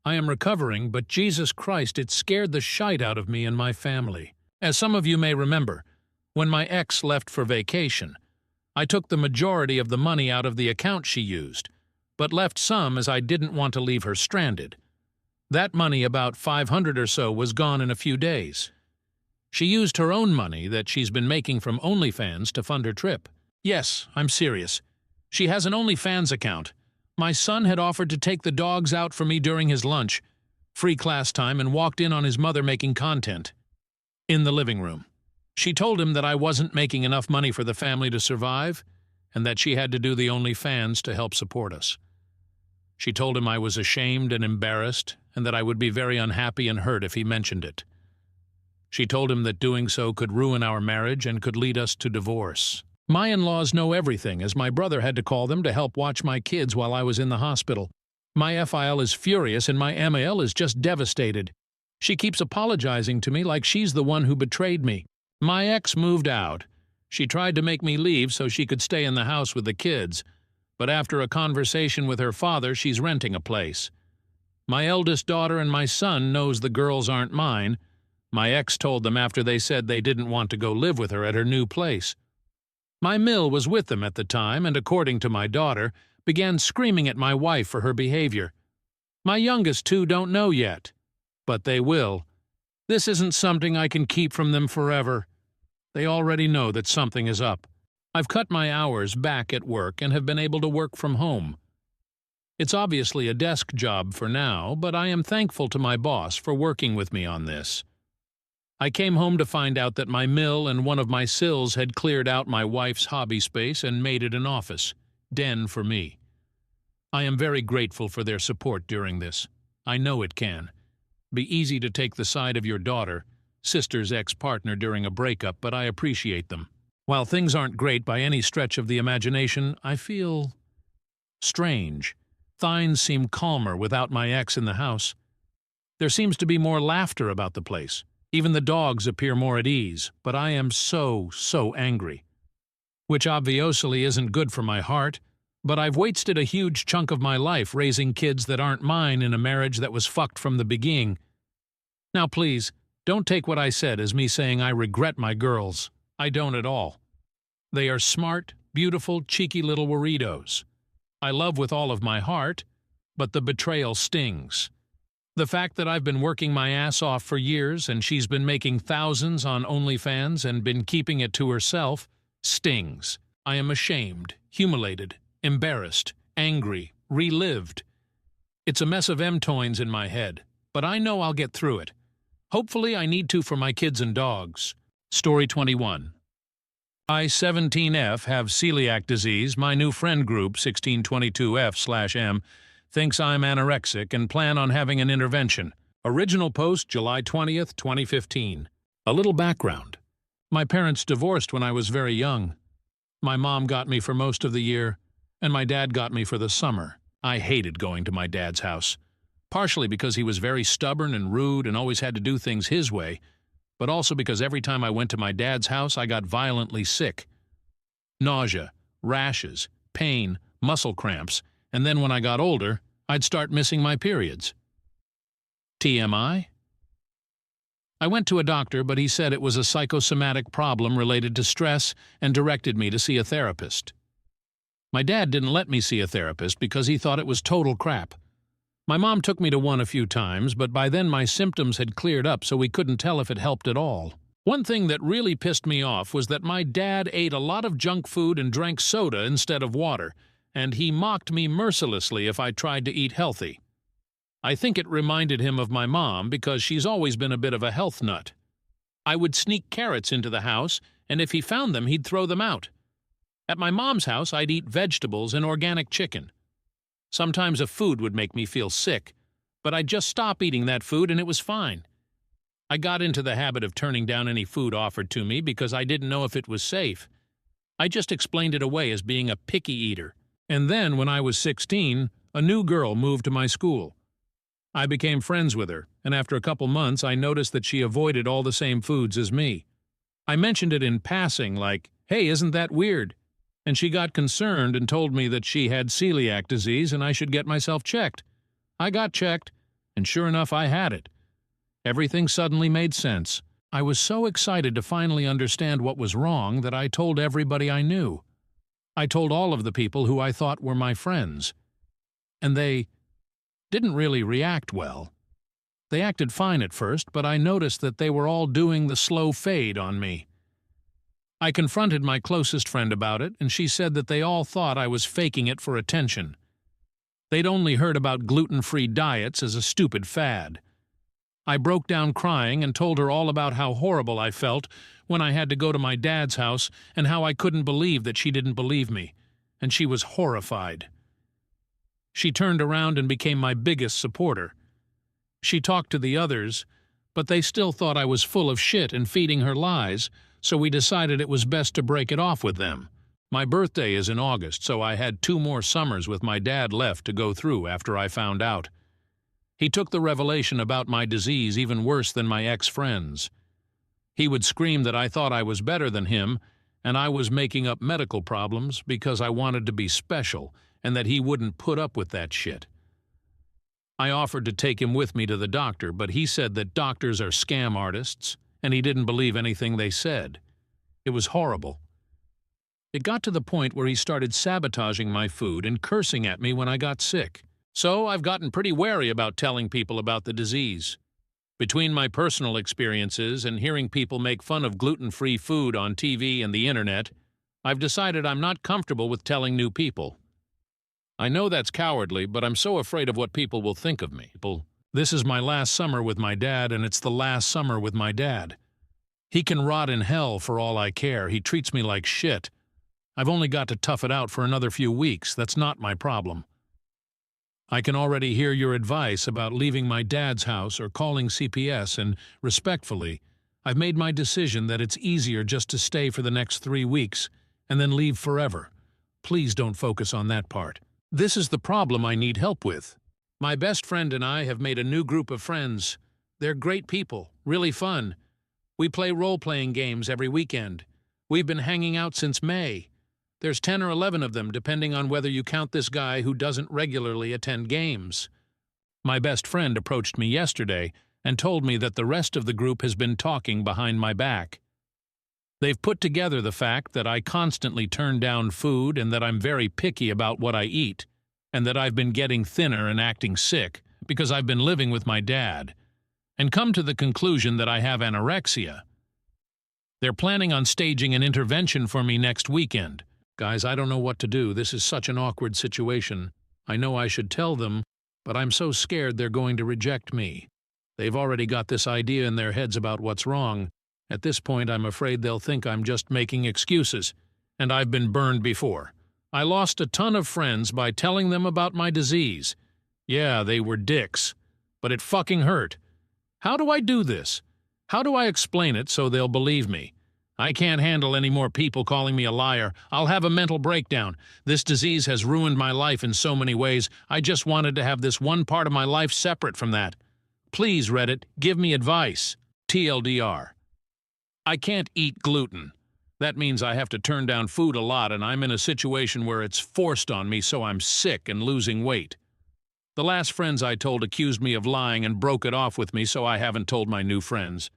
I am recovering, but Jesus Christ, it scared the shite out of me and my family. As some of you may remember, when my ex left for vacation, I took the majority of the money out of the account she used, but left some as I didn't want to leave her stranded. That money, about $500 or so, was gone in a few days. She used her own money that she's been making from OnlyFans to fund her trip. Yes, I'm serious. She has an OnlyFans account. My son had offered to take the dogs out for me during his lunch, free class time, and walked in on his mother making content. In the living room. She told him that I wasn't making enough money for the family to survive, and that she had to do the OnlyFans to help support us. She told him I was ashamed and embarrassed, and that I would be very unhappy and hurt if he mentioned it. She told him that doing so could ruin our marriage and could lead us to divorce. My in-laws know everything, as my brother had to call them to help watch my kids while I was in the hospital. My FIL is furious and my MAL is just devastated. She keeps apologizing to me like she's the one who betrayed me. My ex moved out. She tried to make me leave so she could stay in the house with the kids, but after a conversation with her father, she's renting a place. My eldest daughter and my son knows the girls aren't mine. My ex told them after they said they didn't want to go live with her at her new place. My mill was with them at the time and, according to my daughter, began screaming at my wife for her behavior. My youngest 2 don't know yet, but they will. This isn't something I can keep from them forever. They already know that something is up. I've cut my hours back at work and have been able to work from home. It's obviously a desk job for now, but I am thankful to my boss for working with me on this. I came home to find out that my mill and one of my sills had cleared out my wife's hobby space and made it an office, den for me. I am very grateful for their support during this. I know it can be easy to take the side of your daughter, sister's ex-partner during a breakup, but I appreciate them. While things aren't great by any stretch of the imagination, I feel strange. Things seem calmer without my ex in the house. There seems to be more laughter about the place. Even the dogs appear more at ease, but I am so angry. Which obviously isn't good for my heart, but I've wasted a huge chunk of my life raising kids that aren't mine in a marriage that was fucked from the beginning. Now please, don't take what I said as me saying I regret my girls. I don't at all. They are smart, beautiful, cheeky little weirdos. I love with all of my heart, but the betrayal stings. The fact that I've been working my ass off for years and she's been making thousands on OnlyFans and been keeping it to herself stings. I am ashamed, humiliated, embarrassed, angry, relived. It's a mess of M-toins in my head, but I know I'll get through it. Hopefully I need to for my kids and dogs. Story 21. I, 17F, have celiac disease. My new friend group, 1622F/M, thinks I'm anorexic and plan on having an intervention. Original post July 20th, 2015. A little background. My parents divorced when I was very young. My mom got me for most of the year, and my dad got me for the summer. I hated going to my dad's house, partially because he was very stubborn and rude and always had to do things his way, but also because every time I went to my dad's house, I got violently sick. Nausea, rashes, pain, muscle cramps, and then when I got older, I'd start missing my periods. TMI? I went to a doctor, but he said it was a psychosomatic problem related to stress and directed me to see a therapist. My dad didn't let me see a therapist because he thought it was total crap. My mom took me to one a few times, but by then my symptoms had cleared up, so we couldn't tell if it helped at all. One thing that really pissed me off was that my dad ate a lot of junk food and drank soda instead of water, and he mocked me mercilessly if I tried to eat healthy. I think it reminded him of my mom because she's always been a bit of a health nut. I would sneak carrots into the house, and if he found them, he'd throw them out. At my mom's house, I'd eat vegetables and organic chicken. Sometimes a food would make me feel sick, but I'd just stop eating that food and it was fine. I got into the habit of turning down any food offered to me because I didn't know if it was safe. I just explained it away as being a picky eater. And then, when I was 16, a new girl moved to my school. I became friends with her, and after a couple months I noticed that she avoided all the same foods as me. I mentioned it in passing, like, "Hey, isn't that weird?" And she got concerned and told me that she had celiac disease and I should get myself checked. I got checked, and sure enough I had it. Everything suddenly made sense. I was so excited to finally understand what was wrong that I told everybody I knew. I told all of the people who I thought were my friends. And they didn't really react well. They acted fine at first, but I noticed that they were all doing the slow fade on me. I confronted my closest friend about it, and she said that they all thought I was faking it for attention. They'd only heard about gluten-free diets as a stupid fad. I broke down crying and told her all about how horrible I felt when I had to go to my dad's house and how I couldn't believe that she didn't believe me, and she was horrified. She turned around and became my biggest supporter. She talked to the others, but they still thought I was full of shit and feeding her lies, so we decided it was best to break it off with them. My birthday is in August, so I had 2 more summers with my dad left to go through after I found out. He took the revelation about my disease even worse than my ex-friends. He would scream that I thought I was better than him, and I was making up medical problems because I wanted to be special, and that he wouldn't put up with that shit. I offered to take him with me to the doctor, but he said that doctors are scam artists, and he didn't believe anything they said. It was horrible. It got to the point where he started sabotaging my food and cursing at me when I got sick. So I've gotten pretty wary about telling people about the disease. Between my personal experiences and hearing people make fun of gluten-free food on TV and the internet, I've decided I'm not comfortable with telling new people. I know that's cowardly, but I'm so afraid of what people will think of me. This is my last summer with my dad, and it's the last summer with my dad. He can rot in hell for all I care. He treats me like shit. I've only got to tough it out for another few weeks. That's not my problem. I can already hear your advice about leaving my dad's house or calling CPS, and respectfully, I've made my decision that it's easier just to stay for the next 3 weeks and then leave forever. Please don't focus on that part. This is the problem I need help with. My best friend and I have made a new group of friends. They're great people, really fun. We play role-playing games every weekend. We've been hanging out since May. There's 10 or 11 of them, depending on whether you count this guy who doesn't regularly attend games. My best friend approached me yesterday and told me that the rest of the group has been talking behind my back. They've put together the fact that I constantly turn down food and that I'm very picky about what I eat, and that I've been getting thinner and acting sick because I've been living with my dad, and come to the conclusion that I have anorexia. They're planning on staging an intervention for me next weekend. Guys, I don't know what to do. This is such an awkward situation. I know I should tell them, but I'm so scared they're going to reject me. They've already got this idea in their heads about what's wrong. At this point, I'm afraid they'll think I'm just making excuses, and I've been burned before. I lost a ton of friends by telling them about my disease. Yeah, they were dicks, but it fucking hurt. How do I do this? How do I explain it so they'll believe me? I can't handle any more people calling me a liar. I'll have a mental breakdown. This disease has ruined my life in so many ways. I just wanted to have this one part of my life separate from that. Please, Reddit, give me advice. TLDR. I can't eat gluten. That means I have to turn down food a lot, and I'm in a situation where it's forced on me, so I'm sick and losing weight. The last friends I told accused me of lying and broke it off with me, so I haven't told my new friends.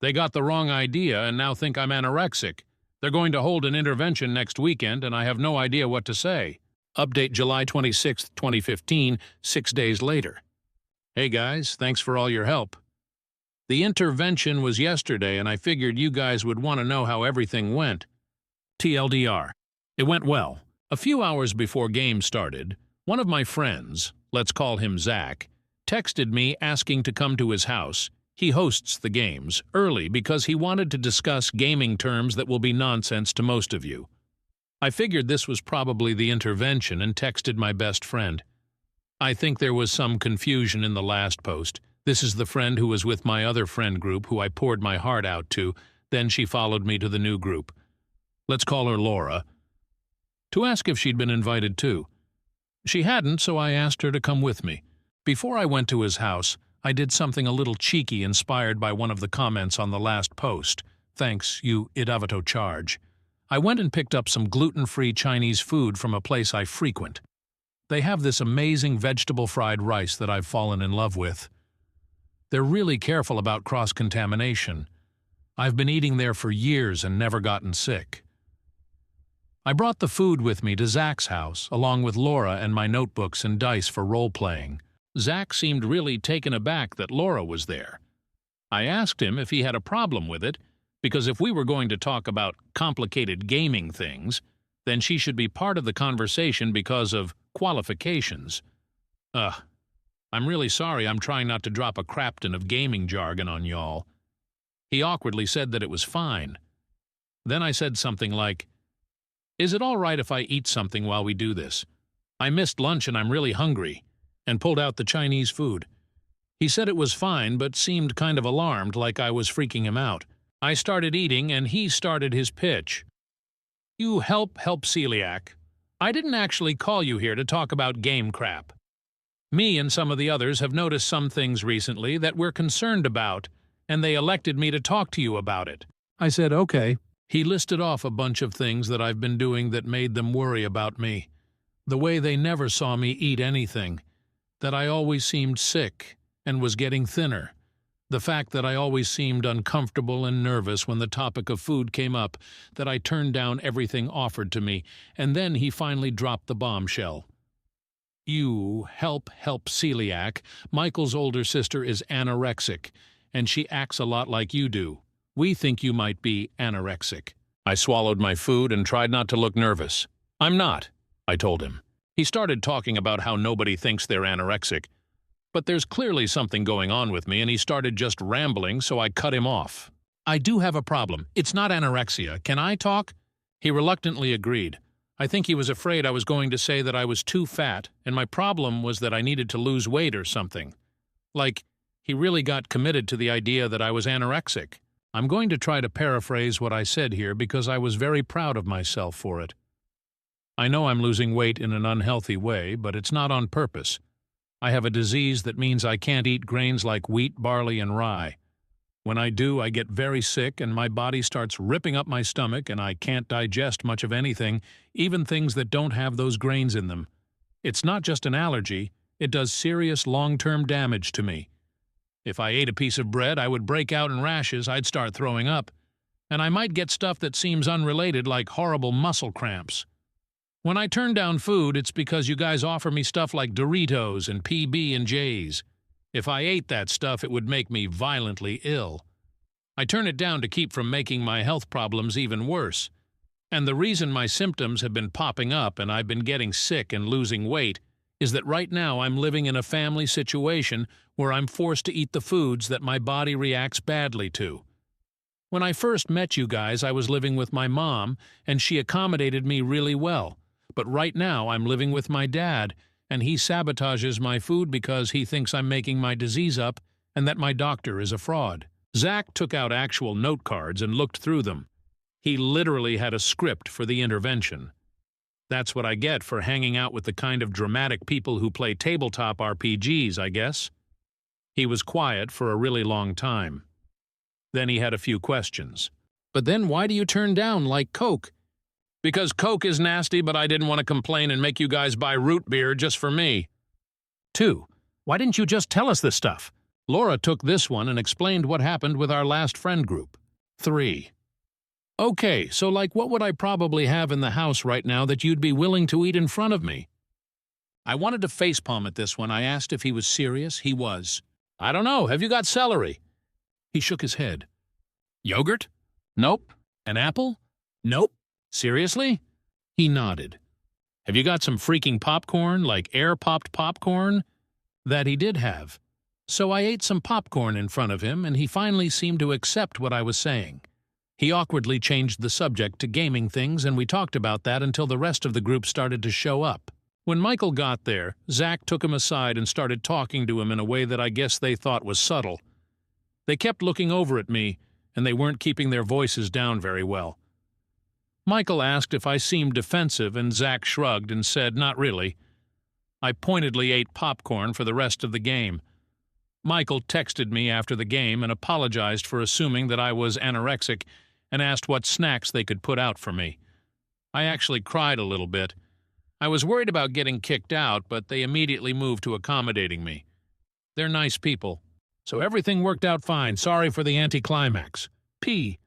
They got the wrong idea and now think I'm anorexic. They're going to hold an intervention next weekend, and I have no idea what to say. Update July 26, 2015, 6 days later. Hey guys, thanks for all your help. The intervention was yesterday, and I figured you guys would want to know how everything went. TLDR. It went well. A few hours before game started, one of my friends, let's call him Zach, texted me asking to come to his house. He hosts the games early because he wanted to discuss gaming terms that will be nonsense to most of you. I figured this was probably the intervention and texted my best friend. I think there was some confusion in the last post. This is the friend who was with my other friend group who I poured my heart out to. Then she followed me to the new group. Let's call her Laura, to ask if she'd been invited too. She hadn't, so I asked her to come with me. Before I went to his house, I did something a little cheeky inspired by one of the comments on the last post. Thanks, you idavato charge. I went and picked up some gluten-free Chinese food from a place I frequent. They have this amazing vegetable fried rice that I've fallen in love with. They're really careful about cross-contamination. I've been eating there for years and never gotten sick. I brought the food with me to Zach's house, along with Laura and my notebooks and dice for role-playing. Zach seemed really taken aback that Laura was there. I asked him if he had a problem with it, because if we were going to talk about complicated gaming things, then she should be part of the conversation because of qualifications. I'm really sorry, I'm trying not to drop a crapton of gaming jargon on y'all. He awkwardly said that it was fine. Then I said something like, "Is it all right if I eat something while we do this? I missed lunch and I'm really hungry," and pulled out the Chinese food. He said it was fine, but seemed kind of alarmed, like I was freaking him out. I started eating, and he started his pitch. "You help celiac. I didn't actually call you here to talk about game crap. Me and some of the others have noticed some things recently that we're concerned about, and they elected me to talk to you about it." I said, "Okay." He listed off a bunch of things that I've been doing that made them worry about me. The way they never saw me eat anything, that I always seemed sick and was getting thinner, the fact that I always seemed uncomfortable and nervous when the topic of food came up, that I turned down everything offered to me, and then he finally dropped the bombshell. "You help celiac. Michael's older sister is anorexic, and she acts a lot like you do. We think you might be anorexic." I swallowed my food and tried not to look nervous. "I'm not," I told him. He started talking about how nobody thinks they're anorexic. But there's clearly something going on with me, and he started just rambling, so I cut him off. "I do have a problem. It's not anorexia. Can I talk?" He reluctantly agreed. I think he was afraid I was going to say that I was too fat, and my problem was that I needed to lose weight or something. Like, he really got committed to the idea that I was anorexic. I'm going to try to paraphrase what I said here because I was very proud of myself for it. I know I'm losing weight in an unhealthy way, but it's not on purpose. I have a disease that means I can't eat grains like wheat, barley, and rye. When I do, I get very sick and my body starts ripping up my stomach and I can't digest much of anything, even things that don't have those grains in them. It's not just an allergy, it does serious long-term damage to me. If I ate a piece of bread, I would break out in rashes, I'd start throwing up. And I might get stuff that seems unrelated like horrible muscle cramps. When I turn down food, it's because you guys offer me stuff like Doritos and PB&Js. If I ate that stuff, it would make me violently ill. I turn it down to keep from making my health problems even worse. And the reason my symptoms have been popping up and I've been getting sick and losing weight is that right now I'm living in a family situation where I'm forced to eat the foods that my body reacts badly to. When I first met you guys, I was living with my mom, and she accommodated me really well. But right now I'm living with my dad, and he sabotages my food because he thinks I'm making my disease up and that my doctor is a fraud. Zach took out actual note cards and looked through them. He literally had a script for the intervention. That's what I get for hanging out with the kind of dramatic people who play tabletop RPGs, I guess. He was quiet for a really long time. Then he had a few questions. But then why do you turn down like Coke? Because Coke is nasty, but I didn't want to complain and make you guys buy root beer just for me. 2. Why didn't you just tell us this stuff? Laura took this one and explained what happened with our last friend group. 3. Okay, so like what would I probably have in the house right now that you'd be willing to eat in front of me? I wanted to facepalm at this one. I asked if he was serious. He was. I don't know. Have you got celery? He shook his head. Yogurt? Nope. An apple? Nope. Seriously? He nodded. Have you got some freaking popcorn, like air-popped popcorn? That he did have. So I ate some popcorn in front of him, and he finally seemed to accept what I was saying. He awkwardly changed the subject to gaming things, and we talked about that until the rest of the group started to show up. When Michael got there, Zach took him aside and started talking to him in a way that I guess they thought was subtle. They kept looking over at me, and they weren't keeping their voices down very well. Michael asked if I seemed defensive, and Zach shrugged and said, "Not really." I pointedly ate popcorn for the rest of the game. Michael texted me after the game and apologized for assuming that I was anorexic and asked what snacks they could put out for me. I actually cried a little bit. I was worried about getting kicked out, but they immediately moved to accommodating me. They're nice people. So everything worked out fine. Sorry for the anticlimax. P.